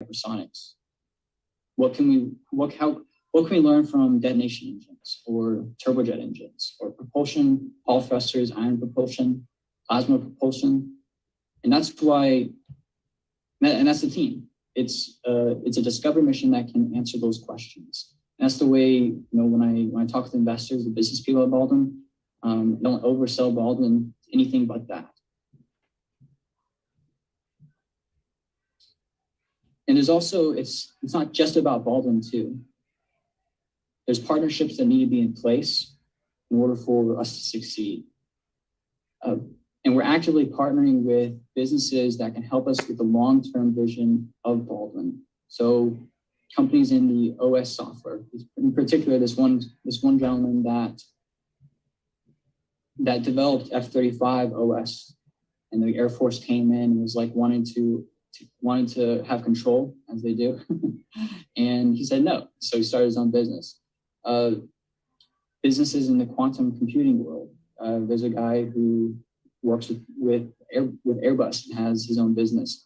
hypersonics? What can we learn from detonation engines or turbojet engines or propulsion, Hall thrusters, ion propulsion, plasma propulsion? And that's why, and that's the theme. It's a discovery mission that can answer those questions. And that's the way, when I talk to investors, the business people at Baldwin, don't oversell Baldwin anything but that. And there's also, it's not just about Baldwin too. There's partnerships that need to be in place in order for us to succeed. And we're actively partnering with businesses that can help us with the long-term vision of Baldwin. So companies in the OS software, in particular, this one gentleman that developed F-35 OS, and the Air Force came in and was like wanting to have control, as they do. And he said no, so he started his own business. Businesses in the quantum computing world. There's a guy who works with Airbus and has his own business.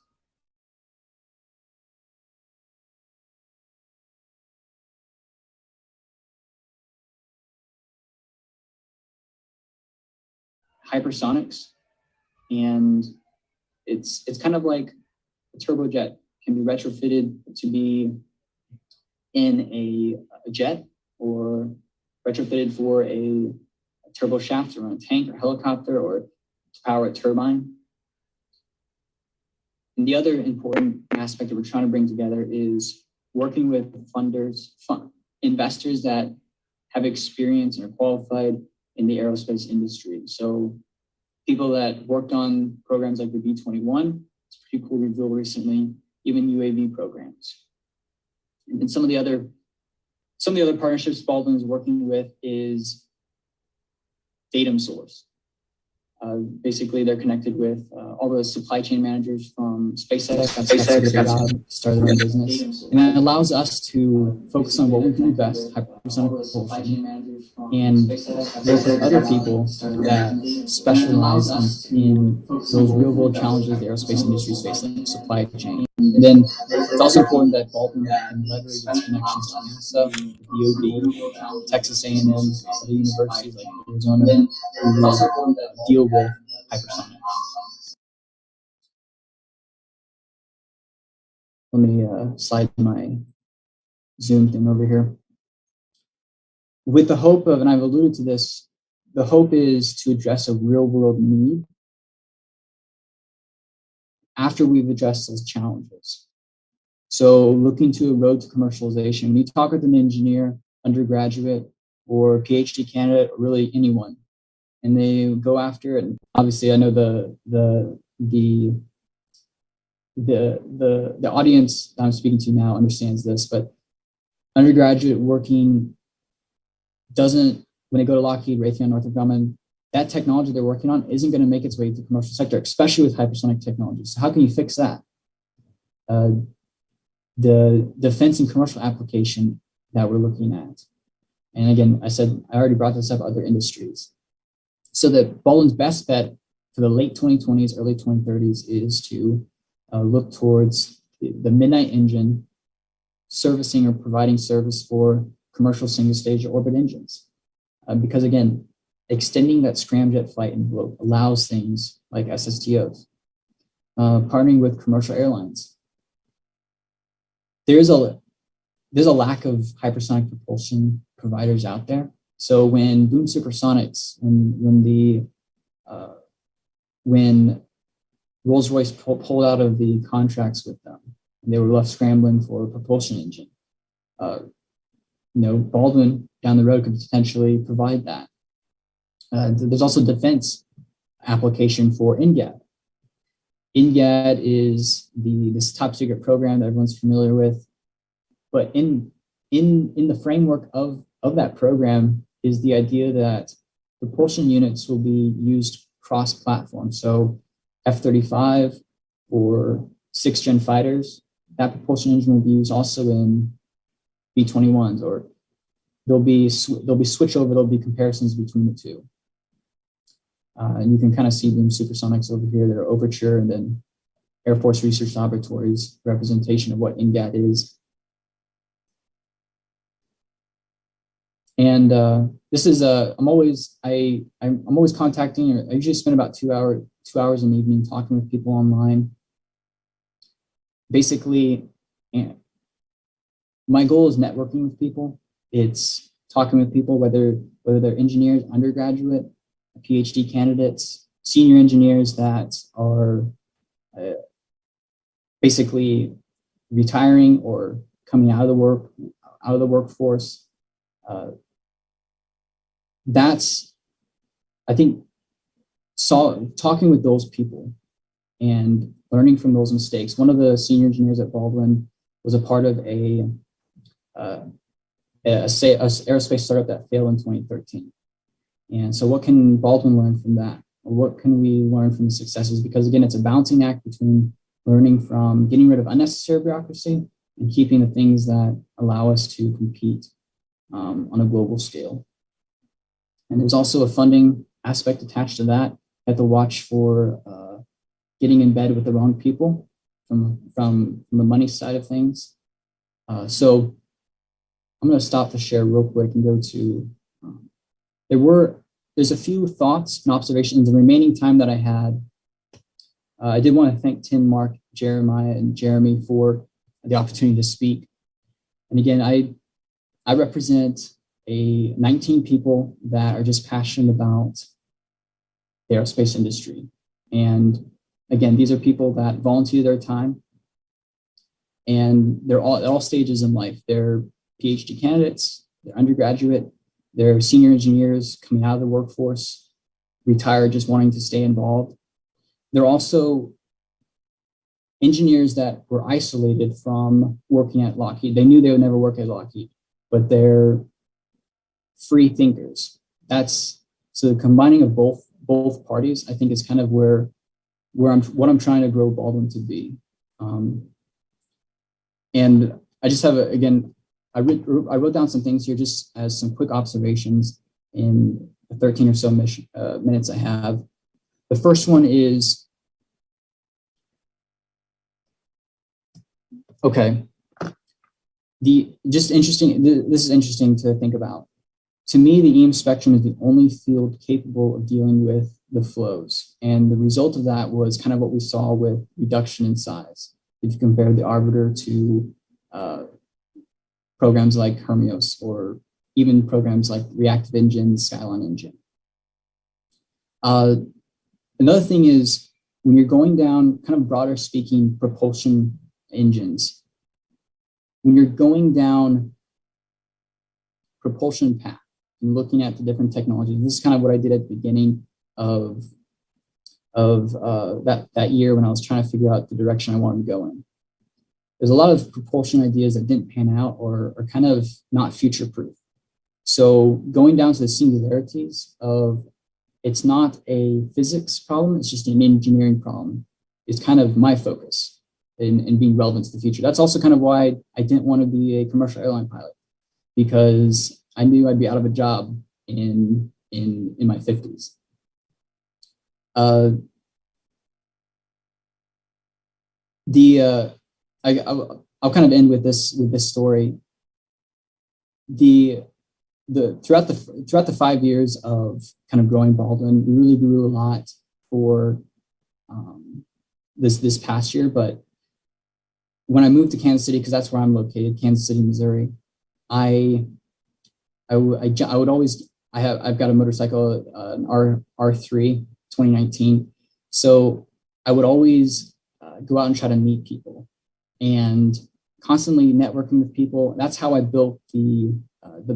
Hypersonics, and it's kind of like a turbojet can be retrofitted to be in a jet, or retrofitted for a turbo shaft or a tank or helicopter, or to power a turbine. And the other important aspect that we're trying to bring together is working with investors that have experience and are qualified in the aerospace industry. So people that worked on programs like the B-21, it's pretty cool reveal recently, even UAV programs. And some of the other partnerships Baldwin is working with is Datum Source. Basically, they're connected with all the supply chain managers from SpaceX started their own business. And that allows us to focus on what we do best, hypersonic propulsion, and work with other people that specialize in those real-world challenges the aerospace industry is facing, like supply chain. And then it's also important that Baldwin can leverage its connections to NASA, DoD, Texas A&M, other universities like Arizona, who also deal with hypersonics. Let me slide my Zoom thing over here. With the hope of, and I've alluded to this, the hope is to address a real-world need after we've addressed those challenges. So looking to a road to commercialization. When you talk with an engineer, undergraduate, or PhD candidate, or really anyone, and they go after it. And obviously, I know the audience that I'm speaking to now understands this, but undergraduate working doesn't, when they go to Lockheed, Raytheon, Northrop Grumman, that technology they're working on isn't going to make its way to the commercial sector, especially with hypersonic technology. So how can you fix that? The defense and commercial application that we're looking at. And again, I already brought this up, other industries. So that Baldwin's best bet for the late 2020s, early 2030s is to look towards the Midnight engine servicing or providing service for commercial single-stage orbit engines. Because again, extending that scramjet flight envelope allows things like SSTOs. Partnering with commercial airlines. There's a lack of hypersonic propulsion providers out there. So when Boom Supersonics, when Rolls-Royce pulled out of the contracts with them, and they were left scrambling for a propulsion engine, Baldwin down the road could potentially provide that. There's also defense application for NGAD. NGAD is this top secret program that everyone's familiar with, but in the framework of that program is the idea that propulsion units will be used cross-platform. So F-35 or 6th gen fighters, that propulsion engine will be used also in B-21s, or there'll be switchover, there'll be comparisons between the two. And you can kind of see Boom Supersonics over here, their Overture, and then Air Force Research Laboratory's representation of what INGAT is. And this is I'm always contacting, or I usually spend about 2 hours an evening talking with people online. Basically, my goal is networking with people. It's talking with people, whether they're engineers, undergraduate, PhD candidates, senior engineers that are basically retiring or coming out of the workforce. That's, I think, talking with those people and learning from those mistakes. One of the senior engineers at Baldwin was a part of a aerospace startup that failed in 2013. And so what can Baldwin learn from that? Or what can we learn from the successes? Because again, it's a balancing act between learning from getting rid of unnecessary bureaucracy and keeping the things that allow us to compete on a global scale. And there's also a funding aspect attached to that. I have to watch for getting in bed with the wrong people from the money side of things. So I'm going to stop the share real quick and go to, there's a few thoughts and observations. The remaining time that I had, I did want to thank Tim, Mark, Jeremiah, and Jeremy for the opportunity to speak. And again, I represent 19 people that are just passionate about the aerospace industry. And again, these are people that volunteer their time, and they're all at all stages in life. They're PhD candidates, they're undergraduate, they're senior engineers coming out of the workforce, retired, just wanting to stay involved. They're also engineers that were isolated from working at Lockheed. They knew they would never work at Lockheed, but they're free thinkers. So the combining of both parties, I think, is kind of what I'm trying to grow Baldwin to be. And I just have I wrote down some things here just as some quick observations in the 13 or so minutes I have. The first one is, okay, this is interesting to think about. To me, the EM spectrum is the only field capable of dealing with the flows. And the result of that was kind of what we saw with reduction in size. If you compare the Arbiter to programs like Hermeus, or even programs like reactive engine, Skyline engine. Another thing is, when you're going down, kind of broader speaking, propulsion engines, when you're going down propulsion path and looking at the different technologies, this is kind of what I did at the beginning of that year when I was trying to figure out the direction I wanted to go in. There's a lot of propulsion ideas that didn't pan out or are kind of not future-proof. So going down to the singularities of, it's not a physics problem, it's just an engineering problem, is kind of my focus in being relevant to the future. That's also kind of why I didn't want to be a commercial airline pilot, because I knew I'd be out of a job in my 50s. I'll kind of end with this story. Throughout the 5 years of kind of growing Baldwin, we really grew a lot for this past year. But when I moved to Kansas City, because that's where I'm located, Kansas City, Missouri, I've got a motorcycle, an R3 2019. So I would always go out and try to meet people and constantly networking with people. That's how I built the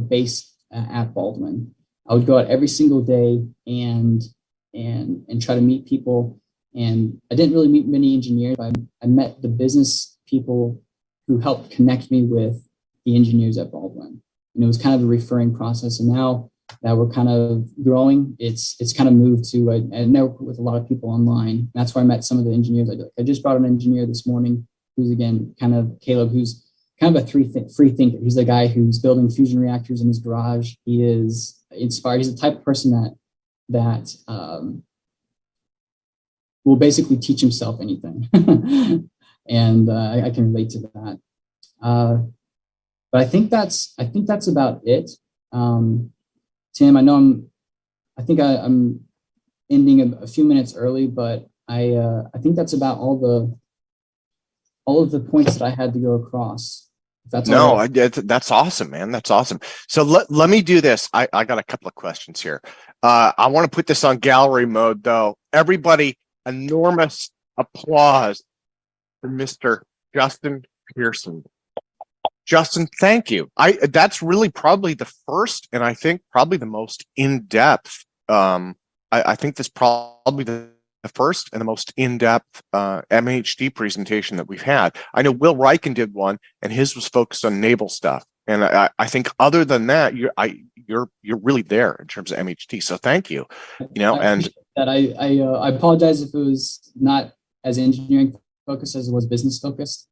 base at Baldwin. I would go out every single day and try to meet people. And I didn't really meet many engineers. I met the business people who helped connect me with the engineers at Baldwin. And it was kind of a referring process. And now that we're kind of growing, it's kind of moved to I network with a lot of people online. That's where I met some of the engineers. I just brought an engineer this morning who's, again, kind of Caleb, who's kind of a free thinker. He's the guy who's building fusion reactors in his garage. He is inspired. He's the type of person that will basically teach himself anything. And I can relate to that. But I think that's about it. Tim, I know I'm ending a few minutes early, but I think that's about all of the points that I had to go across. If that's all right. That's awesome, man. That's awesome. So let me do this. I got a couple of questions here. I want to put this on gallery mode, though. Everybody, enormous applause for Mr. Justin Pearson. Justin, thank you. That's really probably the first, and I think probably the most in-depth. I think that's probably the first and the most in-depth MHD presentation that we've had. I know Will Reichen did one, and his was focused on naval stuff. And I think other than that, you're really there in terms of MHD. So thank you. I apologize if it was not as engineering focused as it was business focused.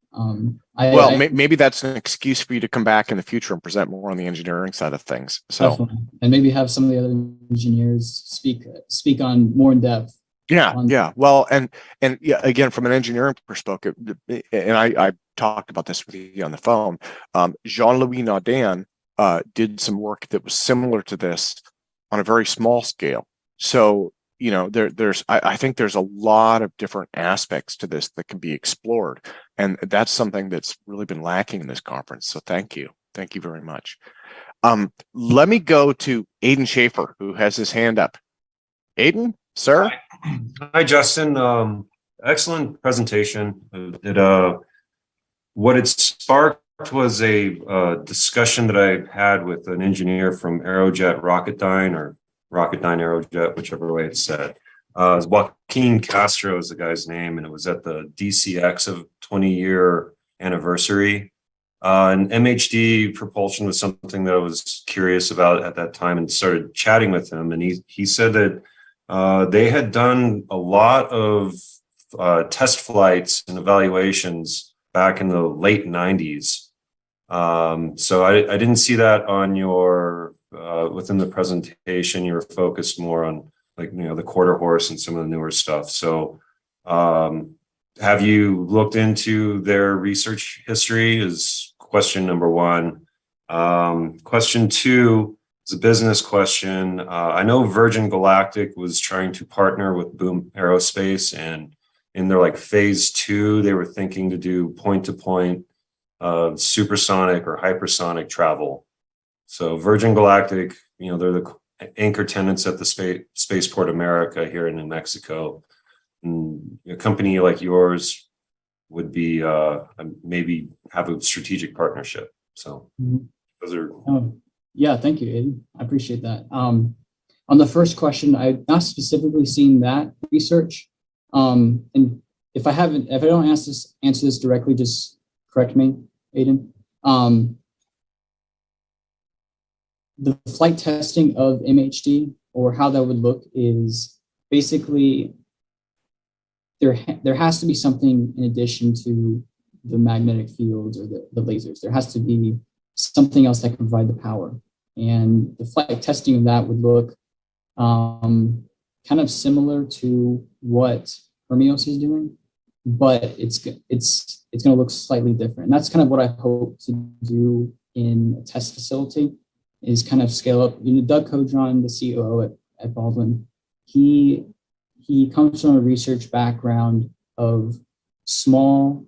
Maybe that's an excuse for you to come back in the future and present more on the engineering side of things. So, definitely. And maybe have some of the other engineers speak on more in depth. Yeah. Well, and yeah, again, from an engineering perspective, and I talked about this with you on the phone. Jean-Louis Naudin did some work that was similar to this on a very small scale. So, I think there's a lot of different aspects to this that can be explored. And that's something that's really been lacking in this conference. So thank you. Thank you very much. Let me go to Aiden Schaefer, who has his hand up. Aiden, sir? Hi, Justin. Excellent presentation. What it sparked was a discussion that I had with an engineer from Aerojet Rocketdyne, or Rocketdyne Aerojet, whichever way it's said. Joaquin Castro is the guy's name, and it was at the DCX of 20-year anniversary. And MHD propulsion was something that I was curious about at that time, and started chatting with him. And he said that they had done a lot of test flights and evaluations back in the late 90s. So I didn't see that on your within the presentation. You were focused more on, like, the quarter horse and some of the newer stuff. So have you looked into their research history is question number one. Question two is a business question. I know Virgin Galactic was trying to partner with Boom Aerospace, and in their phase 2, they were thinking to do point-to-point supersonic or hypersonic travel. So Virgin Galactic, they're the anchor tenants at the Spaceport America here in New Mexico. And a company like yours would be maybe have a strategic partnership. So those are. Yeah, thank you, Aiden. I appreciate that. On the first question, I've not specifically seen that research. And if I don't answer this directly, just correct me, Aiden. The flight testing of MHD, or how that would look, is basically there has to be something in addition to the magnetic fields or the lasers. There has to be something else that can provide the power. And the flight testing of that would look kind of similar to what Hermeus is doing, but it's going to look slightly different. And that's kind of what I hope to do in a test facility, is kind of scale up. Doug Hodgin, the COO at Baldwin, he comes from a research background of small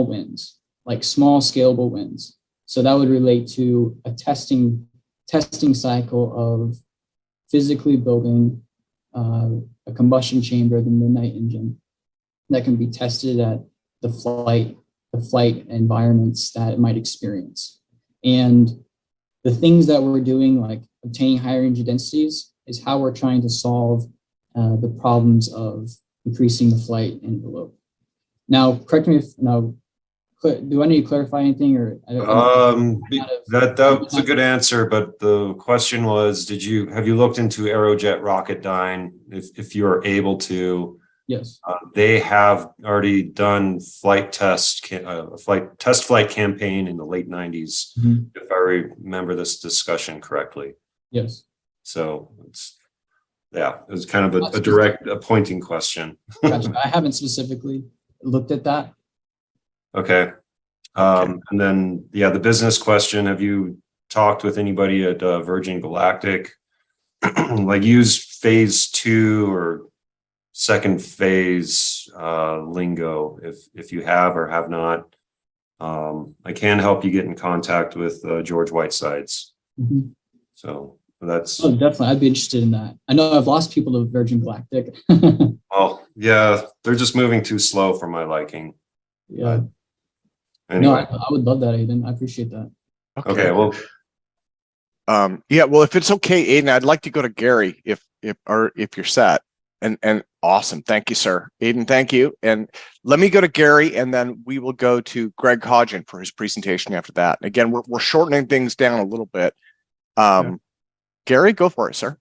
wins, like small scalable wins. So that would relate to a testing cycle of physically building a combustion chamber, the Midnight engine, that can be tested at the flight environments that it might experience. And the things that we're doing, like obtaining higher energy densities, is how we're trying to solve the problems of increasing the flight envelope. Now, correct me if do I need to clarify anything, or that's a good answer, but the question was, have you looked into Aerojet Rocketdyne, if you are able to? Yes. They have already done test flight campaign in the late 90s, if I remember this discussion correctly. Yes. So Yeah, it was kind of a direct pointing question. Gotcha. I haven't specifically looked at that. Okay. And then, yeah, the business question, have you talked with anybody at Virgin Galactic? Like use phase 2 or second phase lingo if you have or have not. I can help you get in contact with George Whitesides. Mm-hmm. So that's definitely, I'd be interested in that. I know I've lost people to Virgin Galactic. well, yeah, they're just moving too slow for my liking. Yeah. Anyway. No, I would love that, Aiden. I appreciate that. Okay. Well, yeah, well, if it's okay, Aiden, I'd like to go to Gary if you're set. And awesome. Thank you, sir. Aiden, thank you. And let me go to Gary, and then we will go to Greg Hodgin for his presentation after that. Again, we're shortening things down a little bit. Gary, go for it, sir.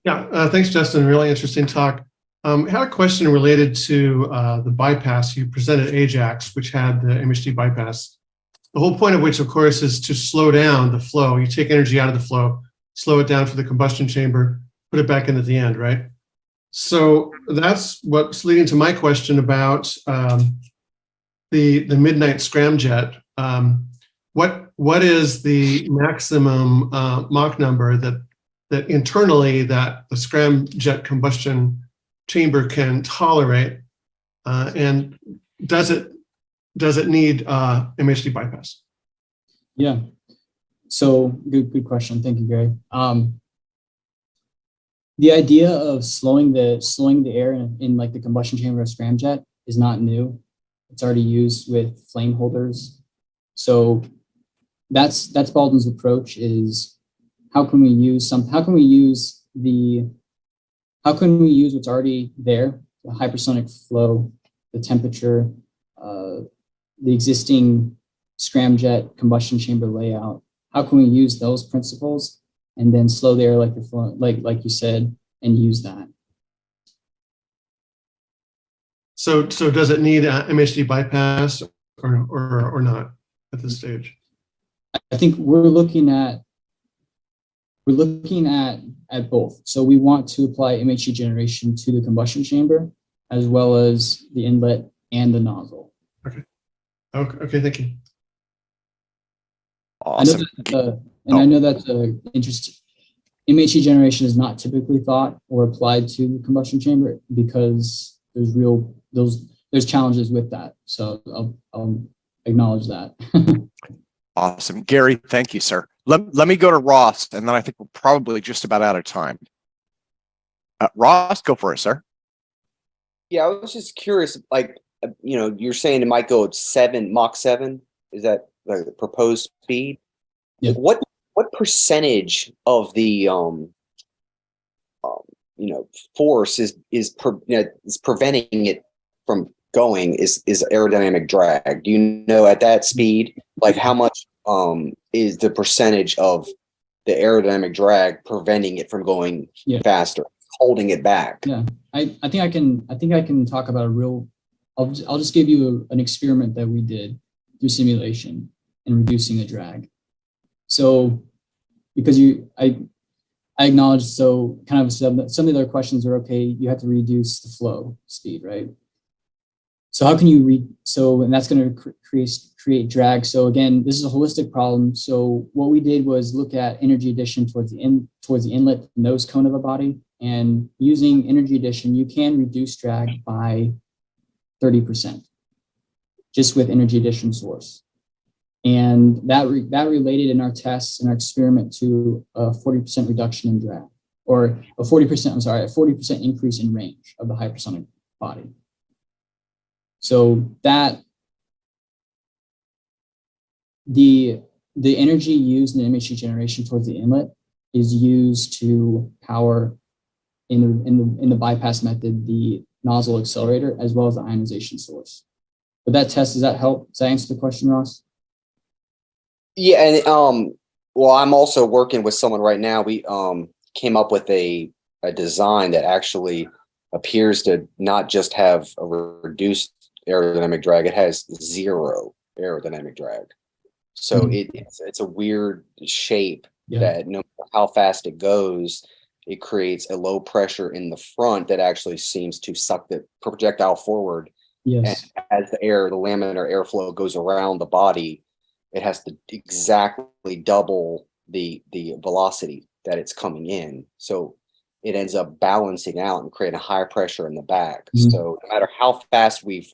Yeah, thanks, Justin. Really interesting talk. I had a question related to the bypass. You presented Ajax, which had the MHD bypass. The whole point of which, of course, is to slow down the flow. You take energy out of the flow, slow it down for the combustion chamber, put it back in at the end, right? So that's what's leading to my question about the midnight scramjet. What is the maximum Mach number that internally that the scramjet combustion chamber can tolerate, and does it need MHD bypass? Yeah. So good question. Thank you, Gary. The idea of slowing the air in like the combustion chamber of scramjet is not new. It's already used with flame holders. So that's Baldwin's approach is how can we use what's already there, the hypersonic flow, the temperature, the existing scramjet combustion chamber layout. How can we use those principles and then slow the air like you said, and use that? So does it need MHD bypass or not at this stage? I think we're looking at both. So we want to apply MHD generation to the combustion chamber as well as the inlet and the nozzle. Okay, thank you. Awesome. I know that's interesting. MHD generation is not typically thought or applied to the combustion chamber because there's challenges with that. So I'll acknowledge that. Awesome. Gary, thank you, sir. Let me go to Ross, and then I think we're probably just about out of time. Ross, go for it, sir. Yeah, I was just curious, like, you're saying it might go at Mach 7. Is that the proposed speed? Yeah. What percentage of the force is preventing it from going is aerodynamic drag? Do you know at that speed, like how much is the percentage of the aerodynamic drag preventing it from going faster, holding it back? Yeah, I think I can talk about I'll just give you an experiment that we did through simulation and reducing the drag. So because I acknowledge, so kind of some of the other questions are, okay, you have to reduce the flow speed, right? So how can you and that's going to create drag. So again, this is a holistic problem. So what we did was look at energy addition towards the inlet nose cone of a body, and using energy addition, you can reduce drag by 30% just with energy addition source. And that related in our tests and our experiment to a 40% reduction in drag, or a 40% increase in range of the hypersonic body. So that the energy used in MHD generation towards the inlet is used to power in the bypass method the nozzle accelerator as well as the ionization source. But that test, does that help? Does that answer the question, Ross? Yeah, and well, I'm also working with someone right now. We came up with a design that actually appears to not just have a reduced aerodynamic drag, it has zero aerodynamic drag. So it's a weird shape that no matter how fast it goes, it creates a low pressure in the front that actually seems to suck the projectile forward. Yes. And as the laminar airflow goes around the body, it has to exactly double the velocity that it's coming in. So it ends up balancing out and creating a higher pressure in the back. Mhm. So no matter how fast we've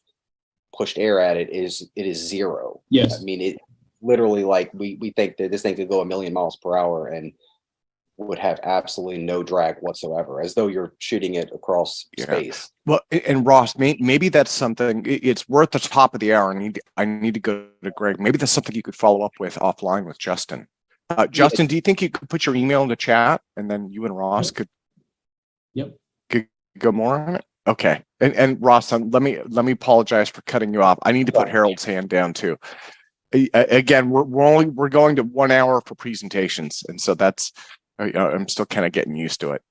pushed air at it, it is zero. Yes. I mean, it literally, like, we think that this thing could go 1,000,000 miles per hour and would have absolutely no drag whatsoever, as though you're shooting it across space. Well, and Ross, maybe that's something. It's worth the top of the hour. I need to go to Greg. Maybe that's something you could follow up with offline with Justin. Justin, do you think you could put your email in the chat, and then you and Ross could go more on it? Okay. And Ross, let me apologize for cutting you off. I need to put Harold's hand down too. Again, we're going to 1 hour for presentations, and so that's. I'm still kind of getting used to it.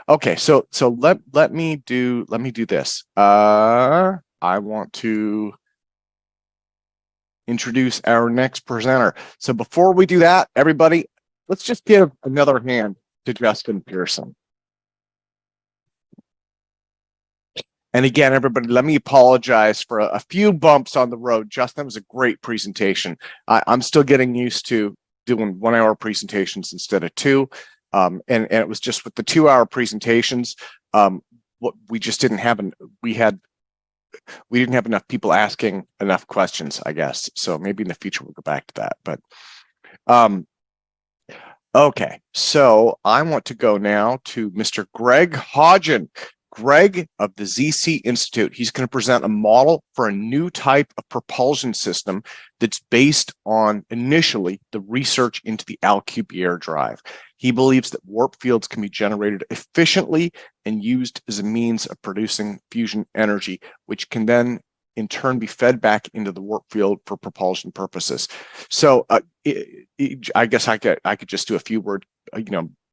Okay, so let me do this. I want to introduce our next presenter. So before we do that, everybody, let's just give another hand to Justin Pearson. And again, everybody, let me apologize for a few bumps on the road. Justin, was a great presentation. I'm still getting used to doing 1 hour presentations instead of 2. And it was just with the 2 hour presentations, what we just didn't have, we didn't have enough people asking enough questions, I guess. So maybe in the future we'll go back to that. But okay, so I want to go now to Mr. Greg Hodgin. Greg of the ZC Institute. He's going to present a model for a new type of propulsion system that's based on initially the research into the Alcubierre Drive. He believes that warp fields can be generated efficiently and used as a means of producing fusion energy, which can then in turn be fed back into the warp field for propulsion purposes. So I guess I could just do a few words,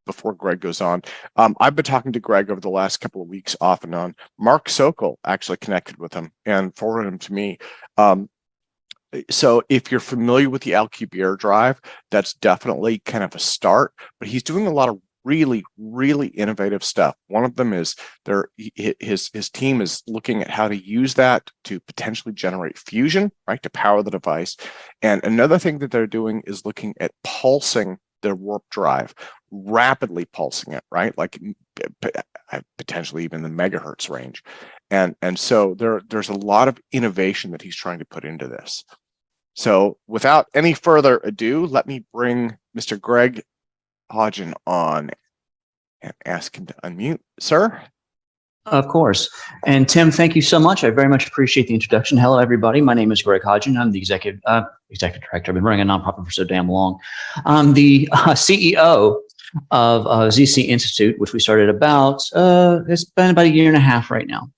before Greg goes on. I've been talking to Greg over the last couple of weeks off and on. Mark Sokol actually connected with him and forwarded him to me. So if you're familiar with the Alcubierre Drive, that's definitely kind of a start, but he's doing a lot of really, really innovative stuff. One of them is his team is looking at how to use that to potentially generate fusion, right, to power the device. And another thing that they're doing is looking at pulsing their warp drive, rapidly pulsing it, right? Like potentially even the megahertz range. And so there's a lot of innovation that he's trying to put into this. So without any further ado, let me bring Mr. Greg Hodgin on and ask him to unmute. Sir? Of course. And Tim, thank you so much. I very much appreciate the introduction. Hello, everybody. My name is Greg Hodgin. I'm the executive director. I've been running a nonprofit for so damn long. I'm the CEO of ZC Institute, which we started it's been about 1.5 years right now.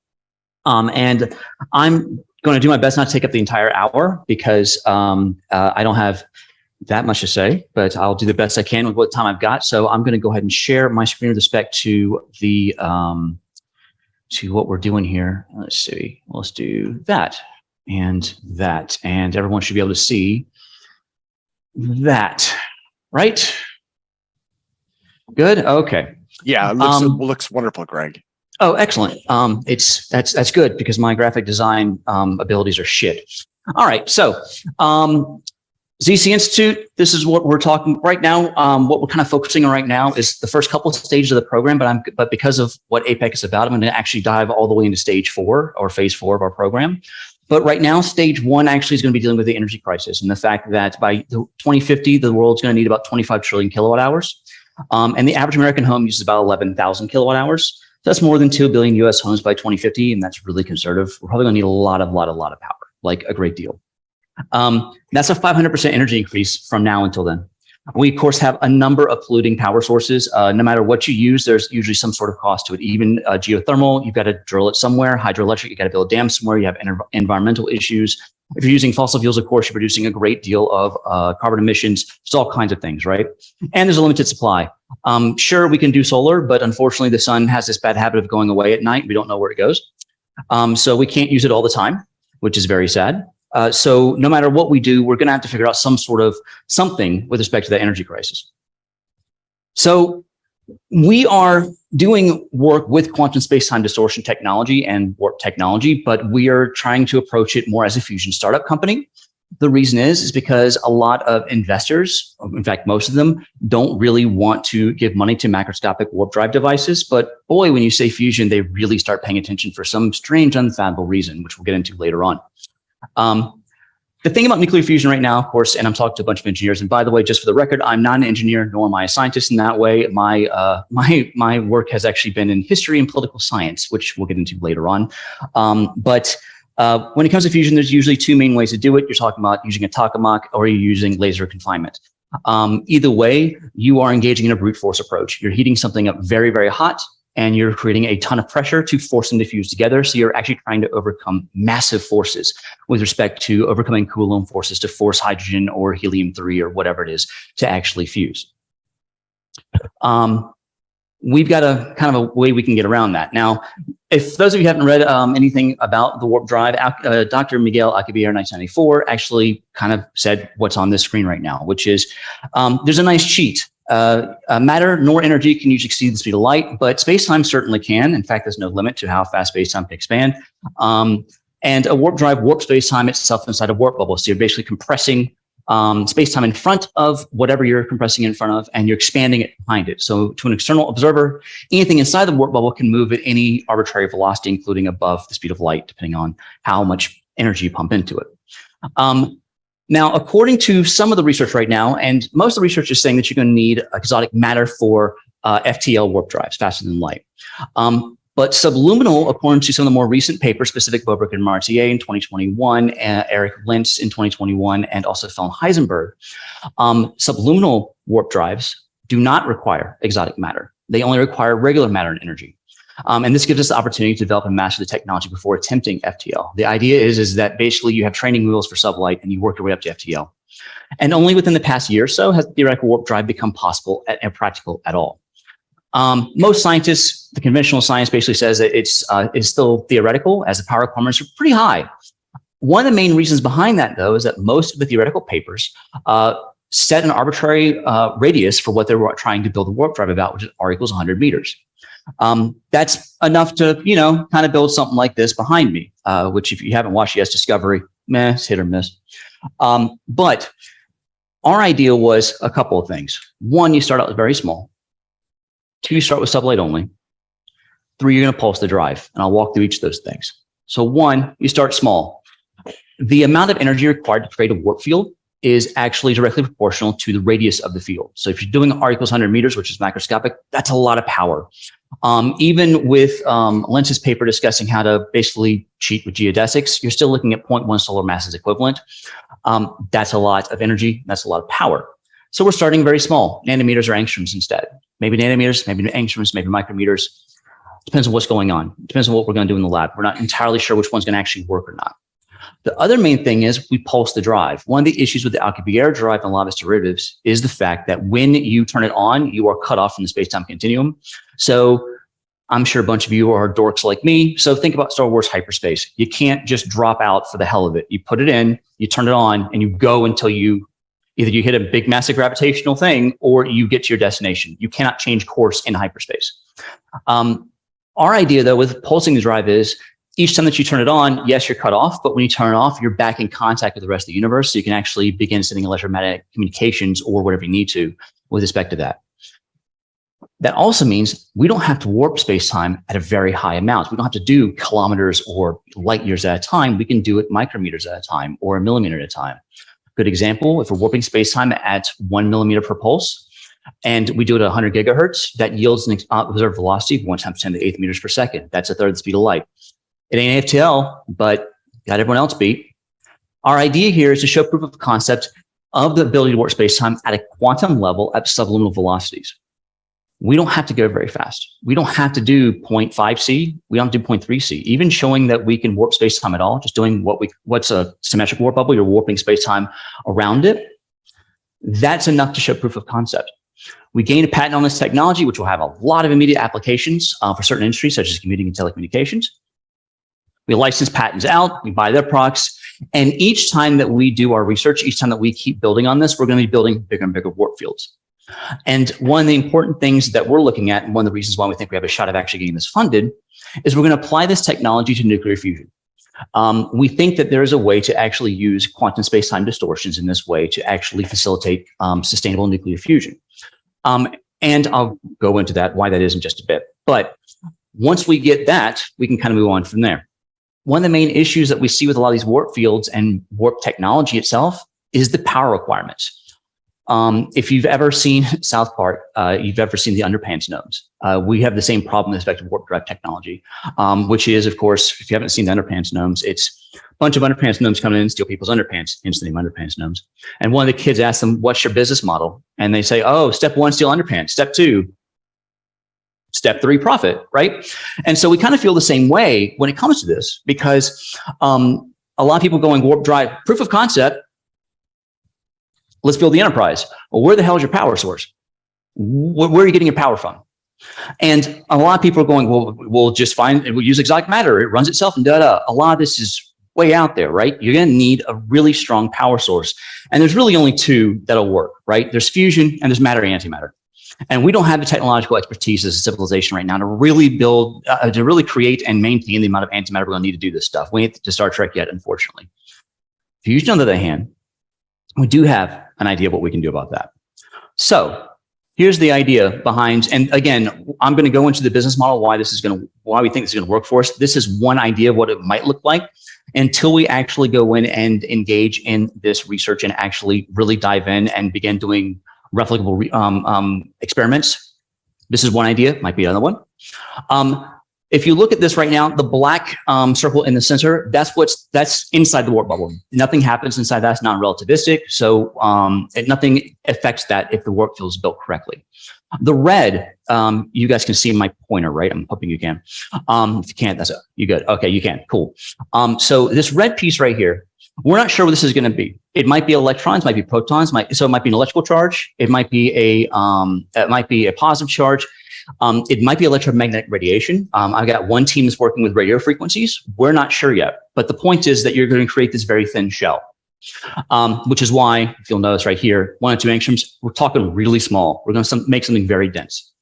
And I'm going to do my best not to take up the entire hour because I don't have that much to say, but I'll do the best I can with what time I've got. So I'm going to go ahead and share my screen with respect to the to what we're doing here. Let's see. Let's do that and that, and everyone should be able to see that, right? Good. Okay. Yeah, it looks wonderful, Greg. Oh, excellent. That's good because my graphic design abilities are shit. All right. So ZC Institute, this is what we're talking right now. What we're kind of focusing on right now is the first couple of stages of the program, but because of what APEC is about, I'm going to actually dive all the way into stage 4 or phase 4 of our program. But right now, stage 1 actually is going to be dealing with the energy crisis and the fact that by 2050, the world's going to need about 25 trillion kilowatt hours. And the average American home uses about 11,000 kilowatt hours. So that's more than 2 billion US homes by 2050. And that's really conservative. We're probably going to need a lot of power, like a great deal. That's a 500% energy increase from now until then. We, of course, have a number of polluting power sources. No matter what you use, there's usually some sort of cost to it. Even geothermal, you've got to drill it somewhere. Hydroelectric, you've got to build a dam somewhere. You have environmental issues. If you're using fossil fuels, of course, you're producing a great deal of carbon emissions. There's all kinds of things, right? And there's a limited supply. Sure, we can do solar, but unfortunately, the sun has this bad habit of going away at night. We don't know where it goes. So we can't use it all the time, which is very sad. So no matter what we do, we're going to have to figure out some sort of something with respect to the energy crisis. So We are doing work with quantum space-time distortion technology and warp technology, but we are trying to approach it more as a fusion startup company. The reason is because a lot of investors, in fact, most of them, don't really want to give money to macroscopic warp drive devices. But boy, when you say fusion, they really start paying attention for some strange, unfathomable reason, which we'll get into later on. The thing about nuclear fusion right now, of course, and I'm talking to a bunch of engineers, and by the way, just for the record, I'm not an engineer, nor am I a scientist in that way. My work has actually been in history and political science, which we'll get into later on. When it comes to fusion, there's usually two main ways to do it. You're talking about using a tokamak or you're using laser confinement. Either way, you are engaging in a brute force approach. You're heating something up very, very hot, and you're creating a ton of pressure to force them to fuse together. So you're actually trying to overcome massive forces with respect to overcoming Coulomb forces to force hydrogen or helium-3 or whatever it is to actually fuse. We've got a kind of a way we can get around that. Now, if those of you haven't read anything about the warp drive, Dr. Miguel Alcubierre in 1994 actually kind of said what's on this screen right now, which is there's a nice cheat. Matter nor energy can usually exceed the speed of light, but space-time certainly can. In fact, there's no limit to how fast space-time can expand. And a warp drive warps space-time itself inside a warp bubble. So you're basically compressing space-time in front of whatever you're compressing in front of, and you're expanding it behind it. So to an external observer, anything inside the warp bubble can move at any arbitrary velocity, including above the speed of light, depending on how much energy you pump into it. Now, according to some of the research right now, and most of the research is saying that you're going to need exotic matter for FTL warp drives, faster than light. But subluminal, according to some of the more recent papers, specific Bobrick and Martier in 2021, Eric Lentz in 2021, and also Felon Heisenberg, subluminal warp drives do not require exotic matter. They only require regular matter and energy. And this gives us the opportunity to develop and master the technology before attempting FTL. The idea is that basically you have training wheels for sublight and you work your way up to FTL. And only within the past year or so has the theoretical warp drive become possible and practical at all. Most scientists, the conventional science basically says that it's still theoretical, as the power requirements are pretty high. One of the main reasons behind that, though, is that most of the theoretical papers set an arbitrary radius for what they were trying to build a warp drive about, which is R equals 100 meters. That's enough to, kind of build something like this behind me, which if you haven't watched Yes Discovery, it's hit or miss. But our idea was a couple of things. One, you start out very small. Two, you start with sublight only. Three, you're going to pulse the drive, and I'll walk through each of those things. So one, you start small. The amount of energy required to create a warp field is actually directly proportional to the radius of the field. So if you're doing R equals 100 meters, which is macroscopic, that's a lot of power. Even with Lentz's paper discussing how to basically cheat with geodesics, you're still looking at 0.1 solar masses equivalent. That's a lot of energy. That's a lot of power. So we're starting very small, nanometers or angstroms instead. Maybe nanometers, maybe angstroms, maybe micrometers. Depends on what's going on. Depends on what we're going to do in the lab. We're not entirely sure which one's going to actually work or not. The other main thing is we pulse the drive. One of the issues with the Alcubierre drive and a lot of its derivatives is the fact that when you turn it on, you are cut off from the space-time continuum. So I'm sure a bunch of you are dorks like me. So think about Star Wars hyperspace. You can't just drop out for the hell of it. You put it in, you turn it on, and you go until either you hit a big, massive gravitational thing or you get to your destination. You cannot change course in hyperspace. Our idea, though, with pulsing the drive is each time that you turn it on, yes, you're cut off, but when you turn it off, you're back in contact with the rest of the universe. So you can actually begin sending electromagnetic communications or whatever you need to with respect to that. That also means we don't have to warp space-time at a very high amount. We don't have to do kilometers or light years at a time. We can do it micrometers at a time or a millimeter at a time. Good example, if we're warping space-time at 1 millimeter per pulse, and we do it at 100 gigahertz, that yields an observed velocity of 1 times 10 to the 8th meters per second. That's a third of the speed of light. It ain't FTL, but got everyone else beat. Our idea here is to show proof of concept of the ability to warp space-time at a quantum level at subluminal velocities. We don't have to go very fast. We don't have to do 0.5 C. We don't have to do 0.3 C. Even showing that we can warp space-time at all, just doing what's a symmetric warp bubble, you're warping space-time around it. That's enough to show proof of concept. We gained a patent on this technology, which will have a lot of immediate applications for certain industries, such as computing and telecommunications. We license patents out, we buy their products, and each time that we do our research, each time that we keep building on this, we're going to be building bigger and bigger warp fields. And one of the important things that we're looking at, and one of the reasons why we think we have a shot of actually getting this funded, is we're going to apply this technology to nuclear fusion. We think that there is a way to actually use quantum space-time distortions in this way to actually facilitate sustainable nuclear fusion. And I'll go into that, why that is in just a bit. But once we get that, we can kind of move on from there. One of the main issues that we see with a lot of these warp fields and warp technology itself is the power requirements. If you've ever seen South Park, you've ever seen the underpants gnomes. We have the same problem with respect to warp drive technology, which is, of course, if you haven't seen the underpants gnomes, it's a bunch of underpants gnomes coming in and steal people's underpants, hence the name underpants gnomes. And one of the kids asks them, what's your business model? And they say, oh, step 1, steal underpants. Step 2, step 3, profit, right? And so we kind of feel the same way when it comes to this, because a lot of people going warp drive, proof of concept, let's build the Enterprise. Well, where the hell is your power source? Where are you getting your power from? And a lot of people are going, well, we'll just find, we'll use exotic matter. It runs itself and da-da. A lot of this is way out there, right? You're going to need a really strong power source. And there's really only two that'll work, right? There's fusion and there's matter-antimatter. And we don't have the technological expertise as a civilization right now to really build, to really create and maintain the amount of antimatter we're going to need to do this stuff. We ain't to Star Trek yet, unfortunately. Fusion, on the other hand, we do have an idea of what we can do about that. So here's the idea behind, and again, I'm going to go into the business model, why we think this is going to work for us. This is one idea of what it might look like until we actually go in and engage in this research and actually really dive in and begin doing replicable experiments. This is one idea, might be another one. If you look at this right now, the black circle in the center, that's inside the warp bubble. Nothing happens inside that. It's non-relativistic. So nothing affects that if the warp field is built correctly. The red, you guys can see my pointer, right? I'm hoping you can. If you can't, that's you good. Okay, you can. Cool. So this red piece right here, we're not sure what this is going to be. It might be electrons, might be protons, so it might be an electrical charge. It might be a positive charge. It might be electromagnetic radiation. I've got one team that's working with radio frequencies. We're not sure yet, but the point is that you're going to create this very thin shell, which is why, if you'll notice right here, 1 or 2 angstroms, we're talking really small. We're going to make something very dense.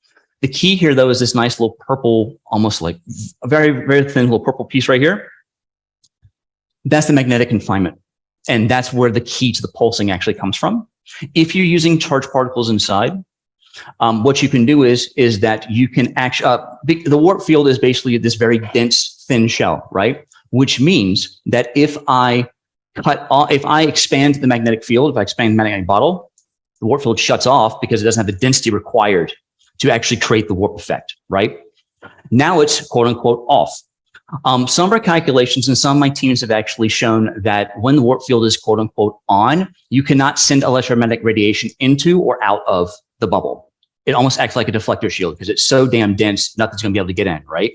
The key here, though, is this nice little purple, almost like a very, very thin little purple piece right here. That's the magnetic confinement. And that's where the key to the pulsing actually comes from. If you're using charged particles inside, what you can do is that you can actually, the warp field is basically this very dense, thin shell, right? Which means that if I expand the magnetic field, if I expand the magnetic bottle, the warp field shuts off because it doesn't have the density required to actually create the warp effect, right? Now it's quote unquote off. Some of our calculations and some of my teams have actually shown that when the warp field is quote unquote on, you cannot send electromagnetic radiation into or out of the bubble. It almost acts like a deflector shield because it's so damn dense, nothing's going to be able to get in, right?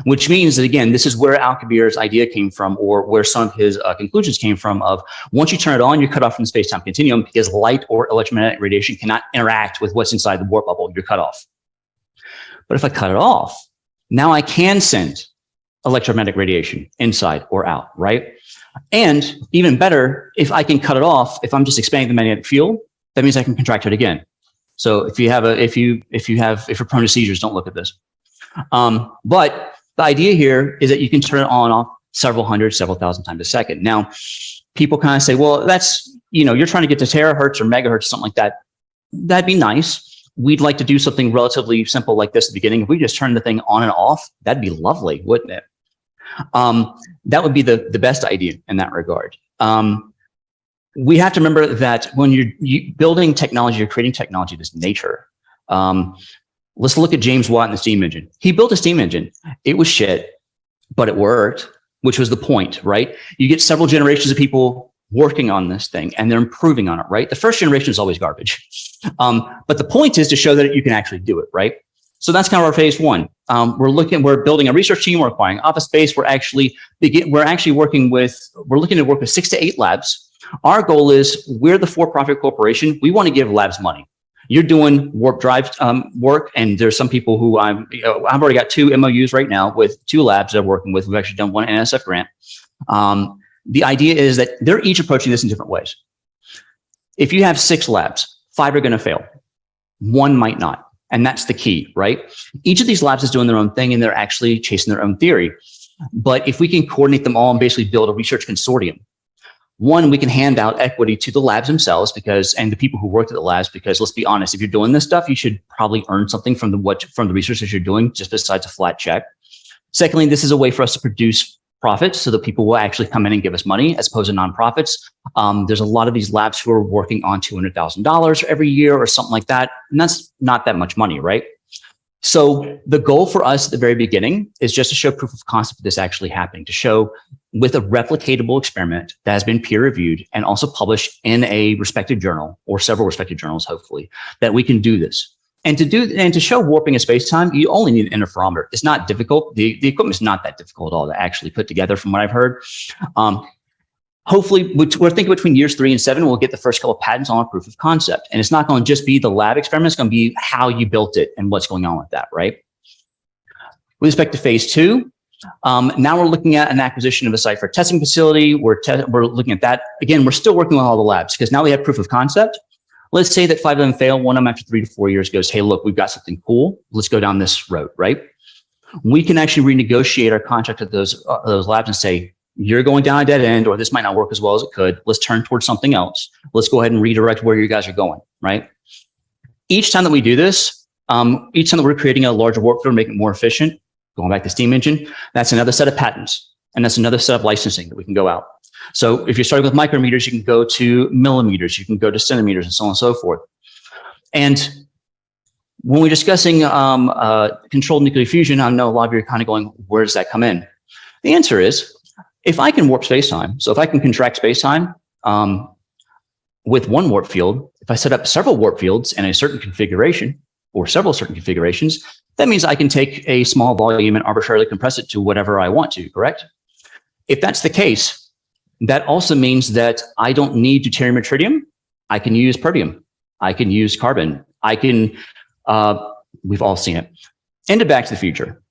Which means that, again, this is where Alcubierre's idea came from, or where some of his conclusions came from of once you turn it on, you're cut off from the space-time continuum because light or electromagnetic radiation cannot interact with what's inside the warp bubble. You're cut off. But if I cut it off, now I can send electromagnetic radiation inside or out, right? And even better, if I can cut it off, if I'm just expanding the magnetic field, that means I can contract it again. So if you're prone to seizures, don't look at this. But the idea here is that you can turn it on and off several hundred, several thousand times a second. Now, people kind of say, well, that's, you're trying to get to terahertz or megahertz, something like that. That'd be nice. We'd like to do something relatively simple like this at the beginning. If we just turn the thing on and off, that'd be lovely, wouldn't it? That would be the best idea in that regard. We have to remember that when you're building technology or creating technology, this nature. Let's look at James Watt and the steam engine. He built a steam engine. It was shit, but it worked, which was the point, right? You get several generations of people working on this thing and they're improving on it, right? The first generation is always garbage. But the point is to show that you can actually do it, right? So that's kind of our phase one. We're building a research team, we're acquiring office space. We're looking to work with 6 to 8 labs. Our goal is we're the for-profit corporation. We want to give labs money. You're doing warp drive work, and there's some people who I've already got 2 MOUs right now with 2 labs that I'm working with. We've actually done 1 NSF grant. The idea is that they're each approaching this in different ways. If you have 6 labs, 5 are going to fail. One might not. And that's the key, right? Each of these labs is doing their own thing and they're actually chasing their own theory. But if we can coordinate them all and basically build a research consortium, one, we can hand out equity to the labs themselves and the people who worked at the labs, because let's be honest, if you're doing this stuff, you should probably earn something from the research that you're doing, just besides a flat check. Secondly, this is a way for us to produce profits so that people will actually come in and give us money as opposed to nonprofits. There's a lot of these labs who are working on $200,000 every year or something like that. And that's not that much money, right? So the goal for us at the very beginning is just to show proof of concept of this actually happening, to show with a replicatable experiment that has been peer reviewed and also published in a respected journal or several respected journals, hopefully, that we can do this. And to show warping of space-time, you only need an interferometer. It's not difficult. The equipment is not that difficult at all to actually put together from what I've heard. Hopefully, we're thinking between years 3 and 7, we'll get the first couple of patents on a proof of concept. And it's not going to just be the lab experiment, it's going to be how you built it and what's going on with that, right? With respect to phase 2, now we're looking at an acquisition of a site for a testing facility. We're looking at that. Again, we're still working on all the labs because now we have proof of concept. Let's say that 5 of them fail. One of them after 3 to 4 years goes, hey, look, we've got something cool. Let's go down this road, right? We can actually renegotiate our contract with those labs and say, you're going down a dead end, or this might not work as well as it could. Let's turn towards something else. Let's go ahead and redirect where you guys are going, right? Each time that we do this, each time that we're creating a larger warp field, make it more efficient, going back to steam engine, that's another set of patents. And that's another set of licensing that we can go out. So if you're starting with micrometers, you can go to millimeters, you can go to centimeters, and so on and so forth. And when we're discussing controlled nuclear fusion, I know a lot of you are kind of going, where does that come in? The answer is, if I can warp space-time, so if I can contract space-time with one warp field, if I set up several warp fields in a certain configuration or several certain configurations, that means I can take a small volume and arbitrarily compress it to whatever I want to, correct? If that's the case, that also means that I don't need deuterium or tritium. I can use protium. I can use carbon. I can, we've all seen it. Into Back to the Future.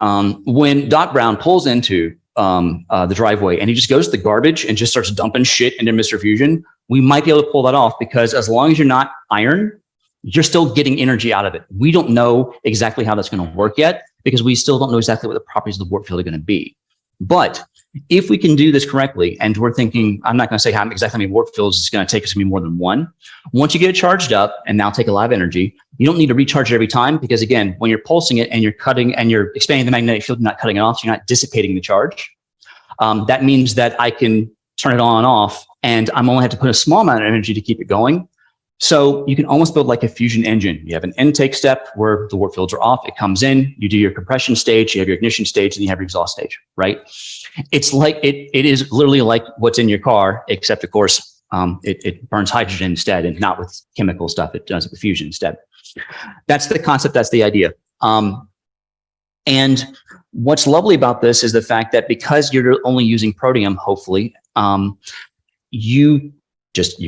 When Doc Brown pulls into the driveway and he just goes to the garbage and just starts dumping shit into Mr. Fusion, we might be able to pull that off because as long as you're not iron, you're still getting energy out of it. We don't know exactly how that's going to work yet because we still don't know exactly what the properties of the warp field are going to be. But if we can do this correctly, and we're thinking, I'm not going to say how exactly how many warp fields it's going to take us to be more than one. Once you get it charged up and now take a lot of energy, you don't need to recharge it every time because again, when you're pulsing it and you're cutting and you're expanding the magnetic field, you're not cutting it off, so you're not dissipating the charge. That means that I can turn it on and off, and I'm only have to put a small amount of energy to keep it going. So you can almost build like a fusion engine. You have an intake step where the warp fields are off. It comes in, you do your compression stage, you have your ignition stage, and you have your exhaust stage, right? It's like, it is literally like what's in your car, except of course, it burns hydrogen instead and not with chemical stuff. It does it with fusion instead. That's the concept. That's the idea. And what's lovely about this is the fact that because you're only using protium, hopefully, you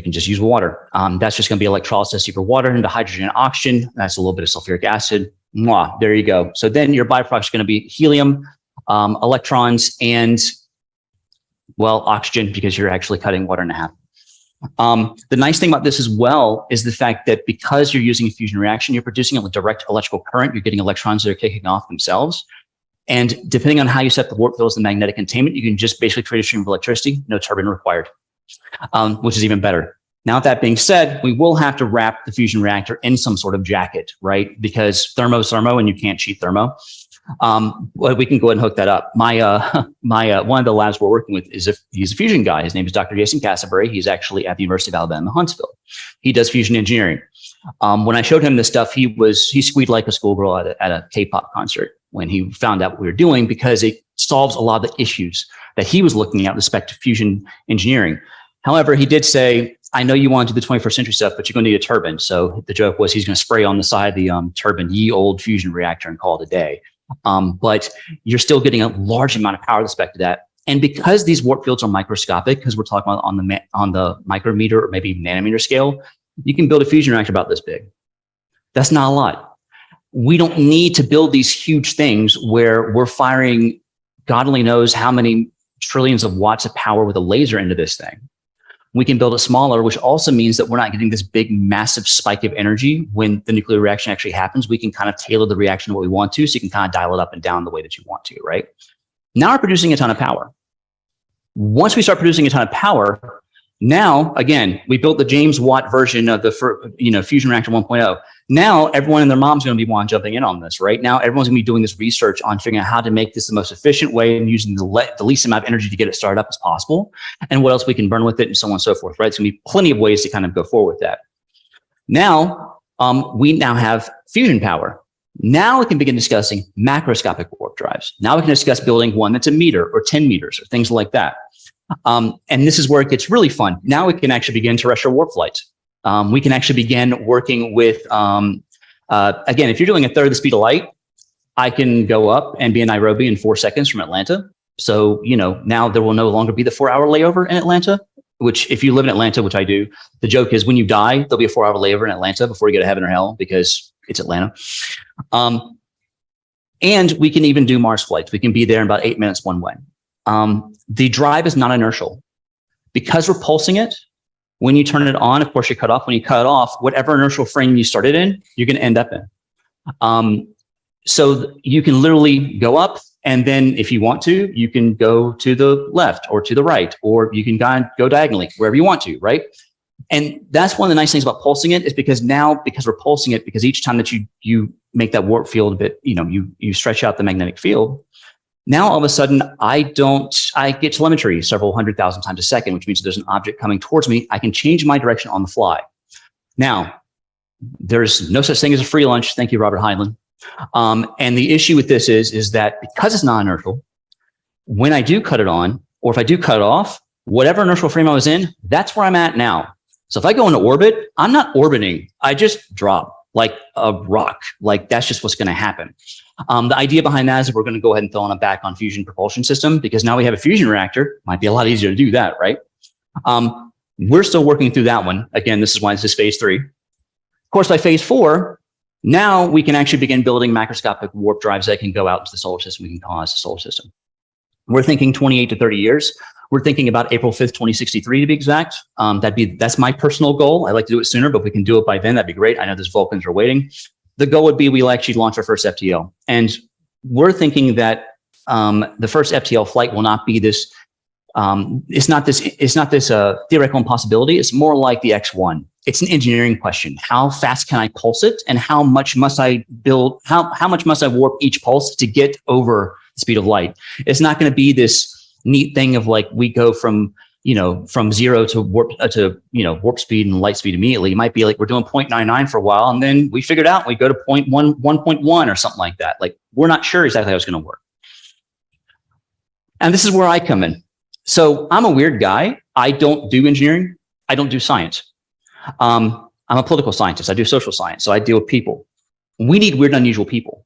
can just use water. That's just going to be electrolysis for water into hydrogen and oxygen. That's a little bit of sulfuric acid. Mwah, there you go. So then your byproduct is going to be helium, electrons, and well, oxygen, because you're actually cutting water in half. The nice thing about this as well is the fact that because you're using a fusion reaction, you're producing a direct electrical current. You're getting electrons that are kicking off themselves. And depending on how you set the warp fields and magnetic containment, you can just basically create a stream of electricity, no turbine required. Which is even better. Now, that being said, we will have to wrap the fusion reactor in some sort of jacket, right? Because thermo's thermo and you can't cheat thermo. But we can go ahead and hook that up. My one of the labs we're working with he's a fusion guy. His name is Dr. Jason Cassabury. He's actually at the University of Alabama, Huntsville. He does fusion engineering. When I showed him this stuff, he squeaked like a schoolgirl at a K-pop concert when he found out what we were doing, because it solves a lot of the issues that he was looking at with respect to fusion engineering. However, he did say, I know you want to do the 21st century stuff, but you're going to need a turbine. So the joke was he's going to spray on the side of the turbine, ye old fusion reactor, and call it a day. But you're still getting a large amount of power with respect to that. And because these warp fields are microscopic, because we're talking about on the micrometer or maybe nanometer scale, you can build a fusion reactor about this big. That's not a lot. We don't need to build these huge things where we're firing God only knows how many trillions of watts of power with a laser into this thing. We can build it smaller, which also means that we're not getting this big, massive spike of energy when the nuclear reaction actually happens. We can kind of tailor the reaction to what we want to, so you can kind of dial it up and down the way that you want to, right? Now we're producing a ton of power. Once we start producing a ton of power, now, again, we built the James Watt version of the fusion reactor 1.0. Now everyone and their mom's going to be jumping in on this, right? Now everyone's going to be doing this research on figuring out how to make this the most efficient way and using the least amount of energy to get it started up as possible, and what else we can burn with it, and so on and so forth, right? It's going to be plenty of ways to kind of go forward with that. Now, we now have fusion power. Now we can begin discussing macroscopic warp drives. Now we can discuss building one that's a meter or 10 meters or things like that. And this is where it gets really fun. Now we can actually begin terrestrial warp flight. We can actually begin working with, again, if you're doing a third of the speed of light, I can go up and be in Nairobi in 4 seconds from Atlanta. So, now there will no longer be the 4-hour layover in Atlanta, which if you live in Atlanta, which I do, the joke is when you die, there'll be a 4-hour layover in Atlanta before you go to heaven or hell because it's Atlanta. And we can even do Mars flights. We can be there in about 8 minutes one way. The drive is not inertial. Because we're pulsing it, when you turn it on, of course, you cut off. When you cut it off, whatever inertial frame you started in, you're going to end up in. So you can literally go up, and then if you want to, you can go to the left or to the right, or you can go diagonally, wherever you want to, right? And that's one of the nice things about pulsing it is because now, because we're pulsing it, because each time that you make that warp field a bit, you stretch out the magnetic field. Now, all of a sudden, I get telemetry several 100,000 times a second, which means there's an object coming towards me. I can change my direction on the fly. Now, there's no such thing as a free lunch. Thank you, Robert Heinlein. And the issue with this is that because it's non-inertial, when I do cut it on, or if I do cut it off, whatever inertial frame I was in, that's where I'm at now. So if I go into orbit, I'm not orbiting. I just drop like a rock. Like that's just what's going to happen. The idea behind that is that we're going to go ahead and throw on a back on fusion propulsion system because now we have a fusion reactor. Might be a lot easier to do that, right? We're still working through that one. Again, this is why this is phase 3. Of course, by phase 4, now we can actually begin building macroscopic warp drives that can go out into the solar system. We can colonize the solar system. We're thinking 28 to 30 years. We're thinking about April 5th, 2063 to be exact. That's my personal goal. I'd like to do it sooner, but if we can do it by then, that'd be great. I know there's Vulcans are waiting. The goal would be we'll actually launch our first FTL. And we're thinking that the first FTL flight will not be this, it's not this theoretical impossibility. It's more like the X1. It's an engineering question. How fast can I pulse it? And how much must I build, how much must I warp each pulse to get over the speed of light? It's not going to be this neat thing of like, we go from 0 to warp speed and light speed immediately. It might be like we're doing 0.99 for a while, and then we figured out we go to 1.1 or something like that. Like we're not sure exactly how it's going to work. And this is where I come in. So I'm a weird guy. I don't do engineering. I don't do science. I'm a political scientist. I do social science. So I deal with people. We need weird, unusual people.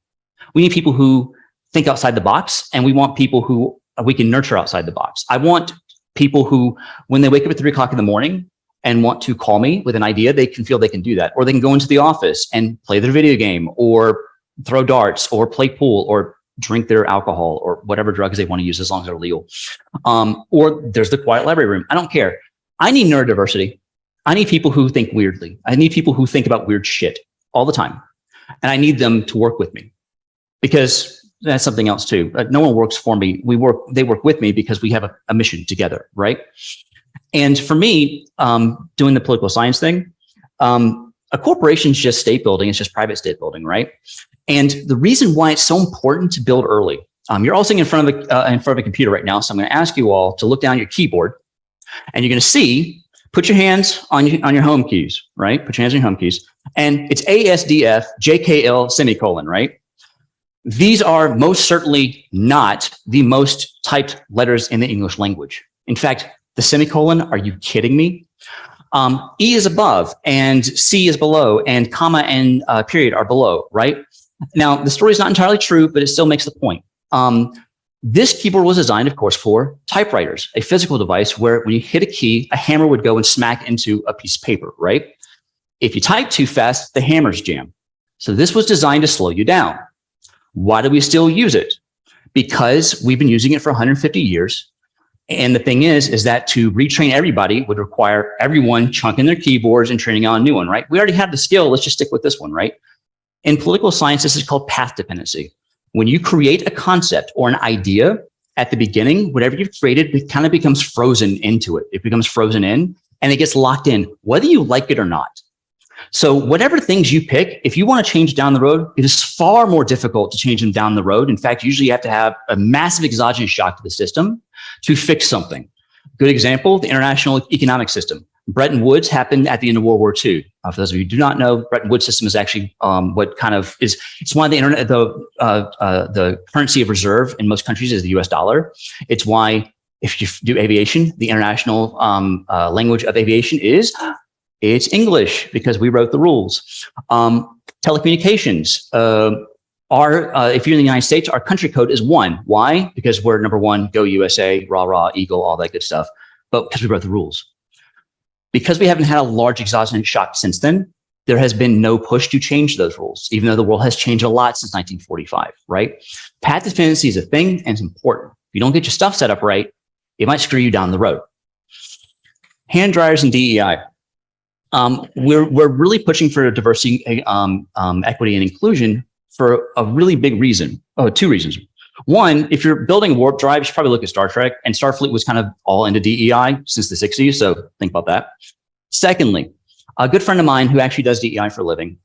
We need people who think outside the box, and we want people who we can nurture outside the box. I want people who, when they wake up at 3 o'clock in the morning and want to call me with an idea, they can feel they can do that. Or they can go into the office and play their video game or throw darts or play pool or drink their alcohol or whatever drugs they want to use as long as they're legal. Or there's the quiet library room. I don't care. I need neurodiversity. I need people who think weirdly. I need people who think about weird shit all the time. And I need them to work with me because that's something else too. No one works for me. They work with me because we have a mission together, right? And for me, doing the political science thing, a corporation is just state building. It's just private state building, right? And the reason why it's so important to build early, you're all sitting in front of a computer right now. So I'm going to ask you all to look down your keyboard, and you're going to see. Put your hands on your home keys, right? Put your hands on your home keys, and it's ASDF JKL semicolon, right? These are most certainly not the most typed letters in the English language. In fact, the semicolon, are you kidding me? E is above and C is below and comma and period are below, right? Now, the story is not entirely true, but it still makes the point. This keyboard was designed, of course, for typewriters, a physical device where when you hit a key, a hammer would go and smack into a piece of paper, right? If you type too fast, the hammers jam. So this was designed to slow you down. Why do we still use it? Because we've been using it for 150 years. And the thing is that to retrain everybody would require everyone chunking their keyboards and training on a new one, right? We already have the skill. Let's just stick with this one, right? In political science, this is called path dependency. When you create a concept or an idea at the beginning, whatever you've created, it kind of becomes frozen into it. It becomes frozen in and it gets locked in, whether you like it or not. So whatever things you pick, if you want to change down the road, it is far more difficult to change them down the road. In fact, usually you have to have a massive exogenous shock to the system to fix something. Good example, the international economic system. Bretton Woods happened at the end of World War II. For those of you who do not know, Bretton Woods system is actually what kind of is, it's why the currency of reserve in most countries is the US dollar. It's why if you do aviation, the international language of aviation is it's English because we wrote the rules. Telecommunications if you're in the United States, our country code is 1. Why? Because we're number 1, go USA, rah, rah, eagle, all that good stuff. But because we wrote the rules. Because we haven't had a large exogenous shock since then, there has been no push to change those rules, even though the world has changed a lot since 1945, right? Path dependency is a thing and it's important. If you don't get your stuff set up right, it might screw you down the road. Hand dryers and DEI. We're really pushing for diversity, equity, and inclusion for a really big reason. Oh, 2 reasons. One, if you're building warp drive, you should probably look at Star Trek, and Starfleet was kind of all into DEI since the 60s, so think about that. Secondly, a good friend of mine who actually does DEI for a living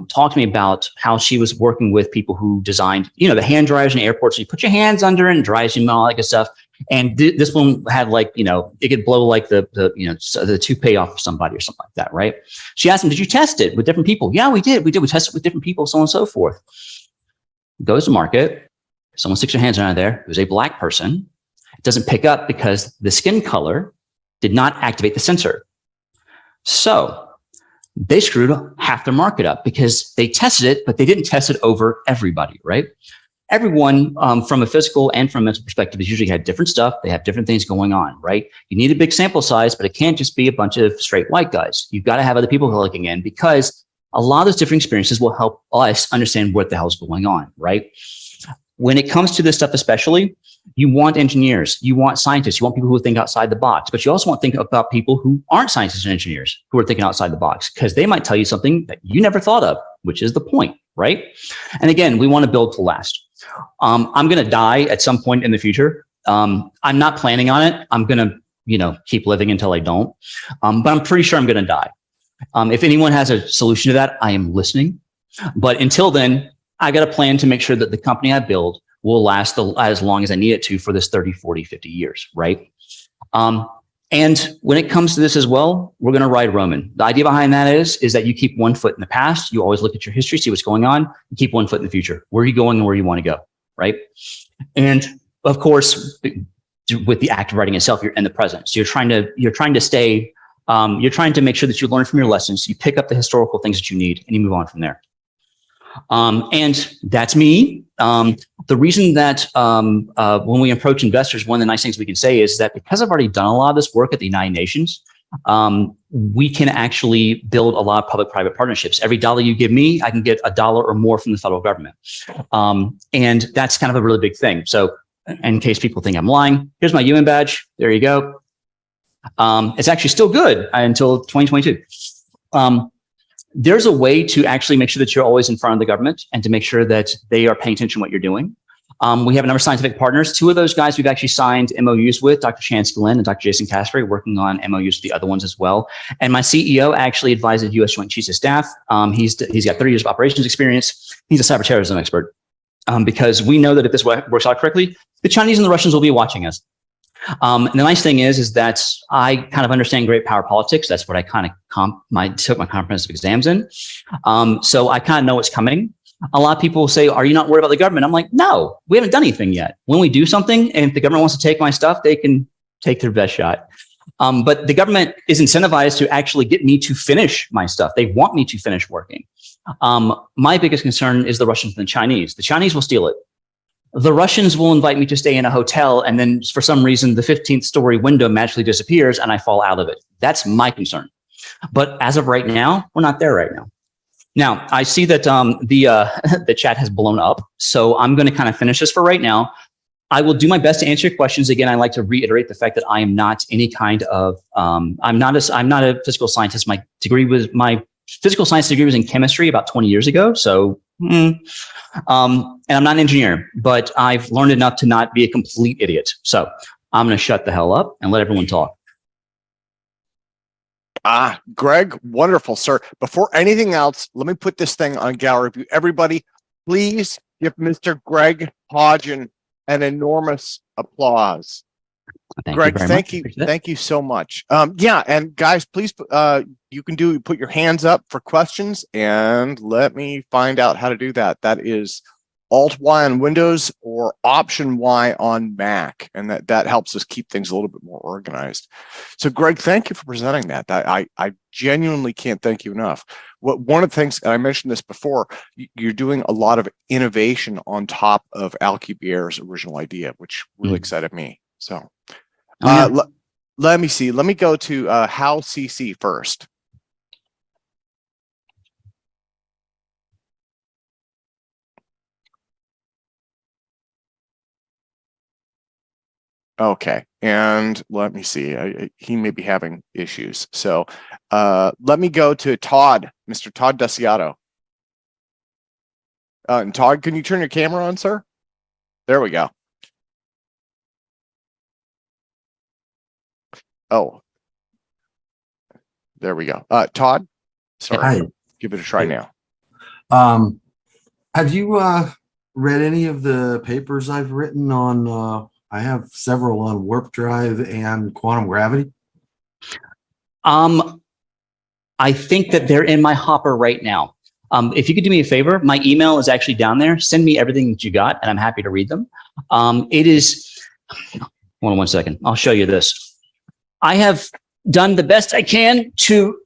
talked to me about how she was working with people who designed, the hand dryers in airports. So you put your hands under and it dries you and all that good stuff. And this one had it could blow like the toupee off of somebody or something like that, right? She asked him, did you test it with different people? Yeah, we did. We tested it with different people, so on and so forth. Goes to market. Someone sticks their hands under there. It was a black person. It doesn't pick up because the skin color did not activate the sensor. So they screwed half their market up because they tested it, but they didn't test it over everybody, right? Everyone from a physical and from a mental perspective has usually had different stuff. They have different things going on, right? You need a big sample size, but it can't just be a bunch of straight white guys. You've got to have other people who are looking in because a lot of those different experiences will help us understand what the hell's going on, right? When it comes to this stuff, especially, you want engineers, you want scientists, you want people who think outside the box, but you also want to think about people who aren't scientists and engineers who are thinking outside the box because they might tell you something that you never thought of, which is the point, right? And again, we want to build to last. I'm going to die at some point in the future. I'm not planning on it. I'm going to, keep living until I don't. But I'm pretty sure I'm going to die. If anyone has a solution to that, I am listening. But until then, I got a plan to make sure that the company I build will last as long as I need it to for this 30, 40, 50 years, right? And when it comes to this as well, we're going to ride Roman. The idea behind that is that you keep 1 foot in the past. You always look at your history, see what's going on, and keep 1 foot in the future. Where are you going and where you want to go, right? And of course, with the act of writing itself, you're in the present. So you're trying to stay, you're trying to make sure that you learn from your lessons. You pick up the historical things that you need and you move on from there. And that's me. The reason that when we approach investors, one of the nice things we can say is that because I've already done a lot of this work at the United Nations, we can actually build a lot of public-private partnerships. Every dollar you give me, I can get $1 or more from the federal government. And that's kind of a really big thing. So in case people think I'm lying, here's my UN badge. There you go. It's actually still good until 2022. There's a way to actually make sure that you're always in front of the government and to make sure that they are paying attention to what you're doing. We have a number of scientific partners. 2 of those guys we've actually signed MOUs with, Dr. Chance Glenn and Dr. Jason Casper, working on MOUs with the other ones as well. And my CEO actually advises U.S. Joint Chiefs of Staff. He's got 30 years of operations experience. He's a cyber terrorism expert because we know that if this works out correctly, the Chinese and the Russians will be watching us. And the nice thing is that I kind of understand great power politics. That's what I kind of took my comprehensive exams in. So I kind of know what's coming. A lot of people say, are you not worried about the government? I'm like, no, we haven't done anything yet. When we do something and if the government wants to take my stuff, they can take their best shot. But the government is incentivized to actually get me to finish my stuff. They want me to finish working. My biggest concern is the Russians and the Chinese. The Chinese will steal it. The Russians will invite me to stay in a hotel, and then for some reason, the 15th story window magically disappears and I fall out of it. That's my concern. But as of right now, we're not there right now. Now, I see that the chat has blown up, so I'm going to kind of finish this for right now. I will do my best to answer your questions. Again, I like to reiterate the fact that I am not any kind of, I'm not a physical scientist. My physical science degree was in chemistry about 20 years ago. So, and I'm not an engineer, but I've learned enough to not be a complete idiot. So I'm going to shut the hell up and let everyone talk. Greg, wonderful, sir. Before anything else, let me put this thing on gallery view. Everybody, please give Mr. Greg Hodgin an enormous applause. Greg, thank you so much. Yeah, and guys, please, you can put your hands up for questions, and let me find out how to do that. That is Alt-Y on Windows or Option-Y on Mac, and that helps us keep things a little bit more organized. So, Greg, thank you for presenting that. I genuinely can't thank you enough. One of the things, and I mentioned this before, you're doing a lot of innovation on top of Alcubierre's original idea, which really excited me. So, let me see. Let me go to Hal CC first. Okay, and let me see. He may be having issues. So let me go to Todd, Mr. Todd Desiato. And Todd, can you turn your camera on, sir? There we go. Oh, there we go. Todd, sorry. Hi. Give it a try now. Have you read any of the papers I've written on I have several on warp drive and quantum gravity. I think that they're in my hopper right now. If you could do me a favor, my email is actually down there. Send me everything that you got, and I'm happy to read them. It is, hold on one second. I'll show you this. I have done the best I can to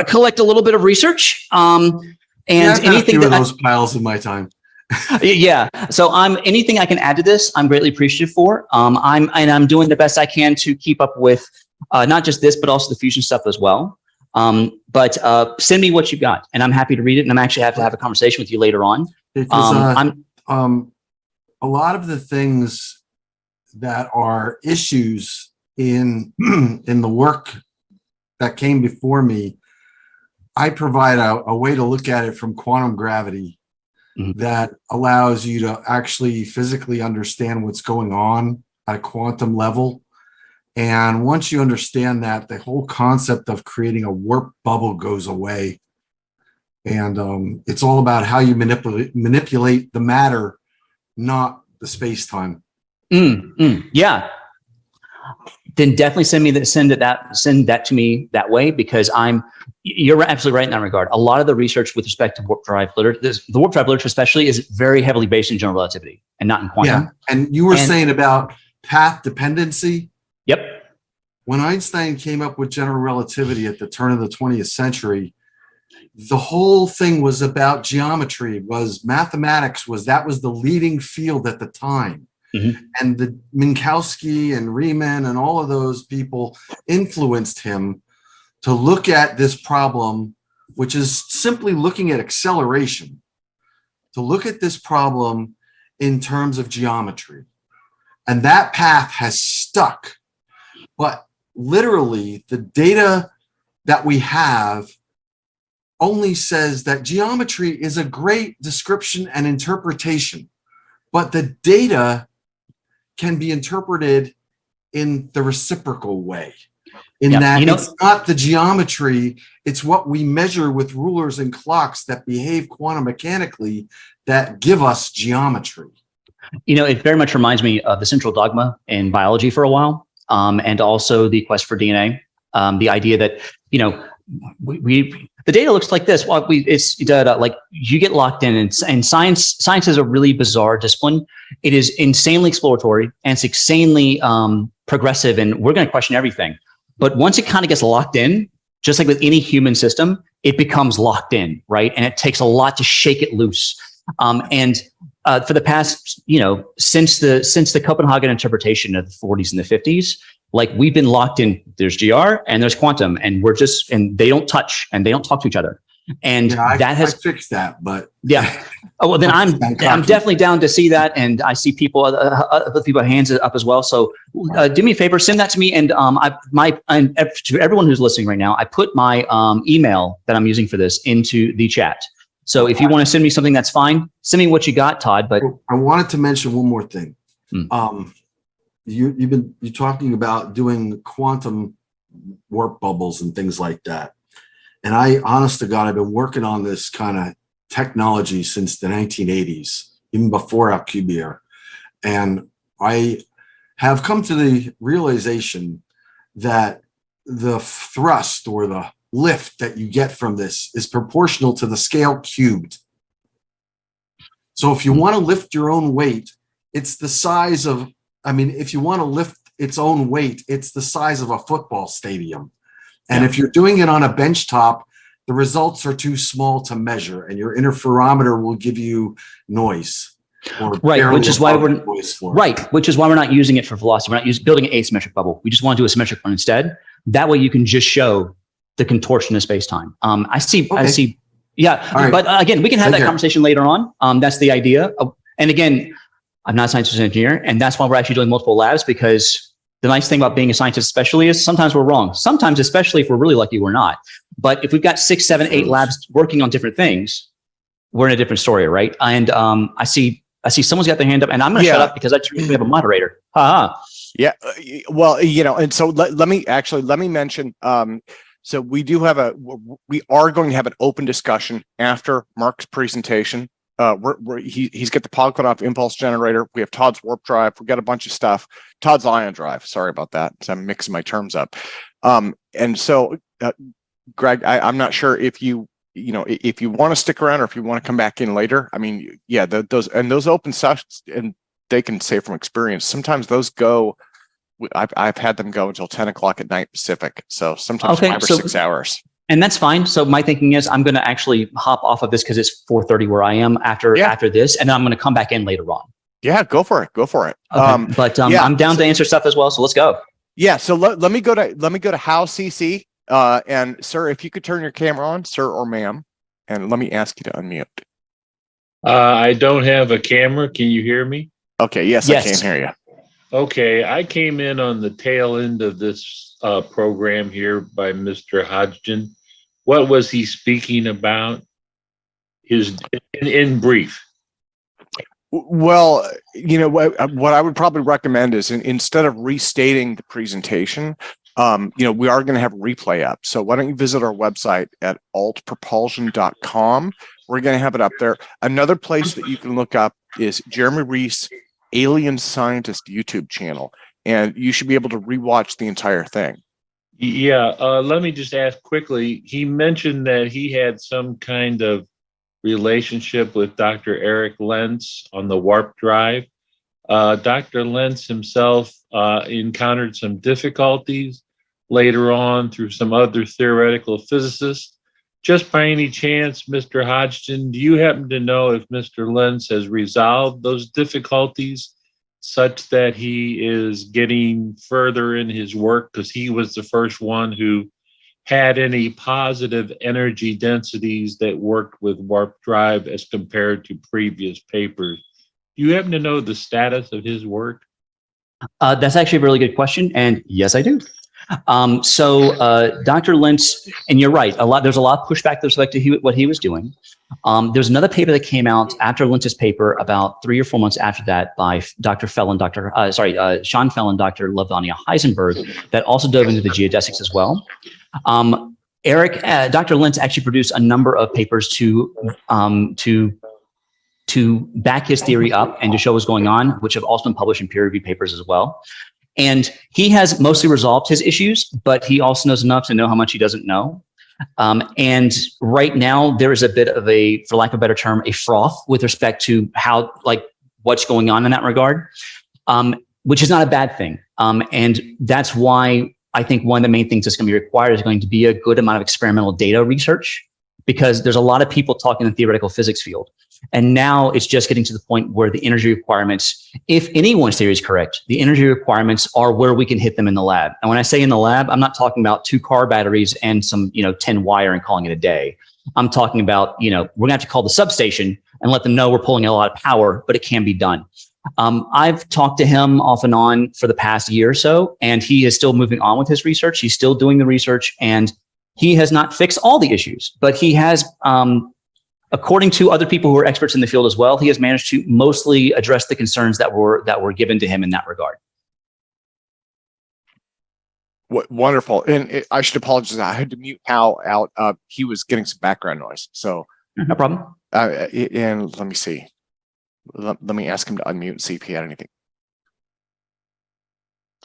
collect a little bit of research. And anything that those piles in my time. Yeah. So anything I can add to this, I'm greatly appreciative for. I'm doing the best I can to keep up with not just this, but also the fusion stuff as well. But send me what you got, and I'm happy to read it. And I'm actually happy to have a conversation with you later on. Because a lot of the things that are issues in the work that came before me, I provide a way to look at it from quantum gravity that allows you to actually physically understand what's going on at a quantum level. And once you understand that, the whole concept of creating a warp bubble goes away. And it's all about how you manipulate the matter, not the space-time. Yeah. Then definitely send that to me that way, because you're absolutely right in that regard. A lot of the research with respect to warp drive literature, the warp drive literature especially, is very heavily based in general relativity and not in quantum. Yeah, and you were saying about path dependency. Yep. When Einstein came up with general relativity at the turn of the 20th century, the whole thing was about geometry, mathematics was the leading field at the time. And the Minkowski and Riemann and all of those people influenced him to look at this problem, which is simply looking at acceleration, to look at this problem in terms of geometry. And that path has stuck. But literally, the data that we have only says that geometry is a great description and interpretation, but the data can be interpreted in the reciprocal way, that it's not the geometry, it's what we measure with rulers and clocks that behave quantum mechanically that give us geometry. It very much reminds me of the central dogma in biology for a while, and also the quest for DNA. The idea that, the data looks like this. Well, it's like you get locked in, and science is a really bizarre discipline. It is insanely exploratory, and it's insanely progressive, and we're going to question everything. But once it kind of gets locked in, just like with any human system, it becomes locked in, right? And it takes a lot to shake it loose. And for the past, since the Copenhagen interpretation of the 40s and the 50s, like we've been locked in. There's GR and there's quantum, and and they don't touch and they don't talk to each other. And Yeah, that I has fixed that, but yeah. Oh, well, then I'm definitely down to see that, and I see people, other people hands up as well. So do me a favor, send that to me, and and to everyone who's listening right now, I put my email that I'm using for this into the chat. So if you want to send me something, that's fine. Send me what you got, Todd. But I wanted to mention one more thing. Hmm. You're talking about doing quantum warp bubbles and things like that. And I, honest to God, I've been working on this kind of technology since the 1980s, even before Alcubierre. And I have come to the realization that the thrust or the lift that you get from this is proportional to the scale cubed. So if you want to lift your own weight, it's the size of, if you want to lift its own weight, it's the size of a football stadium. And if you're doing it on a bench top, the results are too small to measure, and your interferometer will give you noise. Right, which is why we're not using it for velocity. We're not building an asymmetric bubble. We just want to do a symmetric one instead. That way, you can just show the contortion of space-time. I see. Yeah, right. But again, we can have that conversation later on. That's the idea. And again, I'm not a scientist or engineer, and that's why we're actually doing multiple labs, because the nice thing about being a scientist especially is sometimes we're wrong. Sometimes, especially if we're really lucky, we're not. But if we've got 6, 7, 8 labs working on different things, we're in a different story, right? And I see someone's got their hand up, and I'm going to shut up because I truly have a moderator. Yeah. Well, and so let me mention. So we are going to have an open discussion after Mark's presentation. He's got the Polyquanov impulse generator. We have Todd's warp drive. We got a bunch of stuff. Todd's ion drive. Sorry about that. So I'm mixing my terms up. And so, Greg, I'm not sure if you want to stick around or if you want to come back in later. Those open sessions, and they can say from experience, sometimes those go. I've had them go until 10 o'clock at night Pacific. So sometimes 5 or 6 hours. And that's fine. So my thinking is I'm going to actually hop off of this because it's 4:30 where I am after this, and then I'm going to come back in later on. Yeah, go for it. Okay. I'm down to answer stuff as well. So let's go. Yeah. So let me go to Hal CC. And sir, if you could turn your camera on, sir or ma'am, and let me ask you to unmute. I don't have a camera. Can you hear me? Okay. Yes. I can hear you. Okay. I came in on the tail end of this program here by Mr. Hodgin. What was he speaking about? In brief. Well, what I would probably recommend is instead of restating the presentation, we are going to have a replay up. So why don't you visit our website at altpropulsion.com. We're going to have it up there. Another place that you can look up is Jeremy Reese, Alien Scientist YouTube channel, and you should be able to rewatch the entire thing. Yeah, let me just ask quickly. He mentioned that he had some kind of relationship with Dr. Eric Lentz on the warp drive. Dr. Lentz himself encountered some difficulties later on through some other theoretical physicists. Just by any chance, Mr. Hodgin, do you happen to know if Mr. Lentz has resolved those difficulties such that he is getting further in his work? Because he was the first one who had any positive energy densities that worked with warp drive as compared to previous papers. Do you happen to know the status of his work? That's actually a really good question. And yes, I do. Dr. Lentz, and you're right, there's a lot of pushback with respect to what he was doing. There's another paper that came out after Lentz's paper about 3 or 4 months after that by Dr. Fell and Sean Fell and Dr. Lavanya Heisenberg that also dove into the geodesics as well. Dr. Lentz actually produced a number of papers to back his theory up and to show what's going on, which have also been published in peer-reviewed papers as well. And he has mostly resolved his issues, but he also knows enough to know how much he doesn't know. And right now there is a bit of a, for lack of a better term, a froth with respect to what's going on in that regard, which is not a bad thing. And that's why I think one of the main things that's going to be required is going to be a good amount of experimental data research, because there's a lot of people talking in the theoretical physics field. And now it's just getting to the point where the energy requirements, if anyone's theory is correct, the energy requirements are where we can hit them in the lab. And when I say in the lab, I'm not talking about 2 car batteries and some 10 wire and calling it a day. I'm talking about, we're gonna have to call the substation and let them know we're pulling a lot of power, but it can be done. I've talked to him off and on for the past year or so, and he is still moving on with his research. He's still doing the research, and he has not fixed all the issues, but he has, according to other people who are experts in the field as well, he has managed to mostly address the concerns that were given to him in that regard. What wonderful. And I should apologize. I had to mute Hal out. He was getting some background noise. So no problem. And let me see. Let me ask him to unmute and see if he had anything.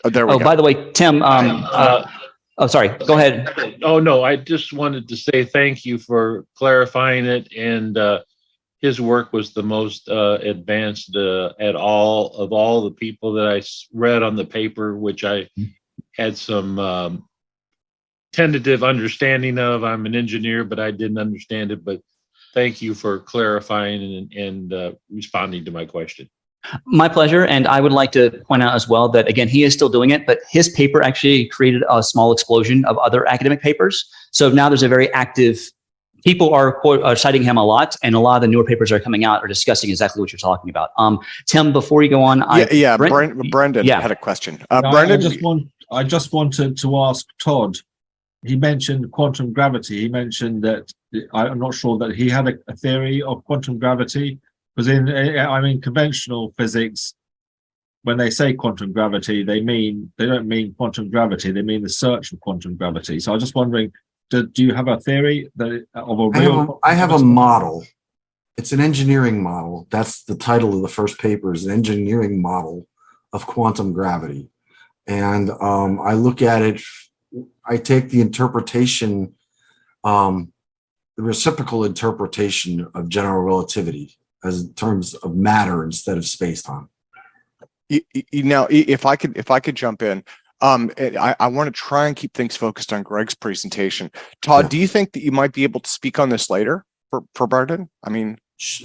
Oh, there we go. By the way, Tim, oh, sorry, go ahead. Oh, no, I just wanted to say thank you for clarifying it. And his work was the most advanced at all the people that I read on the paper, which I had some tentative understanding of. I'm an engineer, but I didn't understand it. But thank you for clarifying and responding to my question. My pleasure. And I would like to point out as well that, again, he is still doing it, but his paper actually created a small explosion of other academic papers. So now there's a very active, people are citing him a lot, and a lot of the newer papers that are coming out are discussing exactly what you're talking about. Tim, before you go on. Brendan had a question. Brendan, I just wanted to ask Todd. He mentioned quantum gravity. He mentioned that I'm not sure that he had a theory of quantum gravity, because in conventional physics, when they say quantum gravity, they don't mean quantum gravity. They mean the search for quantum gravity. So I was just wondering, do you have a theory of a real? I have a model. It's an engineering model. That's the title of the first paper, is an engineering model of quantum gravity. And I look at it, I take the interpretation, the reciprocal interpretation of general relativity as in terms of matter instead of space-time. Now, if I could jump in, I want to try and keep things focused on Greg's presentation. Todd, do you think that you might be able to speak on this later for Brendan? I mean,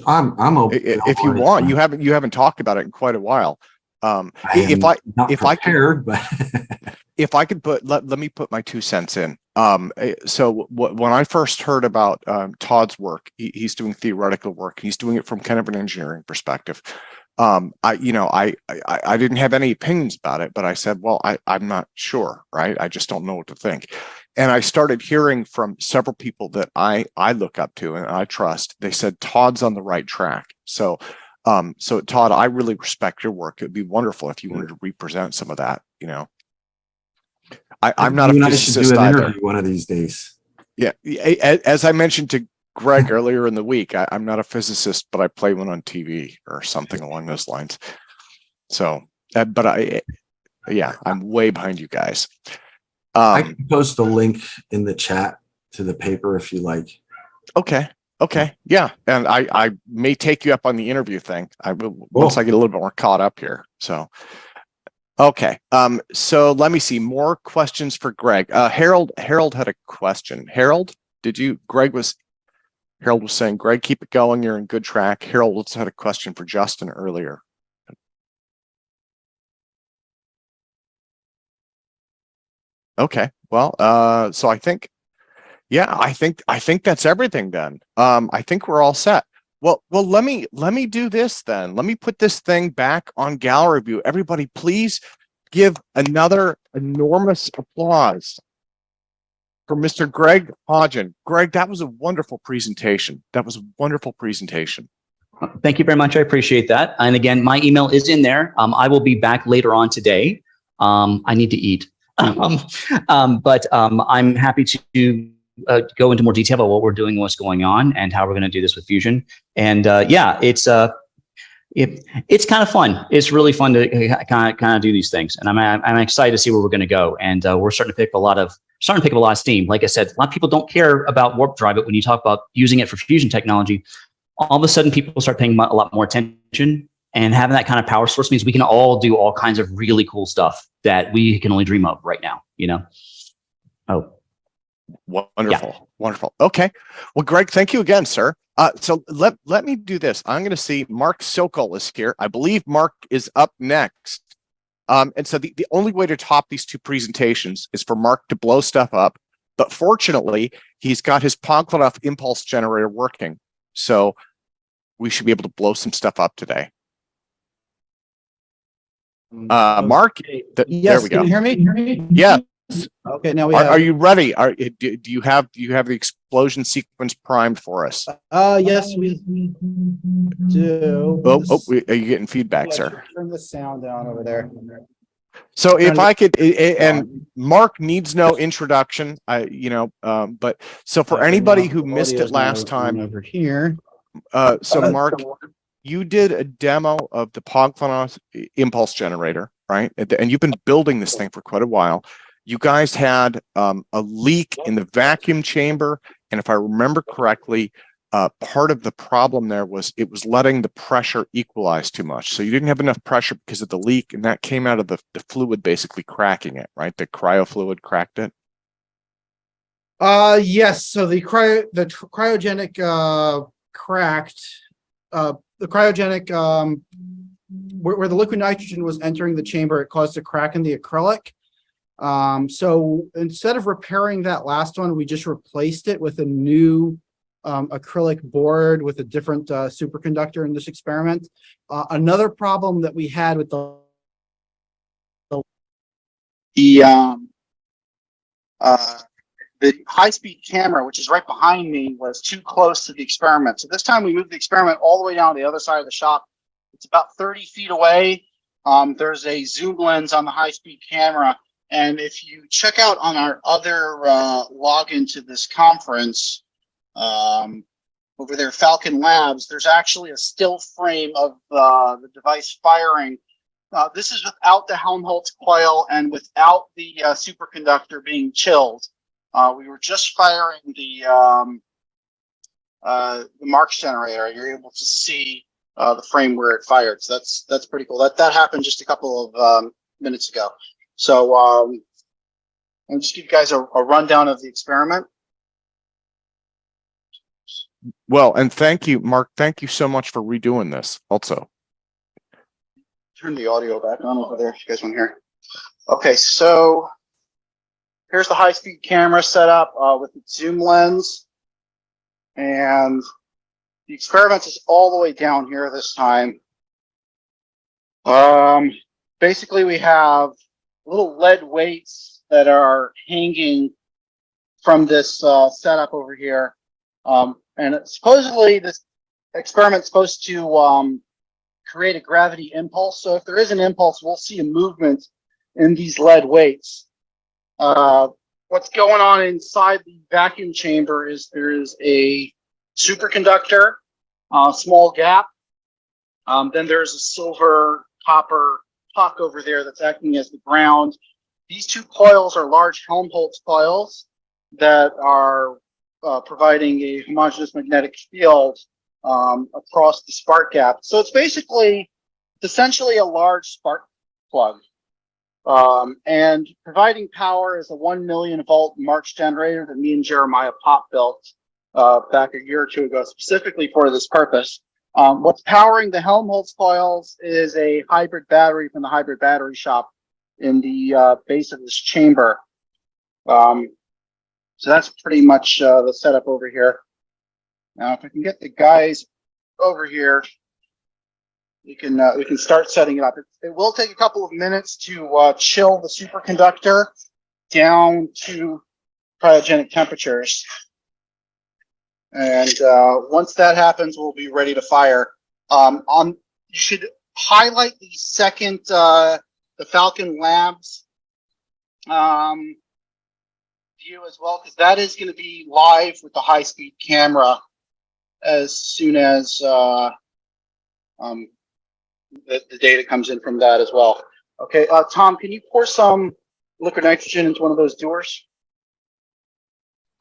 I'm open. If you want, you haven't talked about it in quite a while. If I could let me put my 2 cents in. So when I first heard about Todd's work, he's doing theoretical work. He's doing it from kind of an engineering perspective. I didn't have any opinions about it, but I said, well, I'm not sure, right? I just don't know what to think. And I started hearing from several people that I look up to and I trust. They said Todd's on the right track. So Todd, I really respect your work. It'd be wonderful if you wanted to represent some of that. I'm not a physicist either. One of these days. Yeah, as I mentioned to Greg earlier in the week, I'm not a physicist, but I play one on TV or something along those lines. So, but I'm way behind you guys. I can post a link in the chat to the paper if you like. Okay. Yeah. And I may take you up on the interview thing. Once I get a little bit more caught up here. So, okay. So let me see more questions for Greg. Harold had a question. Harold was saying, Greg, keep it going. You're in good track. Harold had a question for Justin earlier. Okay. Well, so I think that's everything then. I think we're all set. Well, let me do this then. Let me put this thing back on gallery view. Everybody, please give another enormous applause for Mr. Greg Hodgin. Greg, that was a wonderful presentation. Thank you very much. I appreciate that. And again, my email is in there. I will be back later on today. I need to eat. But I'm happy to go into more detail about what we're doing, what's going on, and how we're going to do this with Fusion. And it's kind of fun. It's really fun to kind of do these things, and I'm excited to see where we're going to go. And we're starting to pick up a lot of steam. Like I said, a lot of people don't care about warp drive, but when you talk about using it for fusion technology, all of a sudden people start paying a lot more attention. And having that kind of power source means we can all do all kinds of really cool stuff that we can only dream of right now. Oh. Wonderful. Yeah. Wonderful. Okay. Well, Greg, thank you again, sir. So let me do this. I'm going to see Mark Sokol is here. I believe Mark is up next. And so the only way to top these two presentations is for Mark to blow stuff up But fortunately, he's got his Pogvanov impulse generator working. So we should be able to blow some stuff up today. Mark, there we go. Can you hear me? Yeah. Okay, now we Are you ready? Do you have the explosion sequence primed for us? Yes, we do. Are you getting feedback, sir? Turn the sound down over there. So if I could, and Mark needs no introduction, but so for anybody who missed it last time over here. So Mark, you did a demo of the Pogvanov impulse generator, right? And you've been building this thing for quite a while. You guys had a leak in the vacuum chamber, and if I remember correctly, part of the problem there was it was letting the pressure equalize too much. So you didn't have enough pressure because of the leak, and that came out of the fluid basically cracking it, right? The cryo fluid cracked it. Yes. So the cryogenic cracked. The cryogenic where the liquid nitrogen was entering the chamber, it caused a crack in the acrylic. So instead of repairing that last one, we just replaced it with a new acrylic board with a different superconductor in this experiment. Another problem that we had with the high-speed camera, which is right behind me, was too close to the experiment. So this time we moved the experiment all the way down to the other side of the shop. It's about 30 feet away. There's a zoom lens on the high-speed camera. And if you check out on our other login to this conference, over there, Falcon Labs, there's actually a still frame of the device firing. This is without the Helmholtz coil and without the superconductor being chilled. We were just firing the Marx generator. You're able to see the frame where it fired. So that's pretty cool. That happened just a couple of minutes ago. So I'll just give you guys a rundown of the experiment. Well, and thank you, Mark. Thank you so much for redoing this also. Turn the audio back on over there if you guys want to hear. Okay, so here's the high-speed camera set up with the zoom lens. And the experiment is all the way down here this time. Basically, we have little lead weights that are hanging from this setup over here. And supposedly this experiment is supposed to create a gravity impulse. So if there is an impulse, we'll see a movement in these lead weights. What's going on inside the vacuum chamber is there is a superconductor, small gap. Then there's a silver copper puck over there that's acting as the ground. These two coils are large Helmholtz coils that are providing a homogeneous magnetic field across the spark gap. So it's essentially a large spark plug. And providing power is a 1 million volt Marx generator that me and Jeremiah Pop built back a year or two ago, specifically for this purpose. What's powering the Helmholtz coils is a hybrid battery from the hybrid battery shop in the base of this chamber. So that's pretty much the setup over here. Now, if I can get the guys over here, we can start setting it up. It will take a couple of minutes to chill the superconductor down to cryogenic temperatures. And once that happens, we'll be ready to fire. You should highlight the second, the Falcon Labs view as well, because that is going to be live with the high-speed camera as soon as the data comes in from that as well. Okay, Tom, can you pour some liquid nitrogen into one of those doors?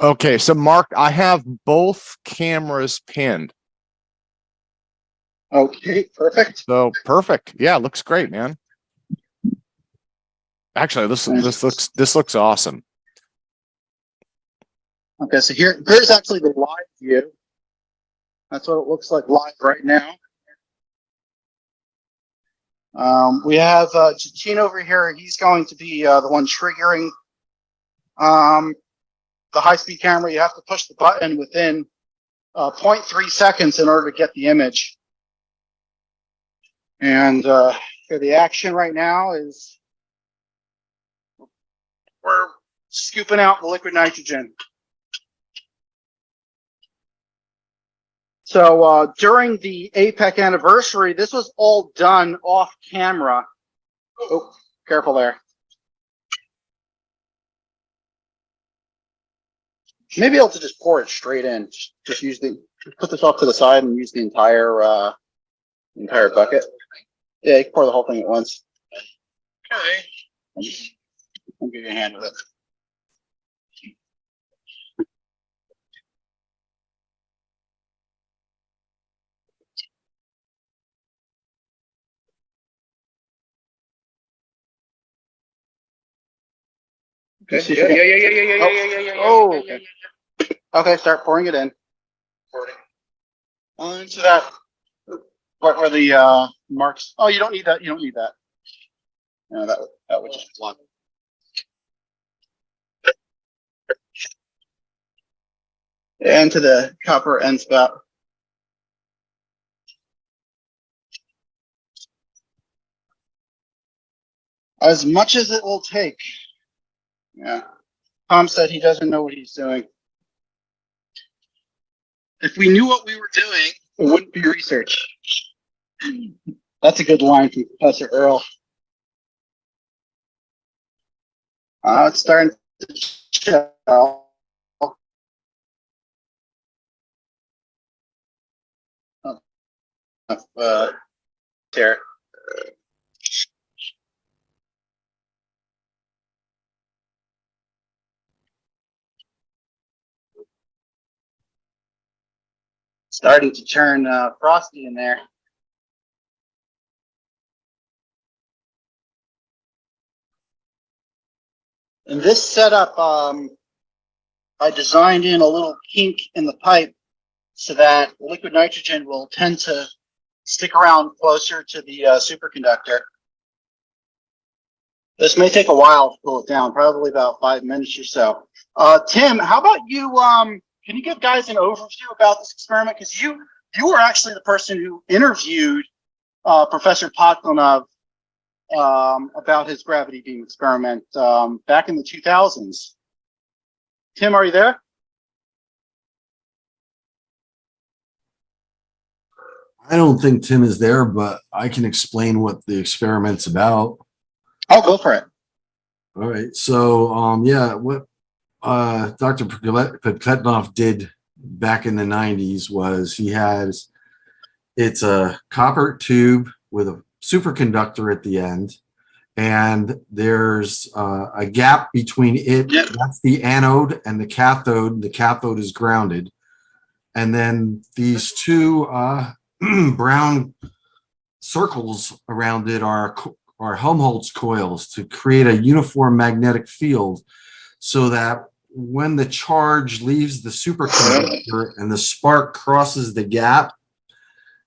Okay, so Mark, I have both cameras pinned. Okay, perfect. So perfect. Yeah, looks great, man. Actually, this looks awesome. Okay, so here's actually the live view. That's what it looks like live right now. We have Jachin over here. He's going to be the one triggering the high-speed camera, you have to push the button within 0.3 seconds in order to get the image. And here the action right now is we're scooping out the liquid nitrogen. So during the APEC anniversary, this was all done off camera. Oh, careful there. Maybe able to just pour it straight in. Just use put this off to the side and use the entire bucket. Yeah, you can pour the whole thing at once. Okay. I'll give you a hand with it. Okay. Yeah. Oh, okay. Okay, start pouring it in. Into that part where the marks. Oh, you don't need that. You don't need that. No, that would just block. And to the copper end spout. As much as it will take. Yeah. Tom said he doesn't know what he's doing. If we knew what we were doing, it wouldn't be research. That's a good line from Professor Earl. It's starting to show. Here. Starting to turn frosty in there. In this setup, I designed in a little kink in the pipe so that liquid nitrogen will tend to stick around closer to the superconductor. This may take a while to cool it down, probably about 5 minutes or so. Tim, how about you? Can you give guys an overview about this experiment? Because you were actually the person who interviewed Professor Potkonov about his gravity beam experiment back in the 2000s. Tim, are you there? I don't think Tim is there, but I can explain what the experiment's about. I'll go for it. All right. So, yeah, what Dr. Potkonov did back in the 90s was it's a copper tube with a superconductor at the end, and there's a gap between it. Yep. That's the anode, and the cathode. The cathode is grounded. And then these two brown circles around it are Helmholtz coils to create a uniform magnetic field, so that when the charge leaves the superconductor and the spark crosses the gap,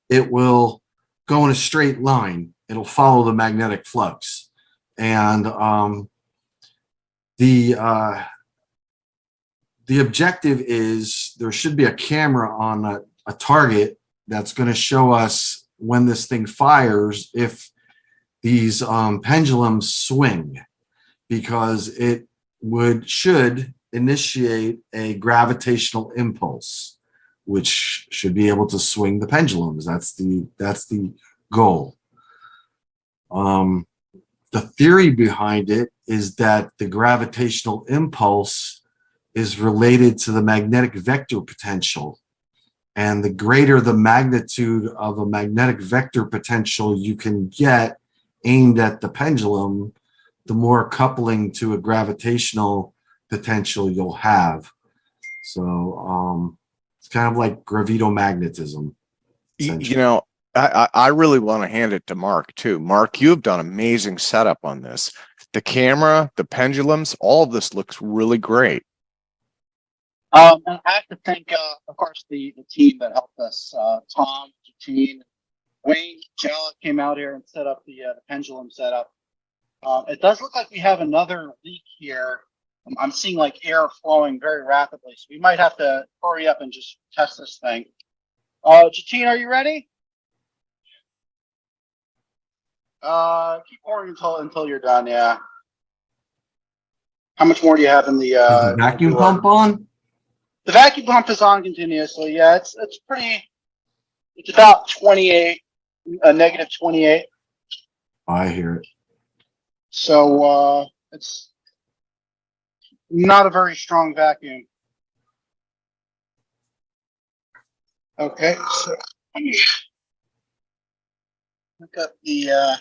it will go in a straight line. It'll follow the magnetic flux. And the objective is there should be a camera on a target that's going to show us when this thing fires if these pendulums swing, because it should initiate a gravitational impulse, which should be able to swing the pendulums. That's the goal. The theory behind it is that the gravitational impulse is related to the magnetic vector potential. And the greater the magnitude of a magnetic vector potential you can get aimed at the pendulum, the more coupling to a gravitational potential you'll have. So it's kind of like gravitomagnetism. You know, I really want to hand it to Mark too. Mark, you've done amazing setup on this. The camera, the pendulums, all of this looks really great. And I have to thank, of course, the team that helped us. Tom, Gene, Wayne, Jella came out here and set up the pendulum setup. It does look like we have another leak here. I'm seeing like air flowing very rapidly, so we might have to hurry up and just test this thing. Jatine, are you ready? Keep pouring until you're done. Yeah. How much more do you have in the? Is the vacuum pump on? The vacuum pump is on continuously. Yeah, it's pretty. It's about 28, negative 28. I hear it. So it's not a very strong vacuum. Okay, so let me look up the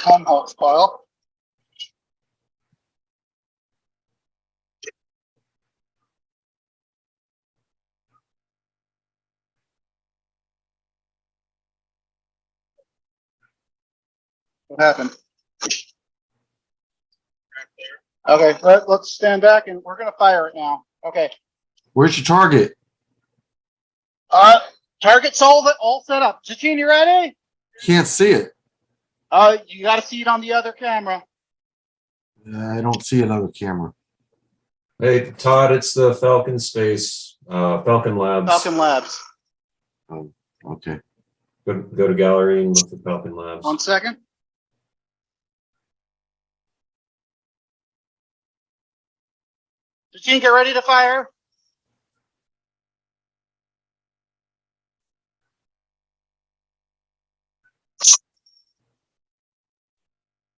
Helmholtz coil. What happened? Okay, let's stand back and we're gonna fire it now. Okay. Where's your target? Target's all set up. Jatine, you ready? Can't see it. You got to see it on the other camera. I don't see another camera. Hey, Todd, it's the Falcon Space, Falcon Labs. Falcon Labs. Oh, okay. Go to gallery and look for Falcon Labs. 1 second. Jatine, get ready to fire.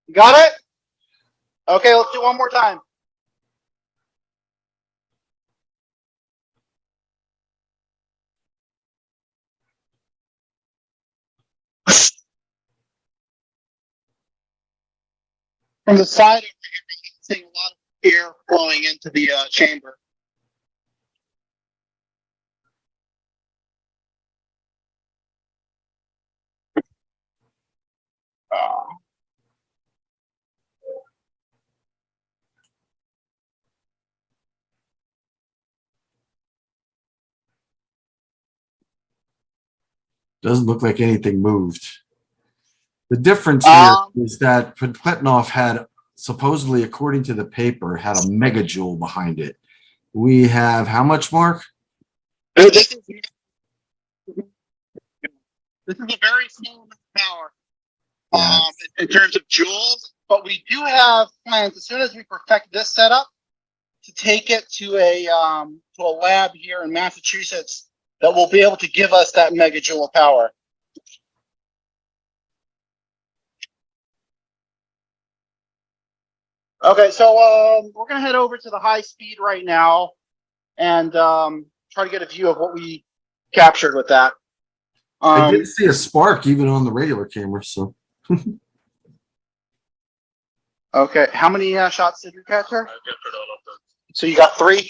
You got it? Okay, let's do one more time. From the side over here, you can see a lot of air flowing into the chamber. Doesn't look like anything moved. The difference here is that Petnov had supposedly, according to the paper, had a megajoule behind it. We have how much, Mark? This is a very small amount of power in terms of joules, but we do have plans as soon as we perfect this setup to take it to a lab here in Massachusetts that will be able to give us that megajoule of power. Okay, so we're gonna head over to the high speed right now and try to get a view of what we captured with that. I did see a spark even on the regular camera, so. Okay, how many shots did you capture? So you got 3?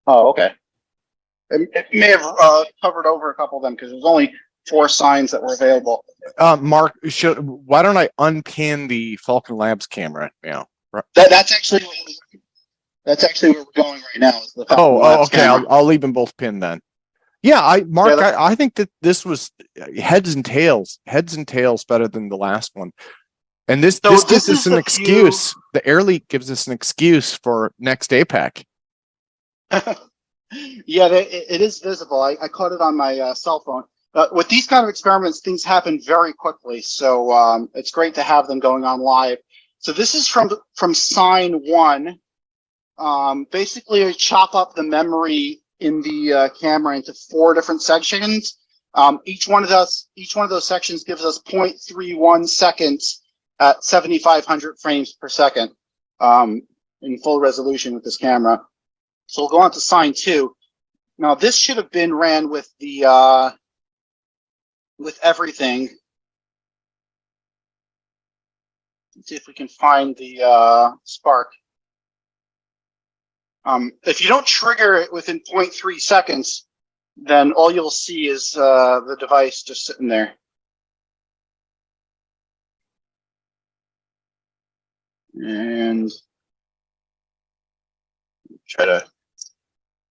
Oh, okay. It may have covered over a couple of them because there's only 4 signs that were available. Mark, why don't I unpin the Falcon Labs camera now? That's actually where we're going right now. Is the Falcon Labs okay. camera. I'll leave them both pinned then. Yeah, I think that this was heads and tails better than the last one. And this gives us an excuse. The Air Leak gives us an excuse for next APEC. Yeah, it is visible. I caught it on my cell phone. With these kind of experiments, things happen very quickly. So it's great to have them going on live. So this is from sign 1. Basically, I chop up the memory in the camera into 4 different sections. Each one of those sections gives us 0.31 seconds at 7,500 frames per second in full resolution with this camera. So we'll go on to sign 2. Now this should have been ran with the with everything. Let's see if we can find the spark. If you don't trigger it within 0.3 seconds, then all you'll see is the device just sitting there. And try to,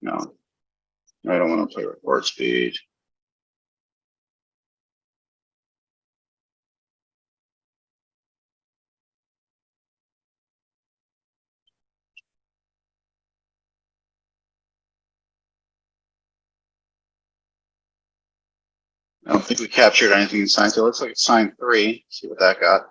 no, I don't want to play record speed. I don't think we captured anything in sign 2. Looks like it's sign 3. See what that got.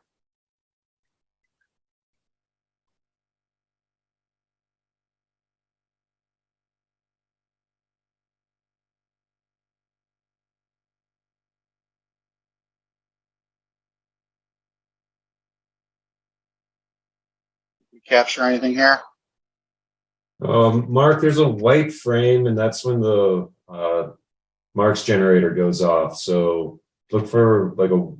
We capture anything here? Mark, there's a white frame, and that's when the Mark's generator goes off. So look for like you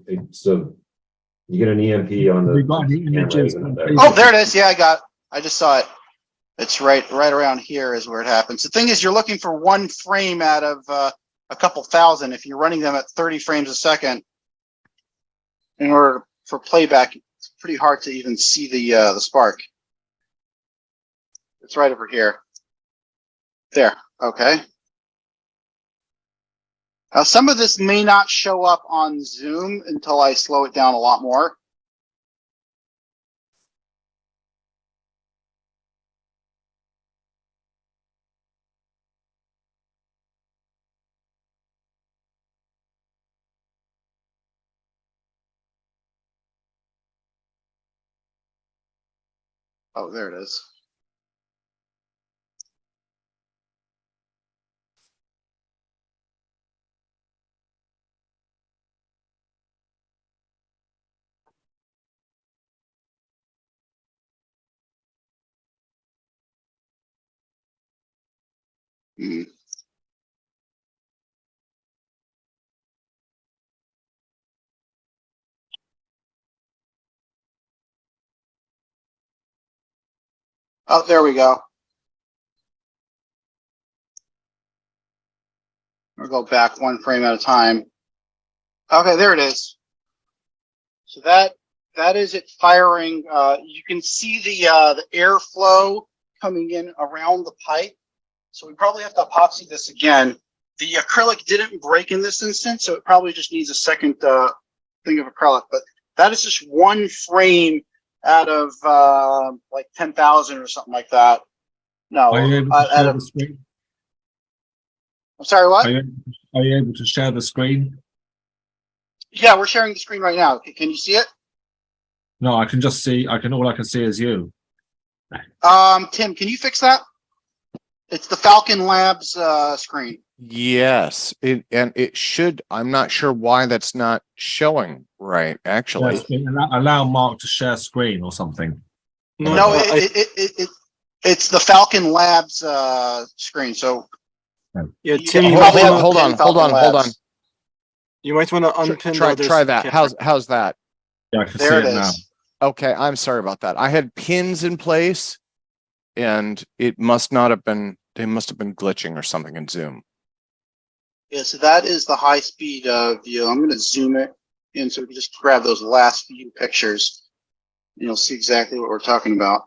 get an EMP on the We got any camera images even from there. Oh, there it is. Yeah, I just saw it. It's right around here is where it happens. The thing is, you're looking for one frame out of a couple thousand. If you're running them at 30 frames a second, in order for playback, it's pretty hard to even see the spark. It's right over here. There. Okay. Now, some of this may not show up on Zoom until I slow it down a lot more. Oh, there it is. Hmm. Oh, there we go. We'll go back one frame at a time. Okay, there it is. So that is it firing. You can see the airflow coming in around the pipe. So we probably have to epoxy this again. The acrylic didn't break in this instance, so it probably just needs a second thing of acrylic. But that is just one frame out of like 10,000 or something like that. No, Are you able to out share of, the screen? I'm sorry, what? Are you able to share the screen? Yeah, we're sharing the screen right now. Can you see it? No, I can just see. All I can see is you. Tim, can you fix that? It's the Falcon Labs screen. Yes, it should. I'm not sure why that's not showing right, actually. Yes, allow Mark to share screen or something. No, it's the Falcon Labs screen. So Yeah, you Tim, probably have hold on. you might want to unpin the other Try that. camera. How's that? Yeah, I can there see it it now. is. Okay, I'm sorry about that. I had pins in place, and it must not have been. They must have been glitching or something in Zoom. Yeah, so that is the high speed view. I'm going to zoom it in so we can just grab those last few pictures. And you'll see exactly what we're talking about.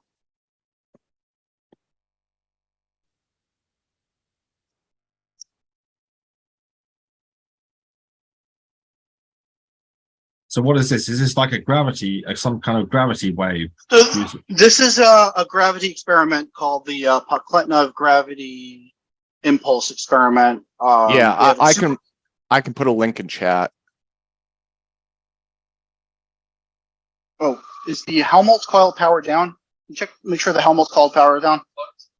So what is this? Is this like a gravity, some kind of gravity wave? So this is a gravity experiment called the Pokletnev gravity impulse experiment. Yeah, I can put a link in chat. Oh, is the Helmholtz coil powered down? Check, make sure the Helmholtz coil powered down.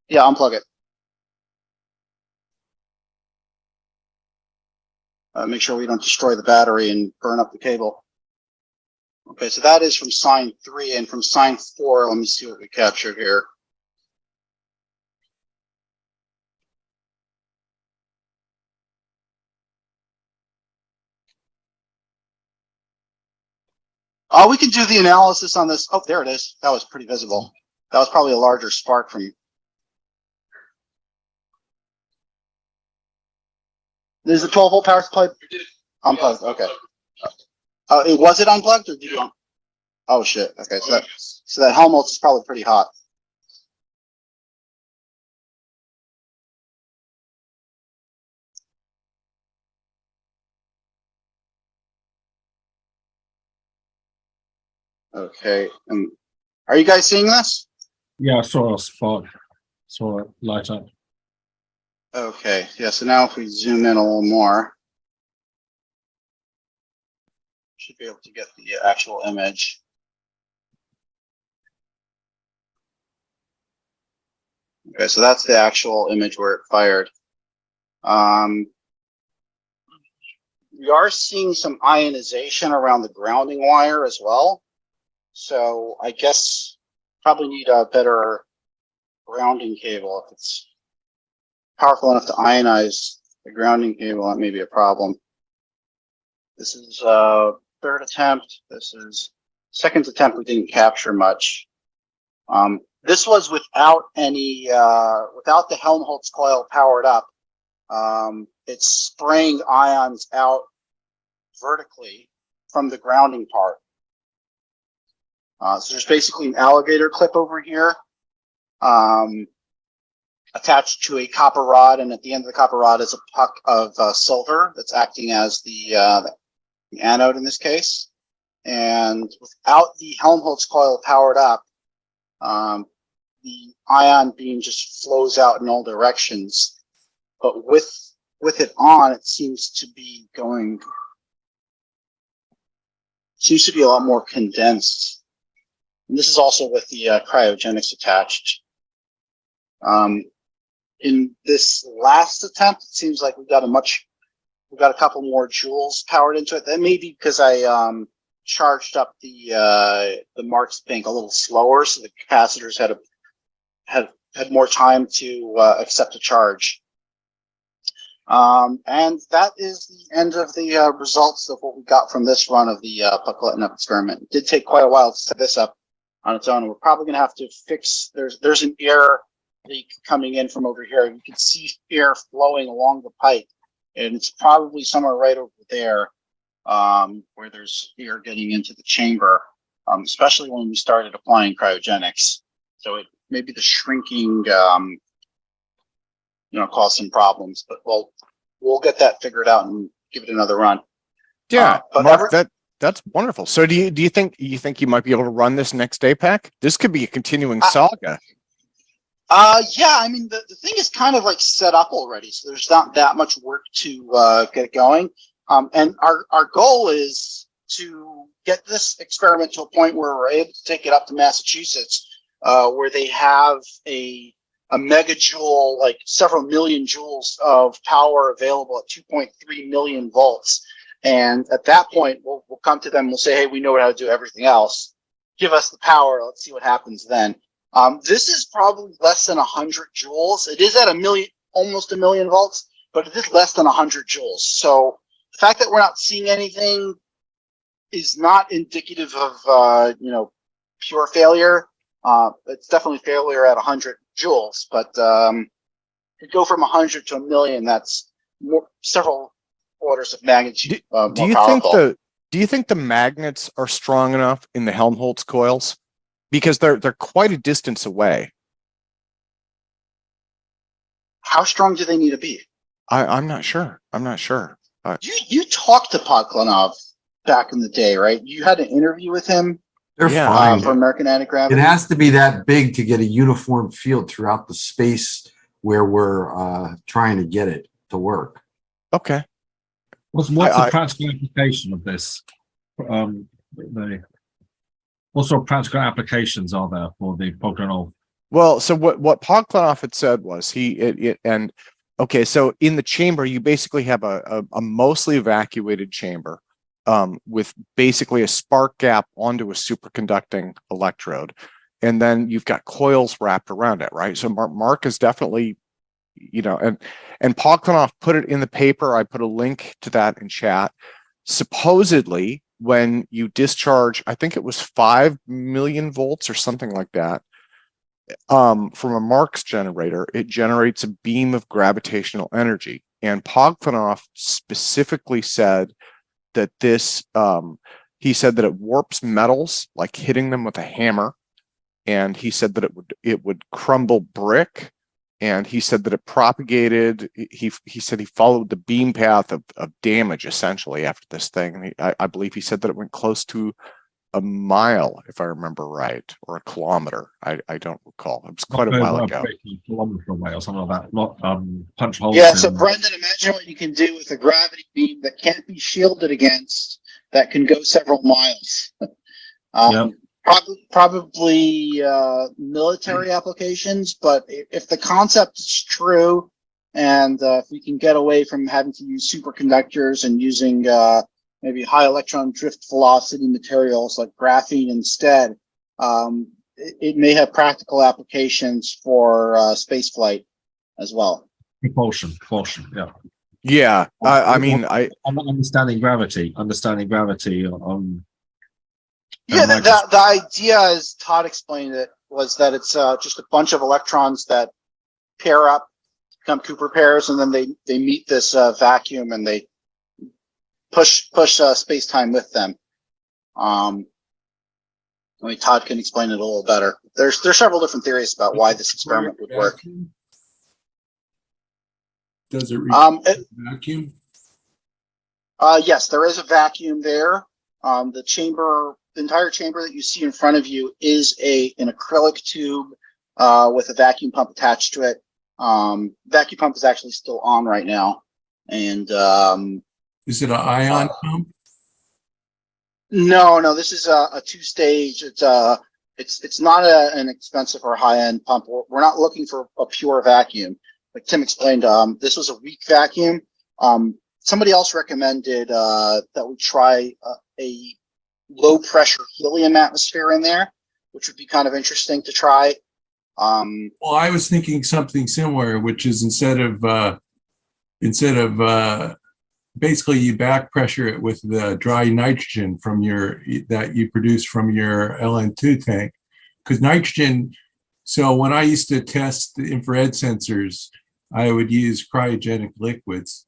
Yeah, unplug it. Make sure we don't destroy the battery and burn up the cable. Okay, so that is from sign 3, and from sign 4, let me see what we captured here. Oh, we can do the analysis on this. Oh, there it is. That was pretty visible. That was probably a larger spark from. There's a 12-volt power supply. Unplugged. Okay. Was it unplugged or did you? Oh shit. Okay, so that Helmholtz is probably pretty hot. Okay. Are you guys seeing this? Yeah, I saw a spark. Saw it light up. Okay. Yeah. So now if we zoom in a little more. Should be able to get the actual image. Okay, so that's the actual image where it fired. We are seeing some ionization around the grounding wire as well. So I guess probably need a better grounding cable. If it's powerful enough to ionize the grounding cable, that may be a problem. This is third attempt. This is second attempt. We didn't capture much. This was without any, without the Helmholtz coil powered up. It's spraying ions out vertically from the grounding part. So there's basically an alligator clip over here, attached to a copper rod, and at the end of the copper rod is a puck of silver that's acting as the anode in this case. And without the Helmholtz coil powered up, the ion beam just flows out in all directions. But with it on, it seems to be going, seems to be a lot more condensed. And this is also with the cryogenics attached. In this last attempt, it seems like we've got a couple more joules powered into it. That may be because I charged up the Marks bank a little slower, so the capacitors had more time to accept a charge. And that is the end of the results of what we got from this run of the puck letting up experiment. It did take quite a while to set this up on its own. We're probably going to have to fix. There's an air leak coming in from over here. You can see air flowing along the pipe, and it's probably somewhere right over there where there's air getting into the chamber, especially when we started applying cryogenics. So it maybe the shrinking cause some problems, but we'll get that figured out and give it another run. Yeah, Mark, that's wonderful. So do you think you might be able to run this next APEC? This could be a continuing saga. Yeah, I mean the thing is kind of like set up already, so there's not that much work to get it going. And our goal is to get this experiment to a point where we're able to take it up to Massachusetts, where they have a megajoule, like several million joules of power available at 2.3 million volts. And at that point, we'll come to them. We'll say, hey, we know how to do everything else. Give us the power. Let's see what happens then. This is probably less than 100 joules. It is at almost a million volts, but it is less than 100 joules. So the fact that we're not seeing anything is not indicative of pure failure. It's definitely failure at 100 joules, but to go from 100 to a million, that's several orders of magnitude more powerful. Do you think the magnets are strong enough in the Helmholtz coils? Because they're quite a distance away. How strong do they need to be? I'm not sure. You talked to Podklanov back in the day, right? You had an interview with him. They're fine. For American Anti-Gravity. It has to be that big to get a uniform field throughout the space where we're trying to get it to work. Okay. What's the practical application of this? What sort of practical applications are there for the Podklanov? Well, so what Podklanov had said was so in the chamber, you basically have a mostly evacuated chamber with basically a spark gap onto a superconducting electrode. And then you've got coils wrapped around it, right? So Mark is definitely, and Podklanov put it in the paper. I put a link to that in chat. Supposedly, when you discharge, I think it was 5 million volts or something like that, from a Marx generator, it generates a beam of gravitational energy. And Podklanov specifically said that he said that it warps metals, like hitting them with a hammer. And he said that it would crumble brick. And he said that it propagated, he said he followed the beam path of damage essentially after this thing. And I believe he said that it went close to a mile, if I remember right, or a kilometer. I don't recall. It was quite a while ago. A kilometer away or something like that. Not punch holes. Yeah, so Brendan, imagine what you can do with a gravity beam that can't be shielded against that can go several miles. Probably military applications, but if the concept is true, and if we can get away from having to use superconductors and using maybe high electron drift velocity materials like graphene instead, it may have practical applications for space flight as well. Propulsion, yeah. Yeah, I mean, I'm understanding gravity on. Yeah, the idea, as Todd explained it, was that it's just a bunch of electrons that pair up, become Cooper pairs, and then they meet this vacuum and they push space-time with them. I mean, Todd can explain it a little better. There's several different theories about why this experiment would work. Does it require a vacuum? Yes, there is a vacuum there. The entire chamber that you see in front of you is an acrylic tube with a vacuum pump attached to it. Vacuum pump is actually still on right now. And is it an ion pump? No, this is a two-stage. It's not an expensive or high-end pump. We're not looking for a pure vacuum. Like Tim explained, this was a weak vacuum. Somebody else recommended that we try a low-pressure helium atmosphere in there, which would be kind of interesting to try. Well, I was thinking something similar, which is instead of basically you back pressure it with the dry nitrogen that you produce from your LN2 tank, because nitrogen. So when I used to test the infrared sensors, I would use cryogenic liquids,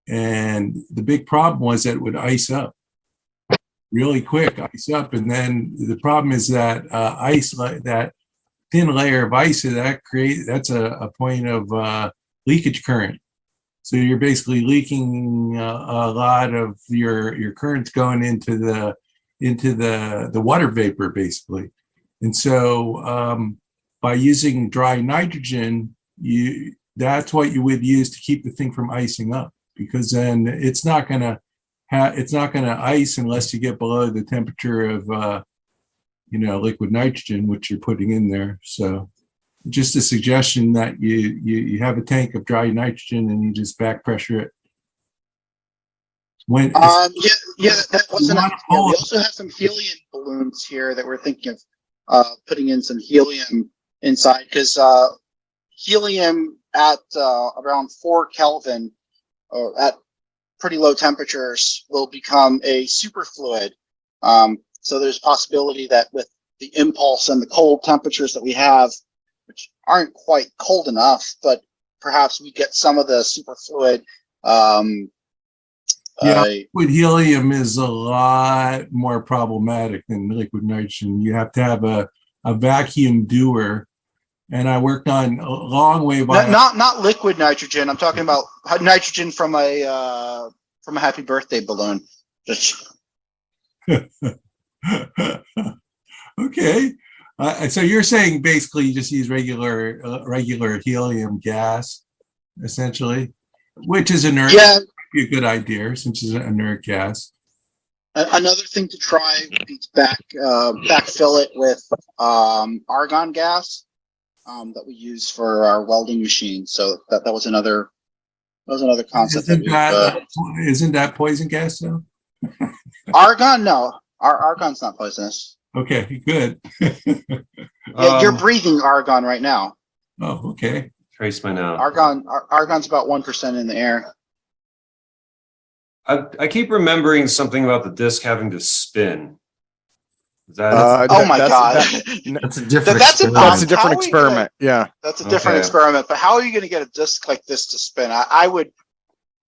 and the big problem was that it would ice up really quick, and then the problem is that that thin layer of ice that's a point of leakage current. So you're basically leaking a lot of your currents going into the water vapor, basically. And so by using dry nitrogen, that's what you would use to keep the thing from icing up, because then it's not gonna ice unless you get below the temperature of liquid nitrogen, which you're putting in there. So just a suggestion that you have a tank of dry nitrogen and you just back pressure it. That wasn't. We also have some helium balloons here that we're thinking of putting in some helium inside, because helium at around 4 Kelvin or at pretty low temperatures will become a superfluid. So there's a possibility that with the impulse and the cold temperatures that we have, which aren't quite cold enough, but perhaps we get some of the superfluid. Liquid helium is a lot more problematic than liquid nitrogen. You have to have a vacuum doer, and I worked on a long way by not liquid nitrogen. I'm talking about nitrogen from a happy birthday balloon. Okay. So you're saying basically you just use regular helium gas, essentially, which is inert. Yeah, be a good idea since it's an inert gas. Another thing to try would be to backfill it with argon gas that we use for our welding machine. So that was another concept. Isn't that poison gas though? Argon, no. Argon's not poisonous. Okay, good. You're breathing argon right now. Oh, okay. Trace mine out. Argon's about 1% in the air. I keep remembering something about the disk having to spin. Oh my God. That's a different That's a different experiment. Yeah. That's a different experiment. But how are you going to get a disk like this to spin? I would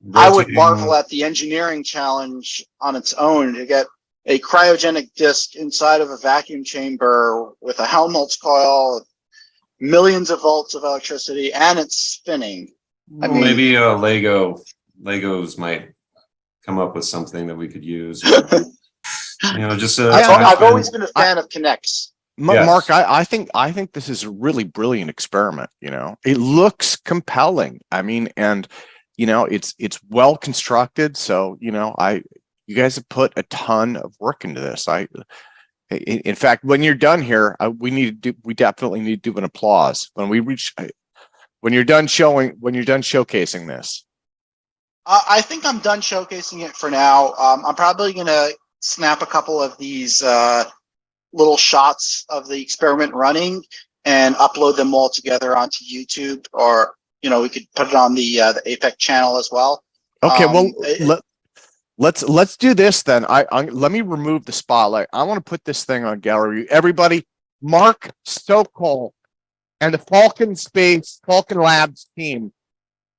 marvel at the engineering challenge on its own to get a cryogenic disk inside of a vacuum chamber with a Helmholtz coil, millions of volts of electricity, and it's spinning. I mean, maybe Legos might come up with something that we could use. I've always been a fan of Kinects. Mark, I think this is a really brilliant experiment. It looks compelling. I mean, and it's well constructed. So You guys have put a ton of work into this. In fact, when you're done here, we definitely need to do an applause when you're done showcasing this. I think I'm done showcasing it for now. I'm probably going to snap a couple of these little shots of the experiment running and upload them all together onto YouTube, or we could put it on the APEC channel as well. Okay, let's do this then. Let me remove the spotlight. I want to put this thing on gallery. Everybody, Mark Sokol and the Falcon Labs team.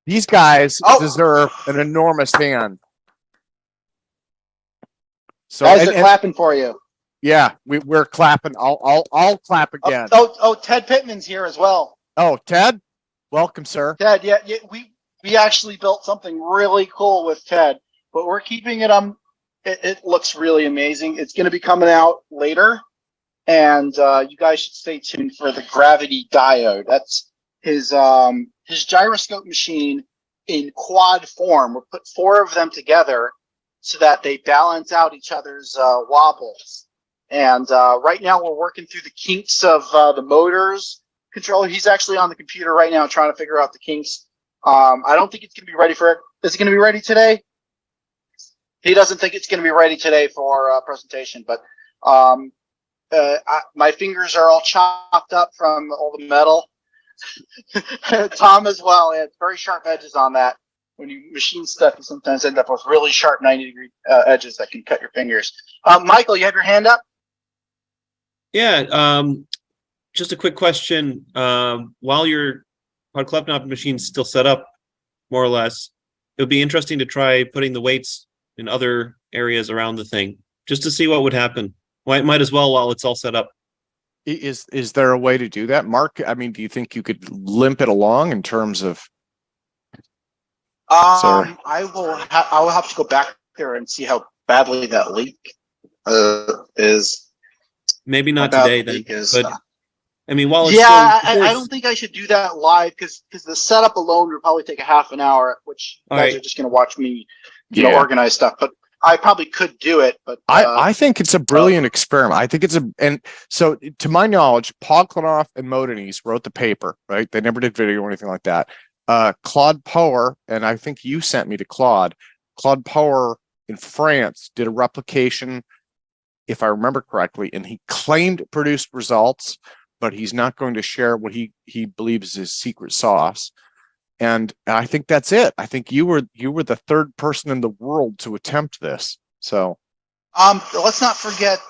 These guys deserve an enormous hand. So guys are clapping for you. Yeah, we're clapping. I'll clap again. Ted Pittman's here as well. Oh, Ted, welcome, sir. Ted, yeah, we actually built something really cool with Ted, but we're keeping it it looks really amazing. It's going to be coming out later, and you guys should stay tuned for the gravity diode. That's his gyroscope machine in quad form. We'll put 4 of them together so that they balance out each other's wobbles. And right now we're working through the kinks of the motors controller. He's actually on the computer right now trying to figure out the kinks. I don't think it's going to be ready is it going to be ready today? He doesn't think it's going to be ready today for presentation, but my fingers are all chopped up from all the metal. Tom as well. It's very sharp edges on that. When you machine stuff, you sometimes end up with really sharp 90-degree edges that can cut your fingers. Michael, you have your hand up? Yeah. Just a quick question. While your Podklepnov machine's still set up, more or less, it would be interesting to try putting the weights in other areas around the thing, just to see what would happen. Might as well while it's all set up. Is there a way to do that, Mark? I mean, do you think you could limp it along in terms of? I will have to go back there and see how badly that leak is. Maybe not today then. But I mean, while it's I don't think I should do that live because the setup alone would probably take a half an hour, which you guys are just going to watch me, organize stuff. But I probably could do it. But I think it's a brilliant experiment. I think and so to my knowledge, Podklepnov and Modenies wrote the paper, right? They never did video or anything like that. Claude Power, and I think you sent me to Claude Power in France did a replication, if I remember correctly, and he claimed it produced results, but he's not going to share what he believes is his secret sauce. And I think that's it. I think you were the third person in the world to attempt this. So let's not forget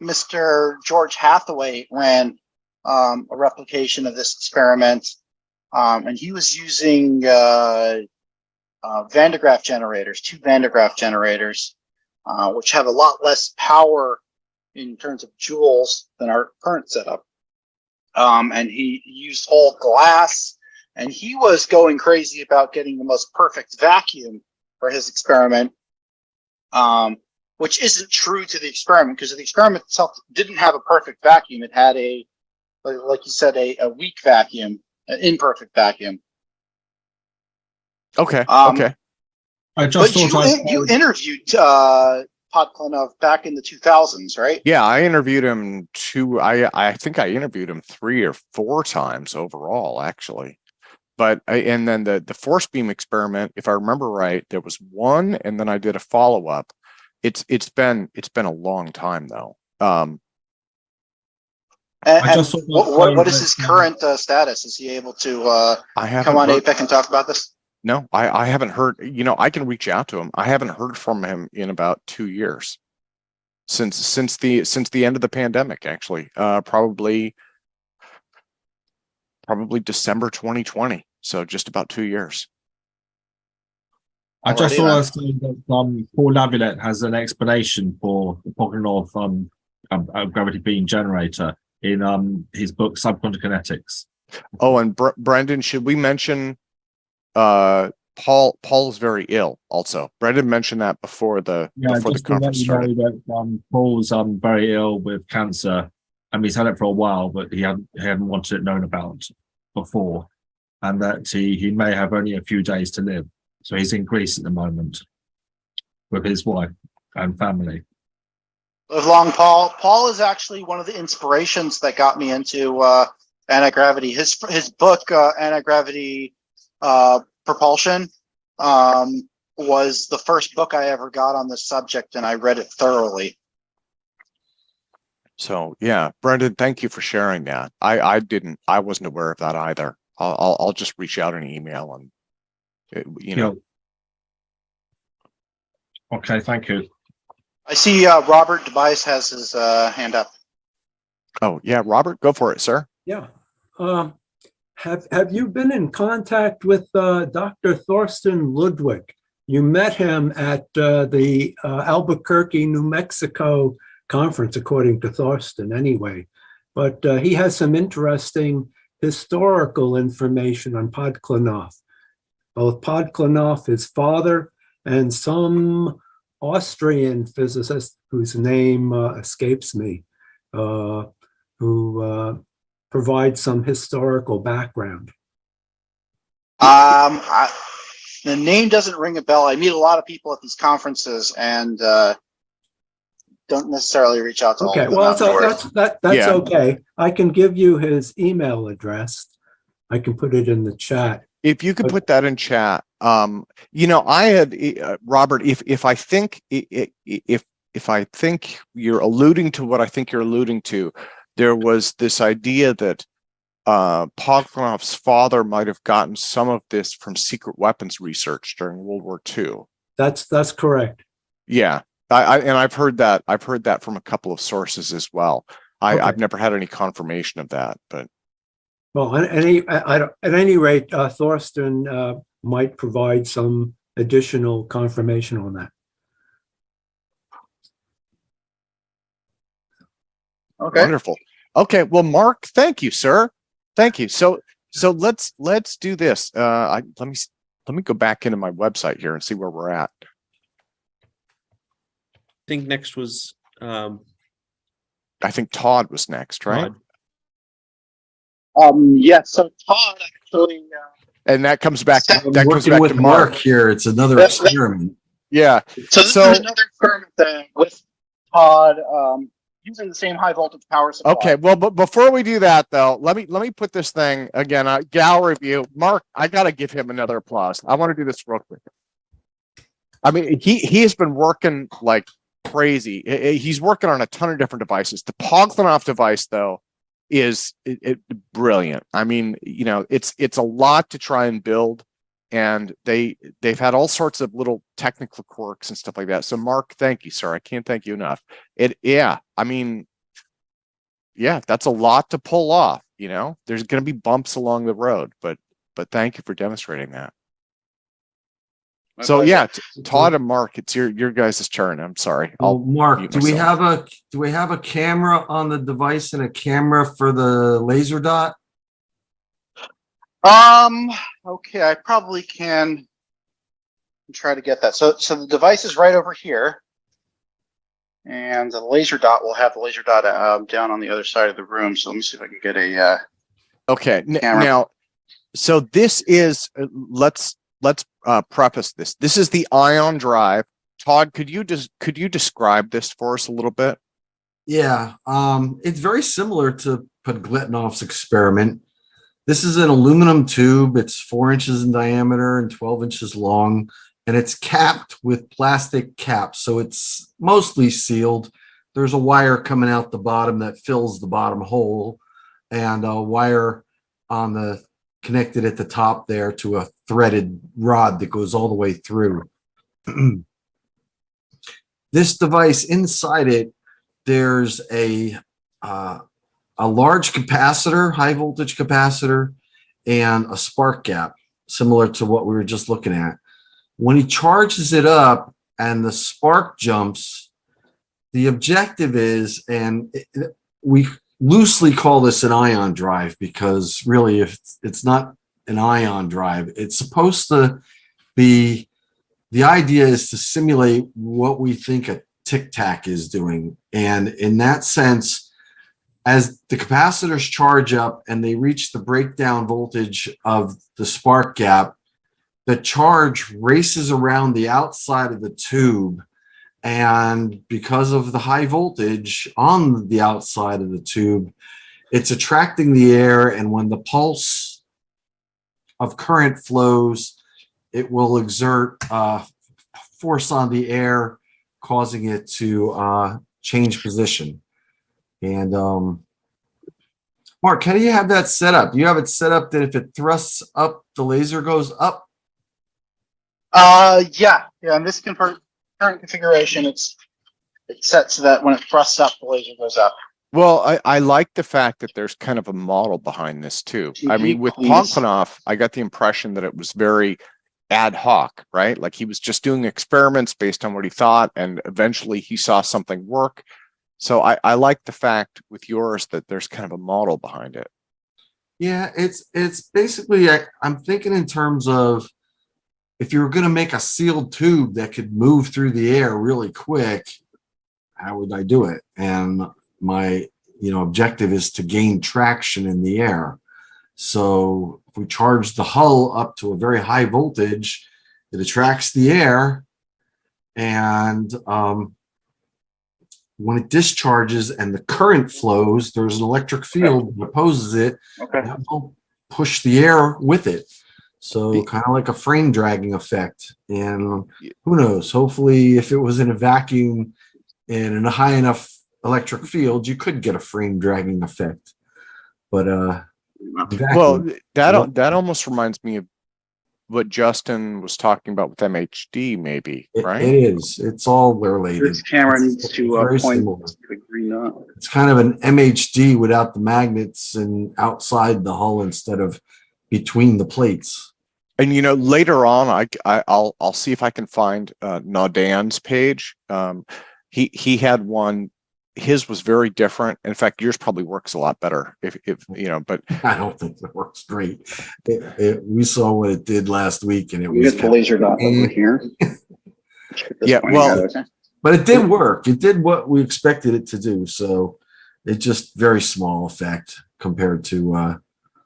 Mr. George Hathaway ran a replication of this experiment. And he was using Van de Graaff generators, 2 Van de Graaff generators, which have a lot less power in terms of joules than our current setup. And he used all glass, and he was going crazy about getting the most perfect vacuum for his experiment, which isn't true to the experiment because the experiment itself didn't have a perfect vacuum. It had like you said, a weak vacuum. An imperfect vacuum. Okay. I just but you interviewed Podklepnov back in the 2000s, right? Yeah, I interviewed him I think I interviewed him 3 or 4 times overall, actually. But and then the force beam experiment, if I remember right, there was 1, and then I did a follow up. It's been a long time though. What is his current status? Is he able to come on APEC and talk about this? No, I haven't heard. I can reach out to him. I haven't heard from him in about 2 years since the end of the pandemic. Actually, probably December 2020. So just about 2 years. I just saw that Paul Laviolette has an explanation for the Podklepnov gravity beam generator in his book Subquantum Kinetics. Oh, and Brendan, should we mention Paul is very ill also. Brendan mentioned that before the conference started. Paul's very ill with cancer. I mean, he's had it for a while, but he hadn't wanted it known about before, and that he may have only a few days to live. So he's in Greece at the moment. with his wife and family. Live long, Paul. Paul is actually one of the inspirations that got me into anti-gravity. His book, Anti-Gravity Propulsion, was the first book I ever got on this subject, and I read it thoroughly. So yeah, Brendan, thank you for sharing that. I wasn't aware of that either. I'll just reach out an email and you know. Okay, thank you. I see Robert Tobias has his hand up. Oh yeah, Robert, go for it, sir. Yeah. Have you been in contact with Dr. Thorsten Ludwig? You met him at the Albuquerque, New Mexico conference, according to Thorsten anyway. But he has some interesting historical information on Podklenoff. Both Podklenoff, his father, and some Austrian physicist whose name escapes me, who provide some historical background. The name doesn't ring a bell. I meet a lot of people at these conferences and don't necessarily reach out to all of them. Well, that's Yeah. okay. I can give you his email address. I can put it in the chat. If you could put that in chat, you know, I had Robert. If I think you're alluding to what I think you're alluding to, there was this idea that Podklenov's father might have gotten some of this from secret weapons research during World War II. That's correct. Yeah, I've heard that. I've heard that from a couple of sources as well. I've never had any confirmation of that, but. Well, at any rate, Thorsten might provide some additional confirmation on that. Okay. Wonderful. Okay. Well, Mark, thank you, sir. Thank you. So let's do this. Let me go back into my website here and see where we're at. I think next was. I think Todd was next, right? Todd. Yes. So Todd actually. And that comes back. That I'm goes working back with to Mark. Mark here. It's another experiment. Yeah. So this is another experiment with Todd using the same high voltage power supply. Okay. Well, but before we do that, though, let me put this thing again. Gallery view. Mark, I gotta give him another applause. I want to do this real quick. I mean, he has been working like crazy. He's working on a ton of different devices. The Podklenoff device, though, is brilliant. I mean, you know, it's a lot to try and build, and they've had all sorts of little technical quirks and stuff like that. So Mark, thank you, sir. I can't thank you enough. I mean, that's a lot to pull off, you know. There's going to be bumps along the road, but thank you for demonstrating that. My So pleasure. yeah, Todd and Mark, it's your guys' turn. I'm sorry. Oh, Mark, mute do we myself. have a camera on the device and a camera for the laser dot? Okay, I probably can try to get that. So the device is right over here, and the laser dot will have the laser dot down on the other side of the room. So let me see if I can get a Okay, camera. now, so this is let's preface this. This is the ion drive. Todd, could you describe this for us a little bit? Yeah, it's very similar to Podklenov's experiment. This is an aluminum tube. It's 4 inches in diameter and 12 inches long, and it's capped with plastic caps, so it's mostly sealed. There's a wire coming out the bottom that fills the bottom hole, and a wire on the connected at the top there to a threaded rod that goes all the way through. This device, inside it, there's a large capacitor, high voltage capacitor, and a spark gap, similar to what we were just looking at. When he charges it up and the spark jumps, the objective is, and we loosely call this an ion drive because really if it's not an ion drive, it's supposed to be, the idea is to simulate what we think a tic-tac is doing. And in that sense, as the capacitors charge up and they reach the breakdown voltage of the spark gap, the charge races around the outside of the tube. And because of the high voltage on the outside of the tube, it's attracting the air. And when the pulse of current flows, it will exert force on the air, causing it to change position. And Mark, how do you have that set up? You have it set up that if it thrusts up, the laser goes up? Yeah. In this current configuration, it's set so that when it thrusts up, the laser goes up. Well, I like the fact that there's kind of a model behind this too. I mean, with Ponklinoff, I got the impression that it was very ad hoc, right? Like he was just doing experiments based on what he thought, and eventually he saw something work. So I like the fact with yours that there's kind of a model behind it. Yeah, it's basically, I'm thinking in terms of if you were going to make a sealed tube that could move through the air really quick, how would I do it? And my objective is to gain traction in the air. So if we charge the hull up to a very high voltage, it attracts the air, and when it discharges and the current flows, there's an electric field that opposes it. That will push the air with it. So kind of like a frame dragging effect. And who knows, hopefully if it was in a vacuum and in a high enough electric field, you could get a frame dragging effect. But well, that almost reminds me of what Justin was talking about with MHD, maybe, right? It is. It's all related. This camera needs to point the green dot. It's kind of an MHD without the magnets and outside the hull instead of between the plates. And later on, I'll see if I can find Naudan's page. He had one. His was very different. In fact, yours probably works a lot better. If but I don't think it works great. We saw what it did last week, and it was get the laser dot over here. Yeah, well, but it did work. It did what we expected it to do. So it's just very small effect compared to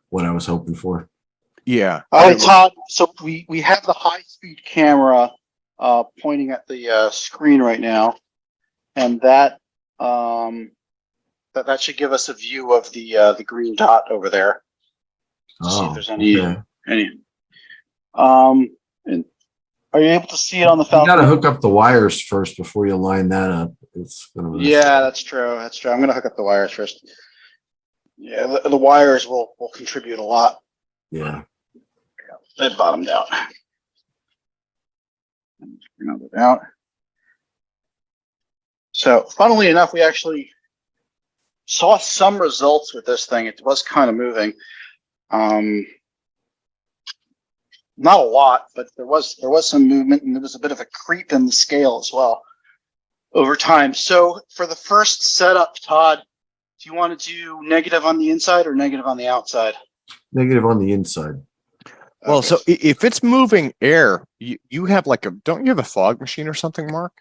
what I was hoping for. Yeah. All right, Todd. So we have the high speed camera pointing at the screen right now, and that should give us a view of the green dot over there. See if there's any. And are you able to see it on the Falcon? You got to hook up the wires first before you line that up. It's gonna that's true. That's true. I'm going to hook up the wires first. Yeah, the wires will contribute a lot. Yeah. They bottomed out. Bring it out. So, funnily enough, we actually saw some results with this thing. It was kind of moving. Not a lot, but there was some movement, and there was a bit of a creep in the scale as well over time. So, for the first setup, Todd, do you want to do negative on the inside or negative on the outside? Negative on the inside. Well, so if it's moving air, you have don't you have a fog machine or something, Mark?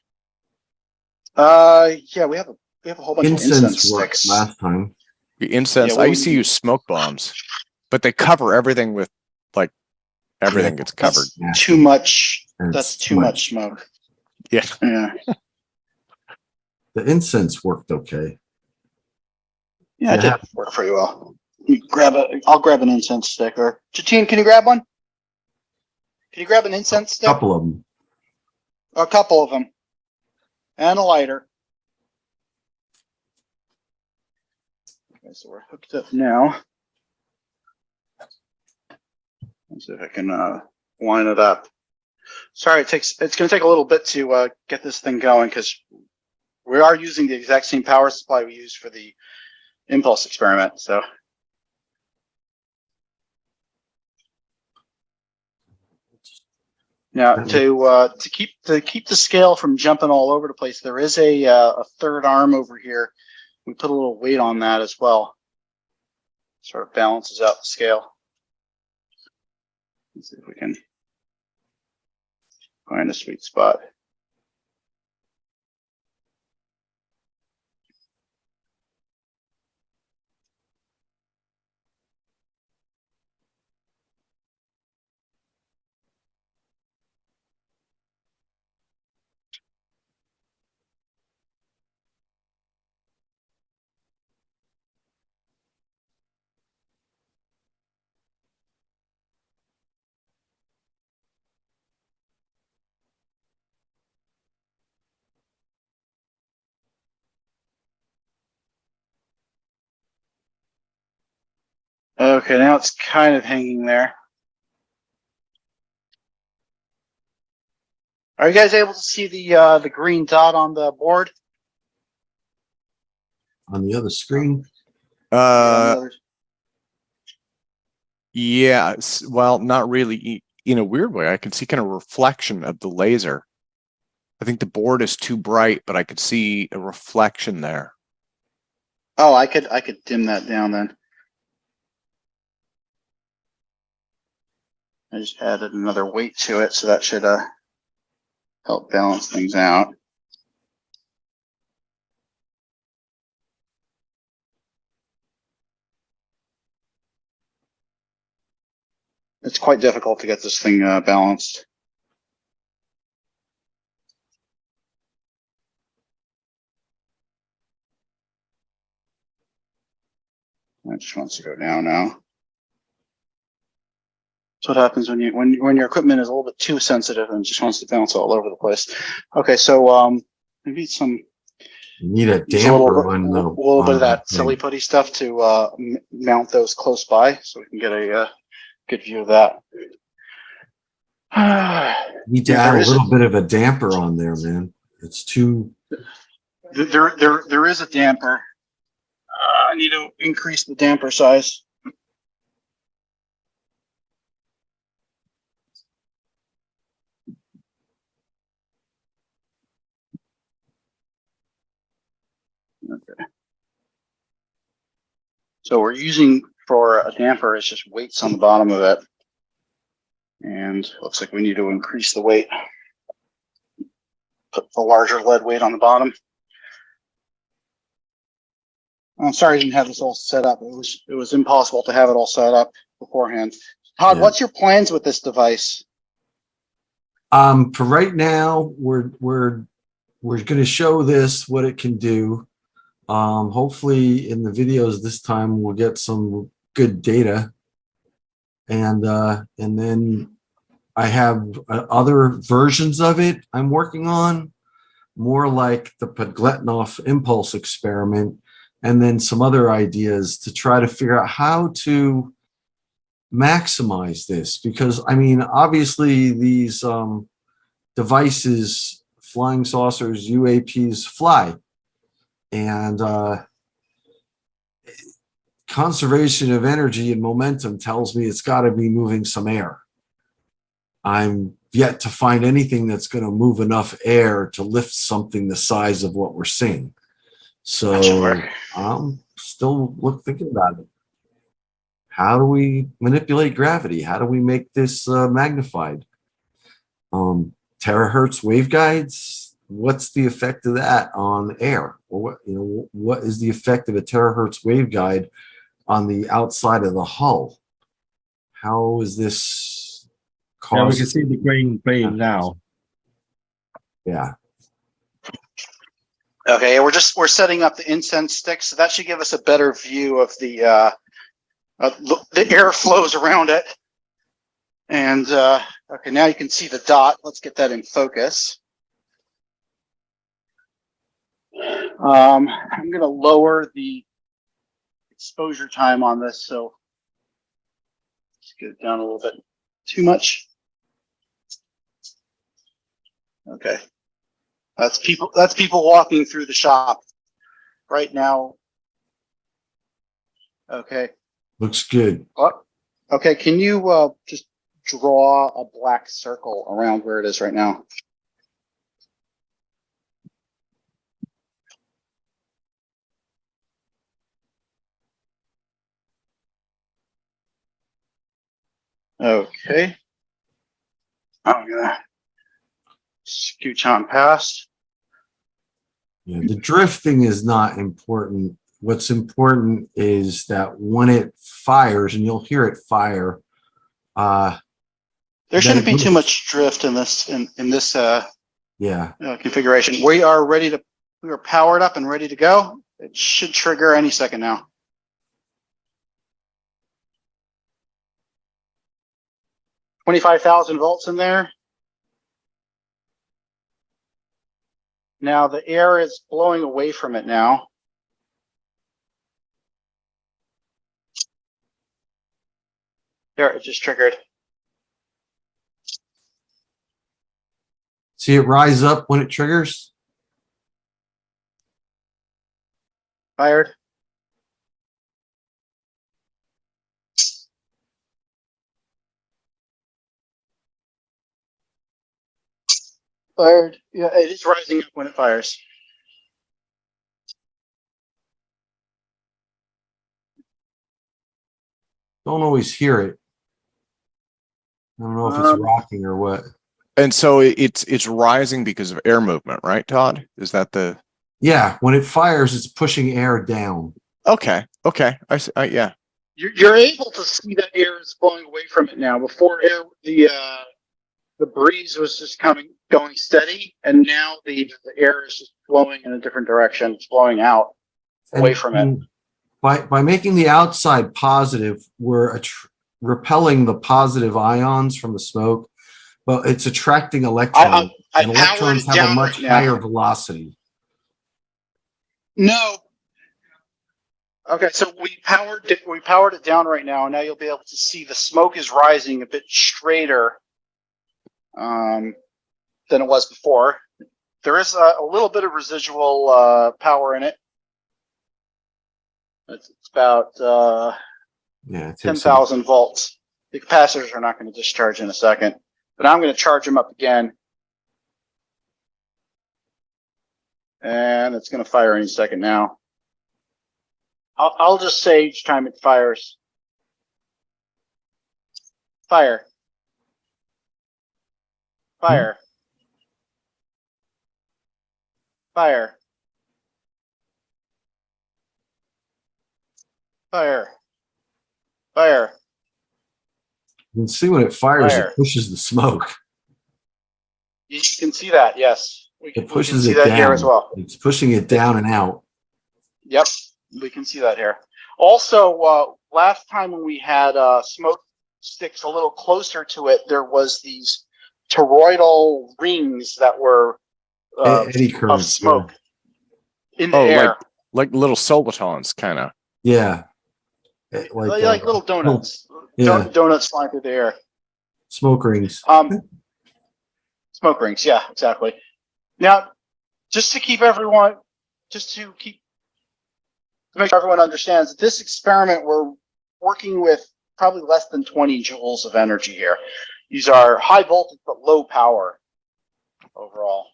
Yeah, we have a whole bunch of incense sticks. Last time. The incense. I used to use smoke bombs, but they cover everything with everything gets covered. Too much. That's too much smoke. Yeah. The incense worked okay. Yeah, it did work pretty well. I'll grab an incense stick. Or Jatine, can you grab one? Can you grab an incense stick? A couple of them. A couple of them. And a lighter. Okay, so we're hooked up now. Let's see if I can line it up. Sorry, it's going to take a little bit to get this thing going because we are using the exact same power supply we used for the impulse experiment. So. Now, to keep the scale from jumping all over the place, there is a third arm over here. We put a little weight on that as well. Sort of balances out the scale. Let's see if we can find a sweet spot. Okay, now it's kind of hanging there. Are you guys able to see the green dot on the board? On the other screen. Yeah, well, not really. In a weird way, I can see kind of reflection of the laser. I think the board is too bright, but I could see a reflection there. Oh, I could dim that down then. I just added another weight to it, so that should help balance things out. It's quite difficult to get this thing balanced. It just wants to go down now. That's what happens when your equipment is a little bit too sensitive and just wants to bounce all over the place. Okay, so maybe some. You need a Use damper a on the. little bit of that thing. silly putty stuff to mount those close by, so we can get a good view of that. You need to add a little bit of a damper on there, man. It's too. There is a damper. I need to increase the damper size. Okay. So we're using for a damper, it's just weights on the bottom of it. And looks like we need to increase the weight. Put the larger lead weight on the bottom. I'm sorry I didn't have this all set up. It was impossible to have it all set up beforehand. Todd, what's your plans with this device? For right now, we're going to show this what it can do. Hopefully, in the videos this time, we'll get some good data, and then I have other versions of it I'm working on, more like the Podgletnov impulse experiment, and then some other ideas to try to figure out how to maximize this. Because, I mean, obviously these devices, flying saucers, UAPs, fly. And conservation of energy and momentum tells me it's got to be moving some air. I'm yet to find anything that's going to move enough air to lift something the size of what we're seeing. So I'm still thinking about it. How do we manipulate gravity? How do we make this magnified? Terahertz waveguides. What's the effect of that on air? Or what is the effect of a terahertz waveguide on the outside of the hull? How is this caused? Yeah, we can see the green beam now. Yeah. Okay, we're setting up the incense stick, so that should give us a better view of the air flows around it. And okay, now you can see the dot. Let's get that in focus. I'm going to lower the exposure time on this, so let's get it down a little bit. Too much. Okay, that's people walking through the shop right now. Okay, looks good. Okay, can you just draw a black circle around where it is right now? Okay. I'm gonna scooch on past. Yeah, the drifting is not important. What's important is that when it fires, and you'll hear it fire, there shouldn't be too much drift in this configuration. We are powered up and ready to go. It should trigger any second now. $25,000 in there. Now the air is blowing away from it now. There, it just triggered. See it rise up when it triggers? Fired. Fired. Yeah, it is rising up when it fires. Don't always hear it. I don't know if it's rocking or what. And so it's rising because of air movement, right, Todd? Is that the? Yeah, when it fires, it's pushing air down. Okay. I see. Yeah. You're able to see that air is flowing away from it now. Before the breeze was just going steady, and now the air is just flowing in a different direction. It's flowing out away from it. By making the outside positive, we're repelling the positive ions from the smoke, but it's attracting electrons. And electrons have a much higher velocity. No. Okay, so we powered it down right now, and now you'll be able to see the smoke is rising a bit straighter than it was before. There is a little bit of residual power in it. It's about 10,000 volts. The capacitors are not going to discharge in a second, but I'm going to charge them up again. And it's going to fire any second now. I'll just say each time it fires. Fire. Fire. Fire. Fire. Fire. You can see when it fires, Fire. it pushes the smoke. You can see that, yes. It pushes we it can see that down. here as well. It's pushing it down and out. Yep, we can see that here. Also, last time when we had smoke sticks a little closer to it, there was these toroidal rings that were Eddy of currents. smoke in the air. Like little solitons, kind of. Yeah. Like little donuts. Yeah. Donuts flying through the air. Smoke rings. Smoke rings, yeah, exactly. Now, just to make sure everyone understands, this experiment, we're working with probably less than 20 joules of energy here. These are high voltage but low power overall.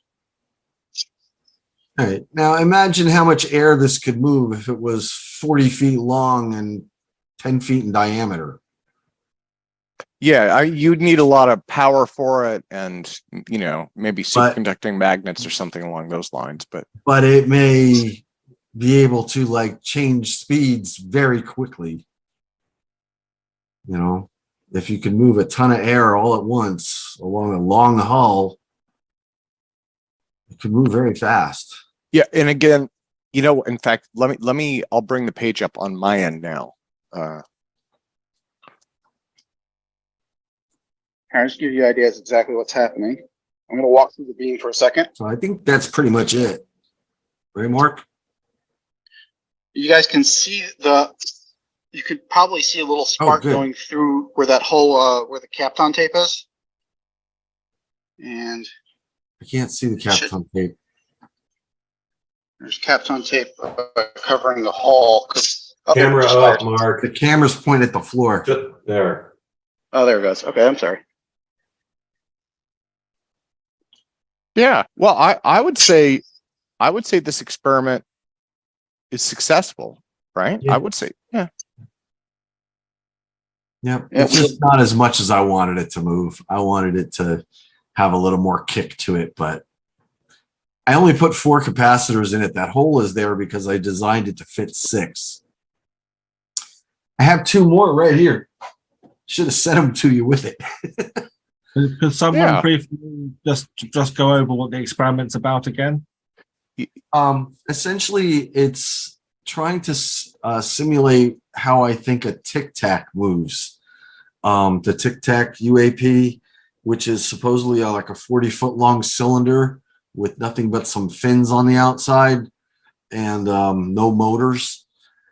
All right. Now imagine how much air this could move if it was 40 feet long and 10 feet in diameter. Yeah, you'd need a lot of power for it, and maybe superconducting magnets or something along those lines. But it may be able to change speeds very quickly. If you can move a ton of air all at once along a long hull, it can move very fast. Yeah, and again, in fact, I'll bring the page up on my end now. I'll just give you ideas exactly what's happening. I'm going to walk through the beam for a second. So I think that's pretty much it. Right, Mark? You guys can see you could probably see a little spark going through where that hole, where the Kapton tape is. And I can't see the Kapton tape. There's Kapton tape covering the hole. Camera up, Mark. The camera's pointed at the floor. Just there. Oh, there it goes. Okay, I'm sorry. Yeah, well, I would say this experiment is successful, right? Yeah. I would say, yeah. Yep. It's just not as much as I wanted it to move. I wanted it to have a little more kick to it, but I only put 4 capacitors in it. That hole is there because I designed it to fit 6. I have 2 more right here. Should have sent them to you with it. Could someone briefly just go over what the experiment's about again? Essentially, it's trying to simulate how I think a Tic Tac moves. The Tic Tac UAP, which is supposedly like a 40-foot long cylinder with nothing but some fins on the outside and no motors.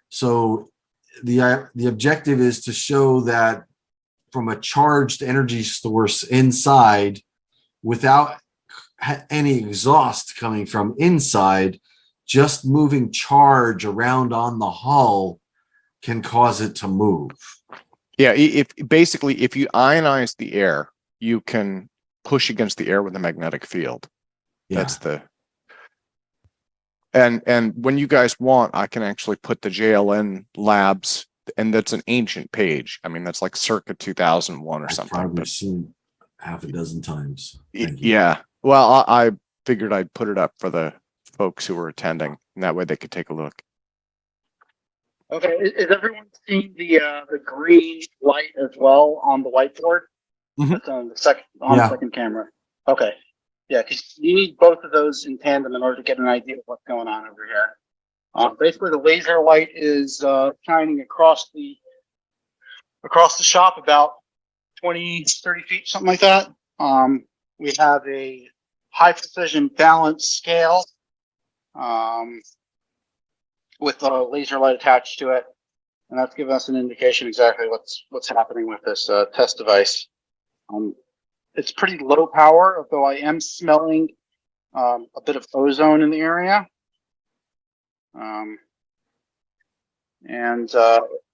So the objective is to show that from a charged energy source inside without any exhaust coming from inside, just moving charge around on the hull can cause it to move. Yeah, if basically if you ionize the air, you can push against the air with a magnetic field. Yeah. That's the and when you guys want, I can actually put the JLN labs, and that's an ancient page. I mean, that's like circa 2001 or I've something. probably But seen half a dozen times. Thank you. yeah, well, I figured I'd put it up for the folks who were attending, and that way they could take a look. Okay, is everyone seeing the green light as well on the whiteboard? Mhm. That's on the second camera. Okay, yeah, because you need both of those in tandem in order to get an idea of what's going on over here. Basically, the laser light is shining across the shop about 20, 30 feet, something like that. We have a high precision balance scale with a laser light attached to it, and that's giving us an indication exactly what's happening with this test device. It's pretty low power, although I am smelling a bit of ozone in the area. And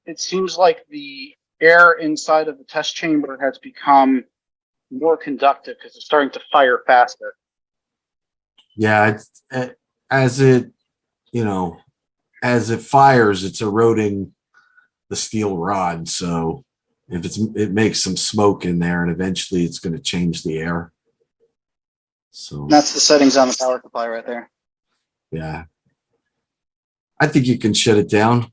it seems like the air inside of the test chamber has become more conductive because it's starting to fire faster. Yeah, as it fires, it's eroding the steel rod. So if it makes some smoke in there, and eventually it's going to change the air. So That's the settings on the power supply right there. yeah, I think you can shut it down.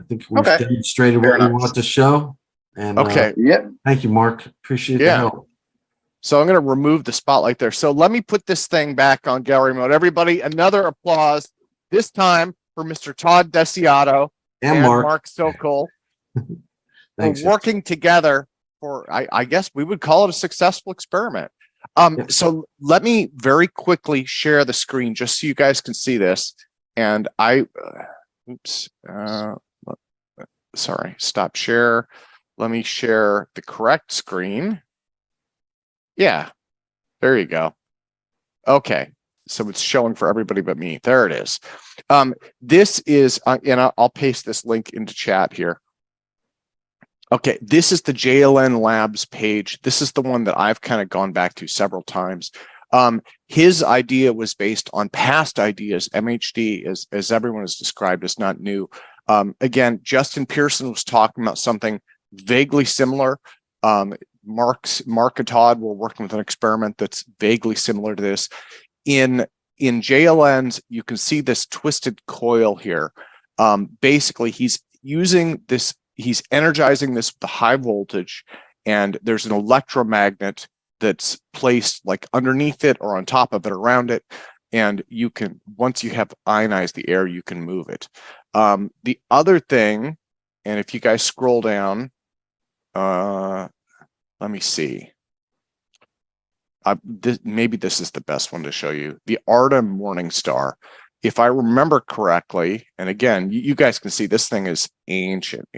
I think we've Okay. demonstrated Fair what we enough. want to show. And Okay. Yep. thank you, Mark. Appreciate the Yeah. help. So I'm going to remove the spotlight there. So let me put this thing back on gallery mode. Everybody, another applause, this time for Mr. Todd Desiato And Mark. Sokol for Thanks. working together for, I guess we would call it a successful experiment. So let me very quickly share the screen just so you guys can see this. And sorry, stop share. Let me share the correct screen. Yeah, there you go. Okay, so it's showing for everybody but me. There it is. This is, and I'll paste this link into chat here. Okay, this is the JLN Labs page. This is the one that I've kind of gone back to several times. His idea was based on past ideas. MHD, as everyone has described, is not new. Again, Justin Pearson was talking about something vaguely similar. Mark and Todd were working with an experiment that's vaguely similar to this. In JLNs, you can see this twisted coil here. Basically, he's using this, he's energizing this with the high voltage, and there's an electromagnet that's placed like underneath it or on top of it, around it. And you can, once you have ionized the air, you can move it. The other thing, and if you guys scroll down, let me see. Maybe this is the best one to show you. The Arda Morningstar. If I remember correctly, and again, you guys can see this thing is ancient.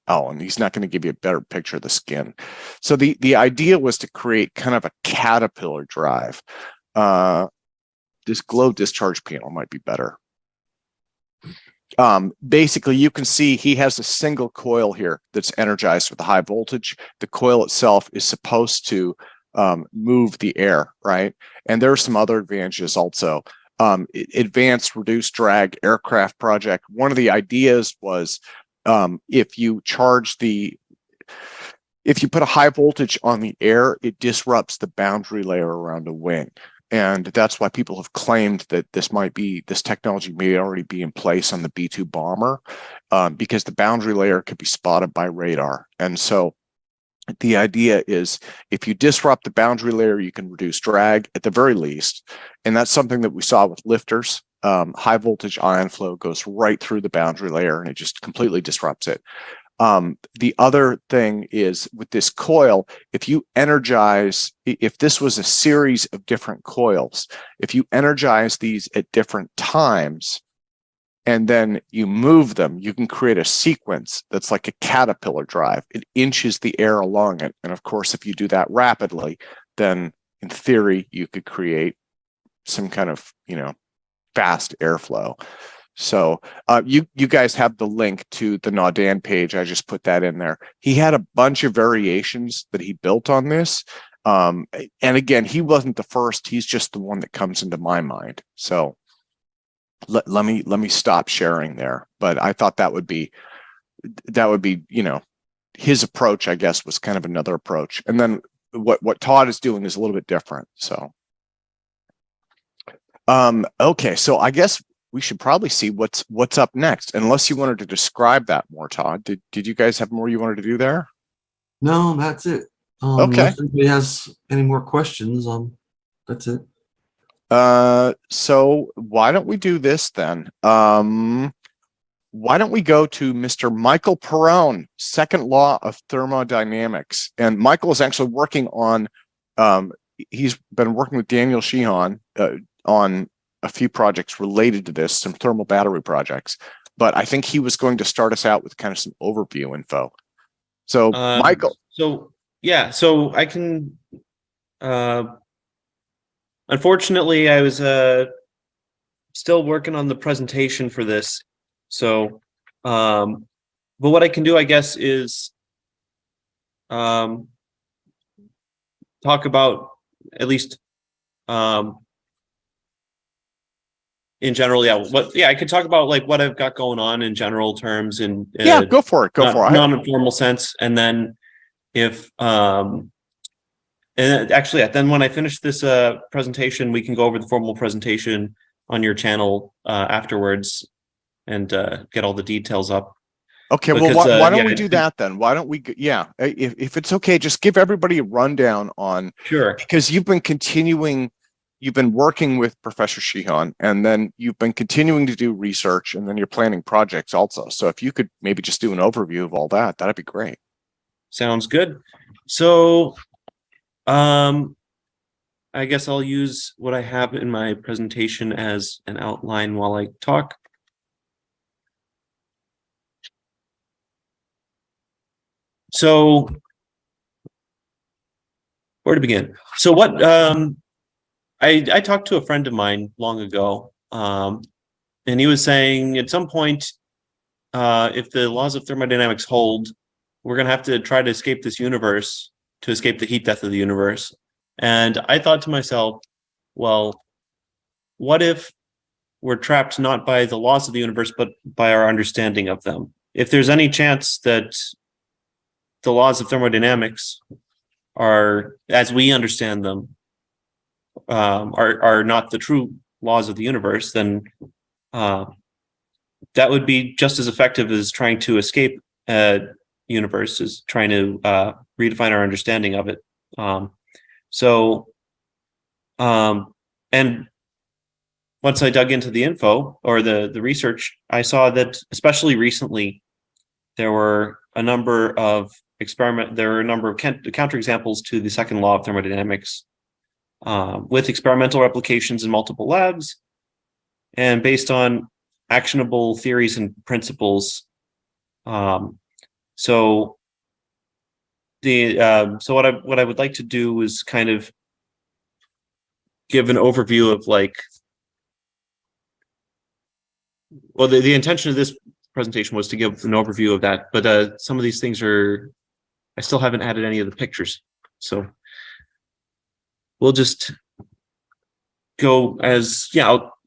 Oh, and he's not going to give you a better picture of the skin. So the idea was to create kind of a caterpillar drive. This glow discharge panel might be better. Basically, you can see he has a single coil here that's energized with the high voltage. The coil itself is supposed to move the air, right? And there are some other advantages also. Advanced reduced drag aircraft project. One of the ideas was if you put a high voltage on the air, it disrupts the boundary layer around a wing. And that's why people have claimed that this technology may already be in place on the B-2 bomber, because the boundary layer could be spotted by radar. And so the idea is if you disrupt the boundary layer, you can reduce drag at the very least. And that's something that we saw with lifters. High voltage ion flow goes right through the boundary layer and it just completely disrupts it. The other thing is with this coil, if this was a series of different coils, if you energize these at different times, and then you move them, you can create a sequence that's like a caterpillar drive. It inches the air along it. And of course, if you do that rapidly, then in theory, you could create some kind of, fast airflow. So you guys have the link to the Naudan page. I just put that in there. He had a bunch of variations that he built on this. And again, he wasn't the first. He's just the one that comes into my mind. So let me stop sharing there. But I thought that would be, his approach, I guess, was kind of another approach. And then what Todd is doing is a little bit different. So okay, so I guess we should probably see what's up next, unless you wanted to describe that more, Todd. Did you guys have more you wanted to do there? No, that's it. Okay. Unless anybody has any more questions, that's it. So why don't we do this then? Why don't we go to Mr. Michael Perrone, second law of thermodynamics. And Michael is actually working on, he's been working with Daniel Sheehan on a few projects related to this, some thermal battery projects. But I think he was going to start us out with kind of some overview info. So Michael. So yeah, so I can, unfortunately, I was still working on the presentation for this. So, but what I can do, I guess, is talk about at least in general, I could talk about like what I've got going on in general terms in yeah, go for it. Non-informal sense, and then if and actually, then when I finish this presentation, we can go over the formal presentation on your channel afterwards and get all the details up. Okay, because, well, why don't we do that then? Why don't we? Yeah, if it's okay, just give everybody a rundown on. Sure. Because you've been working with Professor Sheehan, and then you've been continuing to do research, and then you're planning projects also. So if you could maybe just do an overview of all that, that'd be great. Sounds good. So, I guess I'll use what I have in my presentation as an outline while I talk. So, where to begin? So what, I talked to a friend of mine long ago, and he was saying at some point, if the laws of thermodynamics hold, we're going to have to try to escape this universe to escape the heat death of the universe. And I thought to myself, well, what if we're trapped not by the laws of the universe, but by our understanding of them? If there's any chance that the laws of thermodynamics are, as we understand them, are not the true laws of the universe, then that would be just as effective as trying to escape a universe, as trying to redefine our understanding of it. And once I dug into the info or the research, I saw that especially recently, there were a number of counterexamples to the second law of thermodynamics, with experimental replications in multiple labs and based on actionable theories and principles. So what I would like to do is kind of give an overview of the intention of this presentation was to give an overview of that, but some of these things I still haven't added any of the pictures. So we'll just go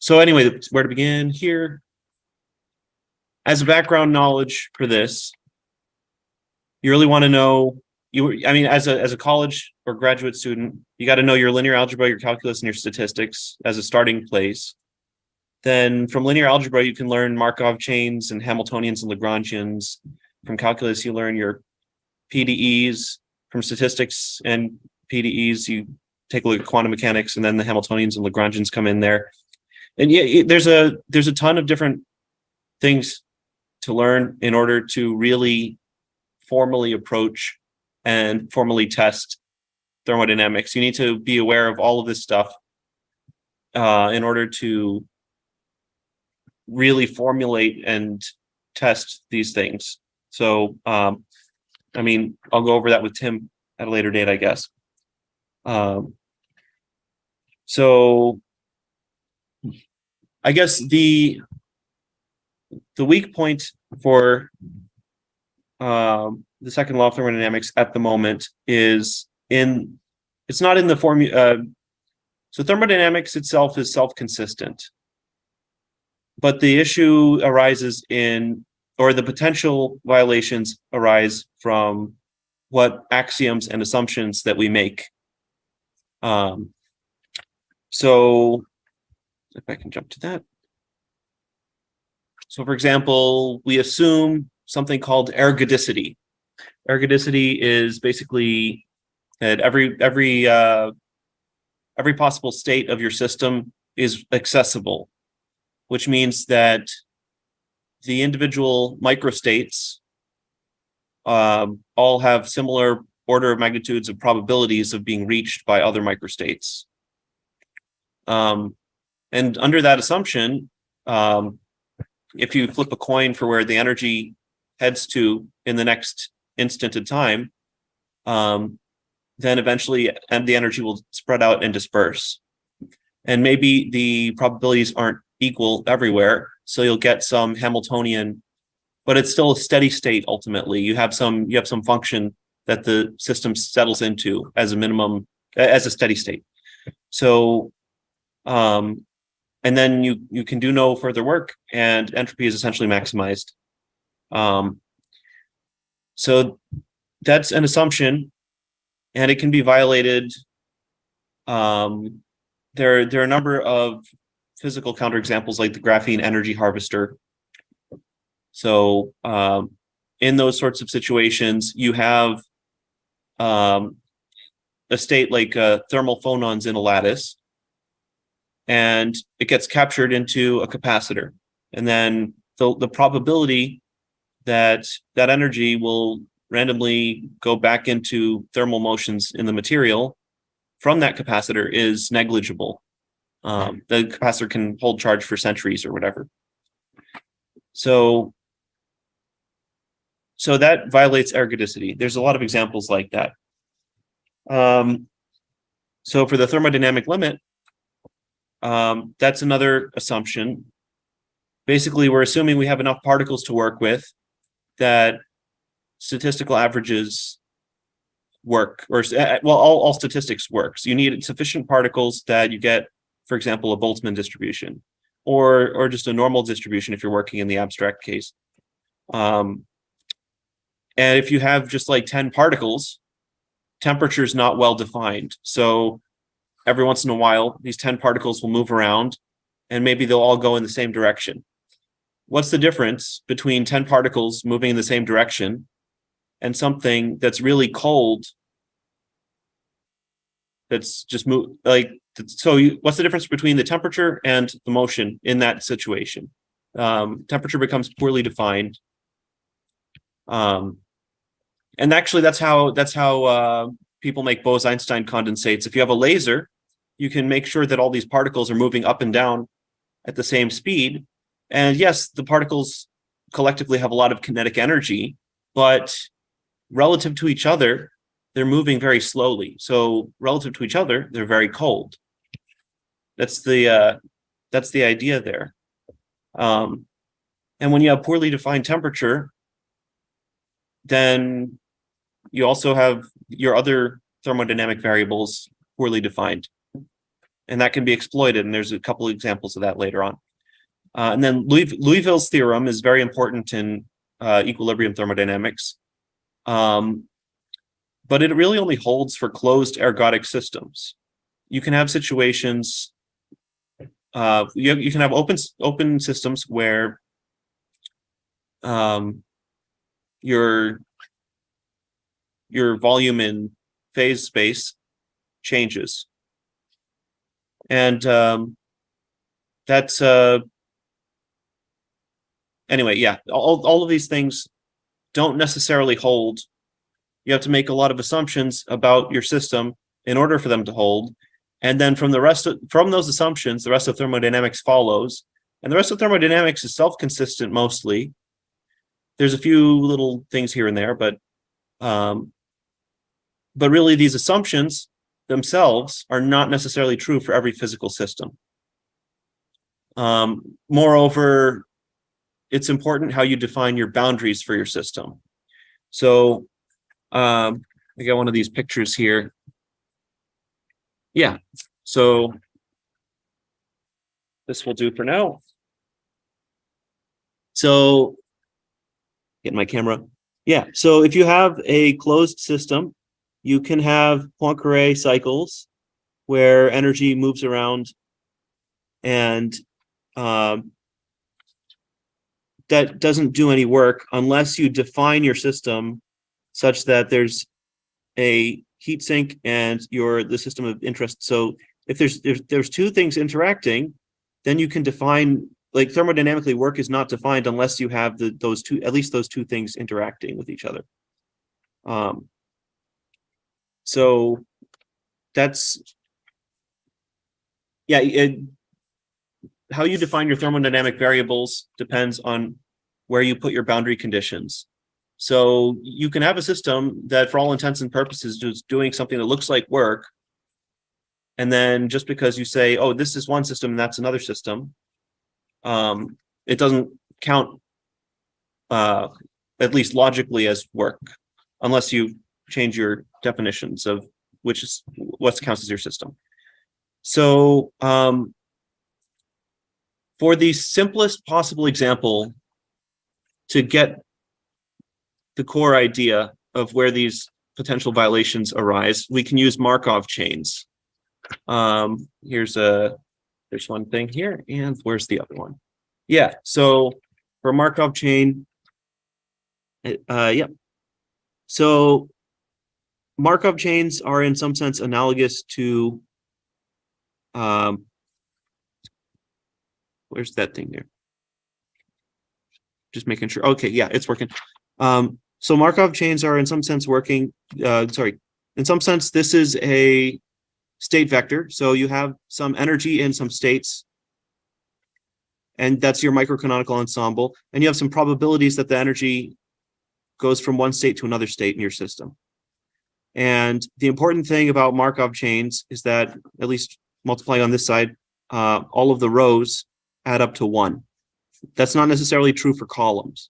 so anyway, where to begin here? As a background knowledge for this, you really want to know, as a college or graduate student, you got to know your linear algebra, your calculus, and your statistics as a starting place. Then from linear algebra, you can learn Markov chains and Hamiltonians and Lagrangians. From calculus, you learn your PDEs. From statistics and PDEs, you take a look at quantum mechanics, and then the Hamiltonians and Lagrangians come in there. And yeah, there's a ton of different things to learn in order to really formally approach and formally test thermodynamics. You need to be aware of all of this stuff in order to really formulate and test these things. So, I mean, I'll go over that with Tim at a later date, I guess. So I guess the weak point for the second law of thermodynamics at the moment is it's not in the formula. So thermodynamics itself is self-consistent, but the issue arises or the potential violations arise from what axioms and assumptions that we make. So if I can jump to that. So for example, we assume something called ergodicity. Ergodicity is basically that every possible state of your system is accessible, which means that the individual microstates all have similar order of magnitudes of probabilities of being reached by other microstates. And under that assumption, if you flip a coin for where the energy heads to in the next instant of time, then eventually the energy will spread out and disperse. And maybe the probabilities aren't equal everywhere, so you'll get some Hamiltonian, but it's still a steady state ultimately. You have some function that the system settles into as a minimum, as a steady state. So and then you can do no further work and entropy is essentially maximized. So that's an assumption and it can be violated. There are a number of physical counterexamples like the graphene energy harvester. So in those sorts of situations, you have a state like thermal phonons in a lattice, and it gets captured into a capacitor. And then the probability that that energy will randomly go back into thermal motions in the material from that capacitor is negligible. The capacitor can hold charge for centuries or whatever. So that violates ergodicity. There's a lot of examples like that. So for the thermodynamic limit, that's another assumption. Basically, we're assuming we have enough particles to work with that statistical averages work, or well, all statistics work. So you need sufficient particles that you get, for example, a Boltzmann distribution, or just a normal distribution if you're working in the abstract case. And if you have just like 10 particles, temperature is not well defined. So every once in a while, these 10 particles will move around and maybe they'll all go in the same direction. What's the difference between 10 particles moving in the same direction and something that's really cold that's just what's the difference between the temperature and the motion in that situation? Temperature becomes poorly defined. And actually that's how people make Bose-Einstein condensates. If you have a laser, you can make sure that all these particles are moving up and down at the same speed. And yes, the particles collectively have a lot of kinetic energy, but relative to each other, they're moving very slowly. So relative to each other, they're very cold. That's the idea there. And when you have poorly defined temperature, then you also have your other thermodynamic variables poorly defined. And that can be exploited. And there's a couple of examples of that later on. And then Louisville's theorem is very important in equilibrium thermodynamics. But it really only holds for closed ergodic systems. You can have situations, you can have open systems where your volume in phase space changes. And that's anyway, yeah, all of these things don't necessarily hold. You have to make a lot of assumptions about your system in order for them to hold. And then from those assumptions, the rest of thermodynamics follows. And the rest of thermodynamics is self-consistent mostly. There's a few little things here and there, but really these assumptions themselves are not necessarily true for every physical system. Moreover, it's important how you define your boundaries for your system. So I got one of these pictures here. Yeah, so this will do for now. So get my camera. Yeah, so if you have a closed system, you can have Poincare cycles where energy moves around, and that doesn't do any work unless you define your system such that there's a heat sink and the system of interest. So if there's two things interacting, then you can define, like thermodynamically, work is not defined unless you have at least those two things interacting with each other. So that's, yeah, how you define your thermodynamic variables depends on where you put your boundary conditions. So you can have a system that for all intents and purposes is doing something that looks like work. And then just because you say, oh, this is one system and that's another system, it doesn't count, at least logically, as work, unless you change your definitions of which is what counts as your system. So for the simplest possible example to get the core idea of where these potential violations arise, we can use Markov chains. There's one thing here, and where's the other one? Yeah, so for Markov chain, yeah. So Markov chains are in some sense analogous to, where's that thing there? Just making sure. Okay, yeah, it's working. So Markov chains are in some sense working, in some sense, this is a state vector. So you have some energy in some states, and that's your microcanonical ensemble. And you have some probabilities that the energy goes from one state to another state in your system. And the important thing about Markov chains is that, at least multiplying on this side, all of the rows add up to 1. That's not necessarily true for columns.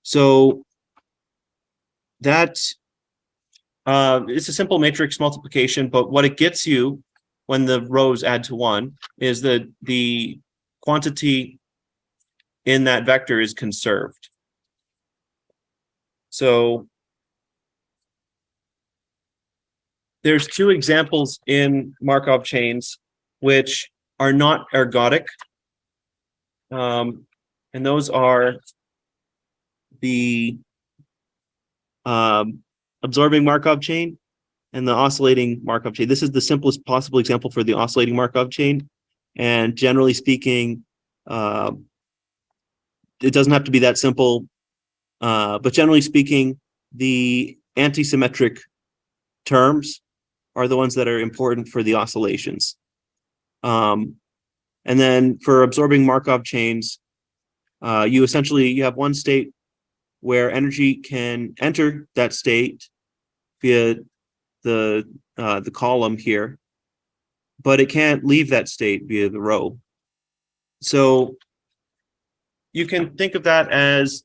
So that it's a simple matrix multiplication, but what it gets you when the rows add to 1 is that the quantity in that vector is conserved. So there's two examples in Markov chains which are not ergodic. And those are the absorbing Markov chain and the oscillating Markov chain. This is the simplest possible example for the oscillating Markov chain. And generally speaking, it doesn't have to be that simple. But generally speaking, the antisymmetric terms are the ones that are important for the oscillations. And then for absorbing Markov chains, you have one state where energy can enter that state via the column here, but it can't leave that state via the row. So you can think of that as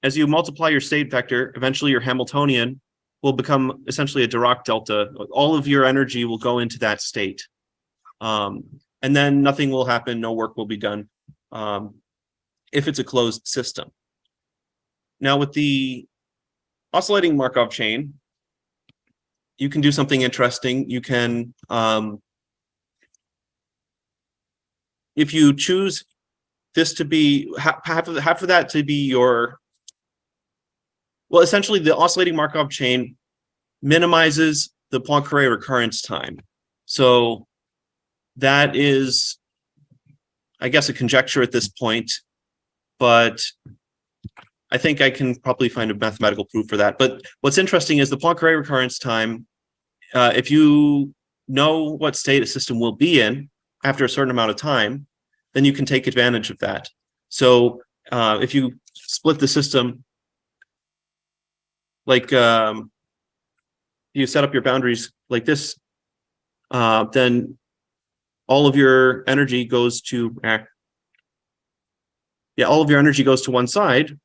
you multiply your state vector, eventually your Hamiltonian will become essentially a Dirac delta. All of your energy will go into that state. And then nothing will happen, no work will be done if it's a closed system. Now with the oscillating Markov chain, you can do something interesting. You can, if you choose this to be, half of that to be your, well, essentially the oscillating Markov chain minimizes the Poincare recurrence time. So that is, I guess, a conjecture at this point, but I think I can probably find a mathematical proof for that. But what's interesting is the Poincare recurrence time, if you know what state a system will be in after a certain amount of time, then you can take advantage of that. So if you split the system, like you set up your boundaries like this, then all of your energy goes to all of your energy goes to one side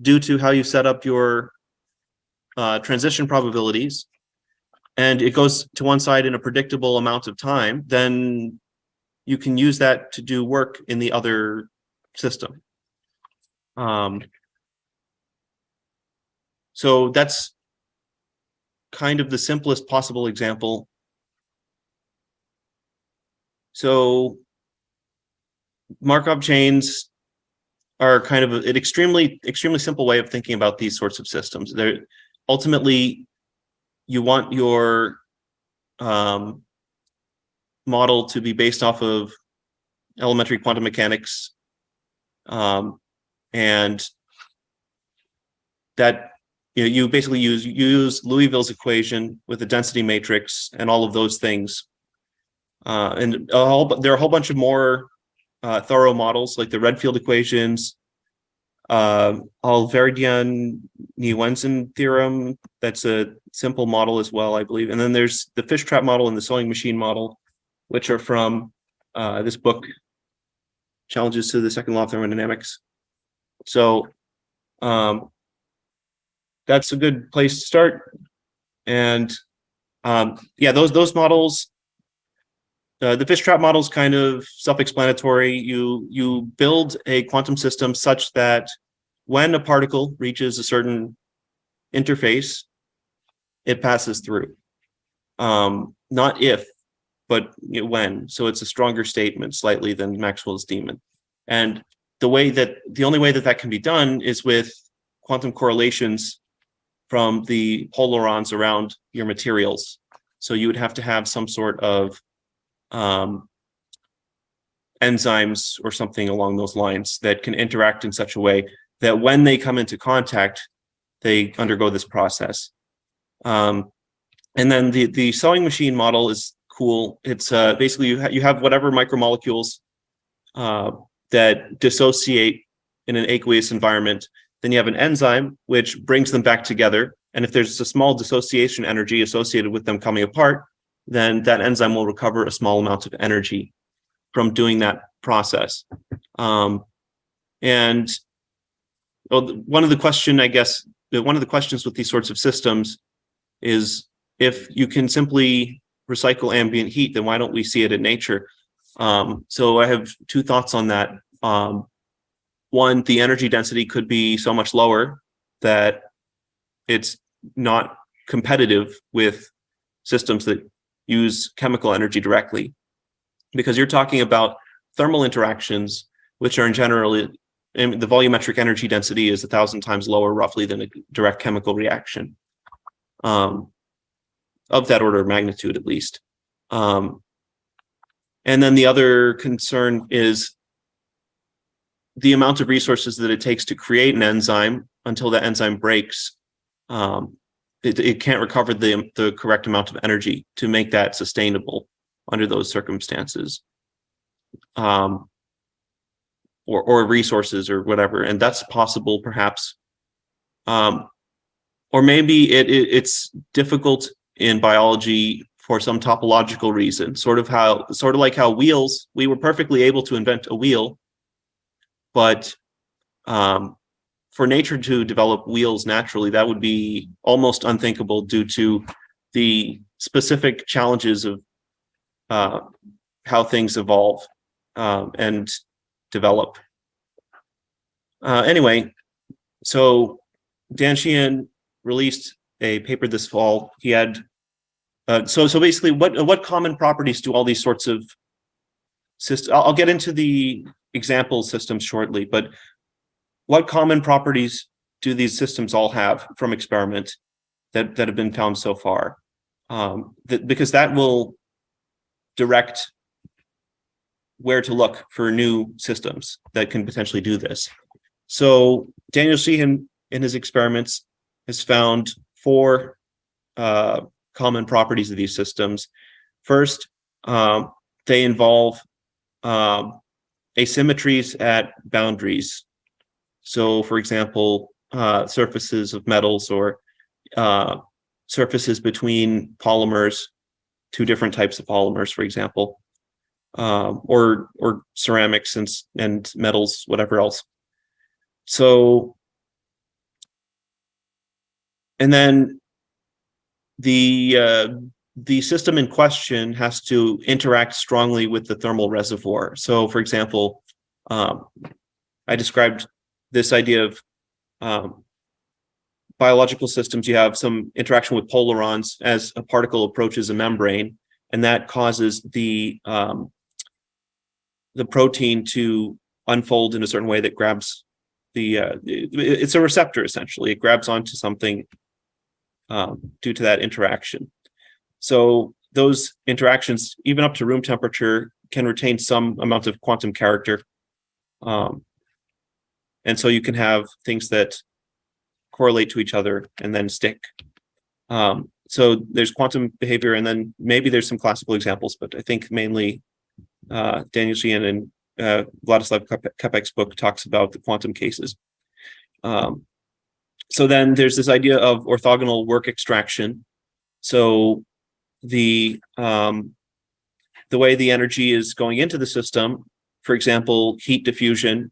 due to how you set up your transition probabilities, and it goes to one side in a predictable amount of time. Then you can use that to do work in the other system. So that's kind of the simplest possible example. So Markov chains are kind of an extremely simple way of thinking about these sorts of systems. They're ultimately, you want your model to be based off of elementary quantum mechanics, and that you basically use Louisville's equation with a density matrix and all of those things. And there are a whole bunch of more thorough models, like the Redfield equations, Alcubierre-Drive theorem. That's a simple model as well, I believe. And then there's the fish trap model and the sewing machine model, which are from this book, Challenges to the Second Law of Thermodynamics. So that's a good place to start. And yeah, those models. The fish trap model is kind of self-explanatory. You build a quantum system such that when a particle reaches a certain interface, it passes through. Not if, but when. So it's a stronger statement slightly than Maxwell's demon. And the only way that can be done is with quantum correlations from the polarons around your materials. So you would have to have some sort of enzymes or something along those lines that can interact in such a way that when they come into contact, they undergo this process. And then the sewing machine model is cool. It's basically you have whatever micromolecules that dissociate in an aqueous environment. Then you have an enzyme which brings them back together. And if there's a small dissociation energy associated with them coming apart, then that enzyme will recover a small amount of energy from doing that process. And one of the questions with these sorts of systems is, if you can simply recycle ambient heat, then why don't we see it in nature? So I have two thoughts on that. One, the energy density could be so much lower that it's not competitive with systems that use chemical energy directly, because you're talking about thermal interactions, which are in general, the volumetric energy density is 1,000 times lower roughly than a direct chemical reaction, of that order of magnitude at least. And then the other concern is the amount of resources that it takes to create an enzyme until that enzyme breaks. It can't recover the correct amount of energy to make that sustainable under those circumstances, or resources or whatever. And that's possible, perhaps. Or maybe it's difficult in biology for some topological reason, sort of like how wheels, we were perfectly able to invent a wheel, but for nature to develop wheels naturally, that would be almost unthinkable due to the specific challenges of how things evolve and develop. Anyway, so Dan Sheehan released a paper this fall. He had so basically, what common properties do all these sorts of systems? I'll get into the example systems shortly, but what common properties do these systems all have from experiment that have been found so far? Because that will direct where to look for new systems that can potentially do this. So Daniel Sheehan, in his experiments, has found 4 common properties of these systems. First, they involve asymmetries at boundaries. So, for example, surfaces of metals or surfaces between polymers, two different types of polymers, for example, or ceramics and metals, whatever else. So, and then the system in question has to interact strongly with the thermal reservoir. So, for example, I described this idea of biological systems. You have some interaction with polarons as a particle approaches a membrane, and that causes the protein to unfold in a certain way that grabs it's a receptor, essentially. It grabs onto something due to that interaction. So those interactions, even up to room temperature, can retain some amount of quantum character. And so you can have things that correlate to each other and then stick. So there's quantum behavior, and then maybe there's some classical examples, but I think mainly Daniel Sheehan and Vladislav Kepek's book talks about the quantum cases. So then there's this idea of orthogonal work extraction. So the way the energy is going into the system, for example, heat diffusion,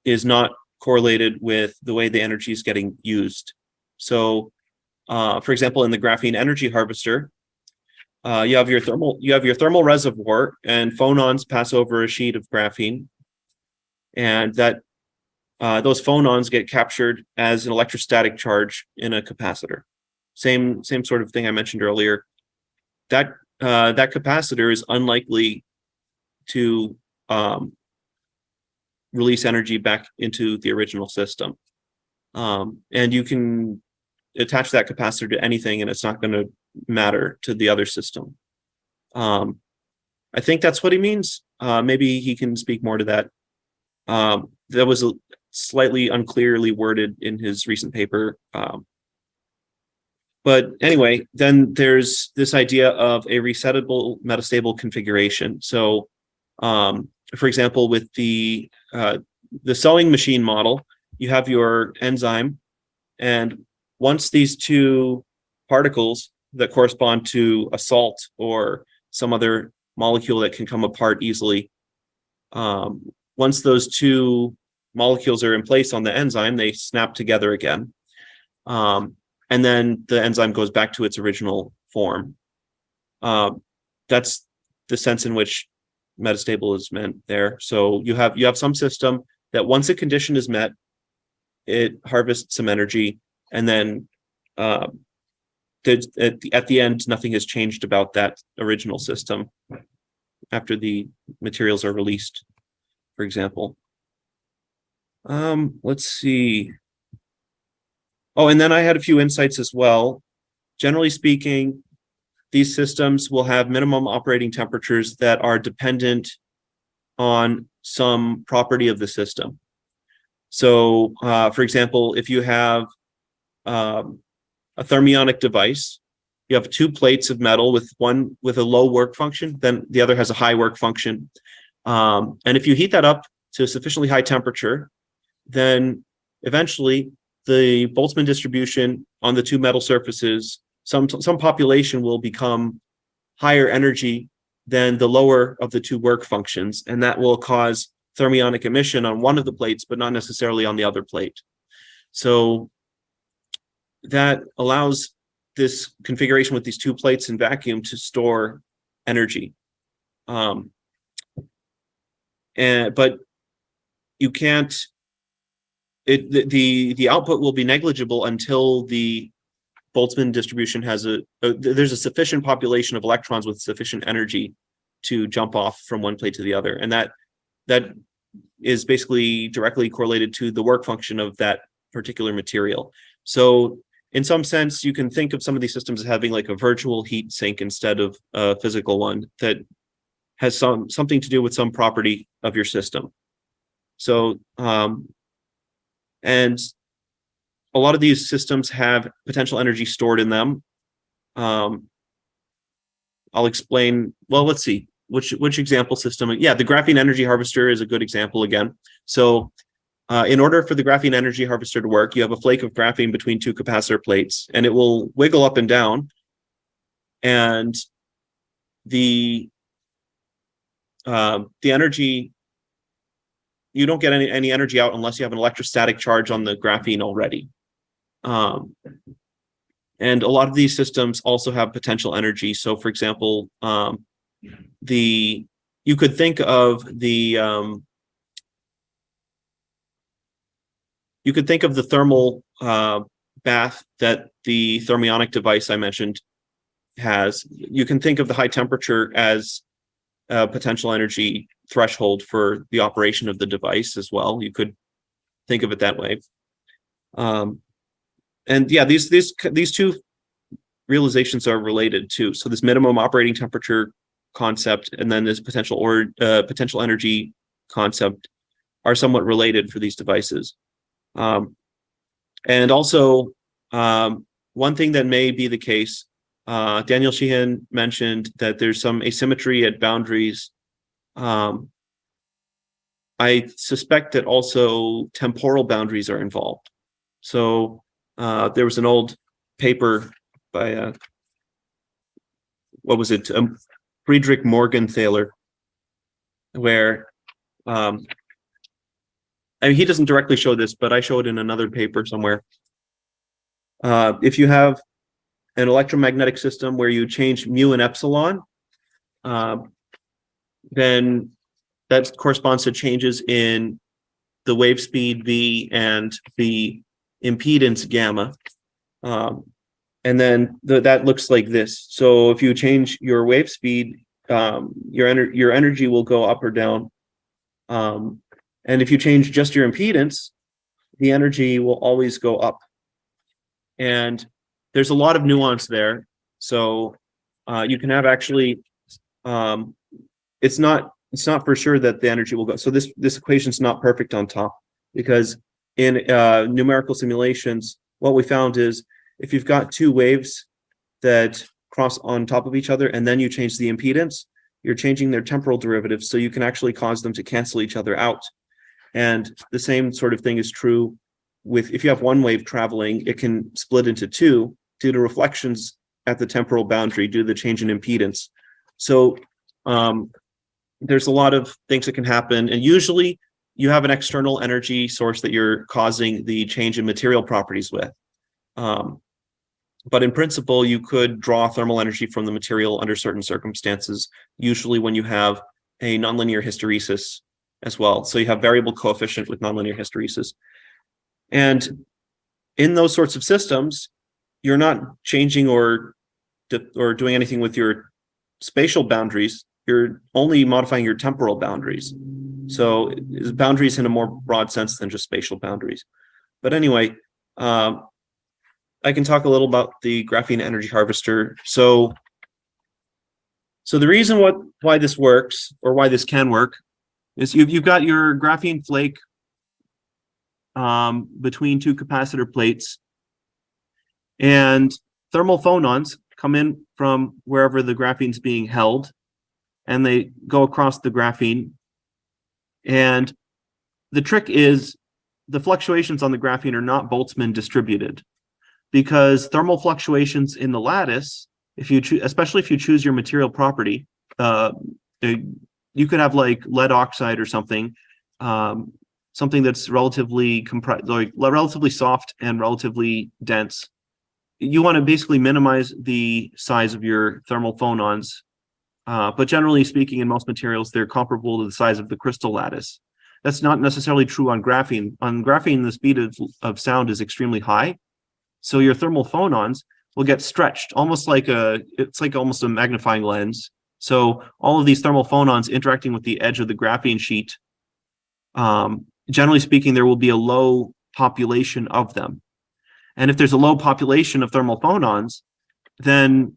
is not correlated with the way the energy is getting used. So, for example, in the graphene energy harvester, you have your thermal reservoir, and phonons pass over a sheet of graphene, and that those phonons get captured as an electrostatic charge in a capacitor. Same sort of thing I mentioned earlier. That capacitor is unlikely to release energy back into the original system, and you can attach that capacitor to anything, and it's not going to matter to the other system. I think that's what he means. Maybe he can speak more to that. That was slightly unclearly worded in his recent paper. But anyway, then there's this idea of a resettable metastable configuration. So, for example, with the sewing machine model, you have your enzyme, and once these two particles that correspond to a salt or some other molecule that can come apart easily, once those two molecules are in place on the enzyme, they snap together again. And then the enzyme goes back to its original form. That's the sense in which metastable is meant there. So you have some system that once a condition is met, it harvests some energy, and then at the end, nothing has changed about that original system after the materials are released, for example. Let's see. Oh, and then I had a few insights as well. Generally speaking, these systems will have minimum operating temperatures that are dependent on some property of the system. So, for example, if you have a thermionic device, you have two plates of metal with one with a low work function, then the other has a high work function. And if you heat that up to a sufficiently high temperature, then eventually the Boltzmann distribution on the two metal surfaces, some population will become higher energy than the lower of the two work functions, and that will cause thermionic emission on one of the plates, but not necessarily on the other plate. So that allows this configuration with these two plates in vacuum to store energy. But you can't, the output will be negligible until the Boltzmann distribution has there's a sufficient population of electrons with sufficient energy to jump off from one plate to the other. And that is basically directly correlated to the work function of that particular material. So in some sense, you can think of some of these systems as having like a virtual heat sink instead of a physical one that has something to do with some property of your system. So, and a lot of these systems have potential energy stored in them. I'll explain, well, let's see. which example system? Yeah, the graphene energy harvester is a good example again. So in order for the graphene energy harvester to work, you have a flake of graphene between two capacitor plates, and it will wiggle up and down. And the energy, you don't get any energy out unless you have an electrostatic charge on the graphene already. And a lot of these systems also have potential energy. So, for example, you could think of the thermal bath that the thermionic device I mentioned has. You can think of the high temperature as a potential energy threshold for the operation of the device as well. You could think of it that way. And yeah, these two realizations are related too. So this minimum operating temperature concept and then this potential energy concept are somewhat related for these devices. And also, one thing that may be the case, Daniel Sheehan mentioned that there's some asymmetry at boundaries. I suspect that also temporal boundaries are involved. So there was an old paper by, Friedrich Morgenthaler, where, I mean, he doesn't directly show this, but I show it in another paper somewhere. If you have an electromagnetic system where you change mu and epsilon, then that corresponds to changes in the wave speed V and the impedance gamma. And then that looks like this. So if you change your wave speed, your energy will go up or down. And if you change just your impedance, the energy will always go up. And there's a lot of nuance there. So you can have actually, it's not for sure that the energy will go. So this equation's not perfect on top, because in numerical simulations, what we found is if you've got two waves that cross on top of each other and then you change the impedance, you're changing their temporal derivatives, so you can actually cause them to cancel each other out. And the same sort of thing is true with, if you have one wave traveling, it can split into two due to reflections at the temporal boundary due to the change in impedance. So there's a lot of things that can happen, and usually you have an external energy source that you're causing the change in material properties with. But in principle, you could draw thermal energy from the material under certain circumstances, usually when you have a nonlinear hysteresis as well. So you have variable coefficient with nonlinear hysteresis. And in those sorts of systems, you're not changing or doing anything with your spatial boundaries. You're only modifying your temporal boundaries. So boundaries in a more broad sense than just spatial boundaries. But anyway, I can talk a little about the graphene energy harvester. So the reason why this works, or why this can work, is you've got your graphene flake between two capacitor plates, and thermal phonons come in from wherever the graphene's being held, and they go across the graphene. And the trick is the fluctuations on the graphene are not Boltzmann distributed, because thermal fluctuations in the lattice, especially if you choose your material property, you could have like lead oxide or something, something that's relatively relatively soft and relatively dense. You want to basically minimize the size of your thermal phonons, but generally speaking, in most materials, they're comparable to the size of the crystal lattice. That's not necessarily true on graphene. On graphene, the speed of sound is extremely high, so your thermal phonons will get stretched, almost like almost a magnifying lens. So all of these thermal phonons interacting with the edge of the graphene sheet, generally speaking, there will be a low population of them. And if there's a low population of thermal phonons, then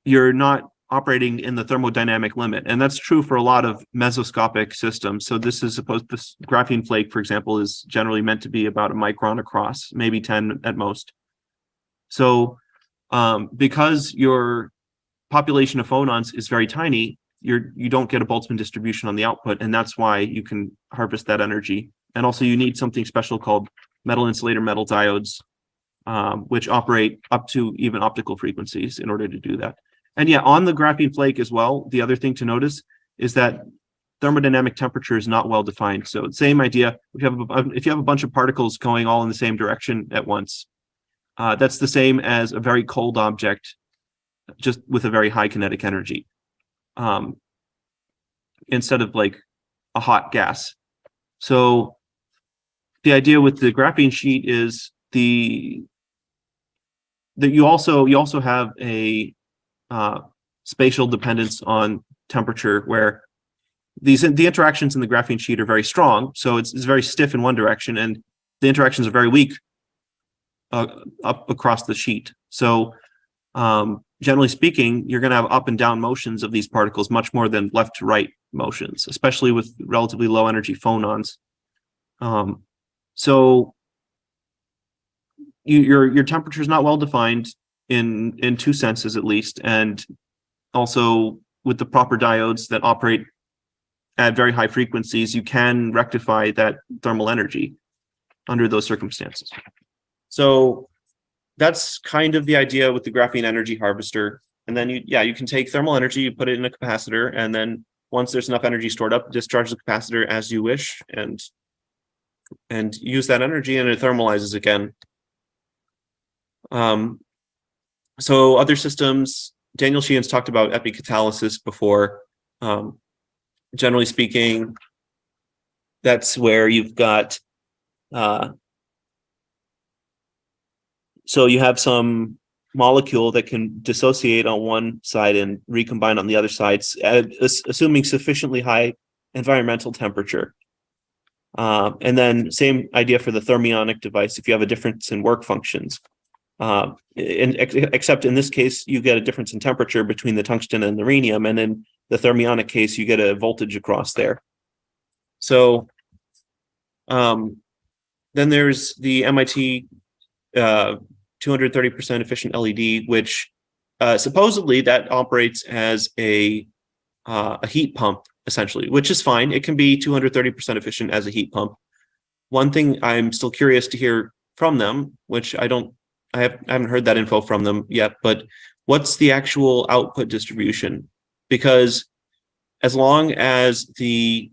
you're not operating in the thermodynamic limit. And that's true for a lot of mesoscopic systems. So this graphene flake, for example, is generally meant to be about a micron across, maybe 10 at most. So because your population of phonons is very tiny, you don't get a Boltzmann distribution on the output, and that's why you can harvest that energy. And also you need something special called metal insulator metal diodes, which operate up to even optical frequencies in order to do that. And yeah, on the graphene flake as well, the other thing to notice is that thermodynamic temperature is not well defined. So same idea, if you have a bunch of particles going all in the same direction at once, that's the same as a very cold object, just with a very high kinetic energy, instead of like a hot gas. So the idea with the graphene sheet is that you also have a spatial dependence on temperature, where the interactions in the graphene sheet are very strong, so it's very stiff in one direction, and the interactions are very weak up across the sheet. So generally speaking, you're going to have up and down motions of these particles much more than left to right motions, especially with relatively low energy phonons. So your temperature is not well defined in two senses at least, and also with the proper diodes that operate at very high frequencies, you can rectify that thermal energy under those circumstances. So that's kind of the idea with the graphene energy harvester. And then you can take thermal energy, you put it in a capacitor, and then once there's enough energy stored up, discharge the capacitor as you wish, and use that energy, and it thermalizes again. So other systems, Daniel Sheehan's talked about epicatalysis before. Generally speaking, that's where you've got, so you have some molecule that can dissociate on one side and recombine on the other side, assuming sufficiently high environmental temperature. And then same idea for the thermionic device if you have a difference in work functions. Except in this case, you get a difference in temperature between the tungsten and the rhenium, and in the thermionic case, you get a voltage across there. So then there's the MIT 230% efficient LED, which supposedly that operates as a heat pump, essentially, which is fine. It can be 230% efficient as a heat pump. One thing I'm still curious to hear from them, which I haven't heard that info from them yet, but what's the actual output distribution? Because as long as the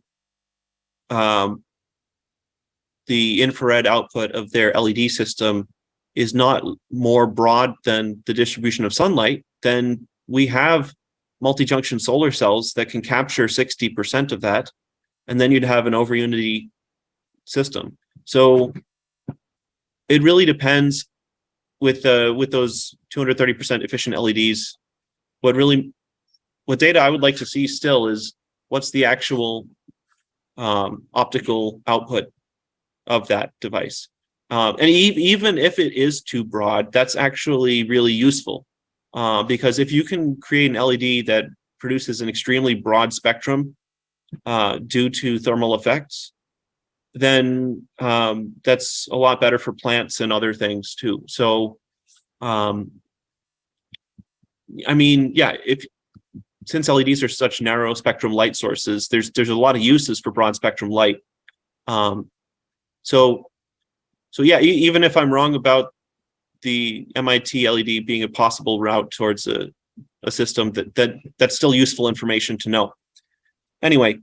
infrared output of their LED system is not more broad than the distribution of sunlight, then we have multi-junction solar cells that can capture 60% of that, and then you'd have an over-unity system. So it really depends with those 230% efficient LEDs. What data I would like to see still is what's the actual optical output of that device. And even if it is too broad, that's actually really useful, because if you can create an LED that produces an extremely broad spectrum due to thermal effects, then that's a lot better for plants and other things too. So, I mean, yeah, since LEDs are such narrow spectrum light sources, there's a lot of uses for broad spectrum light. So yeah, even if I'm wrong about the MIT LED being a possible route towards a system, that's still useful information to know. Anyway,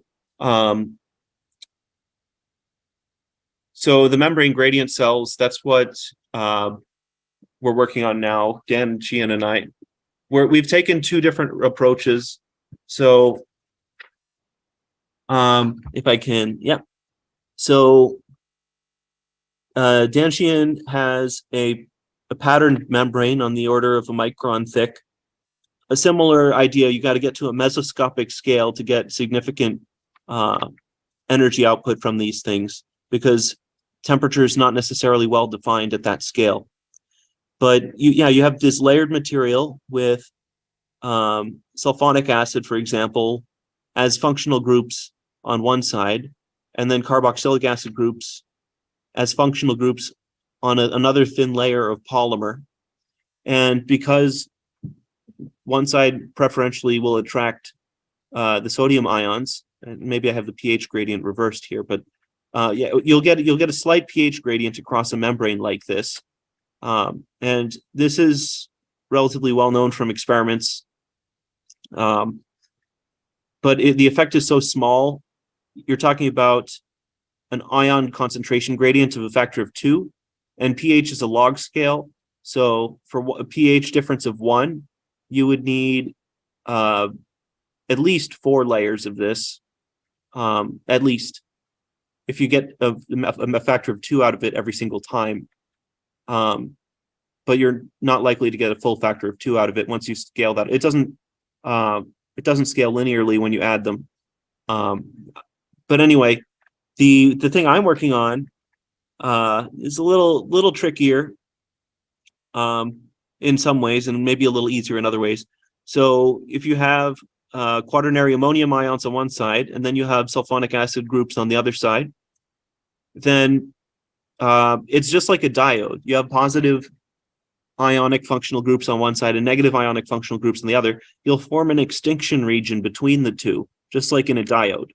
so the membrane gradient cells, that's what we're working on now, Dan Sheehan and I. We've taken two different approaches. So if I can, yeah. So Dan Sheehan has a patterned membrane on the order of a micron thick. A similar idea, you got to get to a mesoscopic scale to get significant energy output from these things, because temperature is not necessarily well defined at that scale. But you have this layered material with sulfonic acid, for example, as functional groups on one side, and then carboxylic acid groups as functional groups on another thin layer of polymer. And because one side preferentially will attract the sodium ions. And maybe I have the pH gradient reversed here, but yeah, you'll get a slight pH gradient across a membrane like this. And this is relatively well known from experiments. But the effect is so small. You're talking about an ion concentration gradient of a factor of 2, and pH is a log scale. So for a pH difference of 1, you would need at least 4 layers of this, at least, if you get a factor of 2 out of it every single time. But you're not likely to get a full factor of 2 out of it once you scale that. It doesn't scale linearly when you add them. But anyway, the thing I'm working on is a little trickier in some ways, and maybe a little easier in other ways. So if you have quaternary ammonium ions on one side, and then you have sulfonic acid groups on the other side, then it's just like a diode. You have positive ionic functional groups on one side and negative ionic functional groups on the other. You'll form an extinction region between the two, just like in a diode.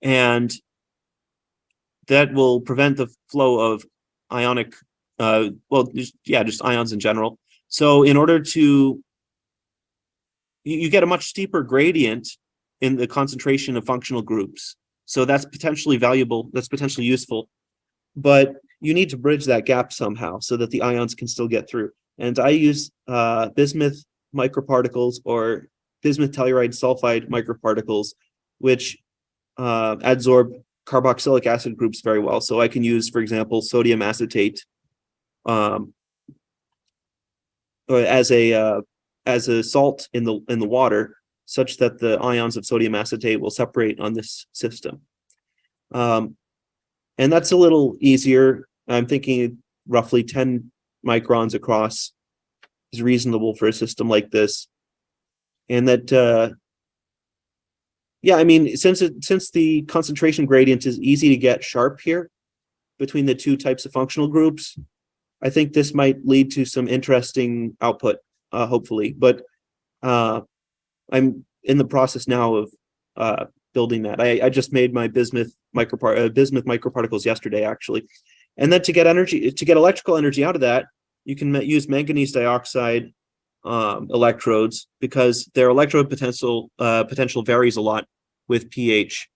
And that will prevent the flow of ionic, just ions in general. So in order to, you get a much steeper gradient in the concentration of functional groups. So that's potentially valuable, that's potentially useful, but you need to bridge that gap somehow so that the ions can still get through. And I use bismuth microparticles or bismuth telluride sulfide microparticles, which adsorb carboxylic acid groups very well. So I can use, for example, sodium acetate as a salt in the water, such that the ions of sodium acetate will separate on this system. And that's a little easier. I'm thinking roughly 10 microns across is reasonable for a system like this. And that, yeah, I mean, since the concentration gradient is easy to get sharp here between the two types of functional groups, I think this might lead to some interesting output, hopefully. But I'm in the process now of building that. I just made my bismuth microparticles yesterday, actually. And then to get electrical energy out of that, you can use manganese dioxide electrodes, because their electrode potential varies a lot with pH.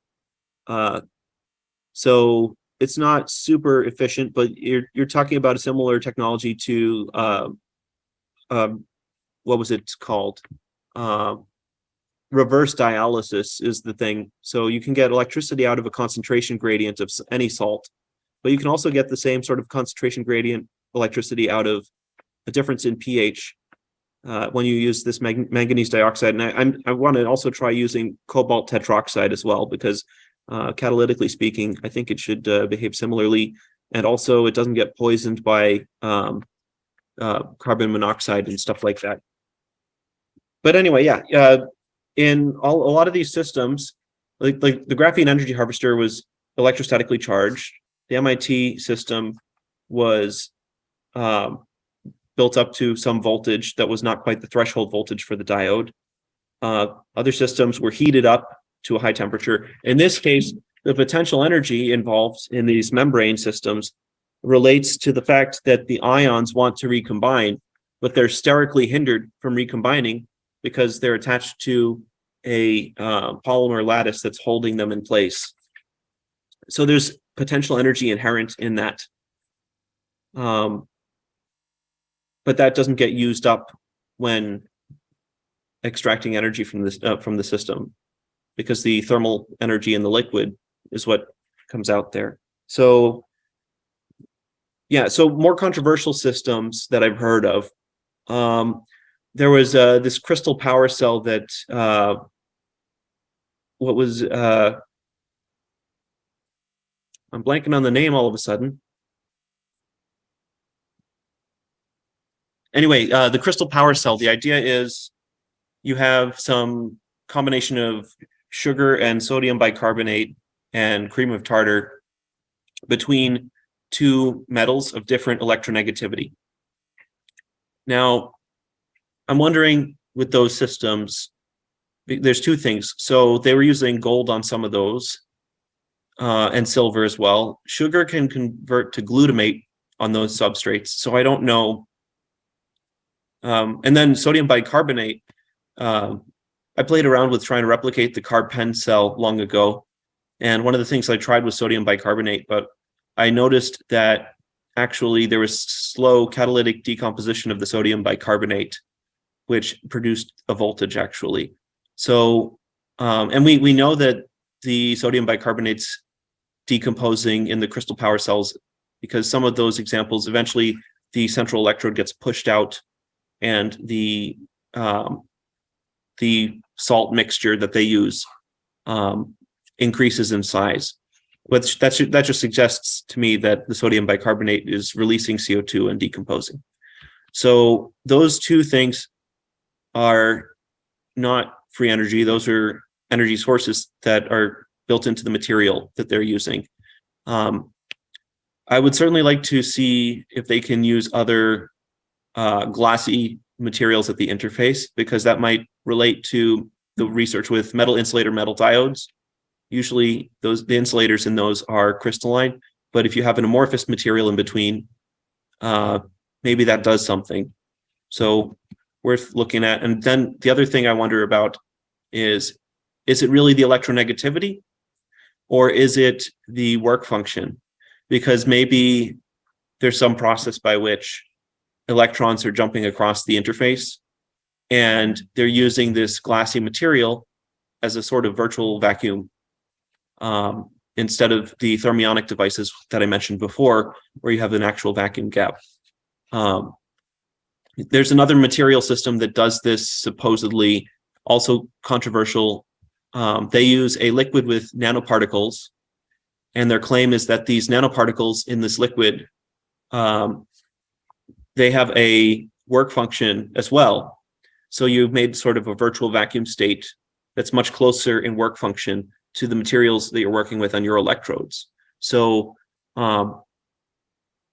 So it's not super efficient, but you're talking about a similar technology to what was it called? Reverse dialysis is the thing. So you can get electricity out of a concentration gradient of any salt, but you can also get the same sort of concentration gradient electricity out of a difference in pH when you use this manganese dioxide. And I want to also try using cobalt tetroxide as well, because catalytically speaking, I think it should behave similarly. And also it doesn't get poisoned by carbon monoxide and stuff like that. But anyway, yeah, in a lot of these systems, like the graphene energy harvester was electrostatically charged. The MIT system was built up to some voltage that was not quite the threshold voltage for the diode. Other systems were heated up to a high temperature. In this case, the potential energy involved in these membrane systems relates to the fact that the ions want to recombine, but they're sterically hindered from recombining because they're attached to a polymer lattice that's holding them in place. So there's potential energy inherent in that. But that doesn't get used up when extracting energy from the system, because the thermal energy in the liquid is what comes out there. So yeah, so more controversial systems that I've heard of. There was this crystal power cell that I'm blanking on the name all of a sudden. Anyway, the crystal power cell, the idea is you have some combination of sugar and sodium bicarbonate and cream of tartar between two metals of different electronegativity. Now, I'm wondering, with those systems, there's two things. So they were using gold on some of those, and silver as well. Sugar can convert to glutamate on those substrates. So I don't know. And then sodium bicarbonate, I played around with trying to replicate the carb-pen cell long ago. And one of the things I tried was sodium bicarbonate, but I noticed that actually there was slow catalytic decomposition of the sodium bicarbonate, which produced a voltage actually. So, and we know that the sodium bicarbonate's decomposing in the crystal power cells, because some of those examples, eventually the central electrode gets pushed out and the salt mixture that they use increases in size. Which that just suggests to me that the sodium bicarbonate is releasing CO2 and decomposing. So those two things are not free energy. Those are energy sources that are built into the material that they're using. I would certainly like to see if they can use other glassy materials at the interface, because that might relate to the research with metal insulator, metal diodes. Usually the insulators in those are crystalline, but if you have an amorphous material in between, maybe that does something. So worth looking at. And then the other thing I wonder about is it really the electronegativity, or is it the work function? Because maybe there's some process by which electrons are jumping across the interface, and they're using this glassy material as a sort of virtual vacuum, instead of the thermionic devices that I mentioned before, where you have an actual vacuum gap. There's another material system that does this, supposedly, also controversial. They use a liquid with nanoparticles, and their claim is that these nanoparticles in this liquid, they have a work function as well. So you've made sort of a virtual vacuum state that's much closer in work function to the materials that you're working with on your electrodes. So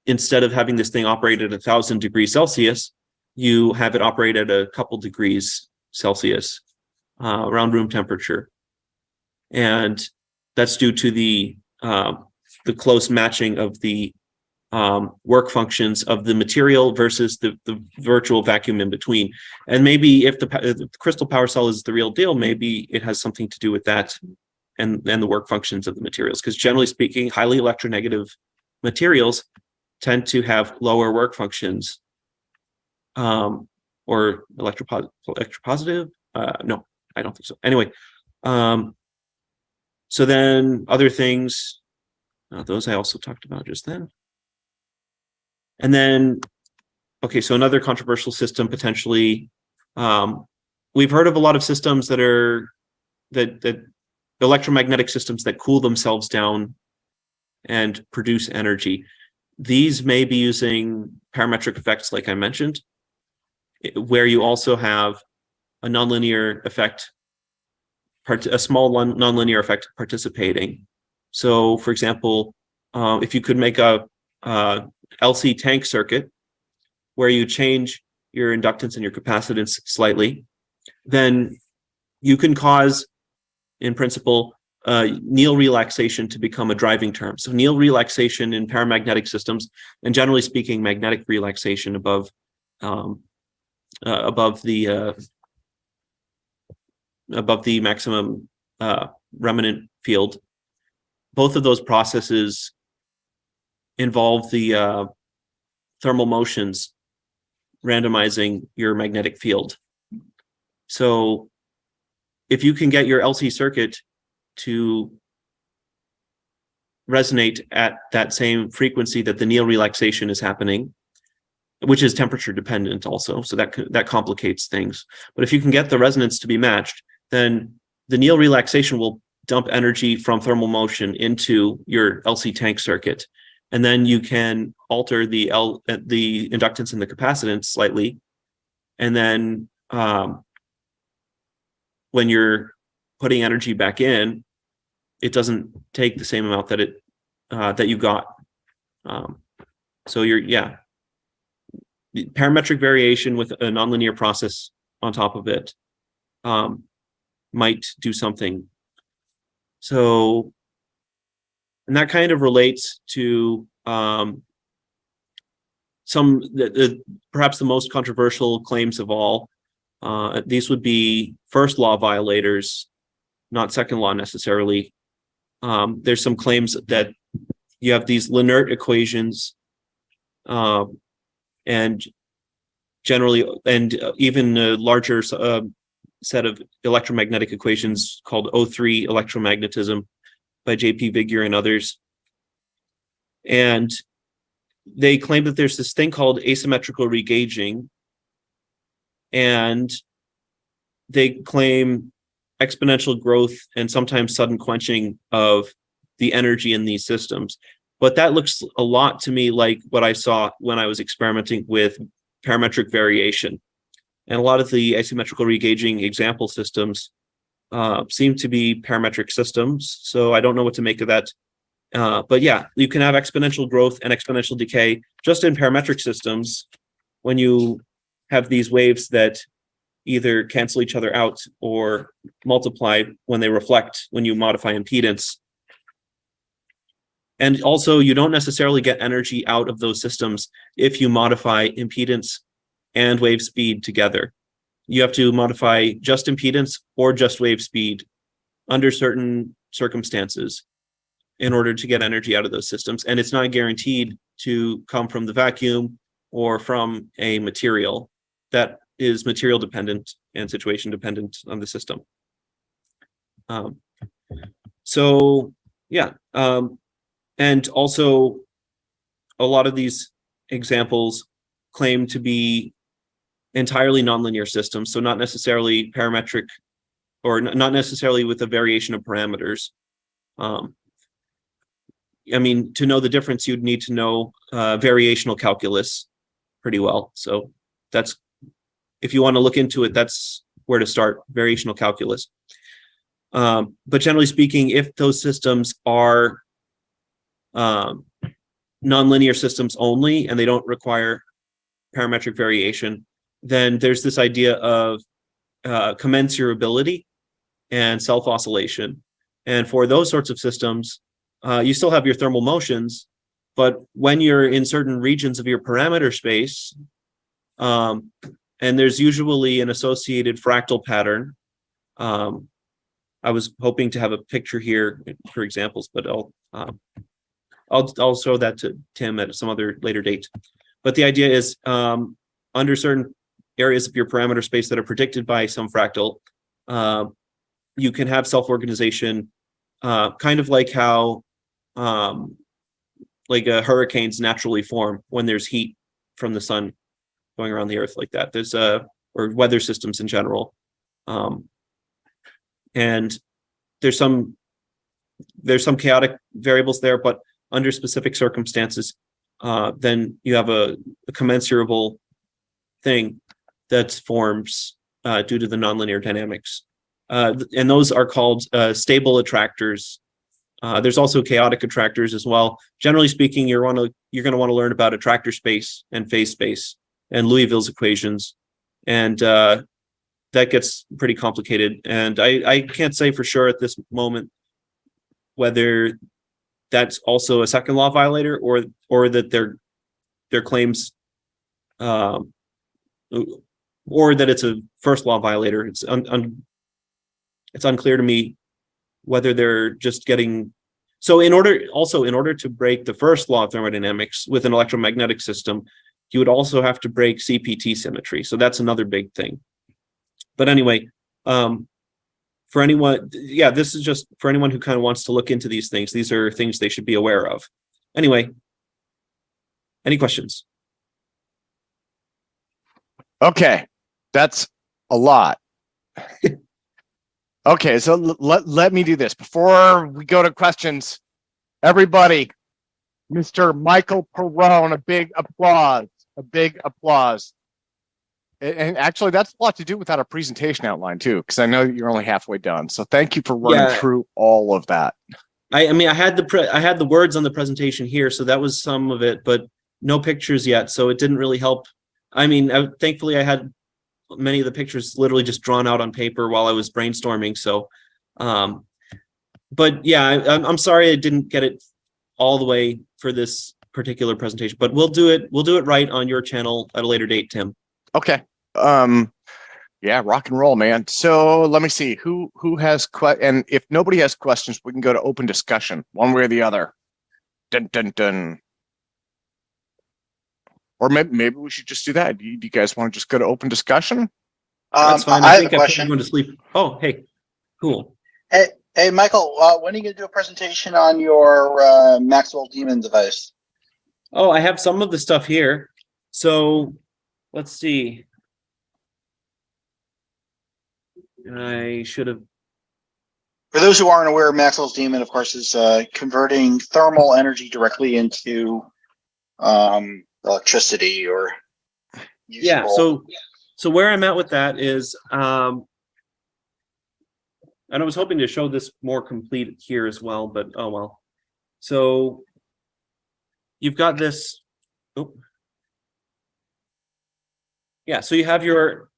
instead of having this thing operate at 1,000 degrees Celsius, you have it operate at a couple degrees Celsius, around room temperature. And that's due to the close matching of the work functions of the material versus the virtual vacuum in between. And maybe if the crystal power cell is the real deal, maybe it has something to do with that and the work functions of the materials. Because generally speaking, highly electronegative materials tend to have lower work functions, or electropositive. No, I don't think so. Anyway, so then other things, those I also talked about just then. And then, okay, so another controversial system potentially, we've heard of a lot of systems that are that electromagnetic systems that cool themselves down and produce energy. These may be using parametric effects, like I mentioned, where you also have a nonlinear effect, a small nonlinear effect participating. So, for example, if you could make a LC tank circuit where you change your inductance and your capacitance slightly, then you can cause, in principle, Neal relaxation to become a driving term. So Neal relaxation in paramagnetic systems, and generally speaking, magnetic relaxation above the maximum remnant field. Both of those processes involve the thermal motions randomizing your magnetic field. So if you can get your LC circuit to resonate at that same frequency that the Neal relaxation is happening, which is temperature dependent also, so that complicates things. But if you can get the resonance to be matched, then the Neal relaxation will dump energy from thermal motion into your LC tank circuit. And then you can alter the inductance and the capacitance slightly. And then when you're putting energy back in, it doesn't take the same amount that that you got. So parametric variation with a nonlinear process on top of it might do something. So, and that kind of relates to perhaps the most controversial claims of all. These would be first law violators, not second law necessarily. There's some claims that you have these Lenert equations, and generally, and even a larger set of electromagnetic equations called O3 electromagnetism by J.P. Vigure and others. And they claim that there's this thing called asymmetrical regauging, and they claim exponential growth and sometimes sudden quenching of the energy in these systems. But that looks a lot to me like what I saw when I was experimenting with parametric variation. And a lot of the asymmetrical regauging example systems seem to be parametric systems. So I don't know what to make of that. But yeah, you can have exponential growth and exponential decay just in parametric systems when you have these waves that either cancel each other out or multiply when they reflect when you modify impedance. And also, you don't necessarily get energy out of those systems if you modify impedance and wave speed together. You have to modify just impedance or just wave speed under certain circumstances in order to get energy out of those systems. And it's not guaranteed to come from the vacuum or from a material. That is material dependent and situation dependent on the system. So yeah, and also a lot of these examples claim to be entirely nonlinear systems, so not necessarily parametric or not necessarily with a variation of parameters. I mean, to know the difference, you'd need to know variational calculus pretty well. So that's, if you want to look into it, that's where to start, variational calculus. But generally speaking, if those systems are nonlinear systems only and they don't require parametric variation, then there's this idea of commensurability and self-oscillation. And for those sorts of systems, you still have your thermal motions, but when you're in certain regions of your parameter space, and there's usually an associated fractal pattern. I was hoping to have a picture here for examples, but I'll show that to Tim at some other later date. But the idea is under certain areas of your parameter space that are predicted by some fractal, you can have self-organization, kind of like how like hurricanes naturally form when there's heat from the sun going around the earth like that. There's or weather systems in general. And there's some chaotic variables there, but under specific circumstances, then you have a commensurable thing that forms due to the nonlinear dynamics. And those are called stable attractors. There's also chaotic attractors as well. Generally speaking, you're going to want to learn about attractor space and phase space and Liouville's equations. And that gets pretty complicated. And I can't say for sure at this moment whether that's also a second law violator or that their claims or that it's a first law violator. It's unclear to me whether they're just getting. So in order to break the first law of thermodynamics with an electromagnetic system, you would also have to break CPT symmetry. So that's another big thing. But anyway, for anyone, yeah, this is just for anyone who kind of wants to look into these things. These are things they should be aware of. Anyway, any questions? Okay, that's a lot. Okay, so let me do this. Before we go to questions, everybody, Mr. Michael Perrone, a big applause, a big applause. And actually, that's a lot to do without a presentation outline too, because I know you're only halfway done. So thank you for running through all of that. I mean, I had the words on the presentation here, so that was some of it, but no pictures yet, so it didn't really help. I mean, thankfully, I had many of the pictures literally just drawn out on paper while I was brainstorming. So, but yeah, I'm sorry I didn't get it all the way for this particular presentation, but we'll do it right on your channel at a later date, Tim. Okay. Yeah, rock and roll, man. So let me see who has and if nobody has questions, we can go to open discussion one way or the other. Dun dun dun. Or maybe we should just do that. Do you guys want to just go to open discussion? That's fine. I think have a I put question. everyone to sleep. Oh, hey, cool. Hey, Michael, when are you going to do a presentation on your Maxwell Demon device? Oh, I have some of the stuff here. So let's see. I should have. For those who aren't aware, Maxwell's Demon, of course, is converting thermal energy directly into electricity or usable. Yeah. So where I'm at with that is, and I was hoping to show this more complete here as well, but oh well. So you've got this. Oh. Yeah. So you have your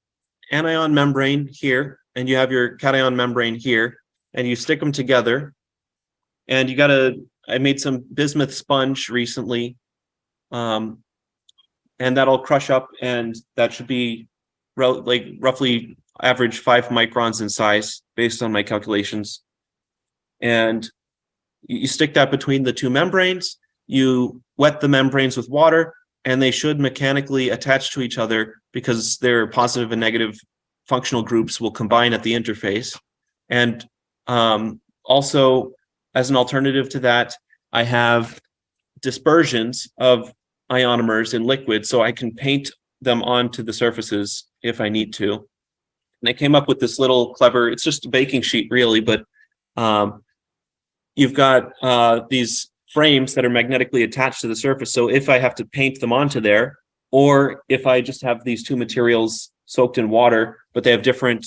anion membrane here, and you have your cation membrane here, and you stick them together. And you I made some bismuth sponge recently, and that'll crush up, and that should be roughly average 5 microns in size based on my calculations. And you stick that between the two membranes, you wet the membranes with water, and they should mechanically attach to each other because their positive and negative functional groups will combine at the interface. And also, as an alternative to that, I have dispersions of ionomers in liquid, so I can paint them onto the surfaces if I need to. And I came up with this little clever, it's just a baking sheet really, but you've got these frames that are magnetically attached to the surface. So if I have to paint them onto there, or if I just have these two materials soaked in water, but they have different.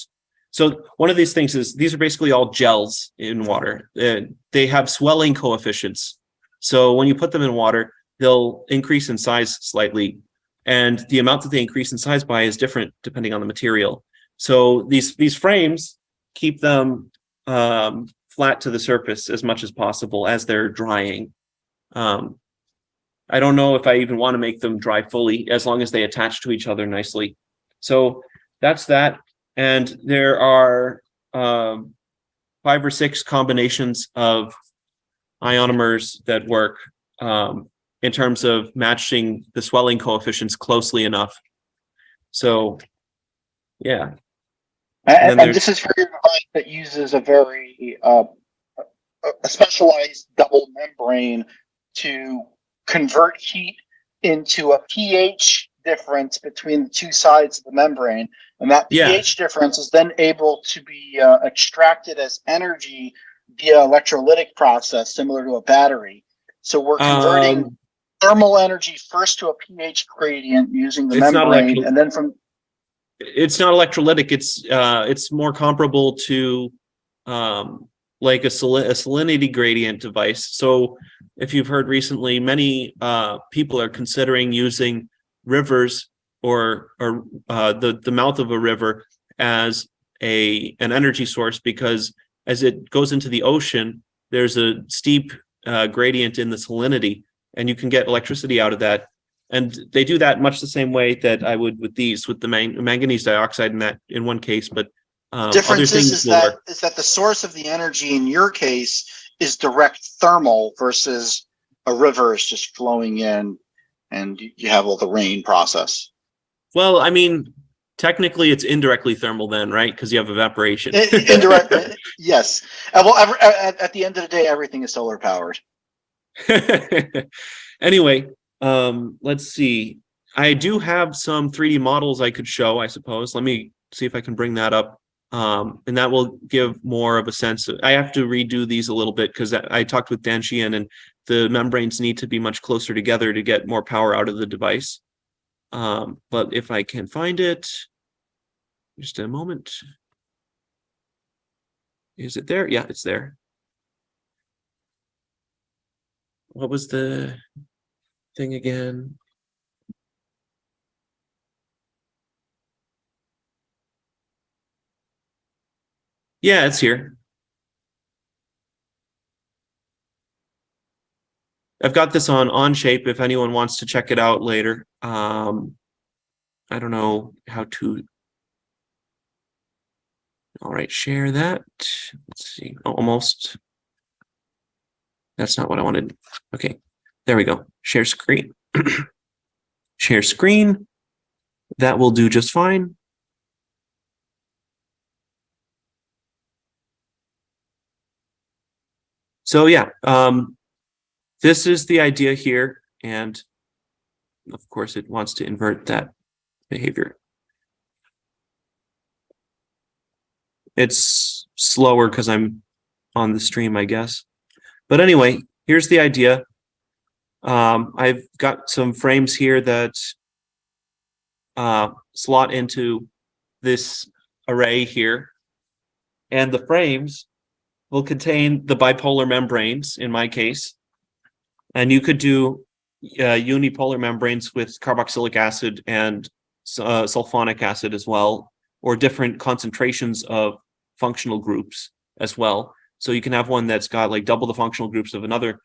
So one of these things is these are basically all gels in water. They have swelling coefficients. So when you put them in water, they'll increase in size slightly. And the amount that they increase in size by is different depending on the material. So these frames keep them flat to the surface as much as possible as they're drying. I don't know if I even want to make them dry fully, as long as they attach to each other nicely. So that's that. And there are 5 or 6 combinations of ionomers that work in terms of matching the swelling coefficients closely enough. So, yeah. And this is for your device that uses a very a specialized double membrane to convert heat into a pH difference between the two sides of the membrane. And that pH difference is then able to be extracted as energy via electrolytic process, similar to a battery. So we're converting thermal energy first to a pH gradient using the membrane, and then from... It's not electrolytic. It's more comparable to like a salinity gradient device. So if you've heard recently, many people are considering using rivers or the mouth of a river as an energy source, because as it goes into the ocean, there's a steep gradient in the salinity, and you can get electricity out of that. And they do that much the same way that I would with the manganese dioxide in one case, but difference is that the source of the energy in your case is direct thermal versus a river is just flowing in and you have all the rain process. Well, I mean, technically it's indirectly thermal then, right? Because you have evaporation. Indirect, yes. Well, at the end of the day, everything is solar powered. Anyway, let's see. I do have some 3D models I could show, I suppose. Let me see if I can bring that up. And that will give more of a sense. I have to redo these a little bit because I talked with Dan Sheehan, and the membranes need to be much closer together to get more power out of the device. But if I can find it, just a moment. Is it there? Yeah, it's there. What was the thing again? Yeah, it's here. I've got this on Onshape if anyone wants to check it out later. I don't know how to. All right, share that. Let's see, almost. That's not what I wanted. Okay, there we go. Share screen. Share screen. That will do just fine. So yeah, this is the idea here, and of course it wants to invert that behavior. It's slower because I'm on the stream, I guess. But anyway, here's the idea. I've got some frames here that slot into this array here. And the frames will contain the bipolar membranes, in my case. And you could do unipolar membranes with carboxylic acid and sulfonic acid as well, or different concentrations of functional groups as well. So you can have one that's got like double the functional groups of another.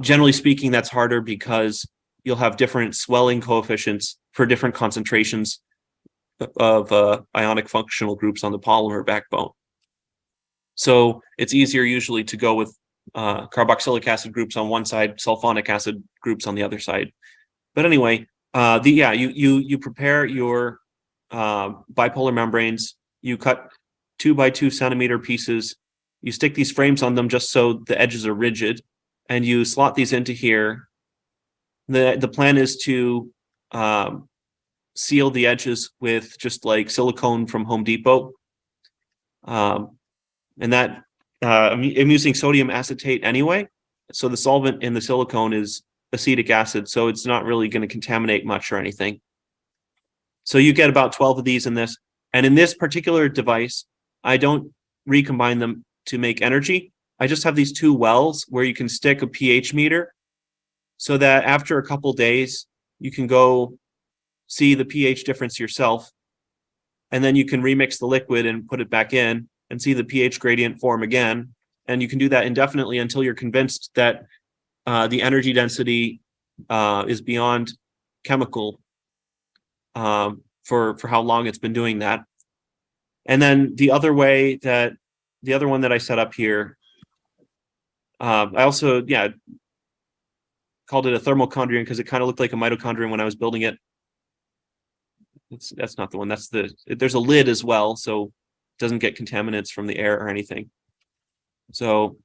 Generally speaking, that's harder because you'll have different swelling coefficients for different concentrations of ionic functional groups on the polymer backbone. So it's easier usually to go with carboxylic acid groups on one side, sulfonic acid groups on the other side. But anyway, you prepare your bipolar membranes. You cut 2 by 2 centimeter pieces. You stick these frames on them just so the edges are rigid, and you slot these into here. The plan is to seal the edges with just like silicone from Home Depot. And that I'm using sodium acetate anyway. So the solvent in the silicone is acetic acid, so it's not really going to contaminate much or anything. So you get about 12 of these in this. And in this particular device, I don't recombine them to make energy. I just have these 2 wells where you can stick a pH meter so that after a couple days, you can go see the pH difference yourself. And then you can remix the liquid and put it back in and see the pH gradient form again. And you can do that indefinitely until you're convinced that the energy density is beyond chemical for how long it's been doing that. And then the other one that I set up here, I also, called it a thermochondrion because it kind of looked like a mitochondrion when I was building it. That's not the one. There's a lid as well, so it doesn't get contaminants from the air or anything. So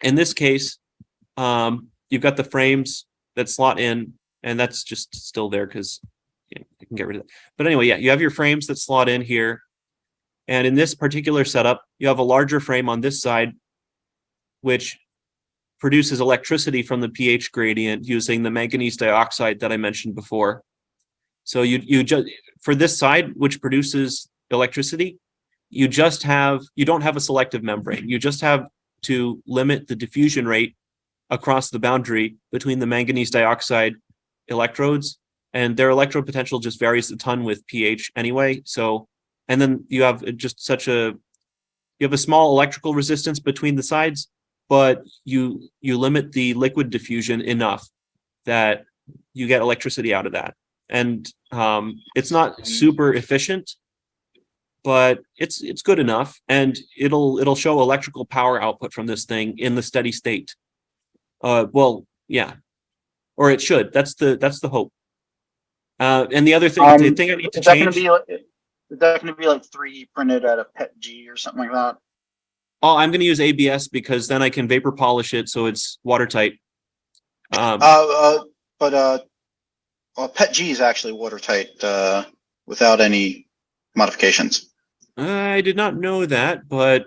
in this case, you've got the frames that slot in, and that's just still there because you can get rid of that. But anyway, you have your frames that slot in here. And in this particular setup, you have a larger frame on this side, which produces electricity from the pH gradient using the manganese dioxide that I mentioned before. So you just, for this side, which produces electricity, you don't have a selective membrane. You just have to limit the diffusion rate across the boundary between the manganese dioxide electrodes, and their electrode potential just varies a ton with pH anyway. So, and then you have just you have a small electrical resistance between the sides, but you limit the liquid diffusion enough that you get electricity out of that. And it's not super efficient, but it's good enough, and it'll show electrical power output from this thing in the steady state. Well, yeah, or it should. That's the hope. And the other thing, the thing I need to change. Is that going to be like 3D printed at a PET-G or something like that? Oh, I'm going to use ABS because then I can vapor polish it so it's watertight. But PET-G is actually watertight without any modifications. I did not know that, but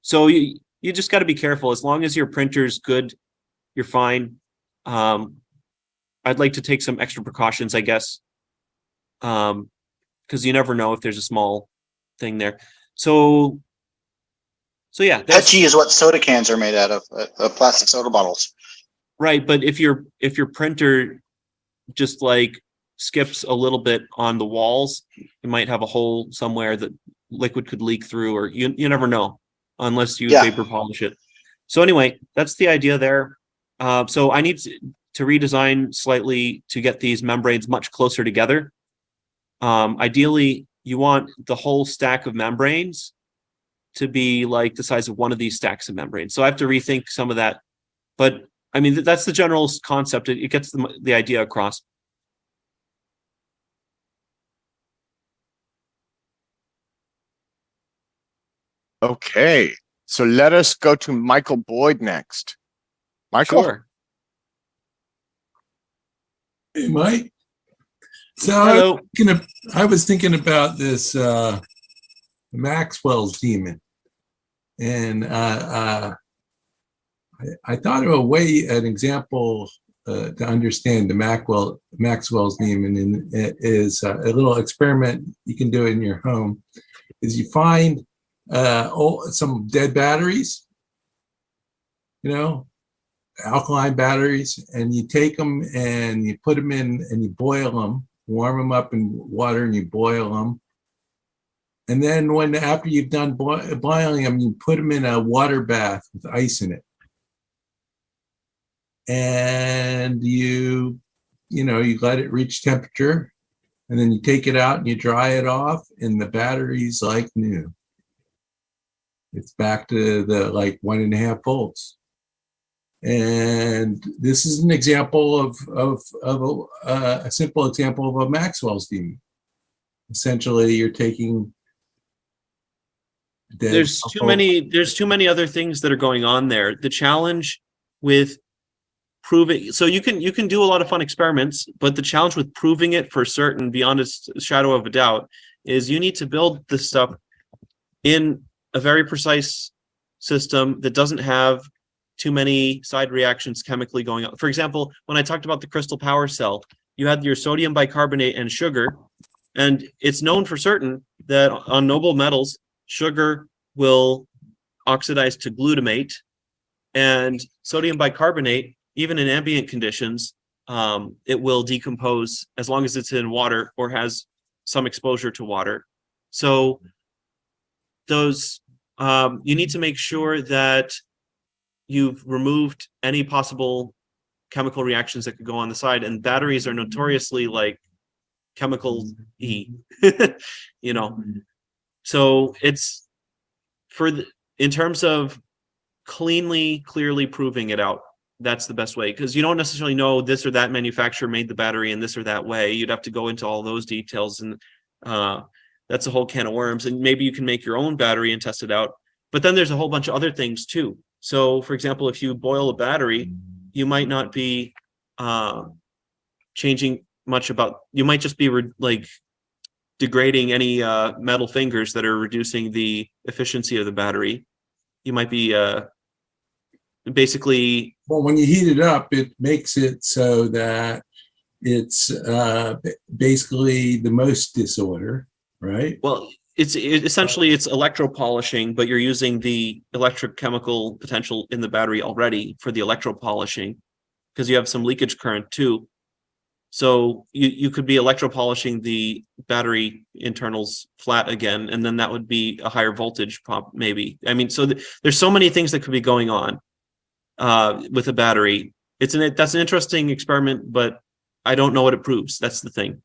so you just got to be careful. As long as your printer's good, you're fine. I'd like to take some extra precautions, I guess, because you never know if there's a small thing there. So yeah. PET-G is what soda cans are made out of plastic soda bottles. Right, but if your printer just like skips a little bit on the walls, you might have a hole somewhere that liquid could leak through, or you never know unless you Yeah. vapor polish it. So anyway, that's the idea there. So I need to redesign slightly to get these membranes much closer together. Ideally, you want the whole stack of membranes to be like the size of one of these stacks of membranes. So I have to rethink some of that. But I mean, that's the general concept. It gets the idea across. Okay, so let us go to Michael Boyd next. Michael? Sure. Hey, Mike. So Hello. I was thinking about this Maxwell's demon, and I thought of an example to understand the Maxwell's demon, and it is a little experiment you can do in your home. Is you find some dead batteries, alkaline batteries, and you take them and you put them in and you boil them, warm them up in water, and you boil them. And then after you've done boiling them, you put them in a water bath with ice in it. And you let it reach temperature, and then you take it out and you dry it off, and the battery's like new. It's back to the 1.5 volts. And this is an example of a simple example of a Maxwell's demon. Essentially, you're taking There's too many other things that are going on there. The challenge with proving, so you can do a lot of fun experiments, but the challenge with proving it for certain beyond a shadow of a doubt is you need to build this stuff in a very precise system that doesn't have too many side reactions chemically going on. For example, when I talked about the crystal power cell, you had your sodium bicarbonate and sugar, and it's known for certain that on noble metals, sugar will oxidize to glutamate, and sodium bicarbonate, even in ambient conditions, it will decompose as long as it's in water or has some exposure to water. So those, you need to make sure that you've removed any possible chemical reactions that could go on the side, and batteries are notoriously chemical-y, So it's in terms of clearly proving it out, that's the best way, because you don't necessarily know this or that manufacturer made the battery in this or that way. You'd have to go into all those details, and that's a whole can of worms. And maybe you can make your own battery and test it out. But then there's a whole bunch of other things too. So, for example, if you boil a battery, you might not be changing much about. You might just be degrading any metal fingers that are reducing the efficiency of the battery. You might be basically. Well, when you heat it up, it makes it so that it's basically the most disorder, right? Well, essentially it's electropolishing, but you're using the electrochemical potential in the battery already for the electropolishing, because you have some leakage current too. So you could be electropolishing the battery internals flat again, and then that would be a higher voltage pump, maybe. I mean, so there's so many things that could be going on with a battery. That's an interesting experiment, but I don't know what it proves. That's the thing.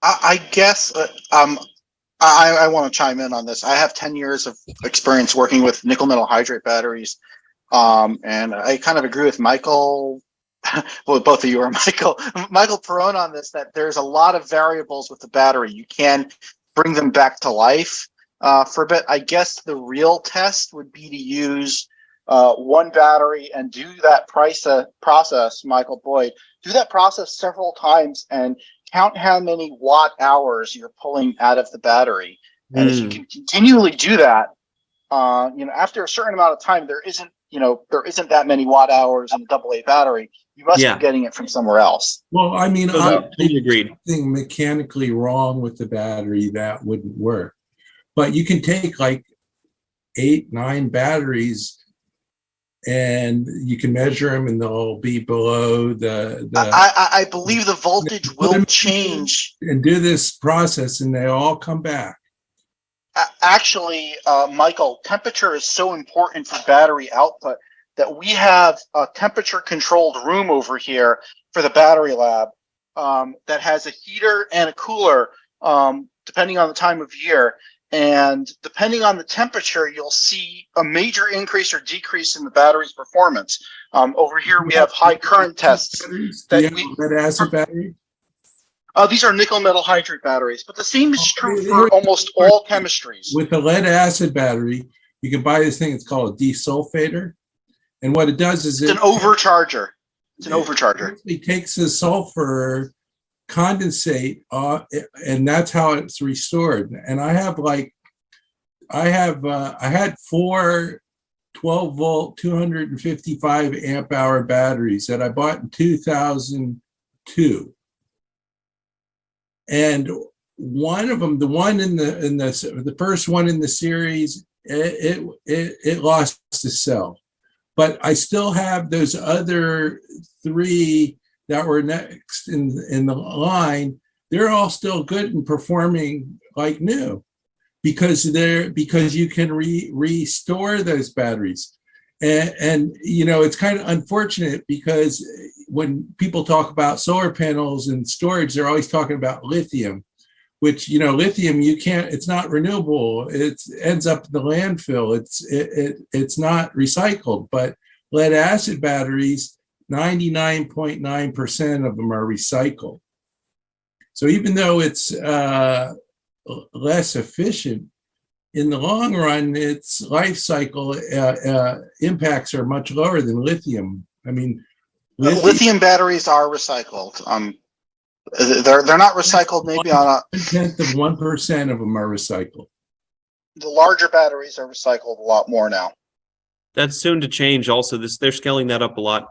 I guess I want to chime in on this. I have 10 years of experience working with nickel metal hydrate batteries, and I kind of agree with Michael. Well, both of you are Michael Pearson on this, that there's a lot of variables with the battery. You can bring them back to life for a bit. I guess the real test would be to use one battery and do that process, Michael Boyd, do that process several times and count how many watt hours you're pulling out of the battery. And if you can continually do that, after a certain amount of time, there isn't that many watt hours in a AA battery. You must be getting it from somewhere else. Well, I mean, I agreed. Something mechanically wrong with the battery that wouldn't work. But you can take 8, 9 batteries, and you can measure them, and they'll be below the. I believe the voltage will change. And do this process, and they all come back. Actually, Michael, temperature is so important for battery output that we have a temperature controlled room over here for the battery lab that has a heater and a cooler depending on the time of year. And depending on the temperature, you'll see a major increase or decrease in the battery's performance. Over here, we have high current tests. Do you have a lead acid battery? These are nickel metal hydrate batteries, but the same is true for almost all chemistries. With a lead acid battery, you can buy this thing. It's called a desulfator. And what it does is it's an overcharger. It's an overcharger. It takes the sulfur condensate and that's how it's restored. And I had 4 12-volt 255 amp hour batteries that I bought in 2002. And one of them, the one in the first one in the series, it lost the cell. But I still have those other 3 that were next in the line. They're all still good and performing like new because you can restore those batteries. And you know, it's kind of unfortunate because when people talk about solar panels and storage, they're always talking about lithium, which, you know, lithium, it's not renewable. It ends up in the landfill. It's not recycled, but lead acid batteries, 99.9% of them are recycled. So even though it's less efficient, in the long run, its life cycle impacts are much lower than lithium. I mean, lithium batteries are recycled. They're not recycled maybe on a 1/10 of 1% of them are recycled. The larger batteries are recycled a lot more now. That's soon to change. Also, they're scaling that up a lot.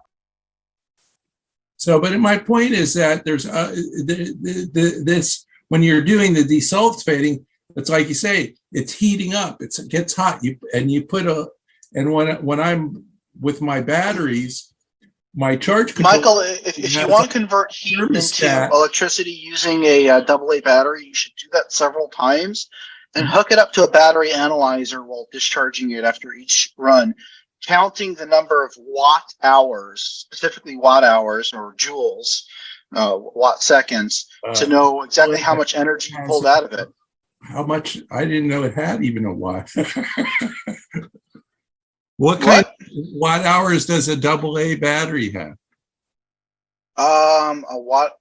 So, but my point is that there's this when you're doing the desulfating, it's like you say, it's heating up. It gets hot. When I'm with my batteries, my charge control. Michael, if you want to convert heat into electricity using a AA battery, you should do that several times and hook it up to a battery analyzer while discharging it after each run, counting the number of watt hours, specifically watt hours or joules, watt seconds, to know exactly how much energy you pulled out of it. How much? I didn't know it had even a watt. What kind of watt hours does a AA battery have? A AA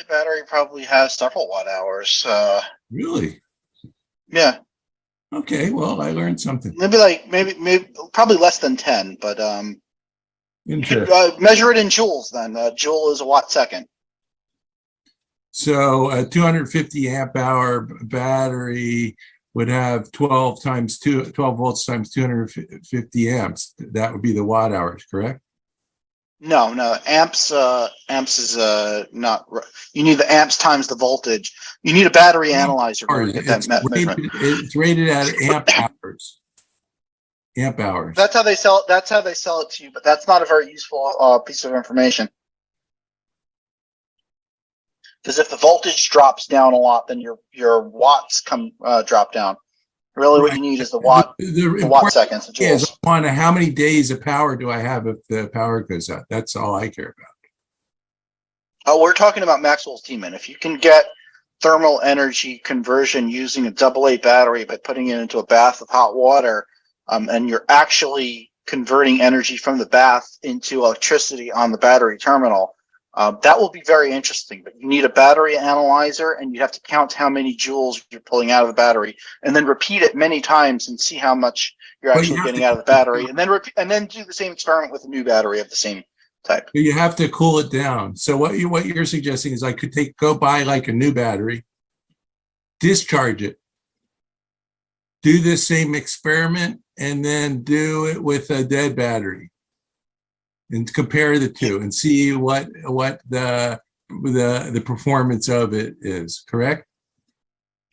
battery probably has several watt hours. Really? Yeah. Okay, well, I learned something. Maybe probably less than 10, but you could measure it in joules then. A joule is a watt second. So a 250 amp hour battery would have 12 volts times 250 amps. That would be the watt hours, correct? No, amps is not. You need the amps times the voltage. You need a battery analyzer to get that measurement. It's rated at amp hours. Amp hours. That's how they sell it. That's how they sell it to you, but that's not a very useful piece of information. Because if the voltage drops down a lot, then your watts drop down. Really, what you need is the watt seconds, the joules. How many days of power do I have if the power goes out? That's all I care about. Oh, we're talking about Maxwell's Demon. If you can get thermal energy conversion using a AA battery by putting it into a bath of hot water, and you're actually converting energy from the bath into electricity on the battery terminal, that will be very interesting. But you need a battery analyzer, and you have to count how many joules you're pulling out of the battery, and then repeat it many times and see how much you're actually getting out of the battery, and then do the same experiment with a new battery of the same type. You have to cool it down. So what you're suggesting is I could go buy like a new battery, discharge it, do the same experiment, and then do it with a dead battery, and compare the two and see what the performance of it is. Correct?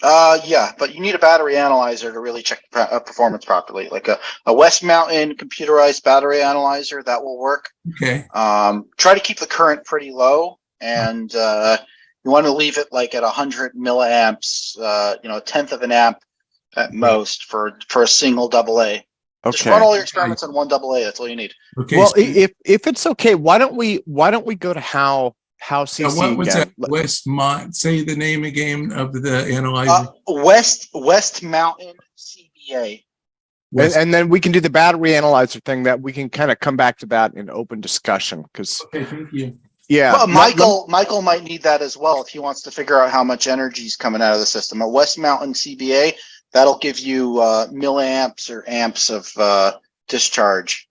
Yeah, but you need a battery analyzer to really check performance properly, like a West Mountain computerized battery analyzer. That will work. Okay. Try to keep the current pretty low, and You want to leave it like at 100 milliamps, a tenth of an amp at most for a single AA. Just Okay. run all your experiments on one AA. That's all you need. Okay. Well, so- if it's okay, why don't we go to how CC yeah, what was again? that? Westmont. Say the name again of the analyzer. West Mountain CBA. And then we can do the battery analyzer thing that we can kind of come back to that in open discussion because Okay, thank you. yeah, Well, Michael might need that as well if he wants to figure out how much energy is coming out of the system. A West Mountain CBA, that'll give you milliamps or amps of discharge.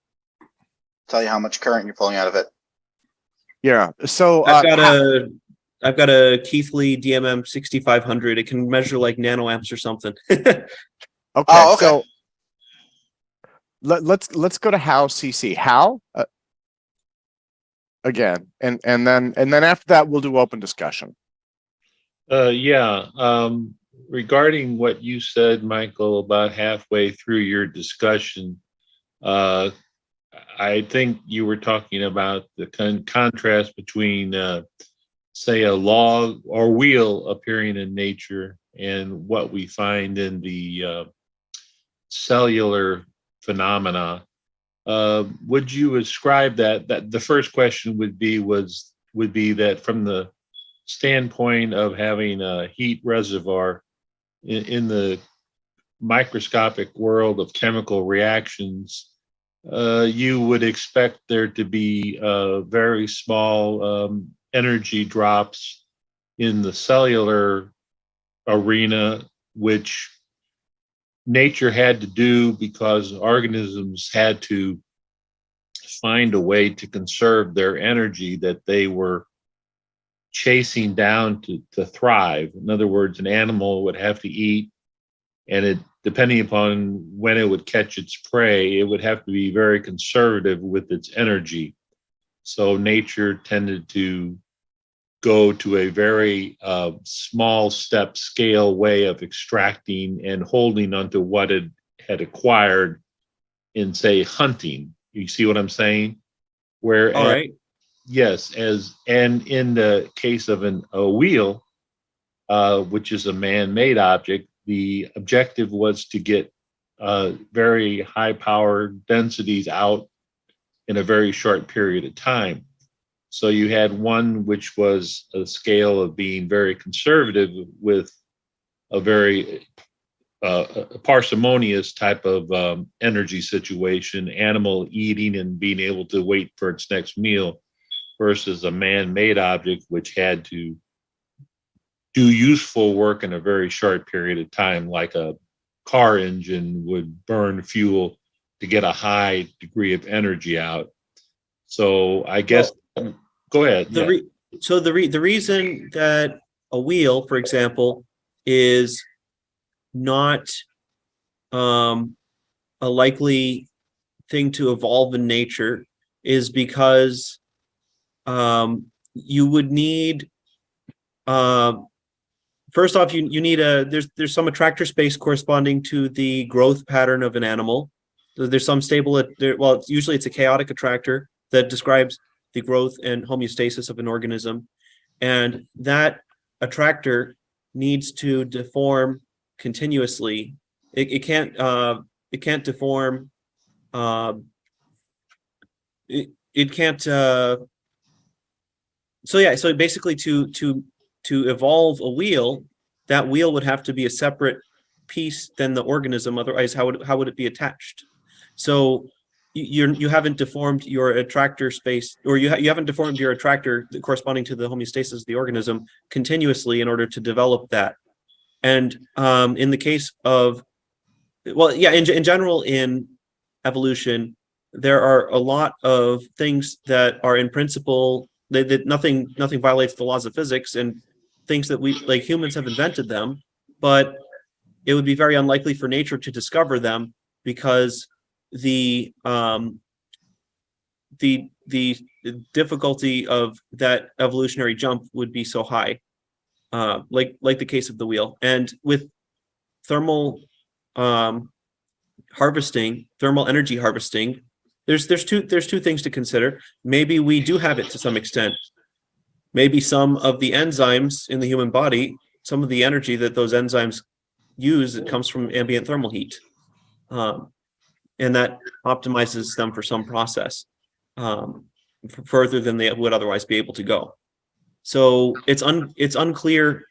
Tell you how much current you're pulling out of it. yeah. So I've got a Keithley DMM 6500. It can measure like nanoamps or something. okay, Oh, okay. so let's go to how CC how again, and then after that we'll do open discussion. Regarding what you said, Michael, about halfway through your discussion, I think you were talking about the contrast between, say, a log or wheel appearing in nature and what we find in the cellular phenomena. Would you ascribe that the first question would be that from the standpoint of having a heat reservoir in the microscopic world of chemical reactions, you would expect there to be very small energy drops in the cellular arena, which nature had to do because organisms had to find a way to conserve their energy that they were chasing down to thrive. In other words, an animal would have to eat, and it, depending upon when it would catch its prey, it would have to be very conservative with its energy. So nature tended to go to a very small step scale way of extracting and holding onto what it had acquired in, say, hunting. You see what I'm saying? Whereas, All right. yes, and in the case of a wheel, which is a man-made object, the objective was to get very high power densities out in a very short period of time. So you had one which was a scale of being very conservative with a very parsimonious type of energy situation, animal eating and being able to wait for its next meal, versus a man-made object which had to do useful work in a very short period of time, like a car engine would burn fuel to get a high degree of energy out. So I guess, go ahead. The reason that a wheel, for example, is not a likely thing to evolve in nature is because you would need first off, you need there's some attractor space corresponding to the growth pattern of an animal. There's some stable, usually it's a chaotic attractor that describes the growth and homeostasis of an organism. And that attractor needs to deform continuously. It can't deform, it can't, so basically to evolve a wheel, that wheel would have to be a separate piece than the organism. Otherwise, how would it be attached? So you haven't deformed your attractor space, or you haven't deformed your attractor corresponding to the homeostasis of the organism continuously in order to develop that. And in the case of, in general in evolution, there are a lot of things that are in principle that nothing violates the laws of physics, and things that we, like humans, have invented them, but it would be very unlikely for nature to discover them because the difficulty of that evolutionary jump would be so high, like the case of the wheel. And with thermal harvesting, thermal energy harvesting, there's two things to consider. Maybe we do have it to some extent, maybe some of the enzymes in the human body, some of the energy that those enzymes use, it comes from ambient thermal heat. And that optimizes them for some process further than they would otherwise be able to go. So it's unclear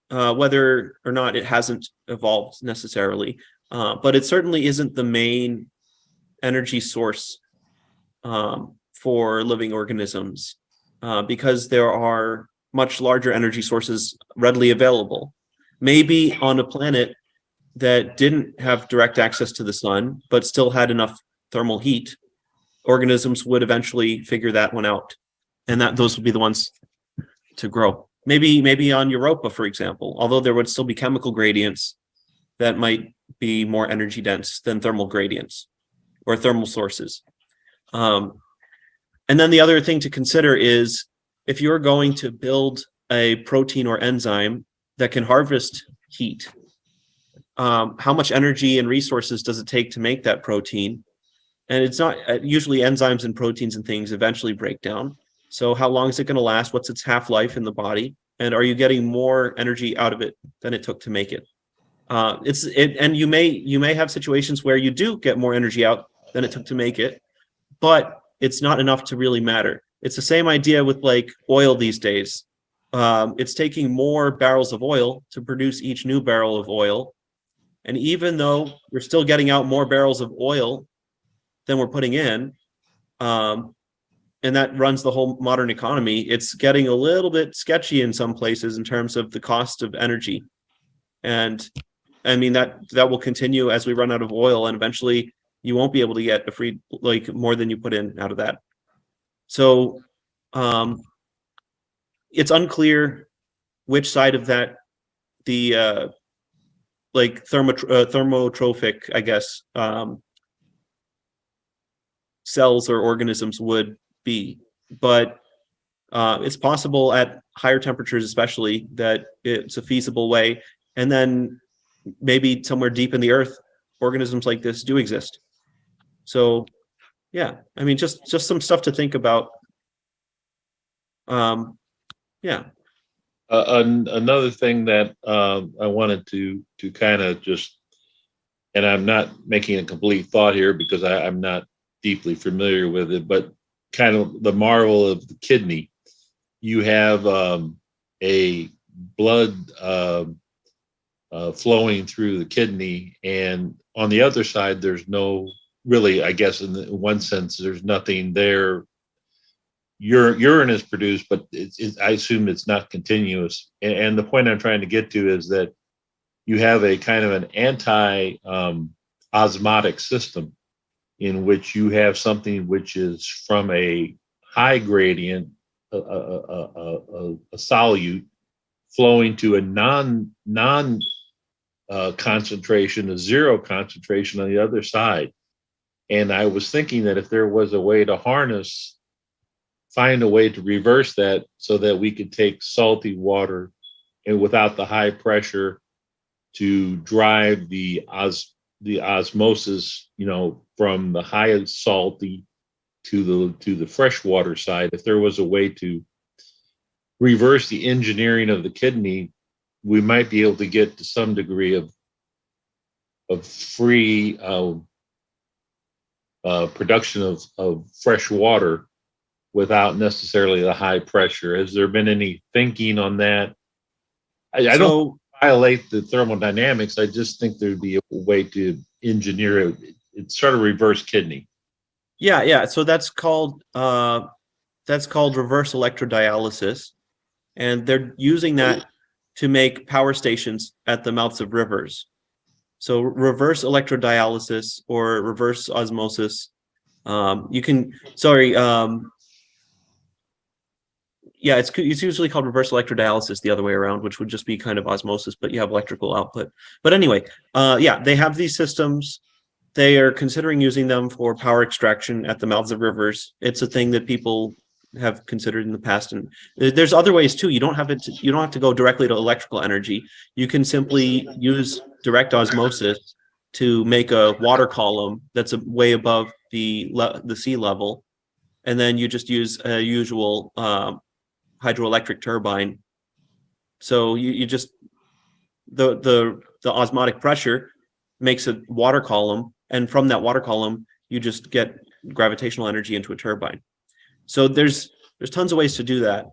whether or not it hasn't evolved necessarily, but it certainly isn't the main energy source for living organisms because there are much larger energy sources readily available. Maybe on a planet that didn't have direct access to the sun, but still had enough thermal heat, organisms would eventually figure that one out. And that those would be the ones to grow. Maybe on Europa, for example, although there would still be chemical gradients that might be more energy dense than thermal gradients or thermal sources. And then the other thing to consider is if you're going to build a protein or enzyme that can harvest heat, how much energy and resources does it take to make that protein? And it's not usually enzymes and proteins and things eventually break down. So how long is it going to last? What's its half-life in the body? And are you getting more energy out of it than it took to make it? And you may have situations where you do get more energy out than it took to make it, but it's not enough to really matter. It's the same idea with like oil these days. It's taking more barrels of oil to produce each new barrel of oil. And even though we're still getting out more barrels of oil than we're putting in, and that runs the whole modern economy, it's getting a little bit sketchy in some places in terms of the cost of energy. And I mean, that will continue as we run out of oil, and eventually you won't be able to get a free, like more than you put in out of that. So it's unclear which side of that the like thermotrophic, I guess, cells or organisms would be, but it's possible at higher temperatures, especially, that it's a feasible way. And then maybe somewhere deep in the earth, organisms like this do exist. So, yeah, I mean, just some stuff to think about. Yeah. Another thing that I wanted to kind of just, and I'm not making a complete thought here because I'm not deeply familiar with it, but kind of the marvel of the kidney. You have a blood flowing through the kidney, and on the other side, there's no really, I guess, in one sense, there's nothing there. Urine is produced, but I assume it's not continuous. And the point I'm trying to get to is that you have a kind of an anti-osmotic system in which you have something which is from a high gradient, a solute, flowing to a non concentration, a zero concentration on the other side. And I was thinking that if there was a way to find a way to reverse that so that we could take salty water and without the high pressure to drive the osmosis, from the highest salty to the freshwater side. If there was a way to reverse the engineering of the kidney, we might be able to get to some degree of free production of fresh water without necessarily the high pressure. Has there been any thinking on that? I don't violate the thermodynamics. I just think there'd be a way to engineer it. It's sort of reverse kidney. Yeah. So that's called reverse electrodialysis, and they're using that to make power stations at the mouths of rivers. So reverse electrodialysis or reverse osmosis. It's usually called reverse electrodialysis the other way around, which would just be kind of osmosis, but you have electrical output. But anyway, they have these systems. They are considering using them for power extraction at the mouths of rivers. It's a thing that people have considered in the past, and there's other ways too. You don't have to go directly to electrical energy. You can simply use direct osmosis to make a water column that's way above the sea level, and then you just use a usual hydroelectric turbine. So you just the osmotic pressure makes a water column, and from that water column you just get gravitational energy into a turbine. So there's tons of ways to do that.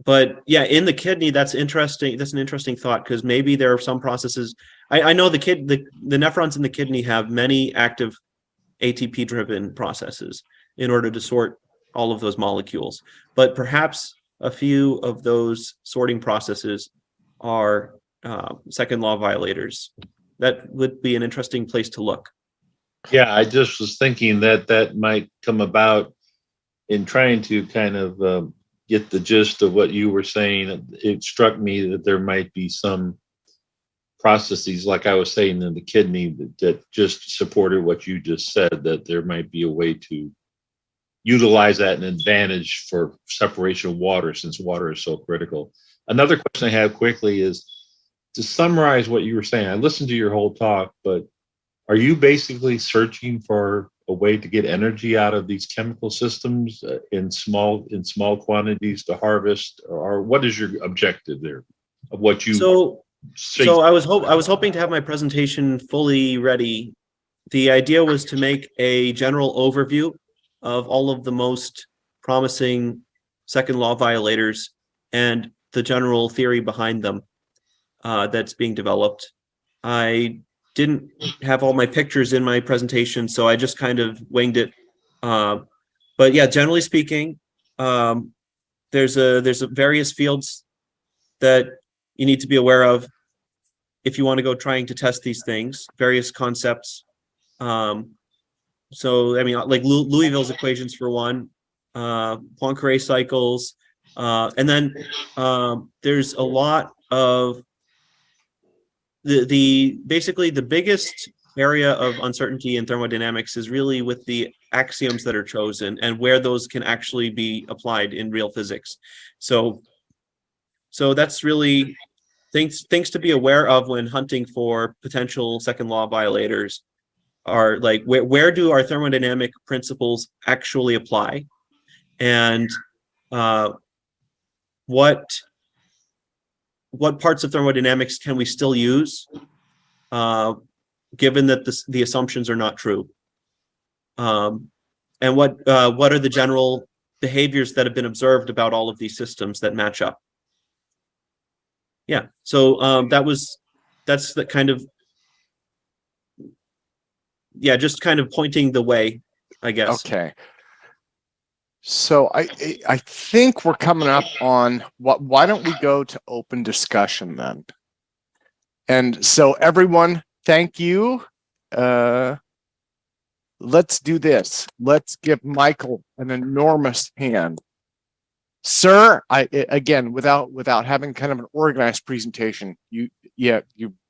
But yeah, in the kidney, that's interesting. That's an interesting thought, because maybe there are some processes. I know the nephrons in the kidney have many active ATP driven processes in order to sort all of those molecules. But perhaps a few of those sorting processes are second law violators. That would be an interesting place to look. Yeah, I just was thinking that that might come about in trying to kind of get the gist of what you were saying. It struck me that there might be some processes, like I was saying, in the kidney that just supported what you just said, that there might be a way to utilize that in advantage for separation of water, since water is so critical. Another question I have quickly is, to summarize what you were saying, I listened to your whole talk, but are you basically searching for a way to get energy out of these chemical systems in small quantities to harvest, or what is your objective there of what you? So I was hoping to have my presentation fully ready. The idea was to make a general overview of all of the most promising second law violators and the general theory behind them that's being developed. I didn't have all my pictures in my presentation, so I just kind of winged it. But yeah, generally speaking, there's various fields that you need to be aware of if you want to go trying to test these things, various concepts. So, I mean, like Louisville's equations for one, Poincare cycles, and then there's a lot of basically the biggest area of uncertainty in thermodynamics is really with the axioms that are chosen and where those can actually be applied in real physics. So that's really things to be aware of when hunting for potential second law violators. Are like, where do our thermodynamic principles actually apply, and what parts of thermodynamics can we still use, given that the assumptions are not true, and what are the general behaviors that have been observed about all of these systems that match up. Yeah, so that's the kind of, yeah, just kind of pointing the way, I guess. Okay. So I think we're coming up on why don't we go to open discussion then? And so everyone, thank you. Let's do this. Let's give Michael an enormous hand. Sir, again, without having kind of an organized presentation, you're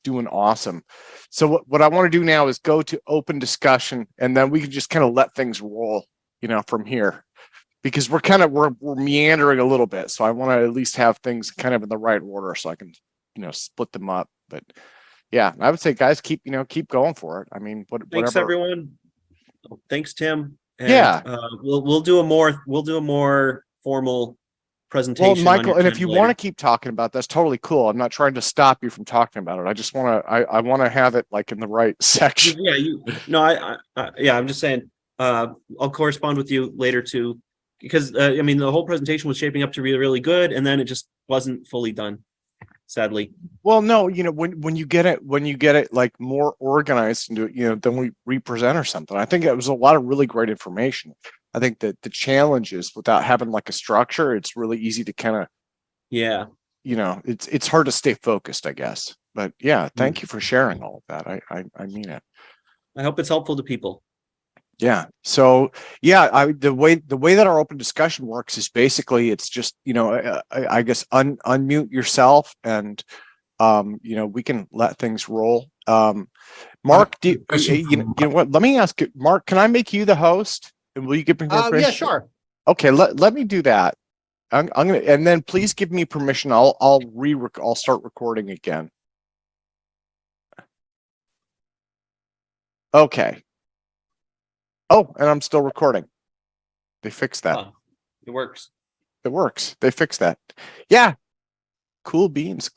doing awesome. So what I want to do now is go to open discussion, and then we can just kind of let things roll, from here, because we're meandering a little bit. So I want to at least have things kind of in the right order so I can, split them up. But yeah, I would say, guys, keep going for it. I mean, Thanks, everyone. Thanks, Tim. And, yeah, we'll do a more formal presentation. Well, Michael, and if you want to keep talking about that's totally cool. I'm not trying to stop you from talking about it. I just want to, I want to have it like in the right section. Yeah, I'm just saying, I'll correspond with you later too, because I mean, the whole presentation was shaping up to be really good, and then it just wasn't fully done, sadly. Well, no, when you get it like more organized into then we represent or something. I think it was a lot of really great information. I think that the challenge is, without having like a structure, it's really easy to kind of, it's hard to stay focused, I guess. But yeah, thank you for sharing all of that. I mean it. I hope it's helpful to people. Yeah. So yeah, the way that our open discussion works is basically it's just I guess unmute yourself and we can let things roll. Mark, you know what? Let me ask you, Mark, can I make you the host? And will you give me permission? Yeah, sure. Okay, let me do that. I'm gonna, and then please give me permission. I'll start recording again. Okay. Oh, and I'm still recording. They fixed that. Huh. It works. It works. They fixed that. Yeah. Cool beans,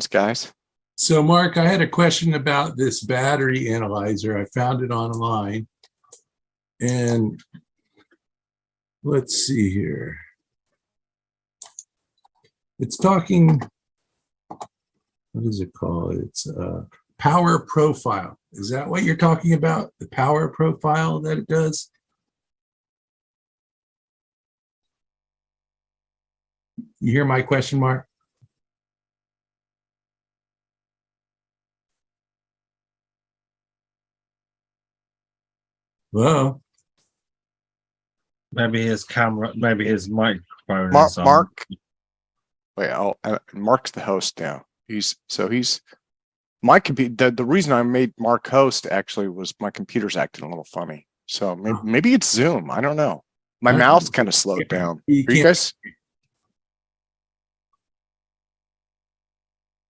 guys. So, Mark, I had a question about this battery analyzer. I found it online. And let's see here. It's talking, what is it called? It's power profile. Is that what you're talking about? The power profile that it does? You hear my question, Mark? Hello? Maybe his camera, maybe his microphone Mark, is on. Mark. Wait, Mark's the host now. He's my computer. The reason I made Mark host actually was my computer's acting a little funny. So maybe it's Zoom. I don't know. My mouse kind of slowed down. Are you guys?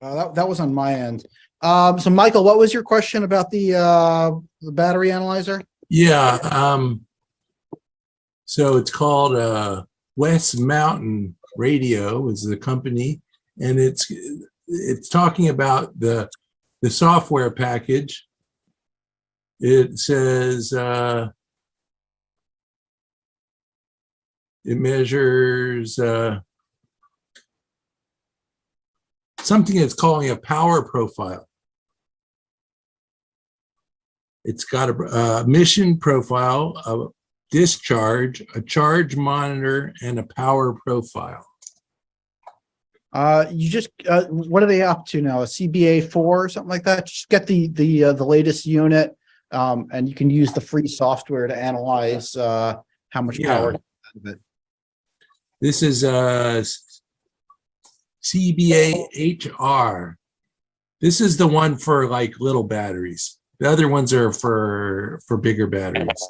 That was on my end. So Michael, what was your question about the battery analyzer? Yeah. So it's called West Mountain Radio is the company, and it's talking about the software package. It says it measures something it's calling a power profile. It's got a mission profile, a discharge, a charge monitor, and a power profile. You just what are they up to now? A CBA 4 or something like that? Just get the latest unit, and you can use the free software to analyze how much power. This is CBA HR. This is the one for like little batteries. The other ones are for bigger batteries.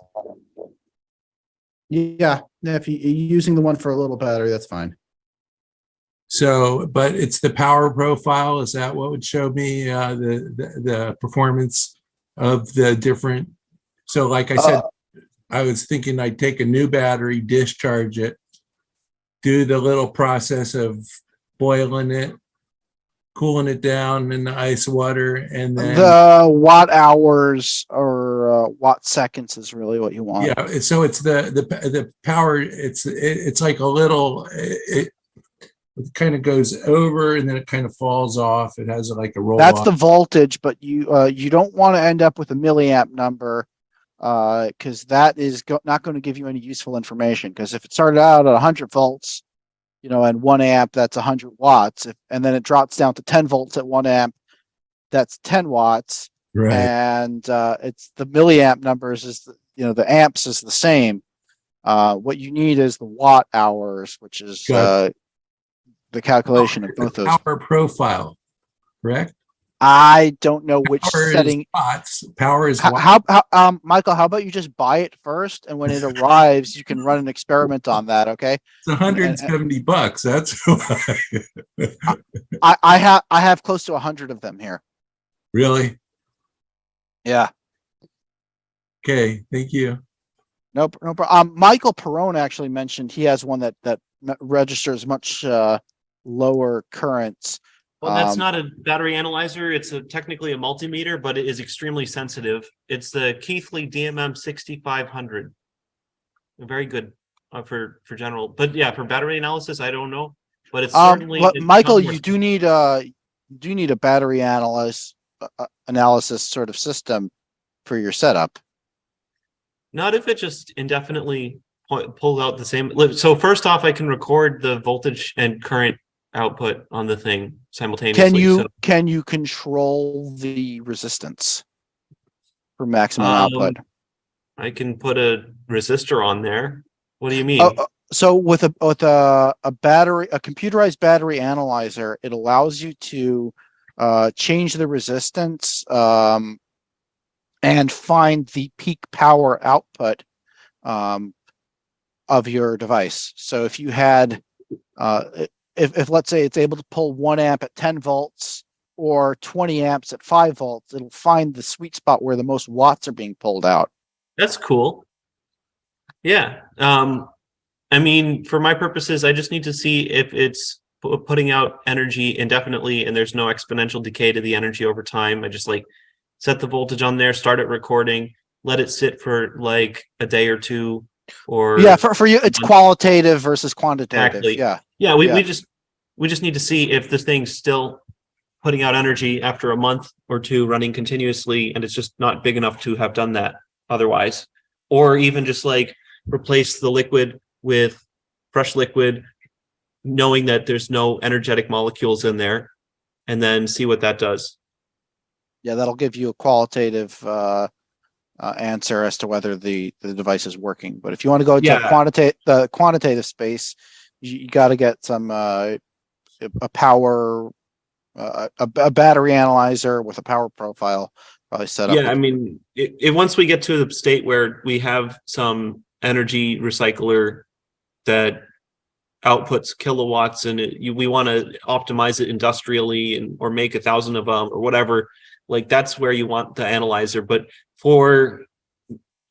Yeah, if you're using the one for a little battery, that's fine. So, but it's the power profile. Is that what would show me the performance of the different? So, like I said, I was thinking I'd take a new battery, discharge it, do the little process of boiling it, cooling it down in the ice water, and then the watt hours or watt seconds is really what you want. Yeah, so it's the power. It's like a little. It kind of goes over and then it kind of falls off. It has like a roll. That's the voltage, but you don't want to end up with a milliamp number because that is not going to give you any useful information. Because if it started out at 100 volts, and 1 amp, that's 100 watts. And then it drops down to 10 volts at 1 amp, that's 10 watts. Right. And it's the milliamp numbers is, the amps is the same. What you need is the watt hours, which is the calculation of both those. Power profile, correct? I don't know which Power setting. Is watts. Power is watts. Michael, how about you just buy it first, and when it arrives, you can run an experiment on that. Okay. It's $170. That's why. I have close to 100 of them here. Really? Yeah. Okay. Thank you. No problem. Michael Perrone actually mentioned he has one that registers much lower currents. Well, that's not a battery analyzer. It's technically a multimeter, but it is extremely sensitive. It's the Keithley DMM 6500. Very good for general, but yeah, for battery analysis, I don't know, but it's certainly. But Michael, you do need a battery analysis sort of system for your setup. Not if it just indefinitely pulls out the same. So first off, I can record the voltage and current output on the thing simultaneously. Can you control the resistance for maximum output? I can put a resistor on there. What do you mean? So with a computerized battery analyzer, it allows you to change the resistance and find the peak power output of your device. So if you had if let's say it's able to pull 1 amp at 10 volts or 20 amps at 5 volts, it'll find the sweet spot where the most watts are being pulled out. That's cool. Yeah. I mean, for my purposes, I just need to see if it's putting out energy indefinitely and there's no exponential decay to the energy over time. I just like set the voltage on there, start it recording, let it sit for like a day or two, or Yeah, for you, it's qualitative versus quantitative. exactly. Yeah. Yeah, we just need to see if this thing's still putting out energy after a month or two running continuously, and it's just not big enough to have done that otherwise. Or even just like replace the liquid with fresh liquid, knowing that there's no energetic molecules in there, and then see what that does. Yeah, that'll give you a qualitative answer as to whether the device is working. But if you want to go to the quantitative space, you got to get some a power a battery analyzer with a power profile probably set up. Yeah, I mean, once we get to the state where we have some energy recycler that outputs kilowatts and we want to optimize it industrially or make 1,000 of them or whatever, like that's where you want the analyzer. But for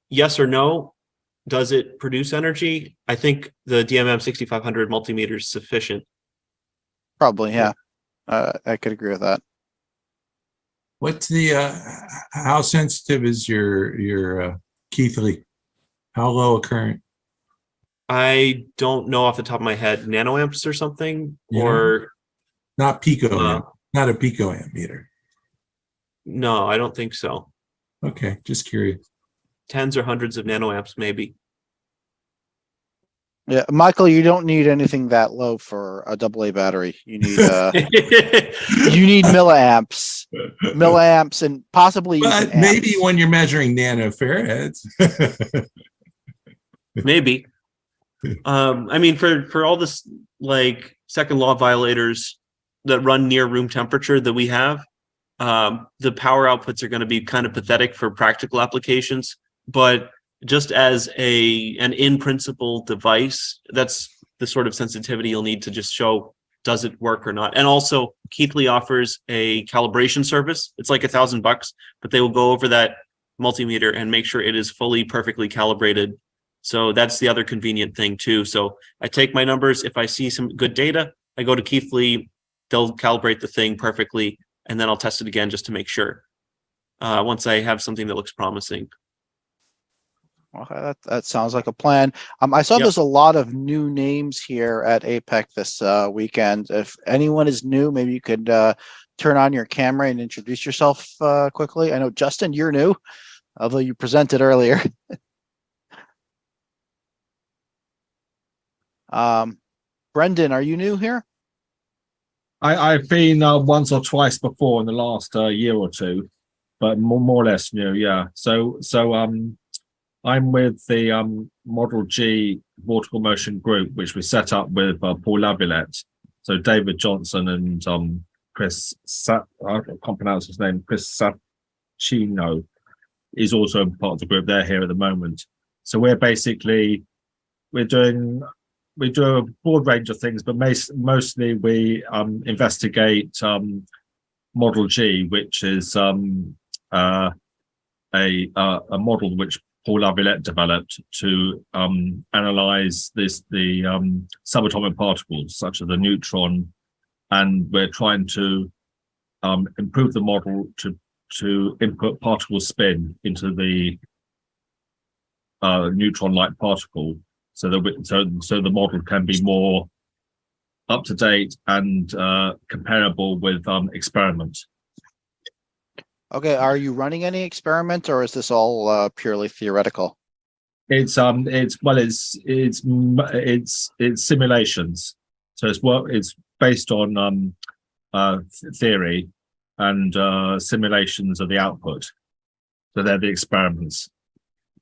yes or no, does it produce energy? I think the DMM 6500 multimeter is sufficient. Probably, yeah. I could agree with that. What's the how sensitive is your Keithley? How low a current? I don't know off the top of my head, nanoamps or something, or not pico, not a picoamp meter. No, I don't think so. Okay, just curious. Tens or hundreds of nanoamps, maybe. Yeah, Michael, you don't need anything that low for a AA battery. You need you need milliamps, and possibly but maybe when you're measuring nanofarads. Maybe. I mean, for all this like second law violators that run near room temperature that we have, the power outputs are going to be kind of pathetic for practical applications, but just as an in principle device, that's the sort of sensitivity you'll need to just show, does it work or not? And also Keithley offers a calibration service. It's like $1,000, but they will go over that multimeter and make sure it is fully perfectly calibrated. So that's the other convenient thing too. So I take my numbers. If I see some good data, I go to Keithley, they'll calibrate the thing perfectly, and then I'll test it again just to make sure. Once I have something that looks promising. Okay, that sounds like a plan. I saw there's a lot of new names here at APEC this weekend. If anyone is new, maybe you could turn on your camera and introduce yourself quickly. I know, Justin, you're new, although you presented earlier. Brendan, are you new here? I've been once or twice before in the last year or two, but more or less new. Yeah. So I'm with the Model G Vortical Motion Group, which we set up with Paul Laviolette. So David Johnson and Chris, I can't pronounce his name, Chris Sacchino is also part of the group. They're here at the moment. So we're basically, we do a broad range of things, but mostly we investigate Model G, which is a model which Paul Laviolette developed to analyze the subatomic particles, such as the neutron, and we're trying to improve the model to input particle spin into the neutron-like particle, so the model can be more up to date and comparable with experiments. Okay, are you running any experiments, or is this all purely theoretical? It's simulations. So it's based on theory and simulations of the output. So they're the experiments.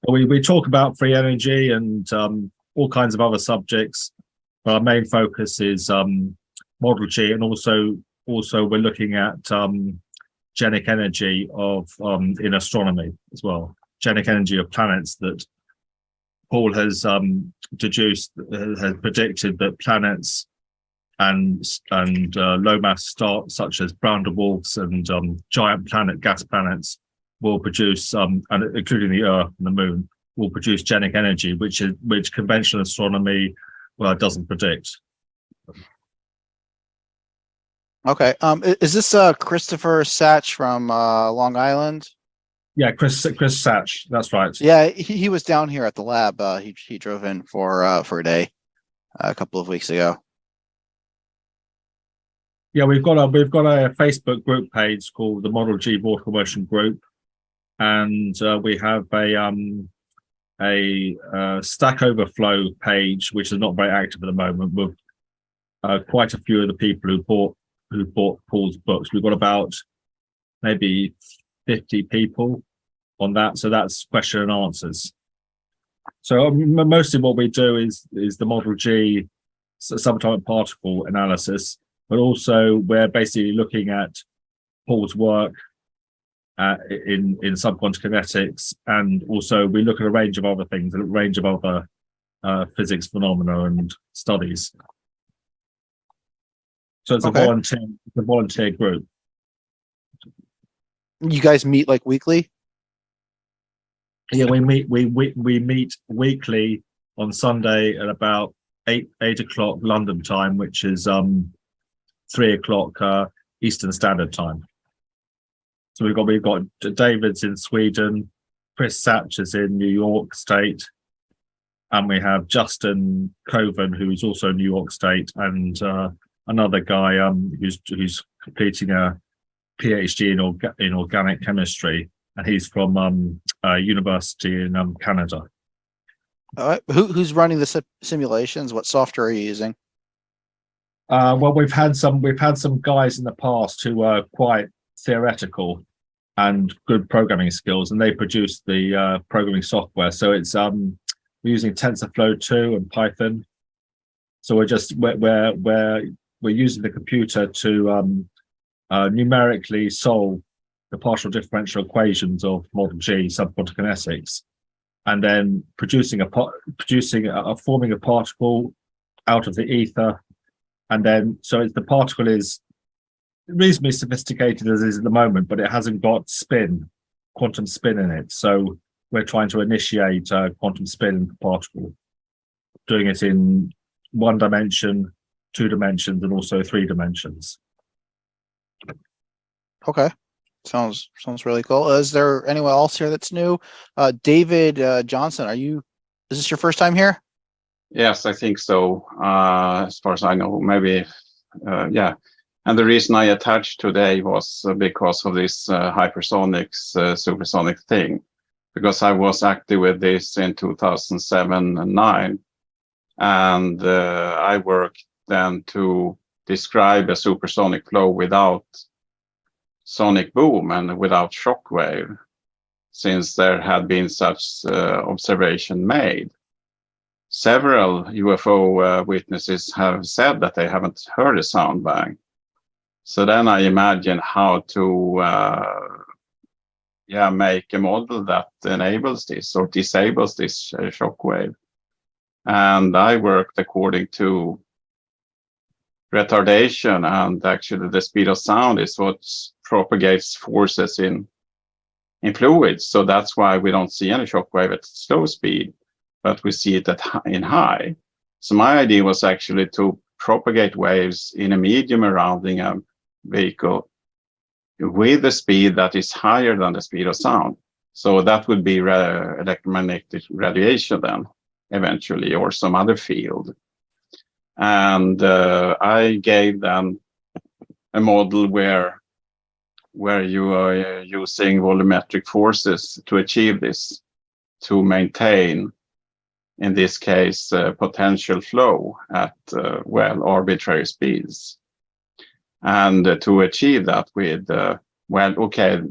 We talk about free energy and all kinds of other subjects, but our main focus is Model G, and also we're looking at genic energy of in astronomy as well. Genic energy of planets that Paul has deduced, has predicted that planets and low mass stars such as brown dwarfs and giant gas planets will produce, and including the Earth and the Moon, will produce genic energy, which conventional astronomy doesn't predict. Okay. Is this Christopher Satch from Long Island? Yeah, Chris Satch, that's right. Yeah, he was down here at the lab. He drove in for a day a couple of weeks ago. Yeah, we've got a Facebook group page called the Model G Vortical Motion Group, and we have a Stack Overflow page, which is not very active at the moment, with quite a few of the people who bought Paul's books. We've got about maybe 50 people on that, so that's question and answers. So mostly what we do is the Model G subatomic particle analysis, but also we're basically looking at Paul's work in subquantum kinetics, and also we look at a range of other things, a range of other physics phenomena and studies. So it's Okay. a volunteer group. You guys meet like weekly? Yeah, we meet weekly on Sunday at about 8 o'clock London time, which is 3 o'clock Eastern Standard Time. So we've got David's in Sweden, Chris Satch is in New York State, and we have Justin Coven, who's also New York State, and another guy who's completing a PhD in organic chemistry, and he's from university in Canada. All right. Who's running the simulations? What software are you using? Well, we've had some guys in the past who are quite theoretical and good programming skills, and they produce the programming software. So it's we're using TensorFlow 2 and Python. So we're using the computer to numerically solve the partial differential equations of Model G subquantum kinetics, and then forming a particle out of the ether, and then the particle is reasonably sophisticated as is at the moment, but it hasn't got quantum spin in it. So we're trying to initiate quantum spin in the particle, doing it in 1 dimension, 2 dimensions, and also 3 dimensions. Okay. Sounds really cool. Is there anyone else here that's new? David Johnson, is this your first time here? Yes, I think so. As far as I know, maybe, yeah. And the reason I attached today was because of this hypersonics, supersonic thing, because I was active with this in 2007 and 2009, and I worked then to describe a supersonic flow without sonic boom and without shockwave, since there had been such observation made. Several UFO witnesses have said that they haven't heard a sound bang. So then I imagine how to make a model that enables this or disables this shockwave. And I worked according to retardation, and actually the speed of sound is what propagates forces in fluids. So that's why we don't see any shockwave at slow speed, but we see it in high. So my idea was actually to propagate waves in a medium surrounding a vehicle with a speed that is higher than the speed of sound. So that would be electromagnetic radiation then, eventually, or some other field. And I gave them a model where you are using volumetric forces to achieve this, to maintain, in this case, potential flow at, arbitrary speeds. And to achieve that with,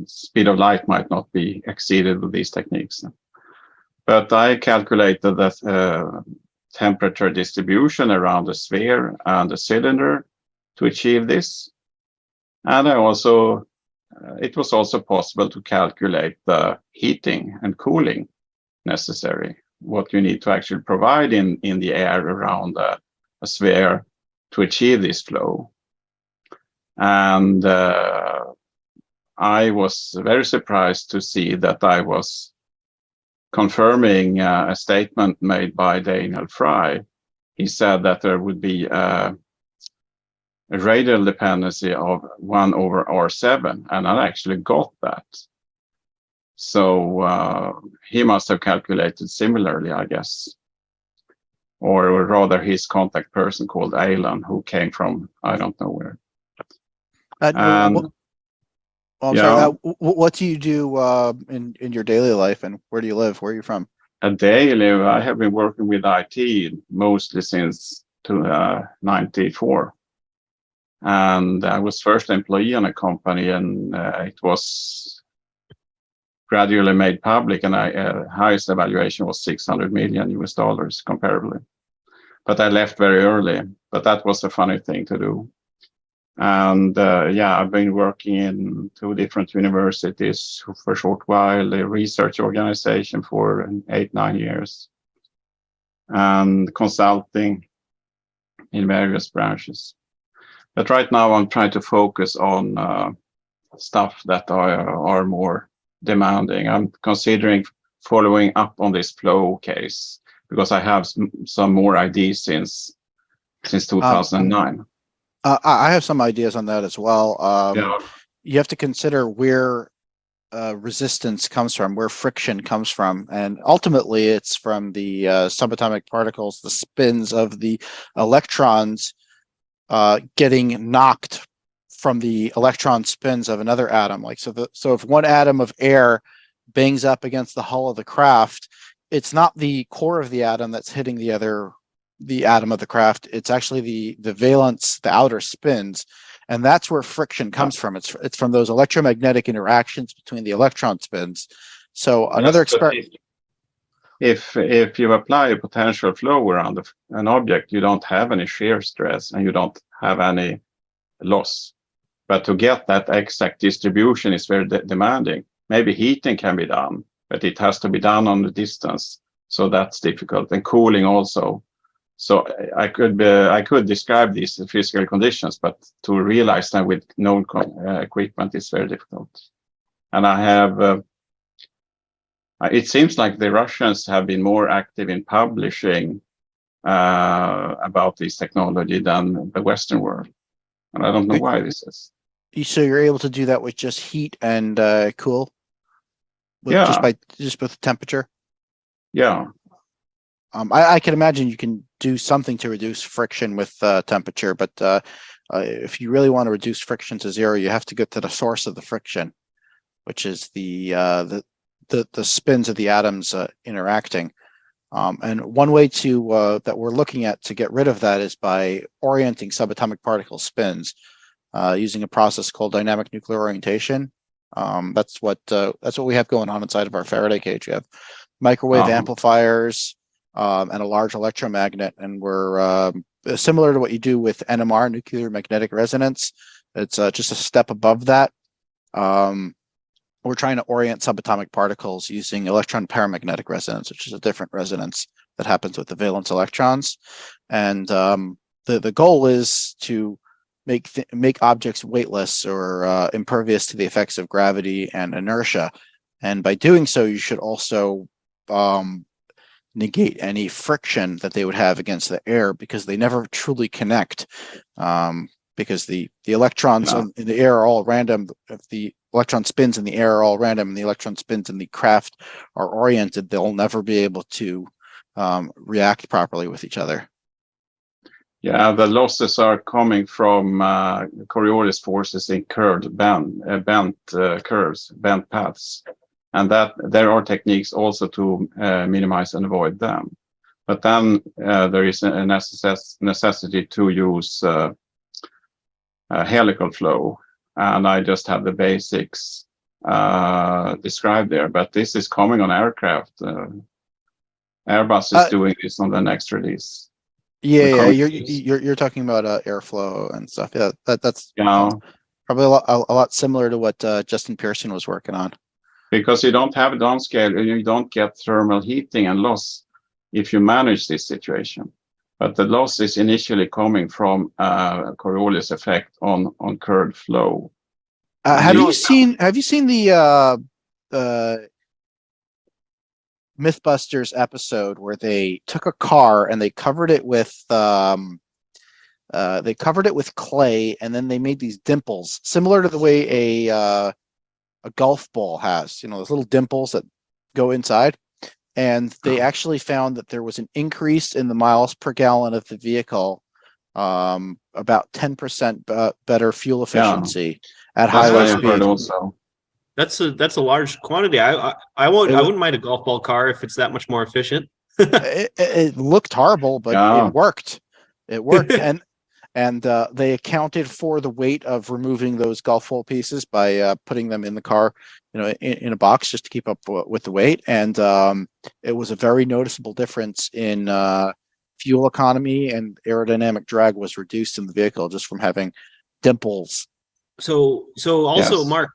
speed of light might not be exceeded with these techniques. But I calculated that temperature distribution around the sphere and the cylinder to achieve this. And I also, it was also possible to calculate the heating and cooling necessary, what you need to actually provide in the air around a sphere to achieve this flow. And I was very surprised to see that I was confirming a statement made by Daniel Fry. He said that there would be a radial dependency of 1 over R7, and I actually got that. So he must have calculated similarly, I guess. Or rather his contact person called Alan, who came from, I don't know where. What do you do in your daily life, and where do you live? Where are you from? Daily, I have been working with IT mostly since 94. And I was first employee on a company, and it was gradually made public, and highest evaluation was $600 million comparably. But I left very early, but that was a funny thing to do. And I've been working in 2 different universities for a short while, a research organization for 8-9 years, and consulting in various branches. But right now I'm trying to focus on stuff that are more demanding. I'm considering following up on this flow case because I have some more ideas since 2009. I have some ideas on that as well. You have to consider where resistance comes from, where friction comes from, and ultimately it's from the subatomic particles, the spins of the electrons getting knocked from the electron spins of another atom. So if one atom of air bangs up against the hull of the craft, it's not the core of the atom that's hitting the atom of the craft. It's actually the valence, the outer spins, and that's where friction comes from. It's from those electromagnetic interactions between the electron spins. So another experiment. If you apply a potential flow around an object, you don't have any shear stress and you don't have any loss. But to get that exact distribution is very demanding. Maybe heating can be done, but it has to be done on the distance. So that's difficult, and cooling also. So I could describe these physical conditions, but to realize them with known equipment is very difficult. And I have, it seems like the Russians have been more active in publishing about this technology than the Western world. And I don't know why this is. So you're able to do that with just heat and cool? Just with temperature? Yeah. I can imagine you can do something to reduce friction with temperature, but if you really want to reduce friction to 0, you have to get to the source of the friction, which is the spins of the atoms interacting. And one way to that we're looking at to get rid of that is by orienting subatomic particle spins using a process called dynamic nuclear orientation. That's what we have going on inside of our Faraday cage. We have microwave amplifiers and a large electromagnet, and we're similar to what you do with NMR, nuclear magnetic resonance. It's just a step above that. We're trying to orient subatomic particles using electron paramagnetic resonance, which is a different resonance that happens with the valence electrons. And the goal is to make objects weightless or impervious to the effects of gravity and inertia. And by doing so, you should also negate any friction that they would have against the air, because they never truly connect, because the electrons in the air are all random. If the electron spins in the air are all random and the electron spins in the craft are oriented, they'll never be able to react properly with each other. Yeah, the losses are coming from Coriolis forces in bent curves, bent paths. And that there are techniques also to minimize and avoid them. But then there is a necessity to use helical flow. And I just have the basics described there. But this is coming on aircraft. Airbus is doing this on the next release. Yeah, you're talking about airflow and stuff. Yeah, that's probably a lot similar to what Justin Pearson was working on. Because you don't have downscale, you don't get thermal heating and loss if you manage this situation. But the loss is initially coming from Coriolis effect on curved flow. Have you seen the Mythbusters episode where they took a car and they covered it with clay, and then they made these dimples similar to the way a golf ball has, those little dimples that go inside. And they actually found that there was an increase in the miles per gallon of the vehicle, about 10% better fuel efficiency at higher speed. Also. That's a large quantity. I wouldn't mind a golf ball car if it's that much more efficient. It looked horrible, but it worked. It worked, and they accounted for the weight of removing those golf ball pieces by putting them in the car, in a box just to keep up with the weight. And it was a very noticeable difference in fuel economy, and aerodynamic drag was reduced in the vehicle just from having dimples. So also, Yes. Mark,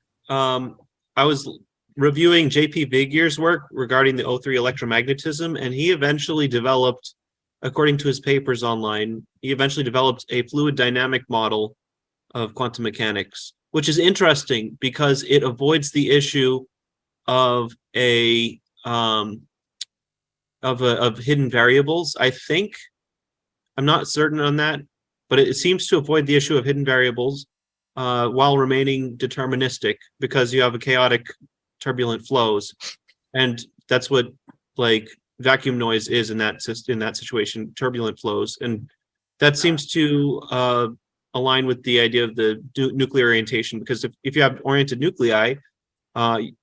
I was reviewing JP Vigier's work regarding the O3 electromagnetism, and he eventually developed, according to his papers online, a fluid dynamic model of quantum mechanics, which is interesting because it avoids the issue of of hidden variables. I think, I'm not certain on that, but it seems to avoid the issue of hidden variables while remaining deterministic, because you have a chaotic turbulent flows, and that's what vacuum noise is in that situation, turbulent flows. And that seems to align with the idea of the nuclear orientation, because if you have oriented nuclei,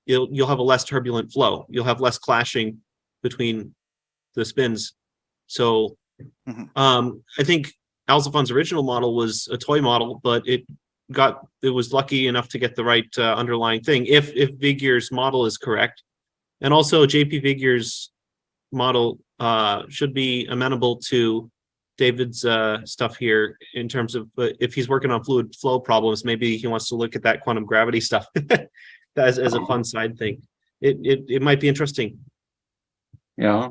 you'll have a less turbulent flow. You'll have less clashing between the spins. So I think Alcifon's original model was a toy model, but it was lucky enough to get the right underlying thing, if Vigier's model is correct. And also JP Vigier's model should be amenable to David's stuff here, in terms of if he's working on fluid flow problems, maybe he wants to look at that quantum gravity stuff as a fun side thing. It might be interesting. Yeah.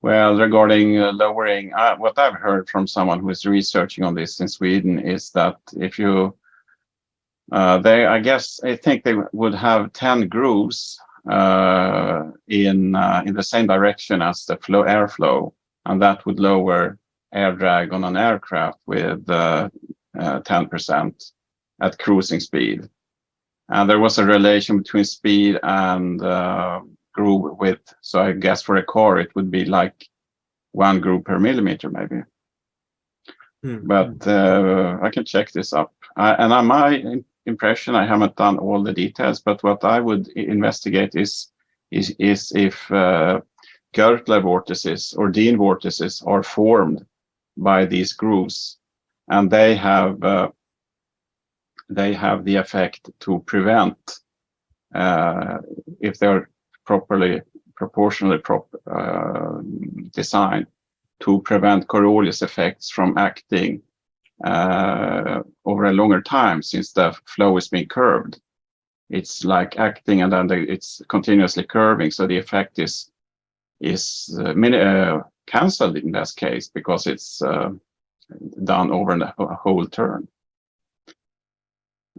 Well, regarding lowering, what I've heard from someone who is researching on this in Sweden is that if you, I think they would have 10 grooves in the same direction as the airflow, and that would lower air drag on an aircraft with 10% at cruising speed. And there was a relation between speed and groove width. So I guess for a car, it would be like 1 groove per millimeter, maybe. But I can check this up. My impression, I haven't done all the details, but what I would investigate is if Gertler vortices or Dean vortices are formed by these grooves, and they have the effect to prevent, if they're proportionally designed, to prevent Coriolis effects from acting over a longer time, since the flow is being curved. It's like acting and then it's continuously curving, so the effect is cancelled in this case, because it's done over the whole turn.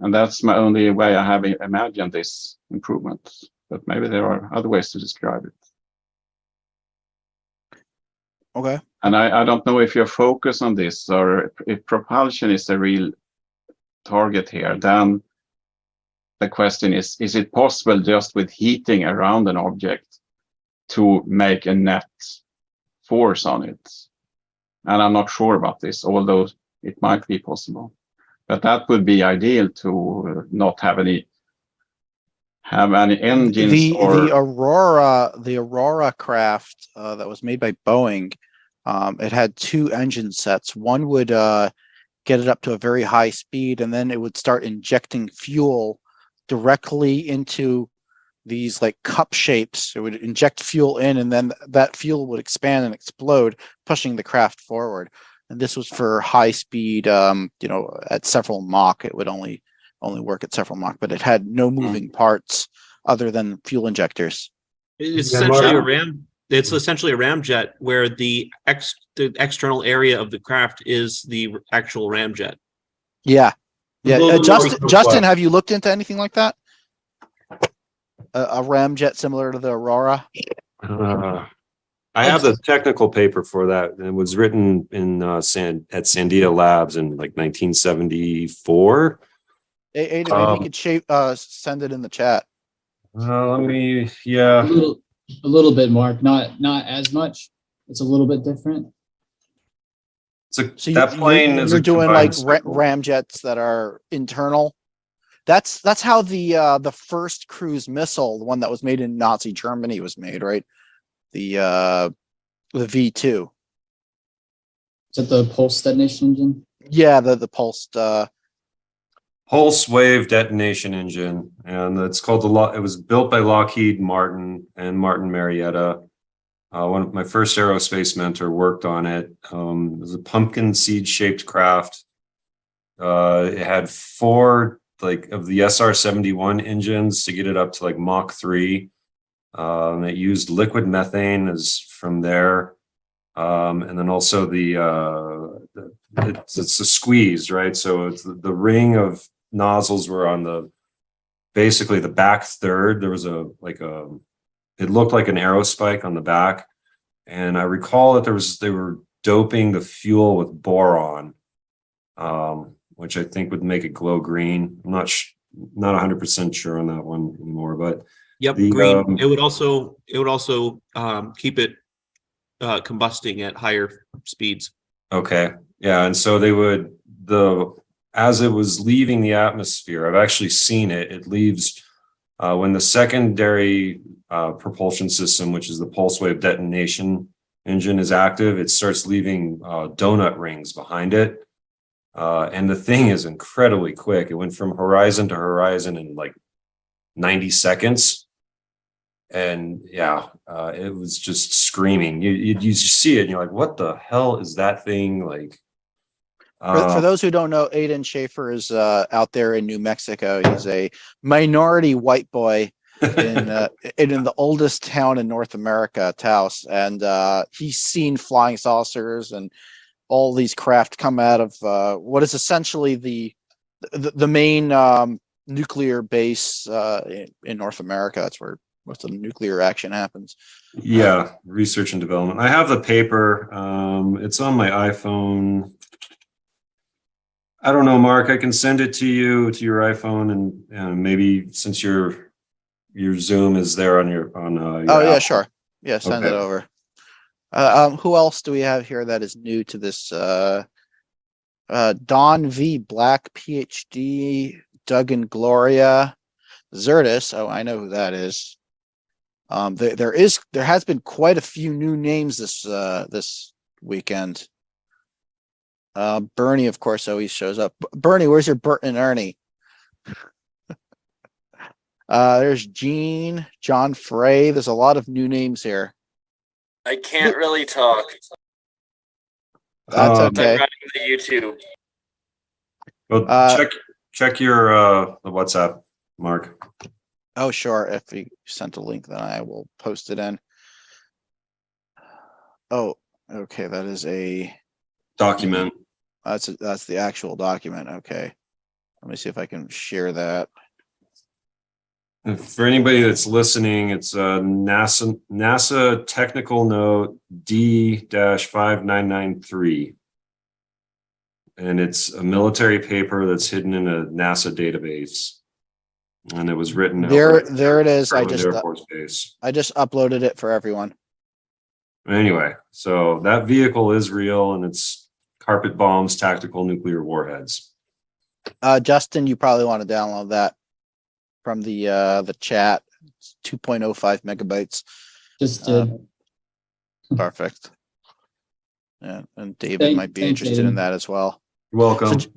And that's my only way I have imagined this improvement. But maybe there are other ways to describe it. Okay. And I don't know if you're focused on this, or if propulsion is a real target here. Then the question is it possible just with heating around an object to make a net force on it? And I'm not sure about this, although it might be possible. But that would be ideal to not have any engines. The Aurora craft that was made by Boeing, it had 2 engine sets. One would get it up to a very high speed, and then it would start injecting fuel directly into these like cup shapes. It would inject fuel in, and then that fuel would expand and explode, pushing the craft forward. And this was for high speed, at several Mach. It would only work at several Mach, but it had no moving parts other than fuel injectors. It's essentially a ram. It's essentially a ramjet where the external area of the craft is the actual ramjet. Yeah. Justin, have you looked into anything like that? a ramjet similar to the Aurora? I have the technical paper for that. It was written in at Sandia Labs in like 1974. Ada, maybe you could send it in the chat. Let me, A yeah. little bit, Mark. Not as much. It's a little bit different. So you're doing like cycle. ramjets that are internal. That's how the first cruise missile, the one that was made in Nazi Germany, was made, right? The V2. Is that the pulse detonation engine? Yeah, the pulsed. Pulse wave detonation engine, and it's called it was built by Lockheed Martin and Martin Marietta. One of my first aerospace mentor worked on it. It was a pumpkin seed shaped craft. It had 4 like of the SR-71 engines to get it up to like Mach 3. It used liquid methane as from there. And then also it's a squeeze, right? So it's the ring of nozzles were on basically the back third. There was it looked like an aerospike on the back. And I recall that they were doping the fuel with boron, which I think would make it glow green. I'm not 100% sure on that one anymore, but yep, green. It would also keep it combusting at higher speeds. Okay. Yeah. And so as it was leaving the atmosphere, I've actually seen it. It leaves when the secondary propulsion system, which is the pulse wave detonation engine, is active, it starts leaving donut rings behind it. And the thing is incredibly quick. It went from horizon to horizon in like 90 seconds. And yeah, it was just screaming. You see it and you're like, what the hell is that thing? Like, for those who don't know, Aidan Schaefer is out there in New Mexico. He's a minority white boy in the oldest town in North America, Taos, and he's seen flying saucers and all these craft come out of what is essentially the main nuclear base in North America. That's where most of the nuclear action happens. Yeah, research and development. I have the paper. It's on my iPhone. I don't know, Mark. I can send it to you to your iPhone, and maybe since your Zoom is there on your oh Apple. Yeah, sure. Yeah, send it over. Who else do we have here that is new to this? Don V. Black, PhD, Doug and Gloria, Zertis. Oh, I know who that is. There has been quite a few new names this weekend. Bernie, of course, always shows up. Bernie, where's your Bert and Ernie? There's Gene, John Frey. There's a lot of new names here. I can't really talk. That's okay. I'm running the YouTube. Well, check your the WhatsApp, Mark. Oh, sure. If you sent a link, then I will post it in. Oh, okay. That is a document. That's the actual document. Okay. Let me see if I can share that. And for anybody that's listening, it's a NASA technical note D-5993. And it's a military paper that's hidden in a NASA database. And it was written there it is. I Air Force Base. just uploaded it for everyone. Anyway, so that vehicle is real, and it's carpet bombs, tactical nuclear warheads. Justin, you probably want to download that from the chat. It's 2.05 megabytes. Just did. Perfect. Yeah, and David might be interested in that as well. You're welcome. So,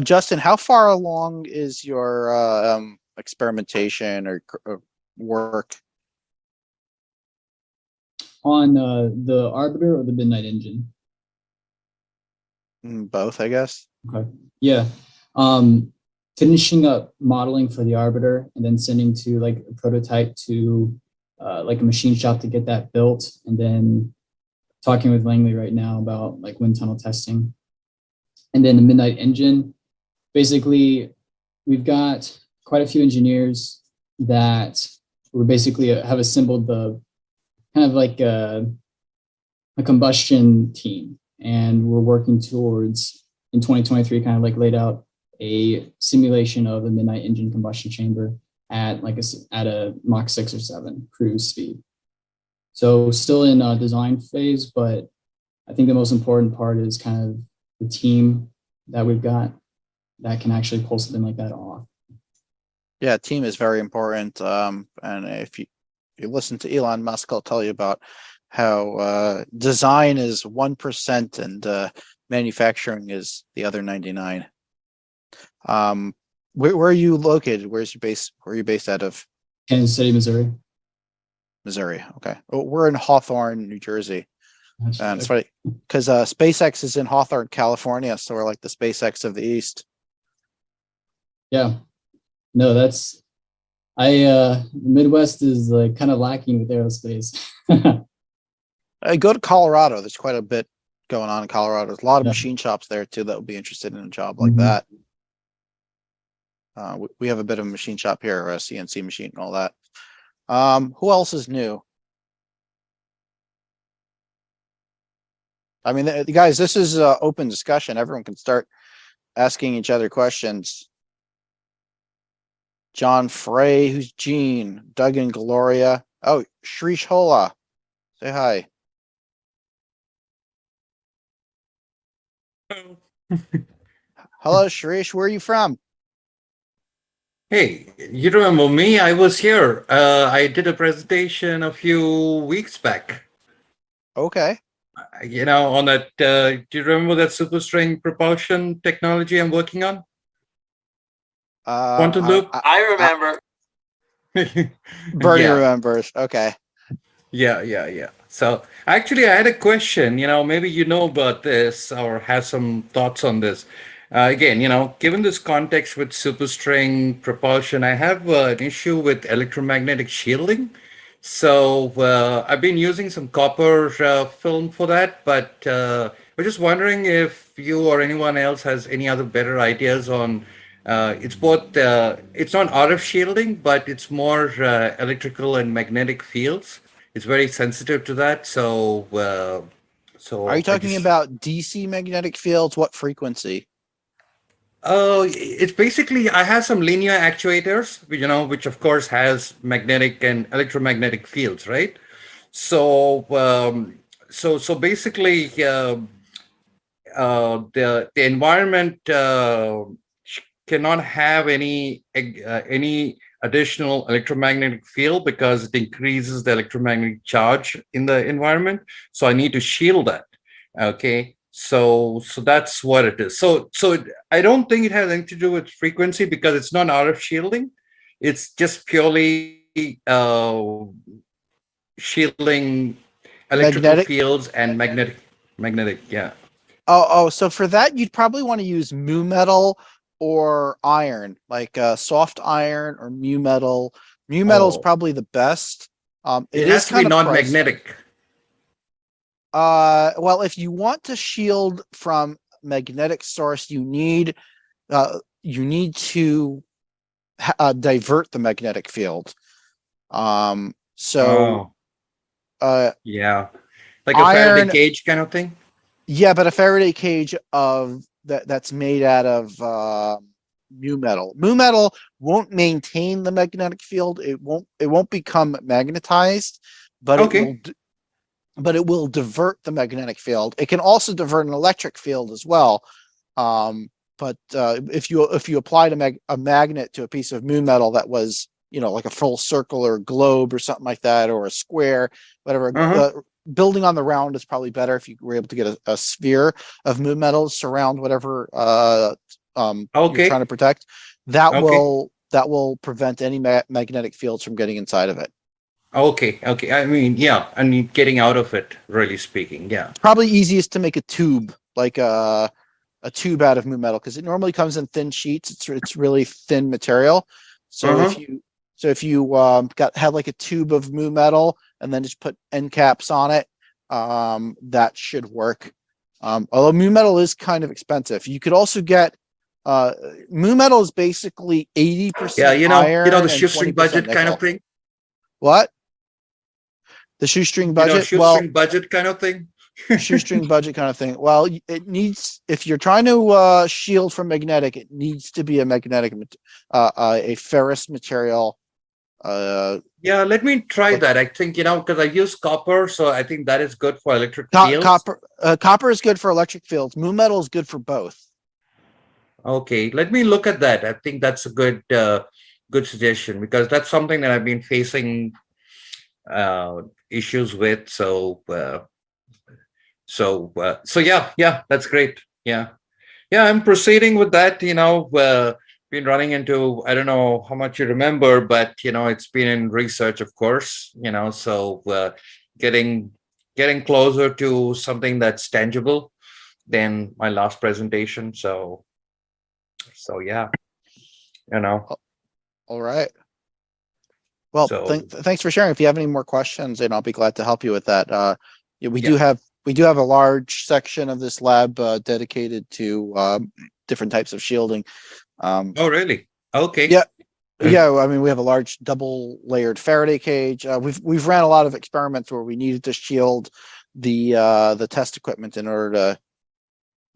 Justin, how far along is your experimentation or work on the Arbiter or the Midnight engine? Both, I guess. Okay. Yeah. Finishing up modeling for the Arbiter and then sending to like a prototype to like a machine shop to get that built, and then talking with Langley right now about like wind tunnel testing. And then the Midnight engine, basically we've got quite a few engineers that we basically have assembled the kind of like a combustion team, and we're working towards in 2023 kind of like laid out a simulation of a midnight engine combustion chamber at a Mach 6 or 7 cruise speed. So still in design phase, but I think the most important part is kind of the team that we've got that can actually pull something like that off. Yeah, team is very important. And if you listen to Elon Musk, I'll tell you about how design is 1% and manufacturing is the other 99. Where are you located? Where's your base? Where are you based out of? Kansas City, Missouri. Missouri. Okay. Well, we're in Hawthorne, New Jersey. That's And it's funny because SpaceX is in Hawthorne, California. So we're like the SpaceX of the East. Yeah. No, that's the Midwest is like kind of lacking with aerospace. I go to Colorado. There's quite a bit going on in Colorado. There's a lot of machine shops there too that would be interested in a job like that. We have a bit of a machine shop here, a CNC machine and all that. Who else is new? I mean, guys, this is open discussion. Everyone can start asking each other questions. John Frey, who's Gene? Doug and Gloria. Oh, Shrish Hola. Say hi. Hello, Shrish. Where are you from? Hey, you remember me? I was here. I did a presentation a few weeks back. Okay. On that, do you remember that superstring propulsion technology I'm working on? Quantum loop? I remember. Bernie Yeah. remembers. Okay. Yeah. So actually, I had a question. Maybe you know about this or have some thoughts on this. Again, given this context with superstring propulsion, I have an issue with electromagnetic shielding. So I've been using some copper film for that, but we're just wondering if you or anyone else has any other better ideas on. It's both. It's not RF shielding, but it's more electrical and magnetic fields. It's very sensitive to that. So Are you talking about DC magnetic fields? What frequency? It's basically I have some linear actuators, which of course has magnetic and electromagnetic fields, right? So basically, the environment cannot have any additional electromagnetic field because it increases the electromagnetic charge in the environment. So I need to shield that. Okay. So that's what it is. So I don't think it has anything to do with frequency because it's not RF shielding. It's just purely shielding electrical fields and magnetic. Yeah. Oh, so for that, you'd probably want to use mu metal or iron, like soft iron or mu metal. Mu metal is probably the best. It has to be non-magnetic. Well, if you want to shield from magnetic source, you need to divert the magnetic field. Yeah, like a Faraday cage kind of thing. Yeah, but a Faraday cage that's made out of mu metal. Mu metal won't maintain the magnetic field. It won't become magnetized, but it will divert the magnetic field. It can also divert an electric field as well. But if you applied a magnet to a piece of mu metal that was, like a full circle or globe or something like that, or a square, whatever, building on the round is probably better if you were able to get a sphere of mu metal to surround whatever you're trying to protect. That will prevent any magnetic fields from getting inside of it. Okay. I mean, getting out of it, really speaking. Yeah. It's probably easiest to make a tube, like a tube out of mu metal, because it normally comes in thin sheets. It's really thin material. So if you had like a tube of mu metal and then just put end caps on it, that should work. Although mu metal is kind of expensive. You could also get mu metal is basically 80% iron. The shoestring budget kind of thing. What? The shoestring You know, budget? shoestring budget kind of thing. Shoestring budget kind of thing. Well, it needs, if you're trying to shield from magnetic, it needs to be a magnetic, a ferrous material. Yeah, let me try that. I think, you know, because I use copper, so I think that is good for electric fields. Copper is good for electric fields. Moon metal is good for both. Okay, let me look at that. I think that's a good good suggestion, because that's something that I've been facing issues with. So yeah, that's great. Yeah, I'm proceeding with that. You know, been running into, I don't know how much you remember, but you know, it's been in research, of course. You know, so getting closer to something that's tangible than my last presentation. So yeah, you know. All right. Well, thanks for sharing. If you have any more questions, then I'll be glad to help you with that. We do have a large section of this lab dedicated to different types of shielding. Oh, really? Okay. Yeah. I mean, we have a large double layered Faraday cage. We've ran a lot of experiments where we needed to shield the test equipment in order to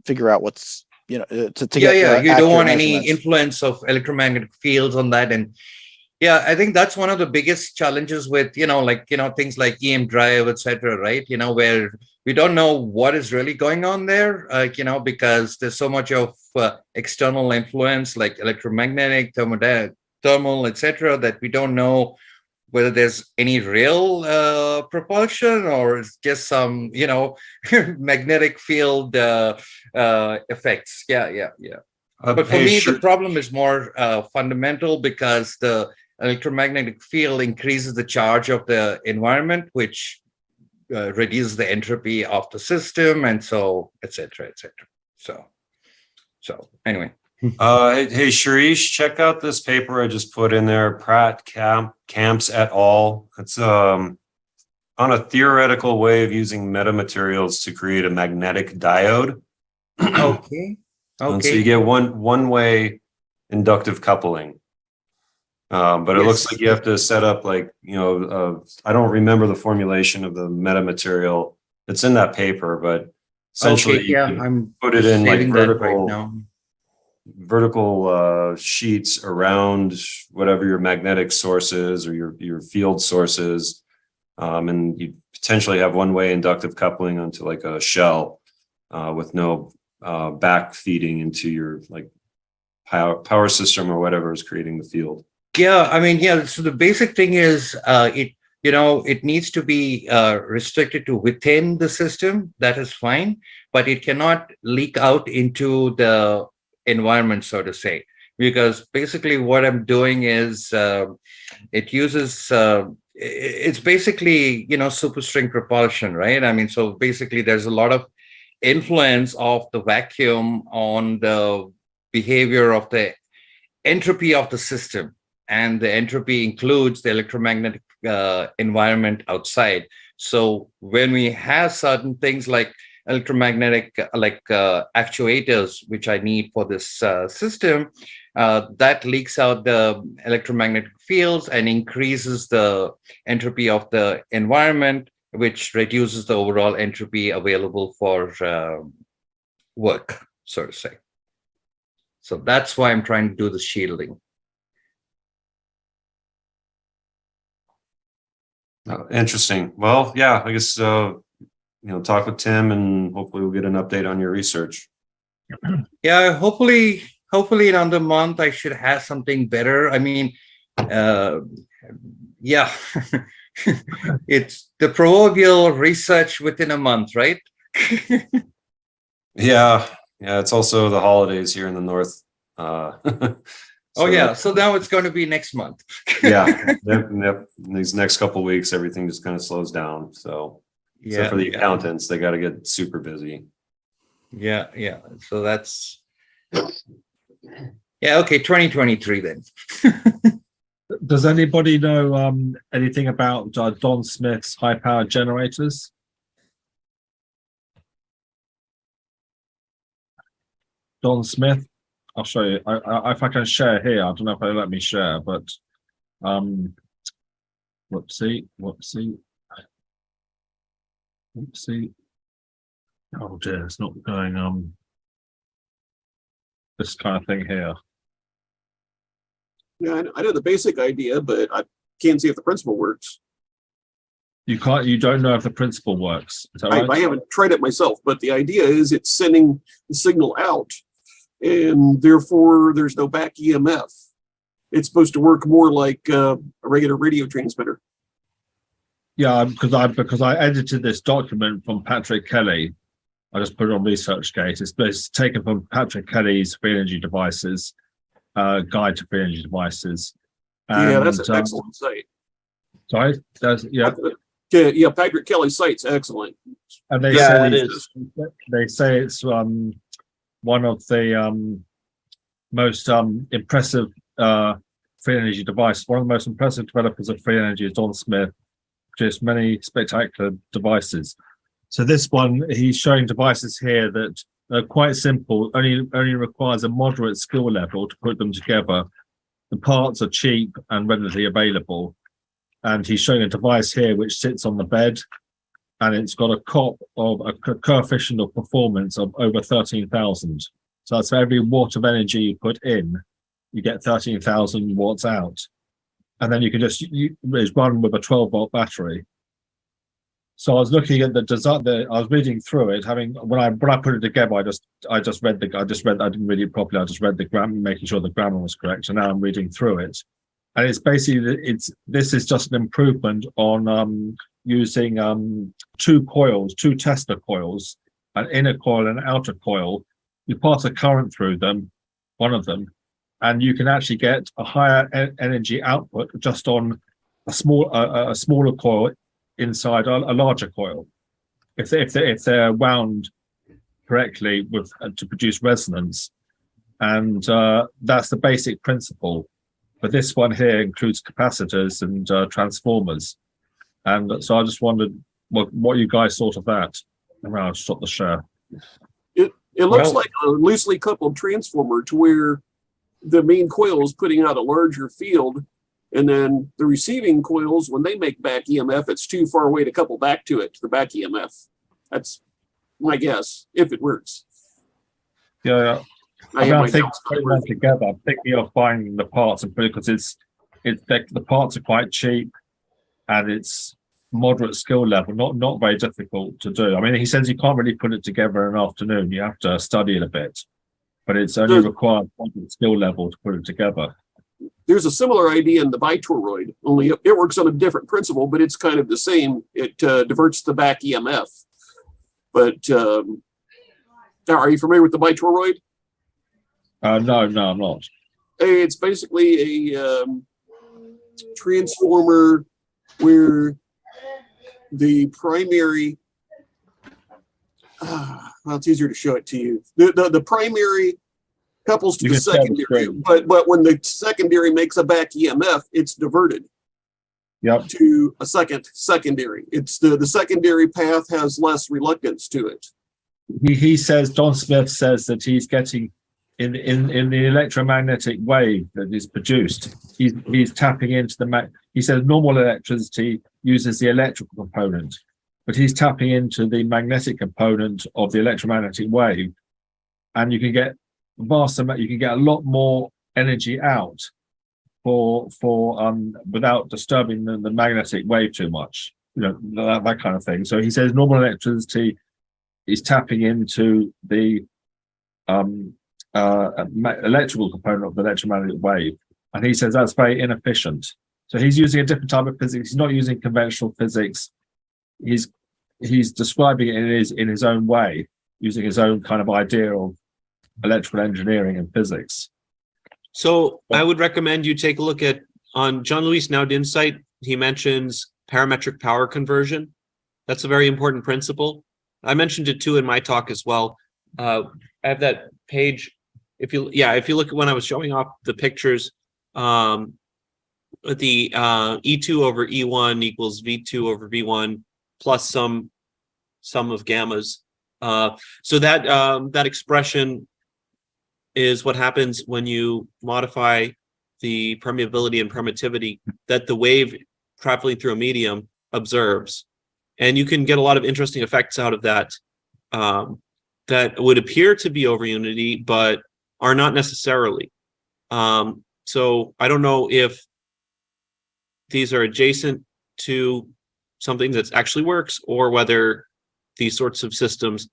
figure out what's, you know, to get you don't want any measurements. influence of electromagnetic fields on that. And yeah, I think that's one of the biggest challenges with, you know, like, you know, things like EM drive, etc., right? You know, where we don't know what is really going on there, you know, because there's so much of external influence, like electromagnetic, thermal, etc., that we don't know whether there's any real propulsion or it's just some, you know, magnetic field effects. Yeah. But for me, the problem is more fundamental, because the electromagnetic field increases the charge of the environment, which reduces the entropy of the system, and so, etc. So anyway. Hey, Sharish, check out this paper I just put in there, Pratt Camps et al. It's on a theoretical way of using metamaterials to create a magnetic diode. Okay. And so you get one-way inductive coupling. But it looks like you have to set up, like, you know, I don't remember the formulation of the metamaterial. It's in that paper, but essentially you can put it in like vertical sheets around whatever your magnetic source is, or your field sources, and you potentially have one-way inductive coupling onto like a shell with no back feeding into your like power system or whatever is creating the field. Yeah, I mean, so the basic thing is it needs to be restricted to within the system. That is fine, but it cannot leak out into the environment, so to say, because basically what I'm doing is it uses it's basically, you know, superstring propulsion, right? I mean, so basically there's a lot of influence of the vacuum on the behavior of the entropy of the system, and the entropy includes the electromagnetic environment outside. So when we have certain things like electromagnetic, like actuators, which I need for this system, that leaks out the electromagnetic fields and increases the entropy of the environment, which reduces the overall entropy available for work, so to say. So that's why I'm trying to do the shielding. Interesting. Well, yeah, I guess, you know, talk with Tim and hopefully we'll get an update on your research. Yeah, hopefully in another month, I should have something better. I mean, yeah, it's the proverbial research within a month, right? Yeah, it's also the holidays here in the north. So yeah, so now it's going to be next month. Yep. These next couple of weeks, everything just kind of slows down. So except for the accountants, they got to get super busy. Yeah. So that's okay. 2023 then. Does anybody know anything about Don Smith's high power generators? Don Smith. I'll show you. If I can share here, I don't know if they let me share, but Whoopsie. Oh dear, it's not going this kind of thing here. Yeah, I know the basic idea, but I can't see if the principle works. You don't know if the principle works. Is that right? I haven't tried it myself, but the idea is it's sending the signal out, and therefore there's no back EMF. It's supposed to work more like a regular radio transmitter. Yeah, because I edited this document from Patrick Kelly. I just put it on ResearchGate. It's taken from Patrick Kelly's free energy devices, guide to free energy devices. Yeah, that's an excellent site. Sorry, yeah, Patrick Kelly's site's excellent. And they say it's one of the most impressive free energy devices. One of the most impressive developers of free energy is Don Smith, produced many spectacular devices. So this one, he's showing devices here that are quite simple, only requires a moderate skill level to put them together. The parts are cheap and readily available. And he's showing a device here which sits on the bed, and it's got a coefficient of performance of over 13,000. So that's for every watt of energy you put in, you get 13,000 watts out. And then you can just it's run with a 12-volt battery. So I was looking at the design. I was reading through it. When I put it together, I didn't read it properly. I just read the grammar, making sure the grammar was correct. And now I'm reading through it, and it's basically this is just an improvement on using two Tesla coils, an inner coil and an outer coil. You pass a current through them, one of them, and you can actually get a higher energy output just on a smaller coil inside a larger coil, if they're wound correctly to produce resonance, and that's the basic principle. But this one here includes capacitors and transformers, and so I just wondered what you guys thought of that. I'll stop the share. It looks like a loosely coupled transformer, to where the main coil is putting out a larger field. And then the receiving coils, when they make back EMF, it's too far away to couple back to it, to the back EMF. That's my guess, if it works. Yeah. I think putting them together, I'm thinking of buying the parts and put it, because the parts are quite cheap and it's moderate skill level, not very difficult to do. I mean, he says you can't really put it together in an afternoon. You have to study it a bit, but it's only required moderate skill level to put it together. There's a similar idea in the bitoroid, only it works on a different principle, but it's kind of the same. It diverts the back EMF. But are you familiar with the bitoroid? No, I'm not. It's basically a transformer where the primary, well, it's easier to show it to you. The primary couples to the secondary, but when the secondary makes a back EMF, it's diverted to a secondary. It's the secondary path has less reluctance to it. He says, Don Smith says that he's getting in the electromagnetic wave that is produced, he's tapping into he says normal electricity uses the electrical component, but he's tapping into the magnetic component of the electromagnetic wave, and you can get you can get a lot more energy out for without disturbing the magnetic wave too much, that kind of thing. So he says normal electricity is tapping into the electrical component of the electromagnetic wave, and he says that's very inefficient. So he's using a different type of physics. He's not using conventional physics. He's describing it in his own way, using his own kind of idea of electrical engineering and physics. So I would recommend you take a look at, on John Luis Naudin's site, he mentions parametric power conversion. That's a very important principle. I mentioned it too in my talk as well. I have that page. If you look at when I was showing off the pictures, the E2 over E1 equals V2 over V1 plus some sum of gammas. So that expression is what happens when you modify the permeability and permittivity, that the wave traveling through a medium observes. And you can get a lot of interesting effects out of that that would appear to be over unity, but are not necessarily. So I don't know if these are adjacent to something that actually works, or whether these sorts of systems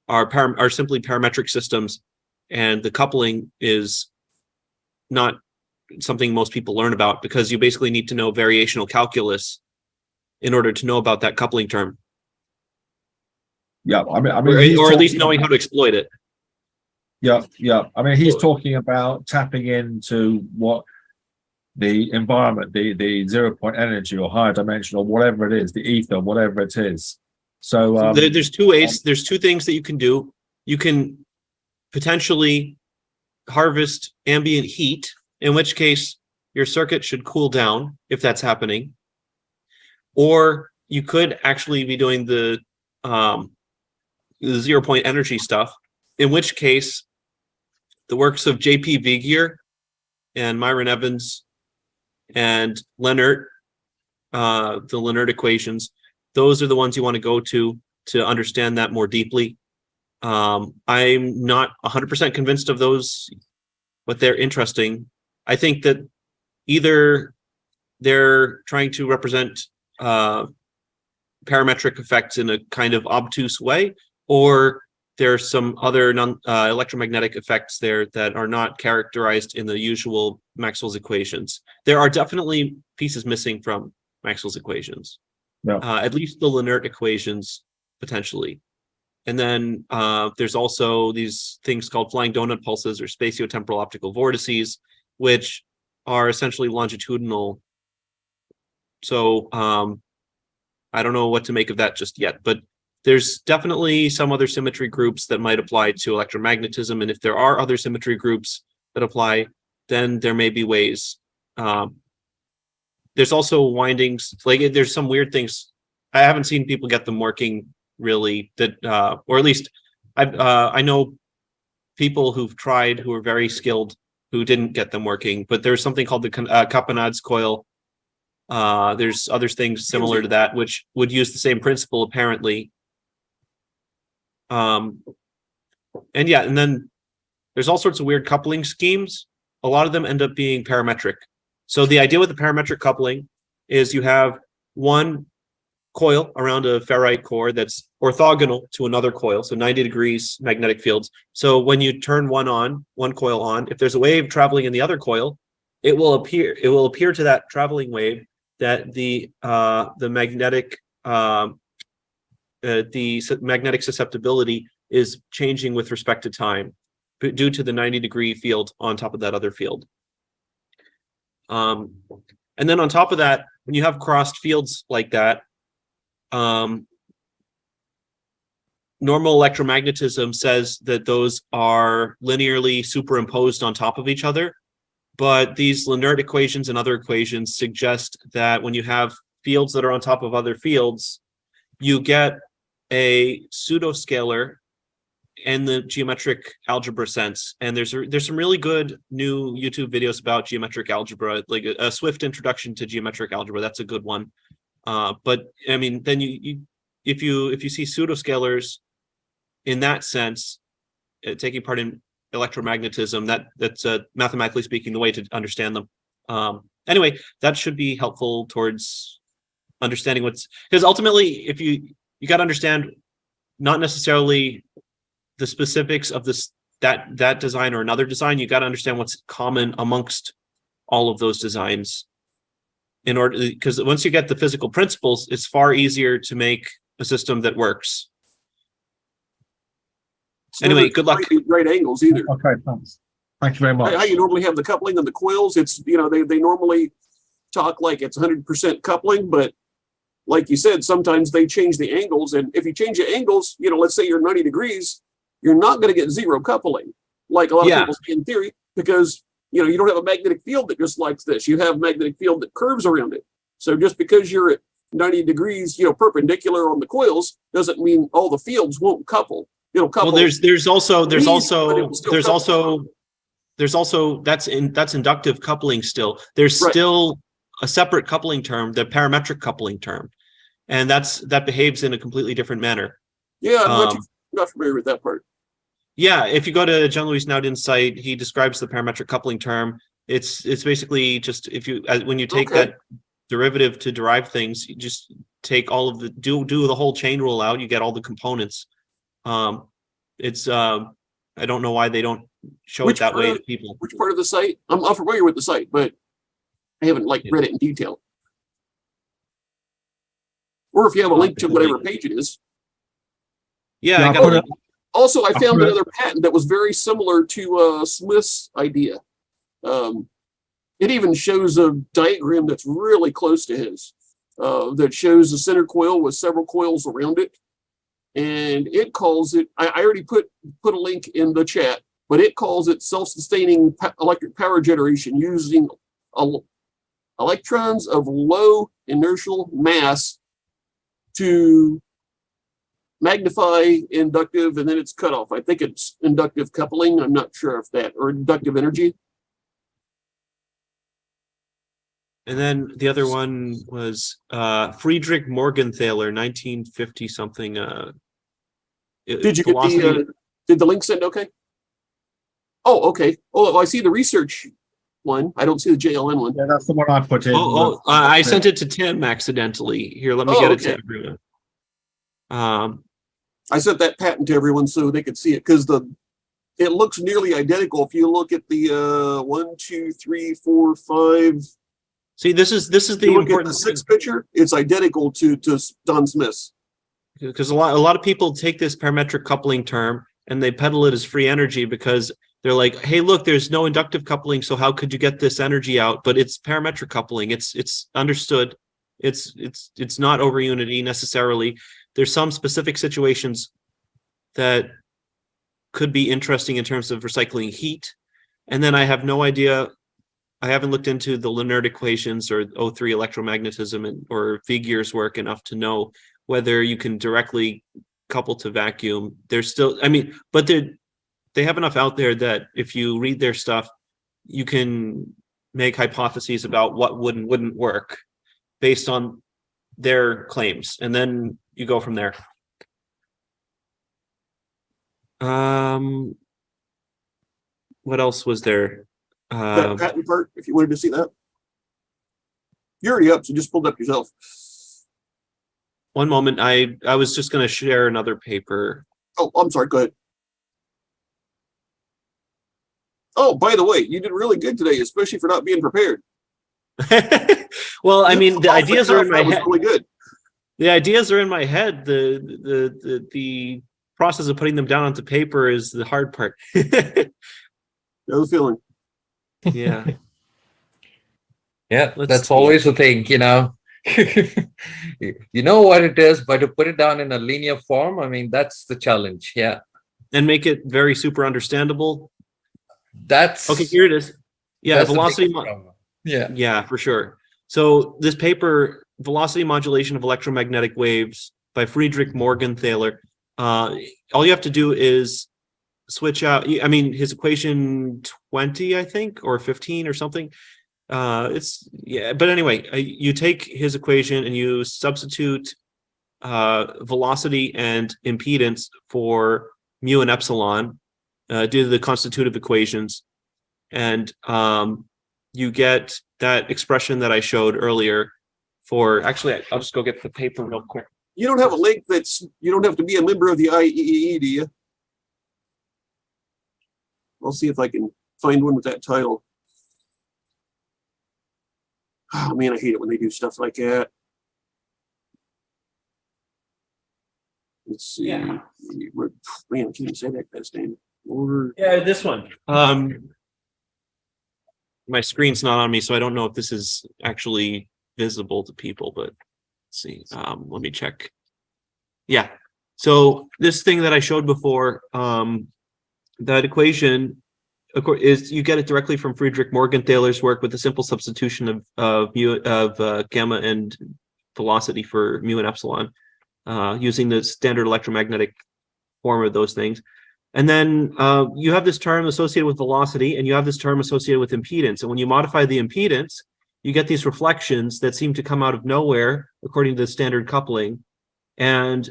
are simply parametric systems, and the coupling is not something most people learn about, because you basically need to know variational calculus in order to know about that coupling term. Yeah, I mean, or at least knowing how to exploit it. Yeah, yeah. I mean, he's talking about tapping into what the environment, the 0 point energy or higher dimension or whatever it is, the ether, whatever it is. So there's two ways. There's two things that you can do. You can potentially harvest ambient heat, in which case your circuit should cool down if that's happening. Or you could actually be doing the 0 point energy stuff, in which case the works of J.P. Vigier and Myron Evans and Leonard, the Leonard equations, those are the ones you want to go to understand that more deeply. I'm not 100% convinced of those, but they're interesting. I think that either they're trying to represent parametric effects in a kind of obtuse way, or there's some other electromagnetic effects there that are not characterized in the usual Maxwell's equations. There are definitely pieces missing from Maxwell's equations. Yeah. At least the Leonard equations, potentially. And then there's also these things called flying donut pulses or spatiotemporal optical vortices, which are essentially longitudinal. So I don't know what to make of that just yet, but there's definitely some other symmetry groups that might apply to electromagnetism. And if there are other symmetry groups that apply, then there may be ways. There's also windings, like there's some weird things. I haven't seen people get them working really, that, or at least I know people who've tried who are very skilled who didn't get them working, but there's something called the Caponad's coil. There's other things similar to that, which would use the same principle apparently. And yeah, and then there's all sorts of weird coupling schemes. A lot of them end up being parametric. So the idea with the parametric coupling is you have one coil around a ferrite core that's orthogonal to another coil, so 90 degrees magnetic fields. So when you turn one coil on, if there's a wave traveling in the other coil, it will appear to that traveling wave that the magnetic susceptibility is changing with respect to time due to the 90-degree field on top of that other field. And then on top of that, when you have crossed fields like that, normal electromagnetism says that those are linearly superimposed on top of each other. But these Leonard equations and other equations suggest that when you have fields that are on top of other fields, you get a pseudoscalar in the geometric algebra sense. And there's some really good new YouTube videos about geometric algebra, like a swift introduction to geometric algebra. That's a good one. But I mean, then if you see pseudoscalars in that sense, taking part in electromagnetism, that's mathematically speaking the way to understand them. Anyway, that should be helpful towards understanding because ultimately, if you got to understand not necessarily the specifics of that design or another design, you got to understand what's common amongst all of those designs. In order, because once you get the physical principles, it's far easier to make a system that works. Anyway, good luck. Great angles either. Okay, thanks. Thank you very much. How you normally have the coupling on the coils, it's, they normally talk like it's 100% coupling, but like you said, sometimes they change the angles. And if you change the angles, let's say you're 90 degrees, you're not going to get zero coupling, like a lot of people say in theory, because you don't have a magnetic field that just likes this. You have a magnetic field that curves around it. So just because you're at 90 degrees, perpendicular on the coils, doesn't mean all the fields won't couple. It'll couple. Well, there's also that's inductive coupling still. There's still a separate coupling term, the parametric coupling term, and that behaves in a completely different manner. Yeah, I'm not familiar with that part. Yeah, if you go to Jean-Louis Naudin's site, he describes the parametric coupling term. It's basically just when you take that derivative to derive things, you just take all of the do the whole chain rule out, you get all the components. I don't know why they don't show it that way to people. Which part of the site? I'm familiar with the site, but I haven't read it in detail. Or if you have a link to whatever page it is. Yeah, I got a link. Also, I found another patent that was very similar to Smith's idea. It even shows a diagram that's really close to his, that shows the center coil with several coils around it. And it calls it, I already put a link in the chat, but it calls it self-sustaining electric power generation using electrons of low inertial mass to magnify inductive, and then it's cut off. I think it's inductive coupling. I'm not sure if that, or inductive energy. And then the other one was Friedrich Morgenthaler, 1950 something. Did you get did the link send okay? Oh, okay. Oh, I see the research one. I don't see the JLN one. Yeah, that's the one I put in. I sent it to Tim accidentally. Here, let me get it to everyone. I sent that patent to everyone so they could see it, because it looks nearly identical if you look at the 1, 2, 3, 4, 5. See, this is the important sixth picture. It's identical to Don Smith's. Because a lot of people take this parametric coupling term and they peddle it as free energy because they're like, hey, look, there's no inductive coupling, so how could you get this energy out? But it's parametric coupling. It's understood. It's not over unity necessarily. There's some specific situations that could be interesting in terms of recycling heat. And then I have no idea. I haven't looked into the Leonard equations or O3 electromagnetism or Figure's work enough to know whether you can directly couple to vacuum. There's still, but they have enough out there that if you read their stuff, you can make hypotheses about what would and wouldn't work based on their claims. And then you go from there. What else was there? That patent part, if you wanted to see that. You're already up, so just pull it up yourself. One moment, I was just going to share another paper. Oh, I'm sorry, go ahead. Oh, by the way, you did really good today, especially for not being prepared. Well, the ideas are in my head. Really good. The ideas are in my head. The process of putting them down onto paper is the hard part. No feeling. Yeah. Yeah, that's always the thing, you know. You know what it is, but to put it down in a linear form, that's the challenge. Yeah. And make it very super understandable. That's okay. Here it is. Yeah, velocity. Yeah, for sure. So this paper, Velocity Modulation of Electromagnetic Waves by Friedrich Morgenthaler. All you have to do is switch out. His equation 20, I think, or 15 or something. But anyway, you take his equation and you substitute velocity and impedance for mu and epsilon, do the constitutive equations, and you get that expression that I showed earlier for, actually, I'll just go get the paper real quick. You don't have a link you don't have to be a member of the IEEE, do you? I'll see if I can find one with that title. Oh man, I hate it when they do stuff like that. Let's see. Yeah. Man, I can't even say that guy's name. Yeah, this one. My screen's not on me, so I don't know if this is actually visible to people, but let's see. Let me check. Yeah. So this thing that I showed before, that equation, of course, is you get it directly from Friedrich Morgenthaler's work with a simple substitution of gamma and velocity for mu and epsilon, using the standard electromagnetic form of those things. And then you have this term associated with velocity, and you have this term associated with impedance. And when you modify the impedance, you get these reflections that seem to come out of nowhere according to the standard coupling. And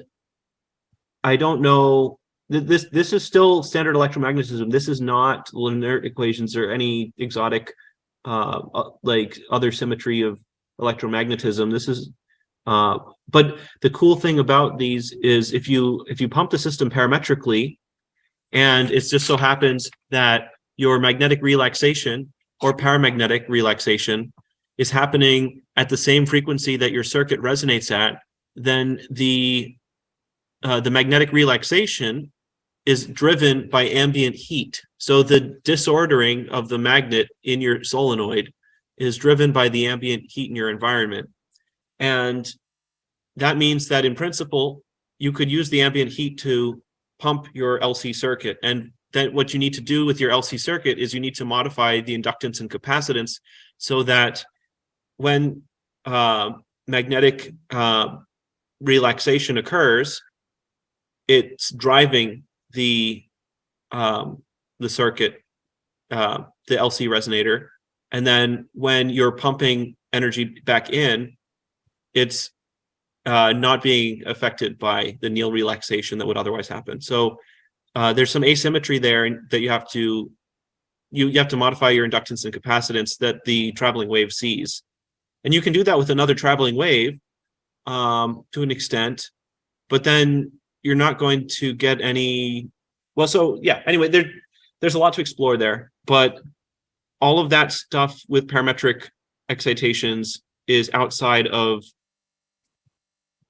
I don't know, this is still standard electromagnetism. This is not linear equations or any exotic like other symmetry of electromagnetism. This is but the cool thing about these is if you pump the system parametrically, and it just so happens that your magnetic relaxation or paramagnetic relaxation is happening at the same frequency that your circuit resonates at, then the magnetic relaxation is driven by ambient heat. So the disordering of the magnet in your solenoid is driven by the ambient heat in your environment. And that means that in principle, you could use the ambient heat to pump your LC circuit. And then what you need to do with your LC circuit is you need to modify the inductance and capacitance so that when magnetic relaxation occurs, it's driving the circuit, the LC resonator. And then when you're pumping energy back in, it's not being affected by the Neal relaxation that would otherwise happen. So there's some asymmetry there that you have to modify your inductance and capacitance that the traveling wave sees. And you can do that with another traveling wave to an extent, but then you're not going to get any, well, so yeah, anyway, there's a lot to explore there, but all of that stuff with parametric excitations is outside of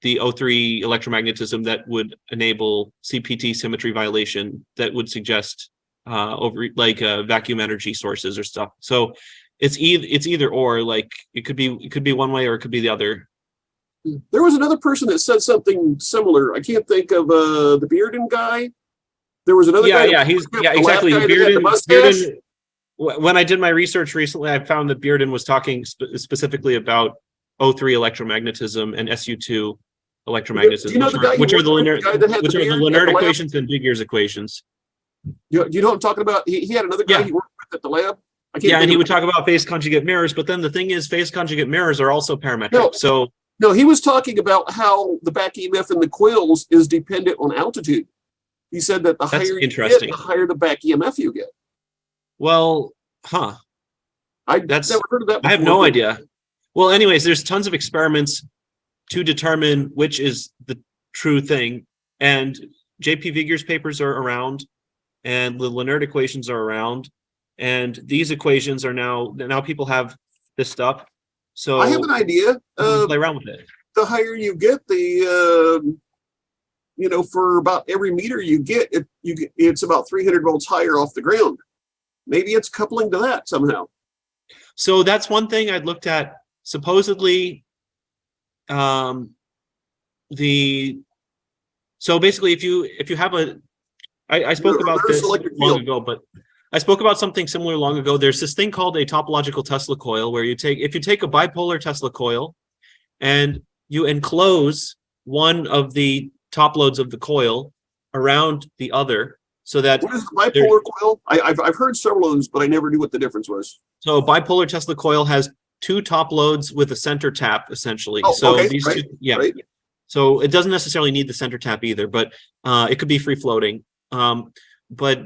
the O3 electromagnetism that would enable CPT symmetry violation that would suggest vacuum energy sources or stuff. So it's either or, like it could be one way or it could be the other. There was another person that said something similar. I can't think of the Bearden guy. There was another guy. Yeah, exactly. Bearden, when I did my research recently, I found that Bearden was talking specifically about O3 electromagnetism and SU2 electromagnetism, you know which are the Linear equations and Big-Ear's equations. You know what I'm talking about? He had another guy he worked with at the lab. And he would talk about phase conjugate mirrors, but then the thing is, phase conjugate mirrors are also parametric. No, he was talking about how the back EMF in the coils is dependent on altitude. He said that the higher you get, the higher the back EMF you get. Well, I've never heard of that before. I have no idea. Well, anyways, there's tons of experiments to determine which is the true thing. And J.P. Vigier's papers are around, and the Linear equations are around. And these equations are now people have this stuff. So I have an idea. Play around with it. The higher you get, for about every meter you get, it's about 300 volts higher off the ground. Maybe it's coupling to that somehow. So that's one thing I'd looked at. Supposedly, so basically, if you have I spoke about this long ago, but I spoke about something similar long ago. There's this thing called a topological Tesla coil, where if you take a bipolar Tesla coil and you enclose one of the top loads of the coil around the other, so that what is the bipolar coil? I've heard several of those, but I never knew what the difference was. So a bipolar Tesla coil has two top loads with a center tap, essentially. Right. So it doesn't necessarily need the center tap either, but it could be free floating. But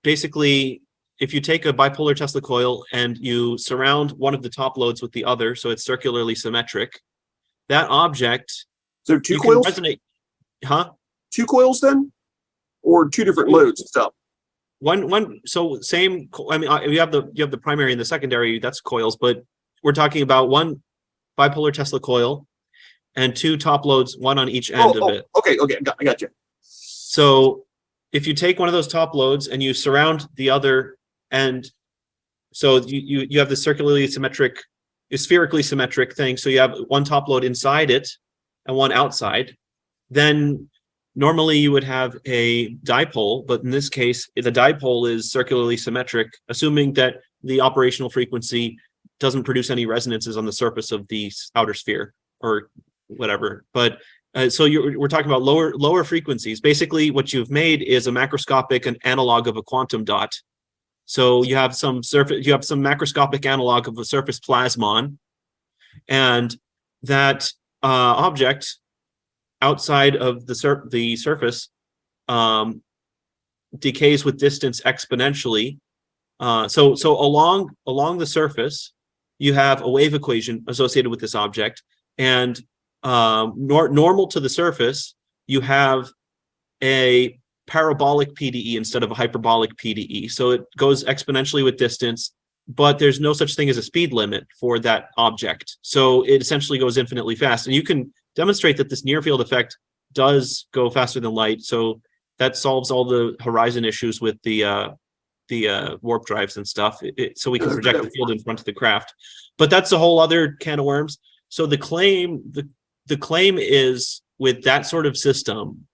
basically, if you take a bipolar Tesla coil and you surround one of the top loads with the other, so it's circularly symmetric, that object. So two coils? Resonate. Two coils then? Or two different loads and stuff? So same. I mean, you have the primary and the secondary. That's coils, but we're talking about one bipolar Tesla coil and two top loads, one on each end of it. Okay, I got you. So if you take one of those top loads and you surround the other end, so you have the circularly symmetric, spherically symmetric thing. So you have one top load inside it and one outside. Then normally you would have a dipole, but in this case, the dipole is circularly symmetric, assuming that the operational frequency doesn't produce any resonances on the surface of the outer sphere or whatever. But so we're talking about lower frequencies. Basically, what you've made is a macroscopic analog of a quantum dot. So you have some macroscopic analog of a surface plasmon, And that object outside of the surface decays with distance exponentially. So along the surface, you have a wave equation associated with this object, and normal to the surface, you have a parabolic PDE instead of a hyperbolic PDE. So it goes exponentially with distance, but there's no such thing as a speed limit for that object. So it essentially goes infinitely fast. And you can demonstrate that this near field effect does go faster than light. So that solves all the horizon issues with the warp drives and stuff. So we can project the field in front of the craft. But that's a whole other can of worms. So the claim is, with that sort of system,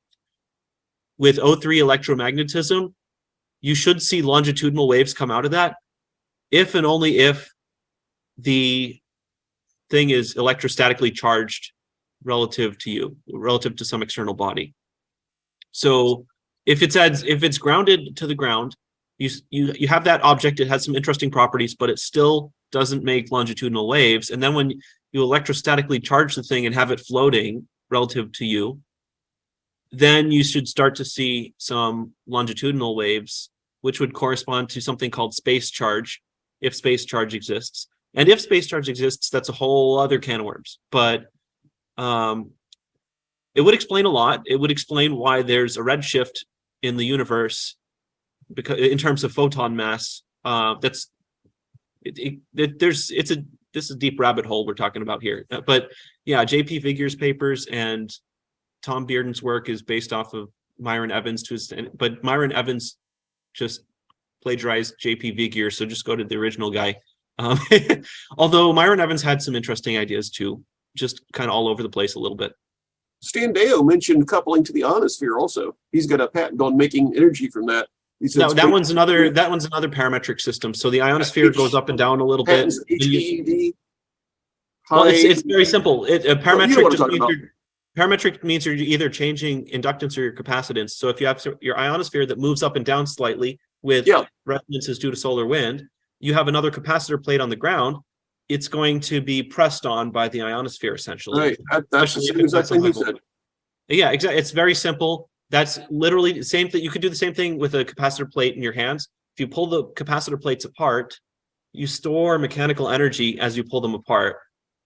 with O3 electromagnetism, you should see longitudinal waves come out of that, if and only if the thing is electrostatically charged relative to some external body. So if it's grounded to the ground, you have that object, it has some interesting properties, but it still doesn't make longitudinal waves. And then when you electrostatically charge the thing and have it floating relative to you, then you should start to see some longitudinal waves, which would correspond to something called space charge, if space charge exists. And if space charge exists, that's a whole other can of worms. But it would explain a lot. It would explain why there's a redshift in the universe, because in terms of photon mass, this is a deep rabbit hole we're talking about here. But yeah, J.P. Vigier's papers and Tom Bearden's work is based off of Myron Evans, but Myron Evans just plagiarized J.P. Vigier, so just go to the original guy. Although Myron Evans had some interesting ideas too, just kind of all over the place a little bit. Stan Deyo mentioned coupling to the ionosphere also. He's got a patent on making energy from that. No, that one's another parametric system. So the ionosphere goes up and down a little bit. HED. Well, it's very simple. Parametric means you're either changing inductance or your capacitance. So if you have your ionosphere that moves up and down slightly with resonances due to solar wind, you have another capacitor plate on the ground. It's going to be pressed on by the ionosphere, essentially. Right. That's the exact thing he said. Yeah, exactly. It's very simple. That's literally the same thing. You could do the same thing with a capacitor plate in your hands. If you pull the capacitor plates apart, you store mechanical energy as you pull them apart.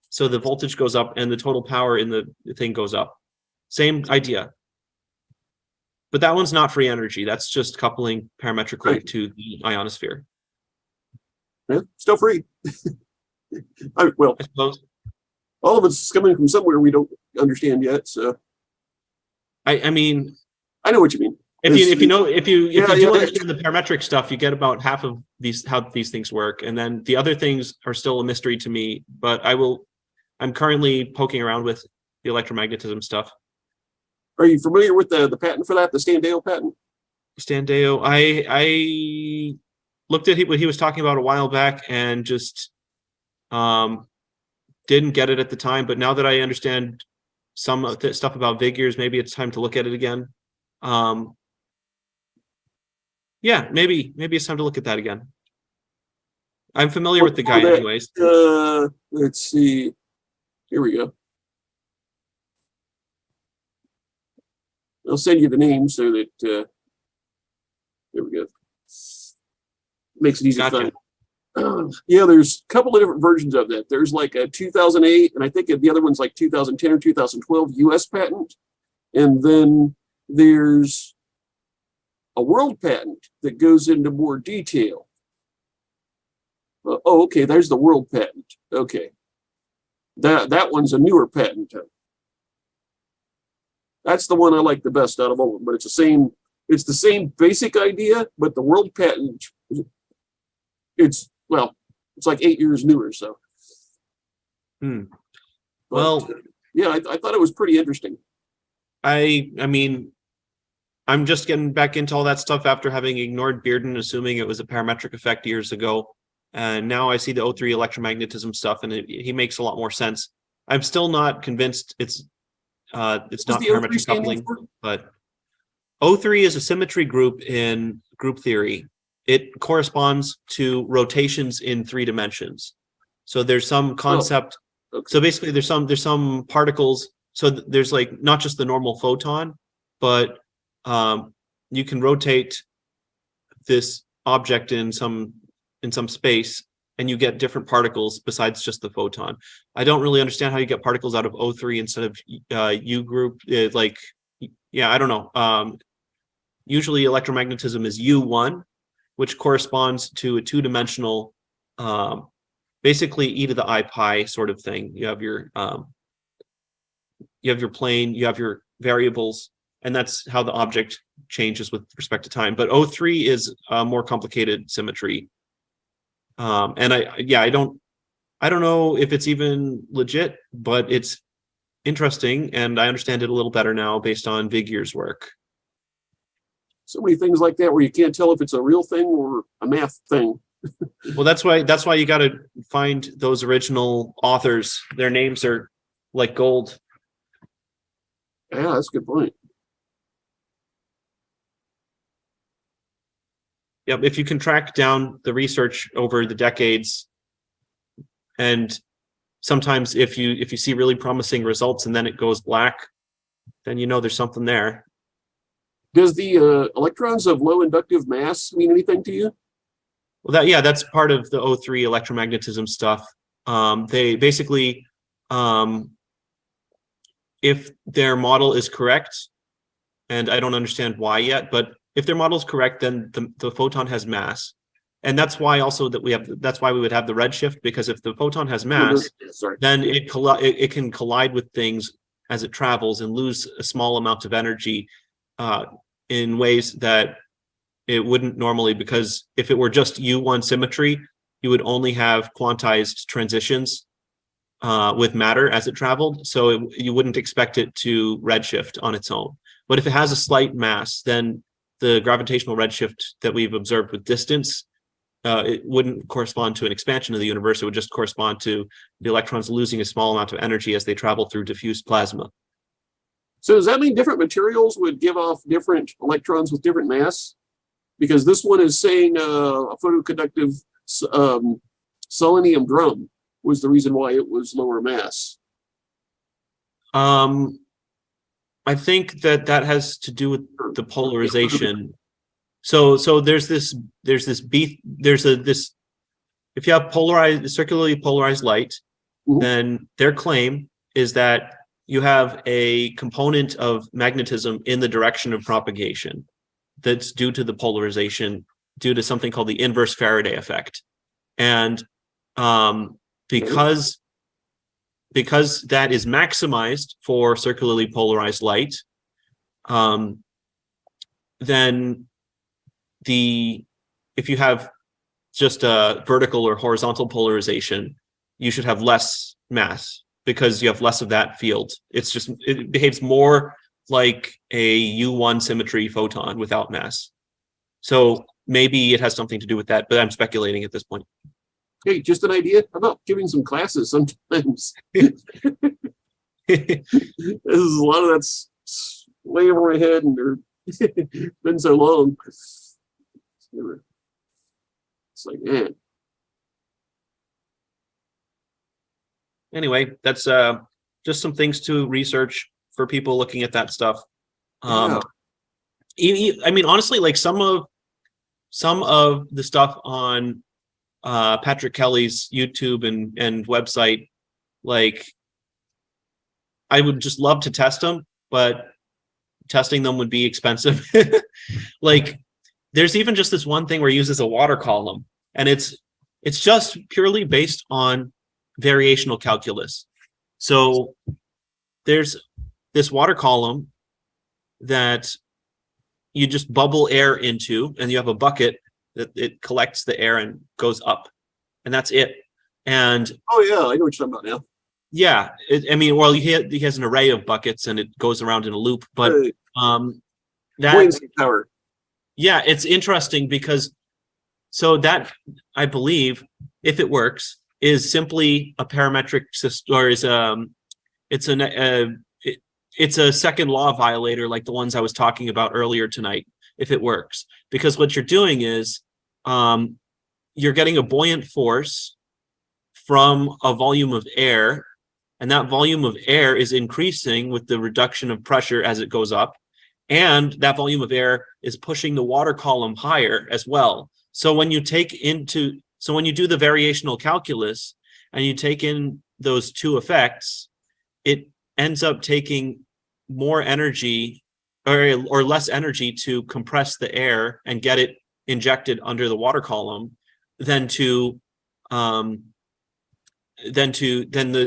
So the voltage goes up and the total power in the thing goes up. Same idea. But that one's not free energy. That's just coupling parametrically to the ionosphere. Yeah, still free. I suppose all of it's coming from somewhere we don't understand yet. So I mean, I know what you mean. If you do understand the parametric stuff, you get about half of how these things work, and then the other things are still a mystery to me. But I'm currently poking around with the electromagnetism stuff. Are you familiar with the patent for that, the Stan Deyo patent? Stan Deyo, I looked at what he was talking about a while back and just didn't get it at the time. But now that I understand some of the stuff about Vigier's, maybe it's time to look at it again. Yeah, maybe it's time to look at that again. I'm familiar with the guy anyways. Let's see. Here we go. I'll send you the name so that there we go. Makes it easy to find. Yeah, there's a couple of different versions of that. There's like a 2008, and I think the other one's like 2010 or 2012 US patent. And then there's a world patent that goes into more detail. Oh, okay, there's the world patent. Okay. That one's a newer patent. That's the one I like the best out of all of them, but it's the same basic idea, but the world patent, it's like 8 years newer. So, Well, yeah, I thought it was pretty interesting. I mean, I'm just getting back into all that stuff after having ignored Bearden, assuming it was a parametric effect years ago. And now I see the O3 electromagnetism stuff, and he makes a lot more sense. I'm still not convinced it's not parametric coupling, but O3 is a symmetry group in group theory. It corresponds to rotations in 3 dimensions. So there's some concept So basically, there's some particles. So there's like not just the normal photon, but you can rotate this object in some space, and you get different particles besides just the photon. I don't really understand how you get particles out of O3 instead of U group. I don't know. Usually electromagnetism is U1, which corresponds to a two-dimensional, basically e to the I pi sort of thing. You have your plane, you have your variables, and that's how the object changes with respect to time. But O3 is a more complicated symmetry. And I don't know if it's even legit, but it's interesting, and I understand it a little better now based on Vigier's work. So many things like that where you can't tell if it's a real thing or a math thing. Well, that's why you got to find those original authors. Their names are like gold. Yeah, that's a good point. Yep, if you can track down the research over the decades, and sometimes if you see really promising results and then it goes black, then you know there's something there. Does the electrons of low inductive mass mean anything to you? Well, that's part of the O3 electromagnetism stuff. They basically, if their model is correct, and I don't understand why yet, but if their model is correct, then the photon has mass, and that's why also that's why we would have the redshift, because if the photon has mass, then it can collide with things as it travels and lose a small amount of energy in ways that it wouldn't normally, because if it were just U1 symmetry, you would only have quantized transitions with matter as it traveled, so you wouldn't expect it to redshift on its own. But if it has a slight mass, then the gravitational redshift that we've observed with distance, it wouldn't correspond to an expansion of the universe. It would just correspond to the electrons losing a small amount of energy as they travel through diffuse plasma. So does that mean different materials would give off different electrons with different mass? Because this one is saying a photoconductive selenium drum was the reason why it was lower mass. I think that has to do with the polarization. So there's this if you have circularly polarized light, then their claim is that you have a component of magnetism in the direction of propagation that's due to the polarization, due to something called the inverse Faraday effect. And because that is maximized for circularly polarized light, then if you have just a vertical or horizontal polarization, you should have less mass because you have less of that field. It behaves more like a U1 symmetry photon without mass. So maybe it has something to do with that, but I'm speculating at this point. Hey, just an idea. How about giving some classes sometimes? This is a lot of that's way over my head, and it's been so long. It's like, man. Anyway, that's just some things to research for people looking at that stuff. I mean, honestly, like some of the stuff on Patrick Kelly's YouTube and website, like I would just love to test them, but testing them would be expensive. Like there's even just this one thing where he uses a water column, and it's just purely based on variational calculus. So there's this water column that you just bubble air into, and you have a bucket that it collects the air and goes up, and that's it. And oh yeah, I know what you're talking about now. Yeah, I mean, well, he has an array of buckets, and it goes around in a loop. But that power. Yeah, it's interesting because so that I believe, if it works, is simply a parametric system, or is it's a second law violator like the ones I was talking about earlier tonight, if it works. Because what you're doing is you're getting a buoyant force from a volume of air and that volume of air is increasing with the reduction of pressure as it goes up, and that volume of air is pushing the water column higher as well. So when you do the variational calculus and you take in those two effects, it ends up taking more energy or less energy to compress the air and get it injected under the water column than the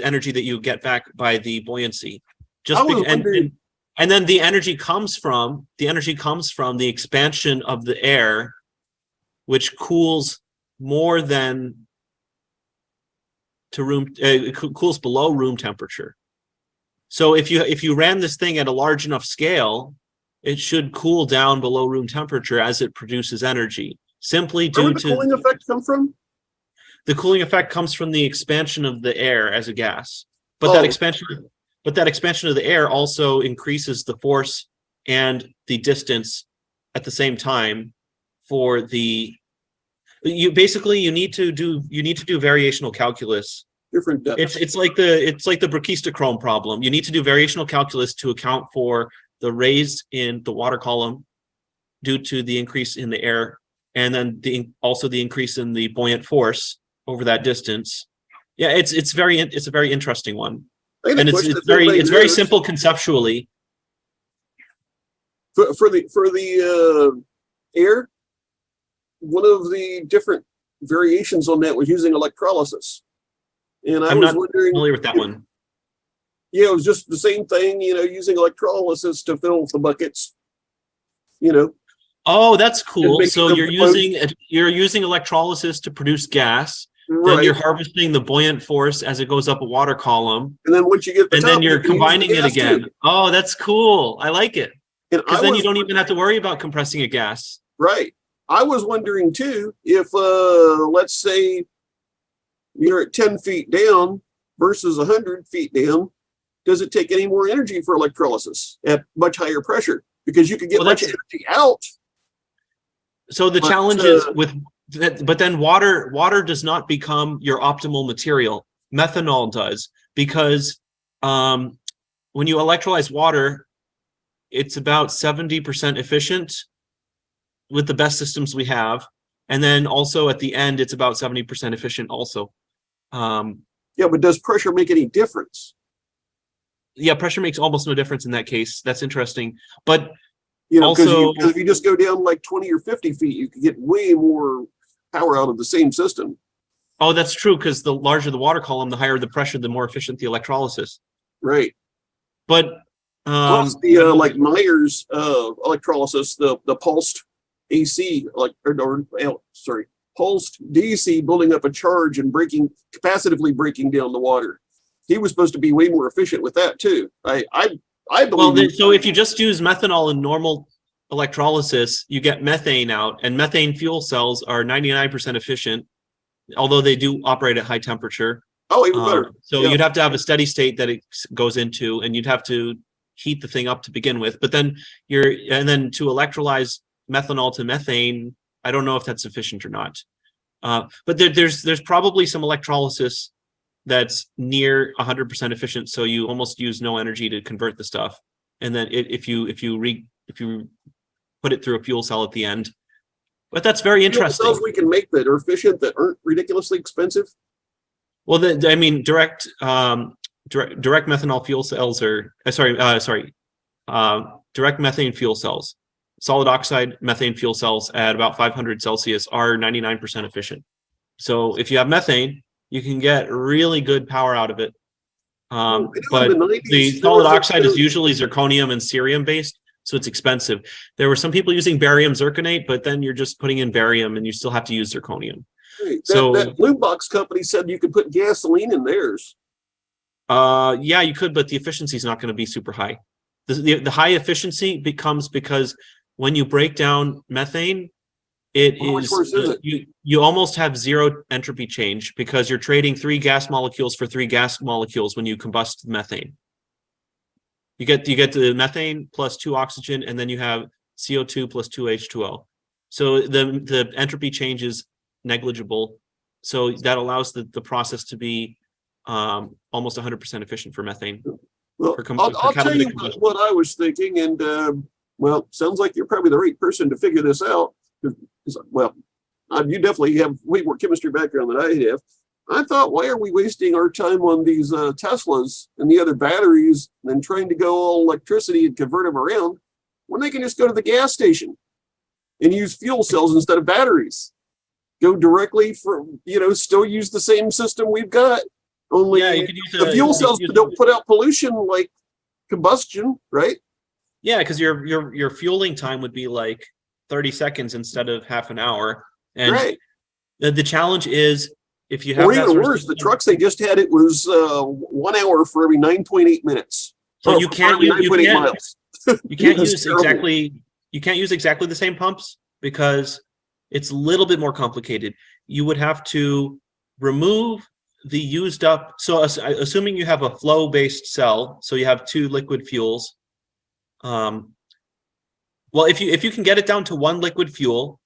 energy that you get back by the buoyancy. And then the energy comes from the expansion of the air, which cools more than cools below room temperature. So if you ran this thing at a large enough scale, it should cool down below room temperature as it produces energy. Simply due to where the cooling effect come from? The cooling effect comes from the expansion of the air as a gas, but that expansion of the air also increases the force and the distance at the same time. For the you need to do variational calculus. Different depths. It's like the brachistochrome problem. You need to do variational calculus to account for the raise in the water column due to the increase in the air, and then also the increase in the buoyant force over that distance. Yeah, it's a very interesting one, and it's very simple conceptually. For the air, one of the different variations on that was using electrolysis, and I'm not familiar with that one. Yeah, it was just the same thing, using electrolysis to fill the buckets. Oh, that's cool. So you're using electrolysis to produce gas. Right. Then you're harvesting the buoyant force as it goes up a water column. And then once you get then you're combining it again. Too. Oh, that's cool. I like it. Because then you don't even have to worry about compressing a gas. Right. I was wondering too, if let's say you're at 10 feet down versus 100 feet down, does it take any more energy for electrolysis at much higher pressure? Because you could get much energy out. So the challenge is but then water does not become your optimal material. Methanol does, because when you electrolyze water, it's about 70% efficient with the best systems we have. And then also at the end, it's about 70% efficient also. Yeah, but does pressure make any difference? Yeah, pressure makes almost no difference in that case. That's interesting. But because if you just go down like 20 or 50 feet, you can get way more power out of the same system. Oh, that's true, because the larger the water column, the higher the pressure, the more efficient the electrolysis. Right. But plus the like Myers electrolysis, the pulsed AC, pulsed DC, building up a charge and capacitively breaking down the water. He was supposed to be way more efficient with that too. I believe. So if you just use methanol in normal electrolysis, you get methane out, and methane fuel cells are 99% efficient, although they do operate at high temperature. Oh, even better. So you'd have to have a steady state that it goes into, and you'd have to heat the thing up to begin with. But then to electrolyze methanol to methane, I don't know if that's sufficient or not. But there's probably some electrolysis that's near 100% efficient, so you almost use no energy to convert the stuff. And then if you put it through a fuel cell at the end. But that's very interesting. Cells we can make that are efficient, that aren't ridiculously expensive. Well, direct methanol fuel cells are direct methane fuel cells. Solid oxide methane fuel cells at about 500 Celsius are 99% efficient. So if you have methane, you can get really good power out of it. But the solid oxide is usually zirconium and cerium based, so it's expensive. There were some people using barium zirconate, but then you're just putting in barium and you still have to use zirconium. Hey, that Blue Box company said you could put gasoline in theirs. Yeah, you could, but the efficiency is not going to be super high. The high efficiency becomes because when you break down methane, you almost have zero entropy change, because you're trading 3 gas molecules for 3 gas molecules when you combust methane. You get the methane plus 2 oxygen, and then you have CO2 plus 2 H2O. So the entropy change is negligible. So that allows the process to be almost 100% efficient for methane. Well, I'll tell you what I was thinking, and well, sounds like you're probably the right person to figure this out. Well, you definitely have way more chemistry background than I have. I thought, why are we wasting our time on these Teslas and the other batteries and trying to go all electricity and convert them around when they can just go to the gas station and use fuel cells instead of batteries? Go directly from, still use the same system we've got. Only you could use the fuel cells don't put out pollution like combustion, right? Yeah, because your fueling time would be like 30 seconds instead of half an hour. And right. The challenge is if you have or even worse, the trucks they just had, it was 1 hour for every 9.8 minutes. So you can't use miles. You can't use exactly the same pumps because it's a little bit more complicated. You would have to remove the used up. So assuming you have a flow based cell, so you have 2 liquid fuels. Well, if you can get it down to 1 liquid fuel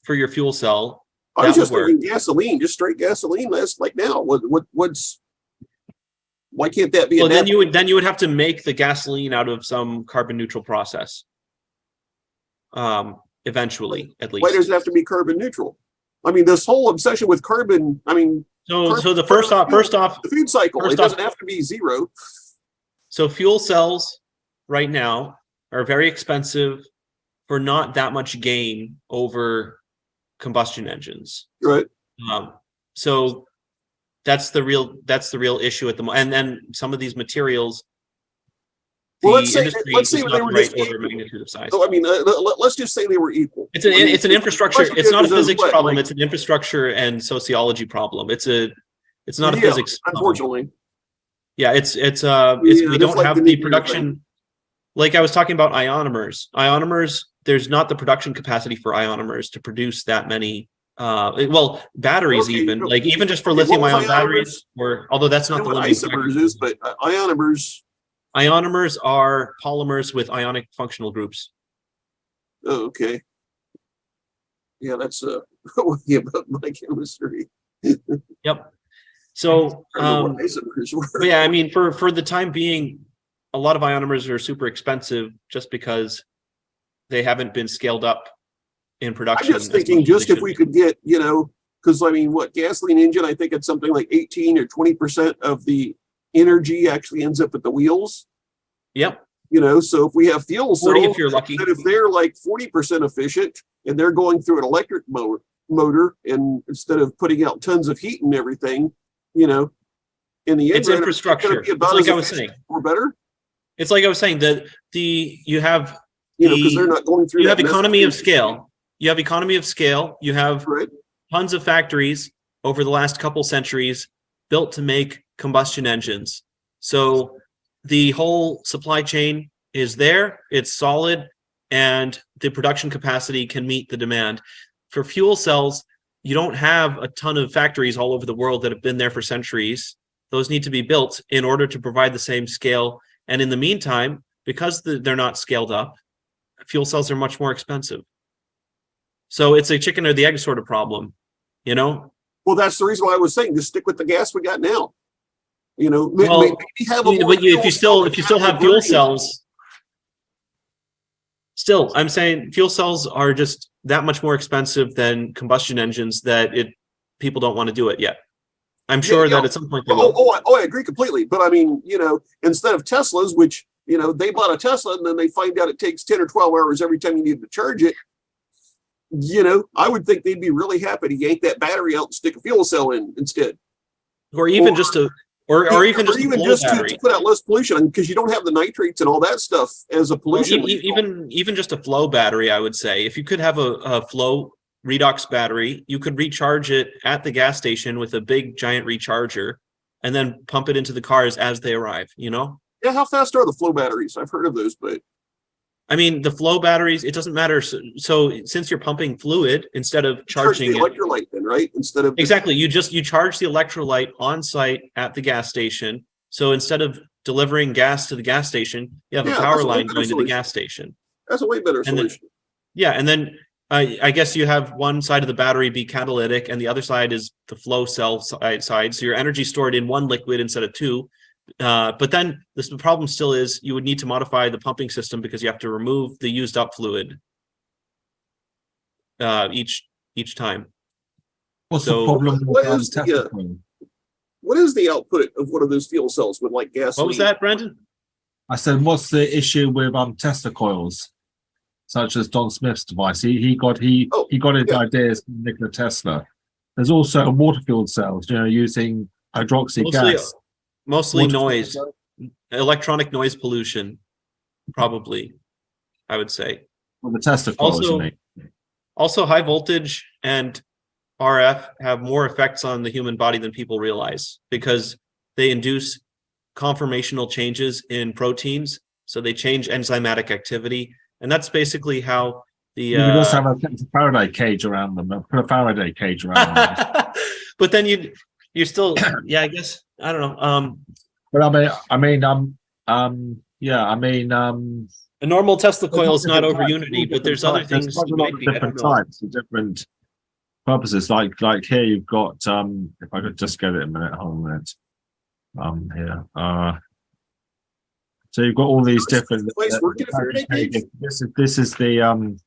for your fuel cell, I was just thinking gasoline, just straight gasoline. That's like now. Why can't that be? Well, then you would have to make the gasoline out of some carbon neutral process. Eventually, at least. Why does it have to be carbon neutral? I mean, this whole obsession with carbon. I mean, so the first off, the food cycle. It doesn't have to be zero. So fuel cells right now are very expensive for not that much gain over combustion engines. Right. So that's the real issue at the moment. And then some of these materials, well, let's say they were just order of magnitude of size. So, I mean, let's just say they were equal. It's an infrastructure. It's not a physics problem. It's an infrastructure and sociology problem. It's not a physics. Unfortunately. Problem. Yeah, we don't have the production. Like I was talking about ionomers. Ionomers, there's not the production capacity for ionomers to produce that many. Batteries even just for lithium-ion batteries, although that's not the limiting factor. Is, but ionomers. Ionomers are polymers with ionic functional groups. Oh, okay. Yeah, that's about my chemistry. Yep. So, yeah, I mean, for the time being, a lot of ionomers are super expensive just because they haven't been scaled up in production. I'm just thinking, if we could get, because I mean, gasoline engine, I think it's something like 18 or 20% of the energy actually ends up at the wheels. Yep. So if we have fuel cells, 40 if you're lucky, that if they're like 40% efficient and they're going through an electric motor, and instead of putting out tons of heat and everything, in the end, it's infrastructure. It's like I was saying, or better. It's like I was saying that you have because they're not going through. You have economy of scale. You have economy of scale. You have tons of factories over the last couple centuries built to make combustion engines. So the whole supply chain is there, it's solid, and the production capacity can meet the demand. For fuel cells, you don't have a ton of factories all over the world that have been there for centuries. Those need to be built in order to provide the same scale. And in the meantime, because they're not scaled up, fuel cells are much more expensive. So it's a chicken or the egg sort of problem, Well, that's the reason why I was saying just stick with the gas we got now. Maybe have if you still have fuel cells, still, I'm saying fuel cells are just that much more expensive than combustion engines that people don't want to do it yet. I'm sure that at some point they will. I agree completely. But I mean, instead of Teslas, which, they bought a Tesla and then they find out it takes 10 or 12 hours every time you need to charge it. I would think they'd be really happy to yank that battery out and stick a fuel cell in instead. Or even just to put out less pollution, because you don't have the nitrates and all that stuff as a pollution. Even just a flow battery, I would say. If you could have a flow redox battery, you could recharge it at the gas station with a big giant recharger and then pump it into the cars as they arrive, Yeah, how fast are the flow batteries? I've heard of those, but I mean, the flow batteries, it doesn't matter. So since you're pumping fluid instead of charging the electrolyte, then, right? Instead of exactly, you charge the electrolyte on site at the gas station. So instead of delivering gas to the gas station, you have a power line going to the gas station. That's a way better solution. And I guess you have one side of the battery be catalytic and the other side is the flow cell side. So your energy stored in one liquid instead of two. But then the problem still is you would need to modify the pumping system because you have to remove the used up fluid each time. What's the problem with what is the output of one of those fuel cells with like gasoline? What was that, Brendan? I said, what's the issue with Tesla coils, such as Don Smith's device? He got his ideas from Nikola Tesla. There's also water fuel cells, using hydroxy gas. Mostly noise, electronic noise pollution, probably, I would say. Well, the Tesla coils, you mean? Also, high voltage and RF have more effects on the human body than people realize because they induce conformational changes in proteins. So they change enzymatic activity. And that's basically how the... You could just have a Faraday cage around them. Put a Faraday cage around them. But then you're still... Yeah, I guess. I don't know. But a normal Tesla coil is not over unity, but there's other things you might be, different types, different purposes. Like here, you've got if I could just get it a minute, hold on a minute. Here. So you've got all these different. This is the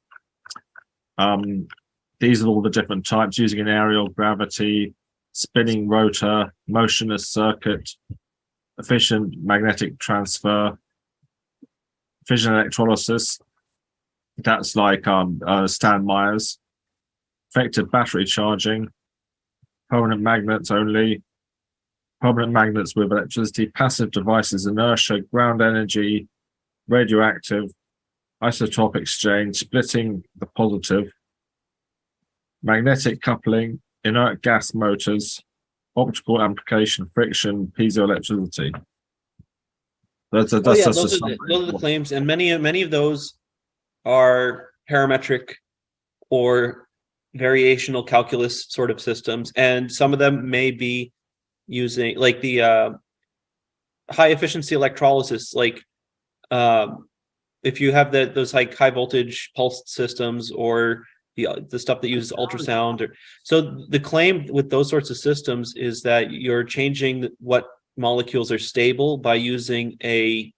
these are all the different types using an aerial gravity, spinning rotor, motionless circuit, efficient magnetic transfer, fission electrolysis. That's like Stan Myers. Effective battery charging, permanent magnets only, permanent magnets with electricity, passive devices, inertia, ground energy, radioactive, isotope exchange, splitting the positive, magnetic coupling, inert gas motors, optical amplification, friction, piezoelectricity. Those are the claims, and many of those are parametric or variational calculus sort of systems, and some of them may be using like the high efficiency electrolysis, like if you have those like high voltage pulsed systems or the stuff that uses ultrasound. So the claim with those sorts of systems is that you're changing what molecules are stable by using a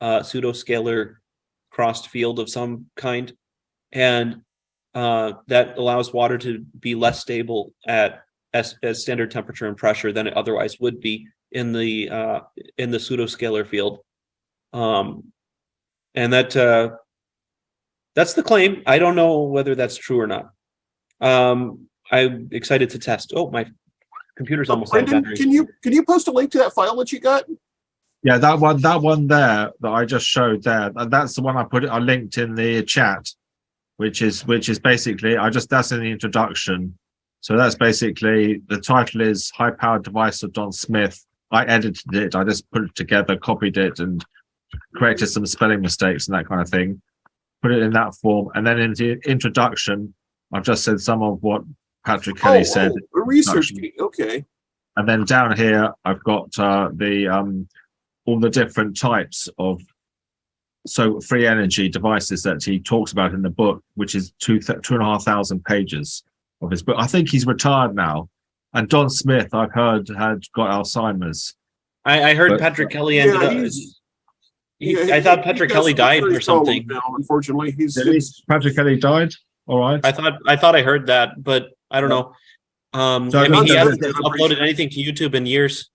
pseudoscalar crossed field of some kind, and that allows water to be less stable at as standard temperature and pressure than it otherwise would be in the pseudoscalar field, and that's the claim. I don't know whether that's true or not. I'm excited to test. Oh, my computer's almost out of battery. Can you post a link to that file that you got? Yeah, that one there that I just showed there. That's the one I linked in the chat, which is basically that's in the introduction. So that's basically, the title is High Powered Device of Don Smith. I edited it. I just put it together, copied it, and corrected some spelling mistakes and that kind of thing. Put it in that form, and then in the introduction, I've just said some of what Patrick Kelly said. A research key, okay. And then down here, I've got all the different types of free energy devices that he talks about in the book, which is 2,500 pages of his book. I think he's retired now. And Don Smith, I've heard, had got Alzheimer's. I heard Patrick Kelly ended up. I thought Patrick Kelly died or something. Now, unfortunately, Patrick Kelly died. All right. I thought I heard that, but I don't know. I mean, he hasn't uploaded anything to YouTube in years.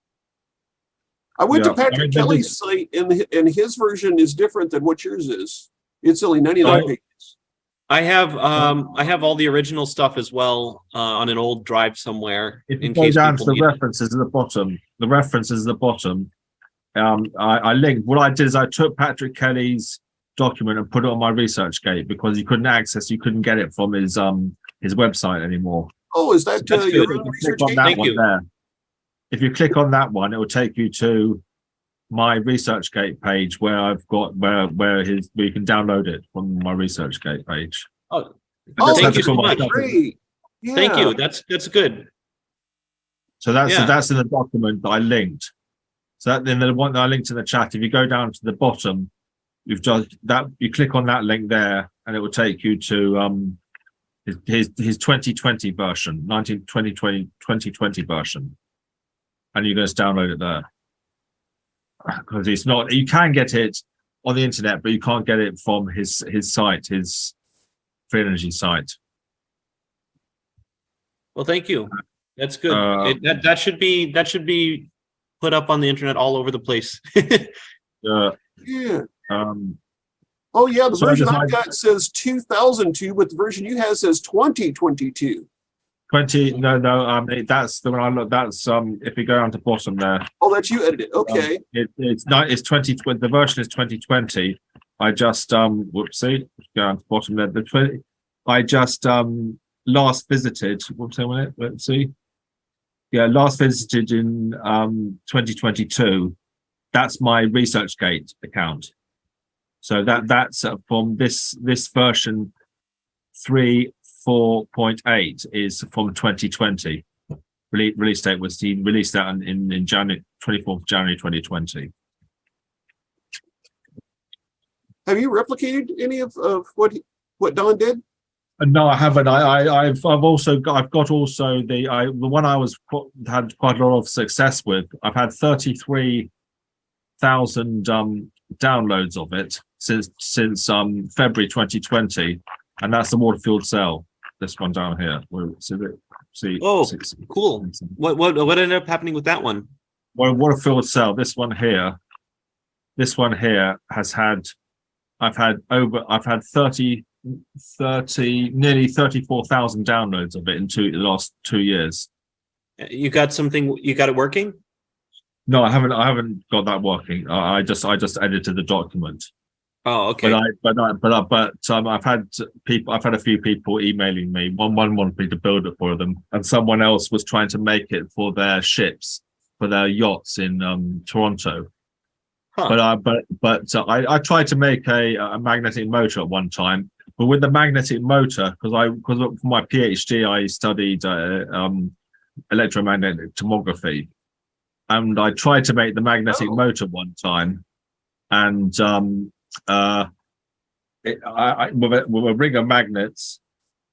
I went to Patrick Kelly's site, and his version is different than what yours is. It's only 99 pages. I have all the original stuff as well on an old drive somewhere. If you go down to the references at the bottom, I linked. What I did is I took Patrick Kelly's document and put it on my ResearchGate because you couldn't get it from his website anymore. Oh, is that your ResearchGate? Thank you. There. If you click on that one, it will take you to my ResearchGate page where I've got where you can download it from my ResearchGate page. Oh, thank you so much. Great. Yeah. Thank you. That's good. So that's in the document that I linked. So that in the one that I linked in the chat, if you go down to the bottom, you click on that link there, and it will take you to his 2020 version, 2020 version, and you can just download it there because it's not. You can get it on the internet, but you can't get it from his site, his free energy site. Well, thank you. That's good. That should be put up on the internet all over the place. Yeah. Oh yeah, the So version does I've got says 2002, but the version you have says 2022. 20. No. That's the one I look. That's if you go down to bottom there. Oh, that's you edited. Okay. It's not. It's 2020. The version is 2020. I just whoopsie. Go down to bottom there. The 20. I just last visited. Whoopsie a minute. Let's see. Yeah, last visited in 2022. That's my ResearchGate account. So that's from this version 3.4.8 is from 2020. Release date was he released that in January 24th January 2020. Have you replicated any of what Don did? No, I haven't. I've got the one I had quite a lot of success with. I've had 33,000 downloads of it since February 2020, and that's the water-fueled cell. This one down here. Cool. What ended up happening with that one? Well, water-fueled cell. This one here has had. I've had nearly 34,000 downloads of it in the last 2 years. You got it working? No, I haven't got that working. I just edited the document. Oh, okay. But I've had a few people emailing me. One wanted me to build it for them, and someone else was trying to make it for their ships, for their yachts in Toronto. Huh. But I tried to make a magnetic motor at one time, but with the magnetic motor, because for my PhD I studied electromagnetic tomography, and I tried to make the magnetic motor one time, and with a ring of magnets,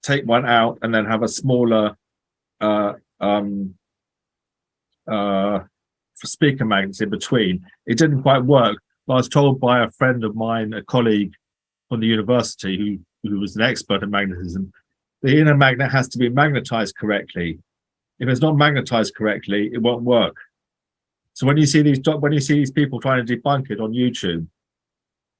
take one out and then have a smaller speaker magnets in between. It didn't quite work, but I was told by a friend of mine, a colleague from the university who was an expert in magnetism, the inner magnet has to be magnetized correctly. If it's not magnetized correctly, it won't work. So when you see these people trying to debunk it on YouTube,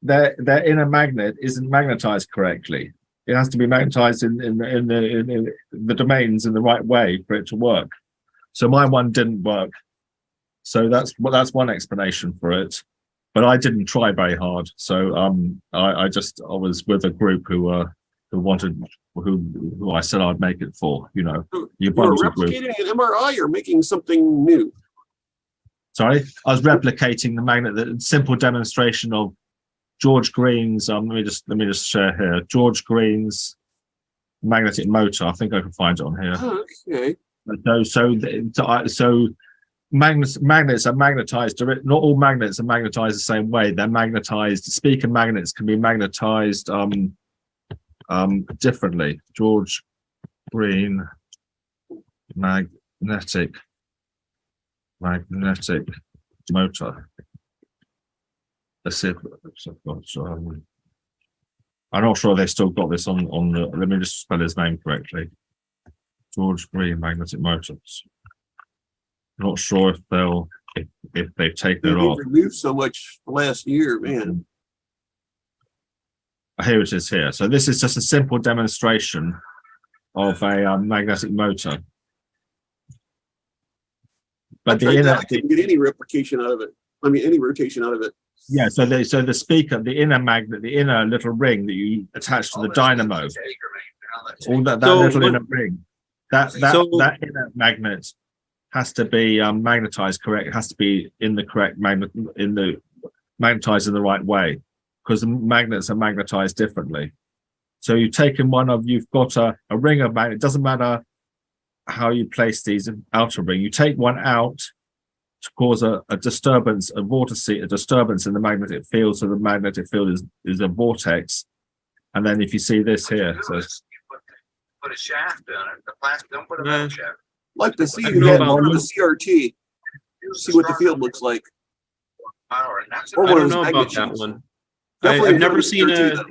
their inner magnet isn't magnetized correctly. It has to be magnetized in the domains in the right way for it to work. So my one didn't work. So that's one explanation for it. But I didn't try very hard. So I was with a group who I said I'd make it for. You're replicating an MRI or making something new? Sorry, I was replicating the simple demonstration of George Green's. Let me just share here. George Green's magnetic motor. I think I can find it on here. Okay. So magnets are magnetized. Not all magnets are magnetized the same way. They're magnetized. Speaker magnets can be magnetized differently. George Green magnetic motor. Let's see if I'm not sure they still got this on the. Let me just spell his name correctly. George Green magnetic motors. Not sure if they've taken it off. Removed so much last year, man. Here it is here. So this is just a simple demonstration of a magnetic motor. But I couldn't get any replication out of it. I mean, any rotation out of it. Yeah. So the speaker, the inner magnet, the inner little ring that you attach to the dynamo, all that little inner ring, that inner magnet has to be magnetized correct. It has to be in the correct magnetized in the right way, because the magnets are magnetized differently. So you've got a ring of magnet. It doesn't matter how you place these outer ring. You take one out to cause a disturbance, a disturbance in the magnetic field. So the magnetic field is a vortex. And then if you see this here, so Put a shaft in it. The plastic, don't put a metal shaft. Like to see I you don't know get about one of the this. CRT, see what the field looks like. Power, and that's Or I one don't of those know magnet about that sheets. one. Definitely I've never the seen CRT a though.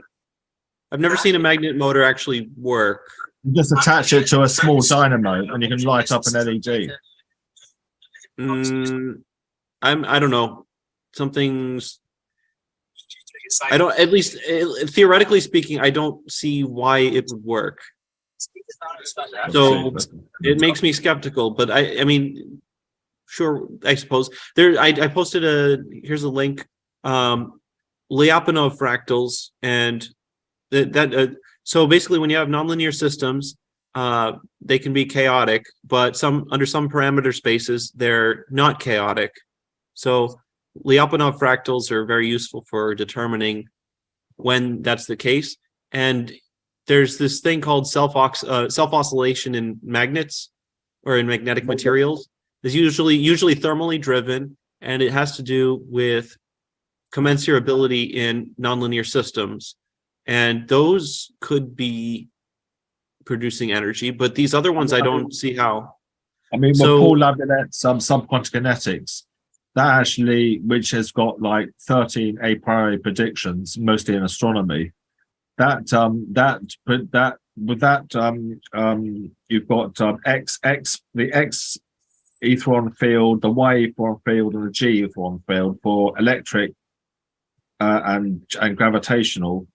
I've never seen a magnet motor actually work. You just attach it to a small dynamo and you can light up an LED. I don't know. Something's I don't, at least theoretically speaking, I don't see why it would work. So it makes me skeptical, but I mean, sure, I suppose there, I posted here's a link, Lyapunov fractals, and so basically when you have nonlinear systems, they can be chaotic, but under some parameter spaces, they're not chaotic. So Lyapunov fractals are very useful for determining when that's the case. And there's this thing called self-oscillation in magnets or in magnetic materials. It's usually thermally driven, and it has to do with commensurability in nonlinear systems. And those could be producing energy, but these other ones I don't see how. I mean, So- Paul Lavinette's subquantum kinetics, that actually, which has got like 13 a priori predictions, mostly in astronomy. You've got the X ethron field, the Y ethron field, and the G ethron field for electric and gravitational.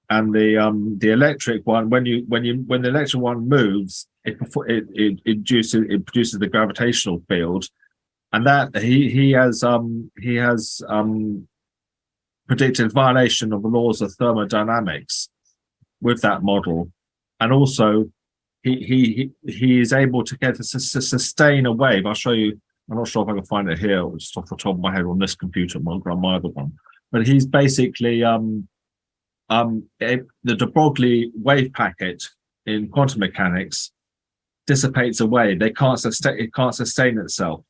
And the electric one, when the electric one moves, it produces the gravitational field, and that he has predicted violation of the laws of thermodynamics with that model, and also he is able to get to sustain a wave. I'll show you. I'm not sure if I can find it here, or just off the top of my head on this computer, on my other one. But he's basically the de Broglie wave packet in quantum mechanics dissipates away. It can't sustain itself.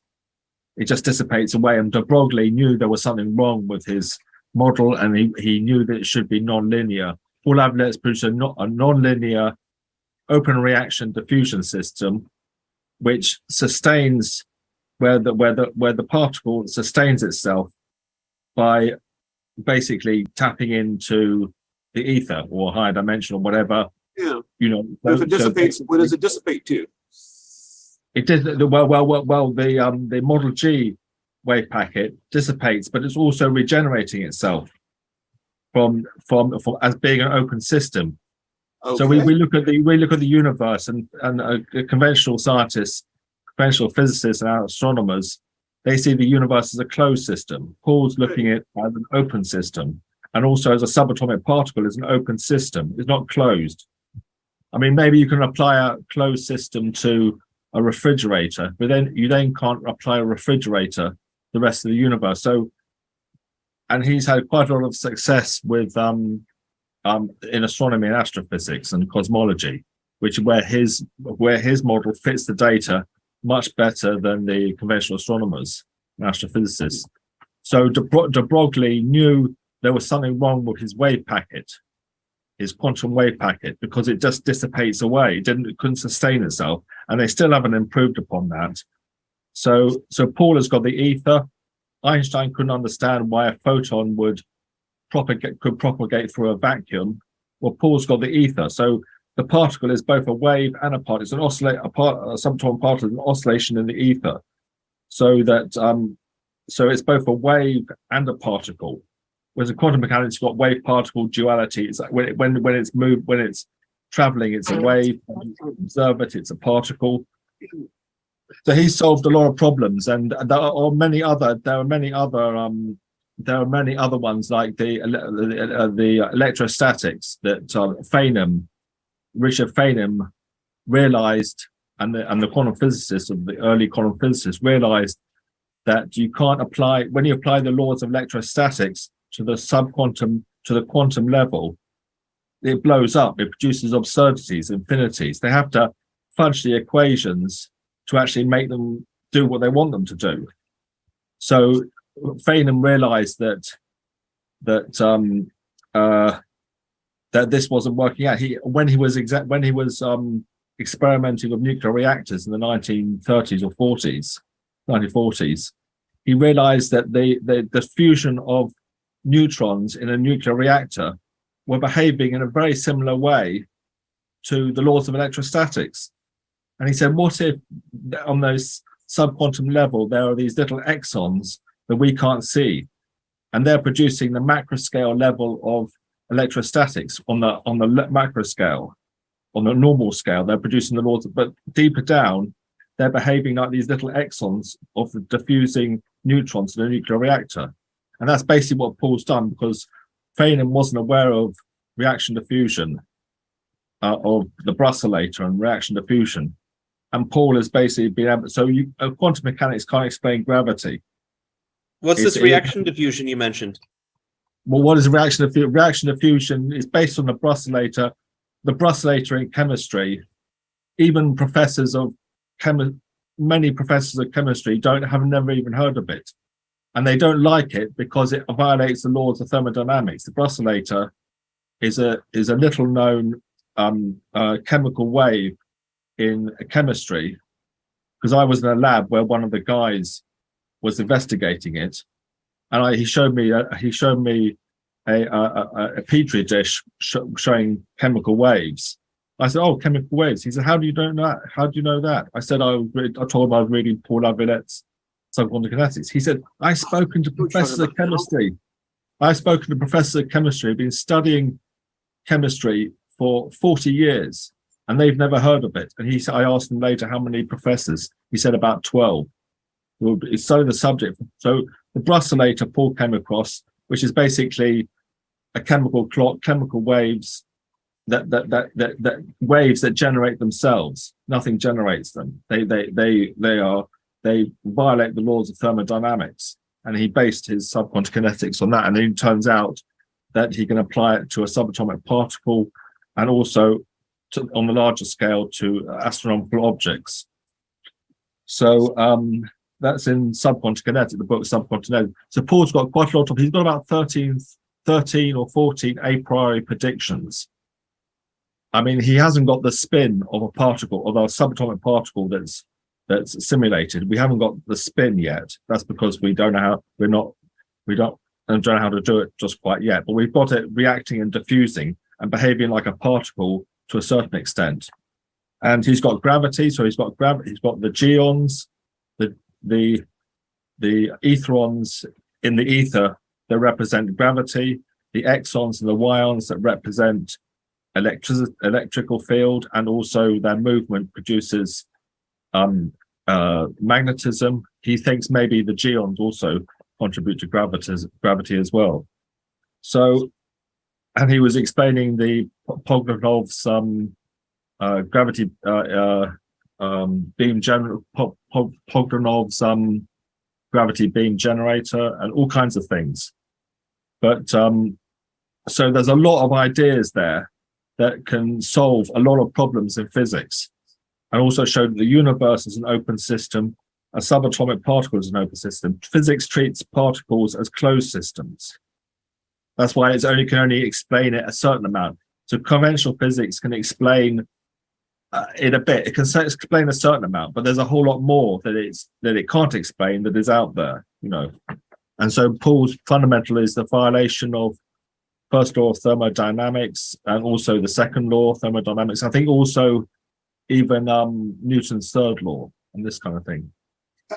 It just dissipates away. And de Broglie knew there was something wrong with his model, and he knew that it should be non-linear. Paul Lavinette's produced a non-linear open reaction diffusion system, which sustains where the particle sustains itself by basically tapping into the ether or higher dimension or whatever. Yeah. You know. If it dissipates, what does it dissipate to? It did well. The Model G wave packet dissipates, but it's also regenerating itself from as being an open system. Okay. So we look at the universe, and conventional scientists, conventional physicists, and astronomers, they see the universe as a closed system. Paul's looking at it as an open system, and also as a subatomic particle is an open system. It's not closed. I mean, maybe you can apply a closed system to a refrigerator, but then you can't apply a refrigerator to the rest of the universe. So, and he's had quite a lot of success with in astronomy and astrophysics and cosmology, where his model fits the data much better than the conventional astronomers and astrophysicists. So de Broglie knew there was something wrong with his wave packet, his quantum wave packet, because it just dissipates away. It couldn't sustain itself, and they still haven't improved upon that. So Paul has got the ether. Einstein couldn't understand why a photon could propagate through a vacuum. Well, Paul's got the ether. So the particle is both a wave and a particle. It's a subatomic particle, an oscillation in the ether. So that so it's both a wave and a particle. Whereas in quantum mechanics, you've got wave-particle duality. It's like when it's traveling, it's a wave. When you observe it, it's a particle. So he solved a lot of problems, and there are many other ones like the electrostatics that Richard Feynman realized, and the quantum physicists of the early quantum physicists realized that you can't apply, when you apply the laws of electrostatics to the quantum level, it blows up. It produces absurdities, infinities. They have to fudge the equations to actually make them do what they want them to do. So Feynman realized that this wasn't working out. When he was experimenting with nuclear reactors in the 1930s or 1940s, he realized that the fusion of neutrons in a nuclear reactor were behaving in a very similar way to the laws of electrostatics. And he said, what if on those subquantum level, there are these little exons that we can't see, and they're producing the macro scale level of electrostatics on the macro scale, on the normal scale, they're producing the laws, but deeper down, they're behaving like these little exons of the diffusing neutrons in a nuclear reactor. And that's basically what Paul's done, because Feynman wasn't aware of reaction diffusion, of the brusellator and reaction diffusion. And Paul has basically been able, so quantum mechanics can't explain gravity. What's this reaction diffusion you mentioned? Well, what is reaction diffusion? Reaction diffusion is based on the brusellator. The brusellator in chemistry, even professors of many professors of chemistry have never even heard of it. And they don't like it because it violates the laws of thermodynamics. The brusellator is a little known chemical wave in chemistry, because I was in a lab where one of the guys was investigating it, and he showed me a petri dish showing chemical waves. I said, "Oh, chemical waves." He said, "How do you know that? How do you know that?" I said, I told him I was reading Paul Lavillette's Subquantum Kinetics. He said, "I've spoken to professors of chemistry. I've spoken to professors of chemistry, been studying chemistry for 40 years, and they've never heard of it." And I asked him later how many professors. He said about 12. It's so the subject. So the brusellator Paul came across, which is basically a chemical clock, chemical waves that waves that generate themselves. Nothing generates them. They violate the laws of thermodynamics. And he based his subquantum kinetics on that. And it turns out that he can apply it to a subatomic particle, and also on the larger scale to astronomical objects. So that's in Subquantum Kinetics, the book Subquantum Kinetics. So Paul's got quite a lot of, he's got about 13 or 14 a priori predictions. I mean, he hasn't got the spin of a particle, of a subatomic particle that's simulated. We haven't got the spin yet. That's because we don't know how, we don't know how to do it just quite yet, but we've got it reacting and diffusing and behaving like a particle to a certain extent. And he's got gravity, so he's got the geons, the etherons in the ether that represent gravity, the exons and the yons that represent electrical field, and also their movement produces magnetism. He thinks maybe the geons also contribute to gravity as well. So, and he was explaining the Pogrenov's gravity beam Pogrenov's gravity beam generator, and all kinds of things. But so there's a lot of ideas there that can solve a lot of problems in physics, and also show that the universe is an open system, a subatomic particle is an open system. Physics treats particles as closed systems. That's why it can only explain it a certain amount. So conventional physics can explain it a bit. It can explain a certain amount, but there's a whole lot more that it can't explain that is out there, you know. And so Paul's fundamental is the violation of first law of thermodynamics, and also the second law of thermodynamics. I think also even Newton's third law and this kind of thing.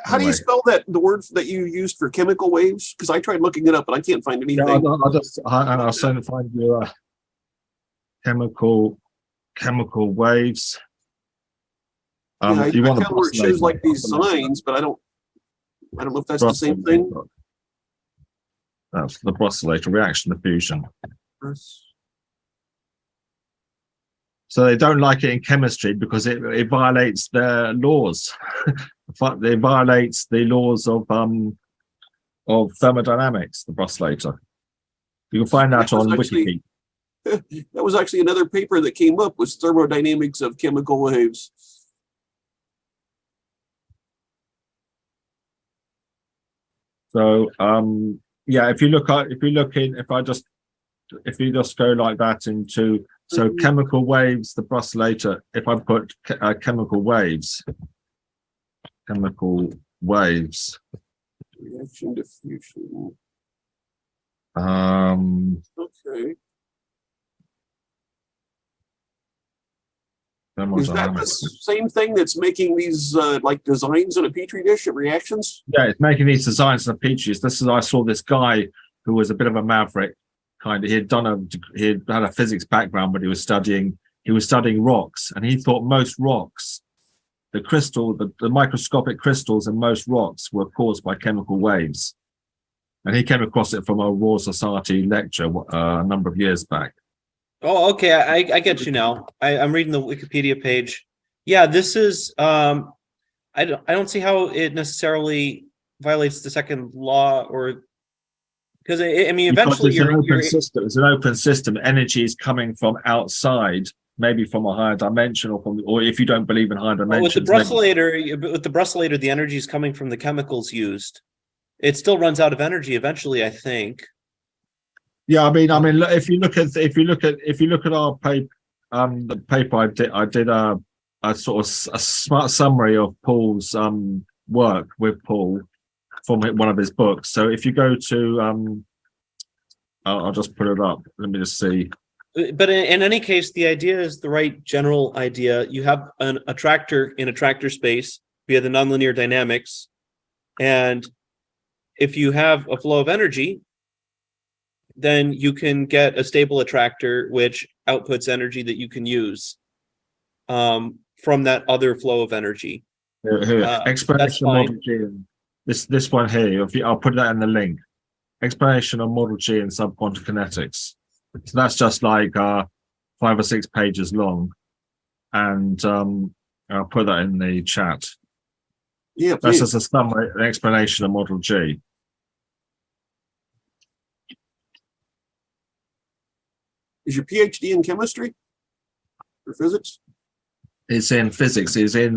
How do you spell that, the word that you used for chemical waves? Because I tried looking it up, but I can't find anything. Yeah, I'll find you chemical waves. Yeah, you want where it shows like these signs, but I don't know if that's the same thing. That's the brusellator reaction diffusion. So they don't like it in chemistry because it violates their laws. It violates the laws of thermodynamics, the brusellator. You can find that on Wikipedia. That was actually another paper that came up, was thermodynamics of chemical waves. So yeah, if you just go like that into So chemical waves, the brusselator, if I put chemical waves, Reaction diffusion. Okay. Is that the same thing that's making these like designs in a petri dish of reactions? Yeah, it's making these designs in the petri dish. I saw this guy who was a bit of a maverick, kind of. He had a physics background, but he was studying rocks, and he thought most rocks, the microscopic crystals in most rocks were caused by chemical waves. And he came across it from a Royal Society lecture a number of years back. Oh, okay. I get you now. I'm reading the Wikipedia page. Yeah, this is. I don't see how it necessarily violates the second law, or because I mean, eventually it's an open system. It's an open system. Energy is coming from outside, maybe from a higher dimension, or if you don't believe in higher dimensions. With the brusselator, the energy is coming from the chemicals used. It still runs out of energy eventually, I think. Yeah, I mean, if you look at our paper, the paper I did a sort of a smart summary of Paul's work with Paul from one of his books. So if you go to, I'll just put it up. Let me just see. But in any case, the idea is the right general idea. You have an attractor in attractor space via the nonlinear dynamics, and if you have a flow of energy, then you can get a stable attractor which outputs energy that you can use from that other flow of energy. Explanation of model G. This one here. I'll put that in the link. Explanation of model G in subquantum kinetics. So that's just like 5 or 6 pages long, and I'll put that in the chat. Yeah, that's just a summary, an explanation of model G. Is your PhD in chemistry or physics? It's in physics. It's in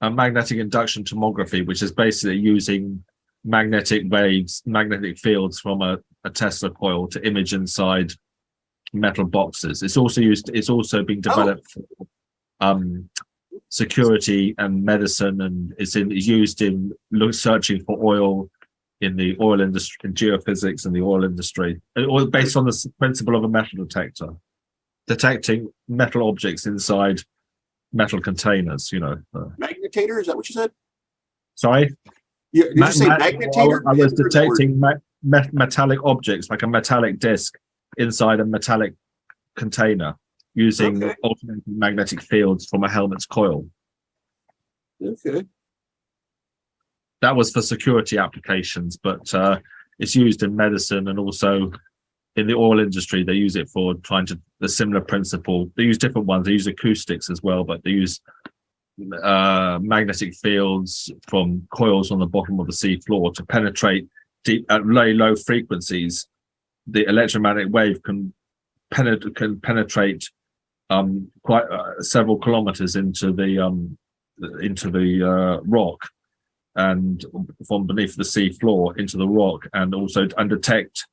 magnetic induction tomography, which is basically using magnetic waves, magnetic fields from a Tesla coil to image inside metal boxes. It's also being developed for security and medicine, and it's used in searching for oil in the oil industry, in geophysics and the oil industry, based on the principle of a metal detector, detecting metal objects inside metal containers. Magnetator, is that what you said? Sorry. Yeah, did you say magnetator? I was detecting metallic objects, like a metallic disc inside a metallic container, using alternating magnetic fields from a helmet's coil. Okay. That was for security applications, but it's used in medicine and also in the oil industry. They use it for the similar principle. They use different ones. They use acoustics as well, but they use magnetic fields from coils on the bottom of the sea floor to penetrate deep at very low frequencies. The electromagnetic wave can penetrate quite several kilometers into the rock, and from beneath the sea floor into the rock, and also detect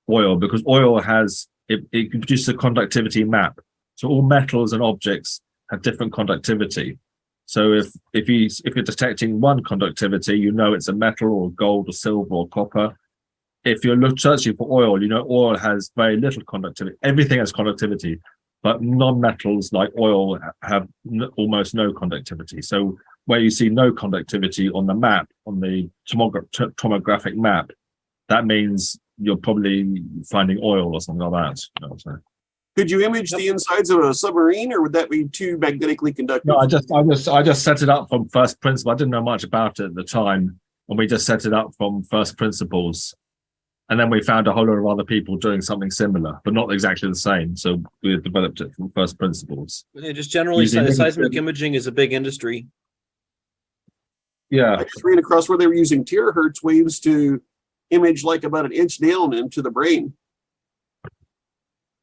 oil, because oil has it produces a conductivity map. So all metals and objects have different conductivity. So if you're detecting one conductivity, you know it's a metal or gold or silver or copper. If you're searching for oil, you know oil has very little conductivity. Everything has conductivity, but non-metals like oil have almost no conductivity. So where you see no conductivity on the map, on the tomographic map, that means you're probably finding oil or something like that. So. Could you image the insides of a submarine, or would that be too magnetically conductive? No, I just set it up from first principle. I didn't know much about it at the time, and we just set it up from first principles. And then we found a whole lot of other people doing something similar, but not exactly the same. So we developed it from first principles. Yeah, just generally, seismic imaging is a big industry. Yeah. I just ran across where they were using terahertz waves to image like about an inch down into the brain.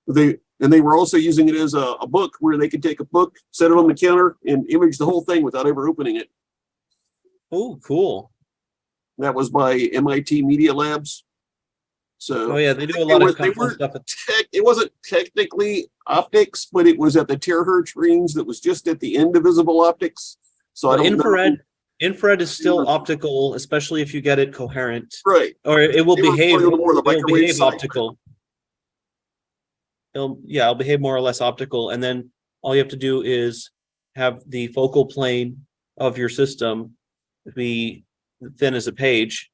They were also using it as a book, where they could take a book, set it on the counter, and image the whole thing without ever opening it. Oh, cool. That was by MIT Media Labs. So Oh yeah, they do a lot of they complex weren't stuff. it wasn't technically optics, but it was at the terahertz range that was just at the end of visible optics. So I Well, don't know. infrared is still optical, especially if you get it coherent. Right. Or it will They were behave. probably more the It will microwave behave side. optical. It'll behave more or less optical, and then all you have to do is have the focal plane of your system be thin as a page.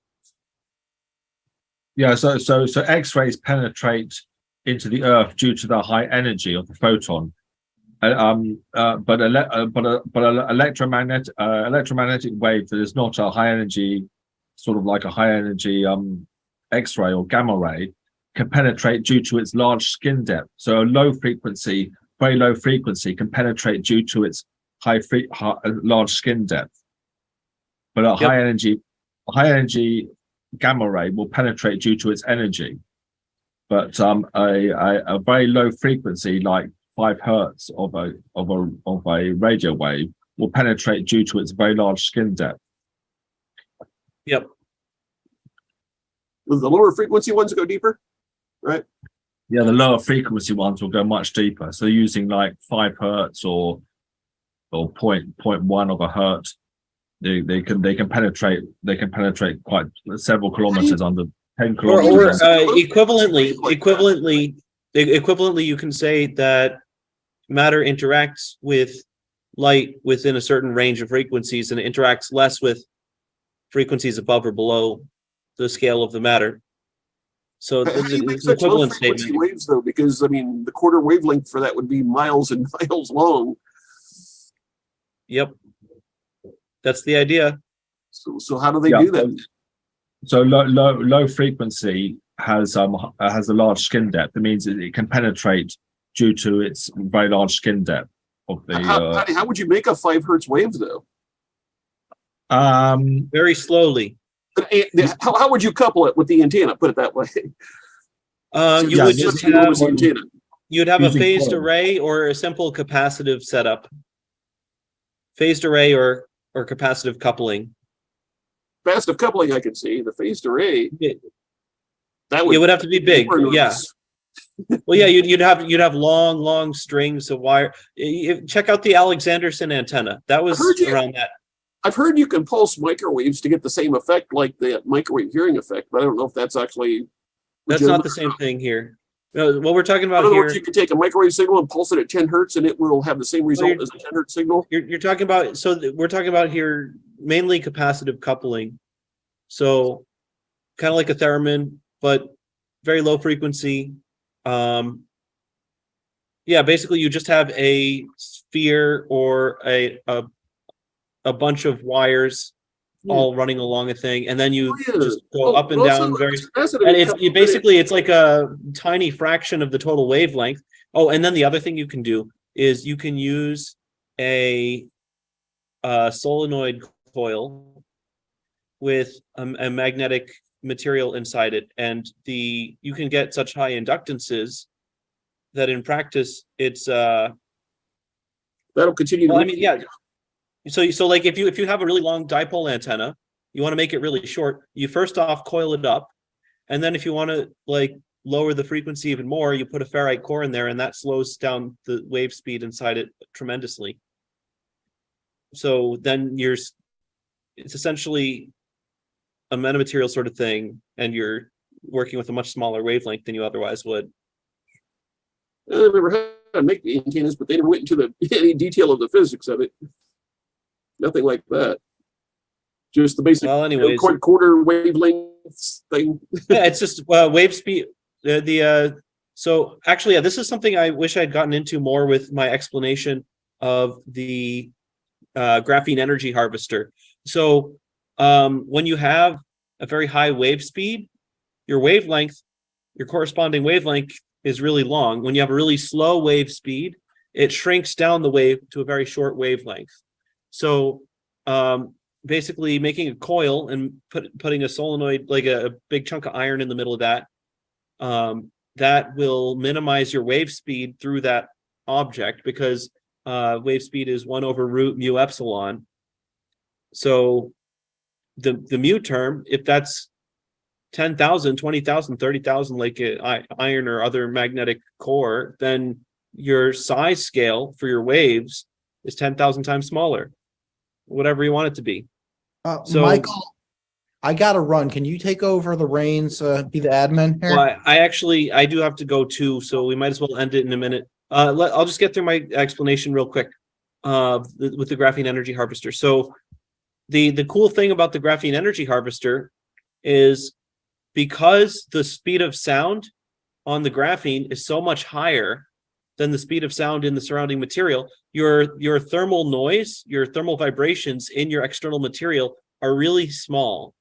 Yeah, so X-rays penetrate into the Earth due to the high energy of the photon. But electromagnetic wave that is not a high energy, sort of like a high energy X-ray or gamma ray, can penetrate due to its large skin depth. So a very low frequency can penetrate due to its large skin depth. But a high energy gamma ray will penetrate due to its energy. But a very low frequency, like 5 hertz of a radio wave, will penetrate due to its very large skin depth. Yep. The lower frequency ones go deeper, right? Yeah, the lower frequency ones will go much deeper. So using like 5 hertz or 0.1 of a hertz, they can penetrate quite several kilometers under 10 kilometers. Or equivalently, you can say that matter interacts with light within a certain range of frequencies, and it interacts less with frequencies above or below the scale of the matter. So How do you make it's an such low equivalent frequency statement. waves though? Because I mean, the quarter wavelength for that would be miles and miles long. Yep, that's the idea. So how do they do that? So low frequency has a large skin depth. That means it can penetrate due to its very large skin depth of the. How would you make a 5 hertz wave though? Very slowly. How would you couple it with the antenna? Put it that way. You would just have antenna. You'd have a Using phased coil. array or a simple capacitive setup. Phased array or capacitive coupling. Capacitive coupling, I can see. The phased array. That It would have to be big. Yeah. Well, yeah, you'd have long strings of wire. Check out the Alexanderson antenna. That was around that. I've heard you can pulse microwaves to get the same effect like the microwave hearing effect, but I don't know if that's actually. That's not the same thing here. No, what we're talking about In other here. words, you can take a microwave signal and pulse it at 10 hertz, and it will have the same result as a 10 hertz signal. You're talking about. We're talking about here mainly capacitive coupling. So, kind of like a theremin, but very low frequency. Yeah, basically you just have a sphere or a bunch of wires all running along a thing, and then you just go up and down very. And it's like a tiny fraction of the total wavelength. Oh, and then the other thing you can do is you can use a solenoid coil with a magnetic material inside it, and you can get such high inductances that in practice it's that'll continue. Well, I mean, yeah. So like if you have a really long dipole antenna, you want to make it really short. You first off coil it up, and then if you want to like lower the frequency even more, you put a ferrite core in there, and that slows down the wave speed inside it tremendously. So then it's essentially a metamaterial sort of thing, and you're working with a much smaller wavelength than you otherwise would. I never had to make the antennas, but they never went into any detail of the physics of it. Nothing like that. Just the basic quarter wavelength thing. Yeah, it's just wave speed. So actually, yeah, this is something I wish I'd gotten into more with my explanation of the graphene energy harvester. So when you have a very high wave speed, your corresponding wavelength is really long. When you have a really slow wave speed, it shrinks down the wave to a very short wavelength. So basically making a coil and putting a solenoid, like a big chunk of iron in the middle of that, that will minimize your wave speed through that object, because wave speed is 1/root mu epsilon. So the mu term, if that's 10,000, 20,000, 30,000 like iron or other magnetic core, then your size scale for your waves is 10,000 times smaller, whatever you want it to be. So, Michael, I gotta run. Can you take over the reins, be the admin here? well, I do have to go too, so we might as well end it in a minute. I'll just get through my explanation real quick with the graphene energy harvester. So the cool thing about the graphene energy harvester is because the speed of sound on the graphene is so much higher than the speed of sound in the surrounding material, your thermal noise, your thermal vibrations in your external material are really small.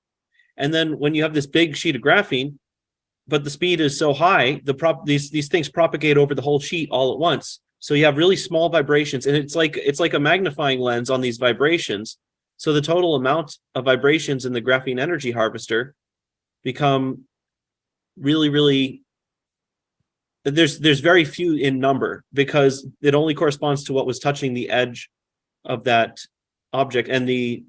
And then when you have this big sheet of graphene, but the speed is so high, these things propagate over the whole sheet all at once. So you have really small vibrations, and it's like a magnifying lens on these vibrations. So the total amount of vibrations in the graphene energy harvester become really, really, there's very few in number because it only corresponds to what was touching the edge of that object. And the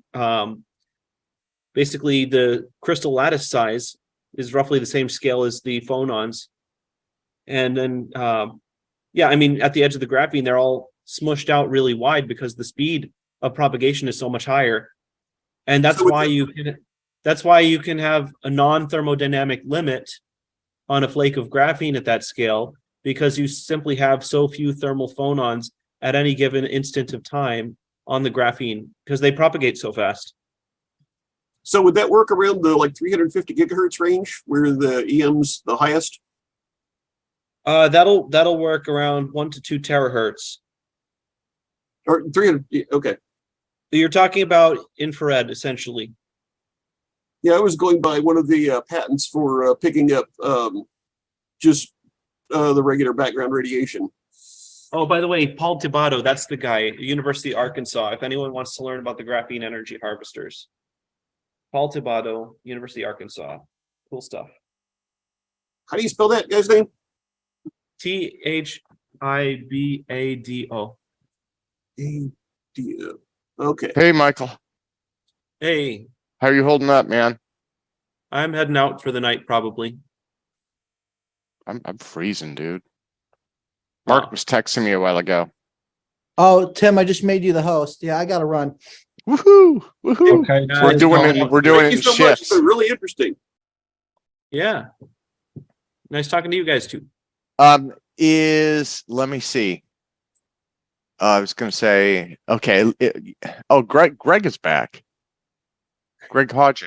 basically the crystal lattice size is roughly the same scale as the phonons. And then, yeah, I mean, at the edge of the graphene, they're all smushed out really wide because the speed of propagation is so much higher. And that's why you can have a non-thermodynamic limit on a flake of graphene at that scale, because you simply have so few thermal phonons at any given instant of time on the graphene because they propagate so fast. So would that work around the like 350 gigahertz range where the EM's the highest? That'll work around 1 to 2 terahertz. Or 300, okay. You're talking about infrared, essentially. Yeah, I was going by one of the patents for picking up just the regular background radiation. Oh, by the way, Paul Tibato, that's the guy, University of Arkansas. If anyone wants to learn about the graphene energy harvesters. Paul Tibato, University of Arkansas. Cool stuff. How do you spell that guy's name? Thibado. Okay. Hey, Michael. Hey. How are you holding up, man? I'm heading out for the night, probably. I'm freezing, dude. Mark was texting me a while ago. Oh, Tim, I just made you the host. Yeah, I gotta run. Woohoo! Woohoo! Okay, We're doing it in Thank you so much. shifts. It's been really interesting. Yeah. Nice talking to you guys too. Let me see. I was going to say, okay. Greg is back. Greg Hodgin.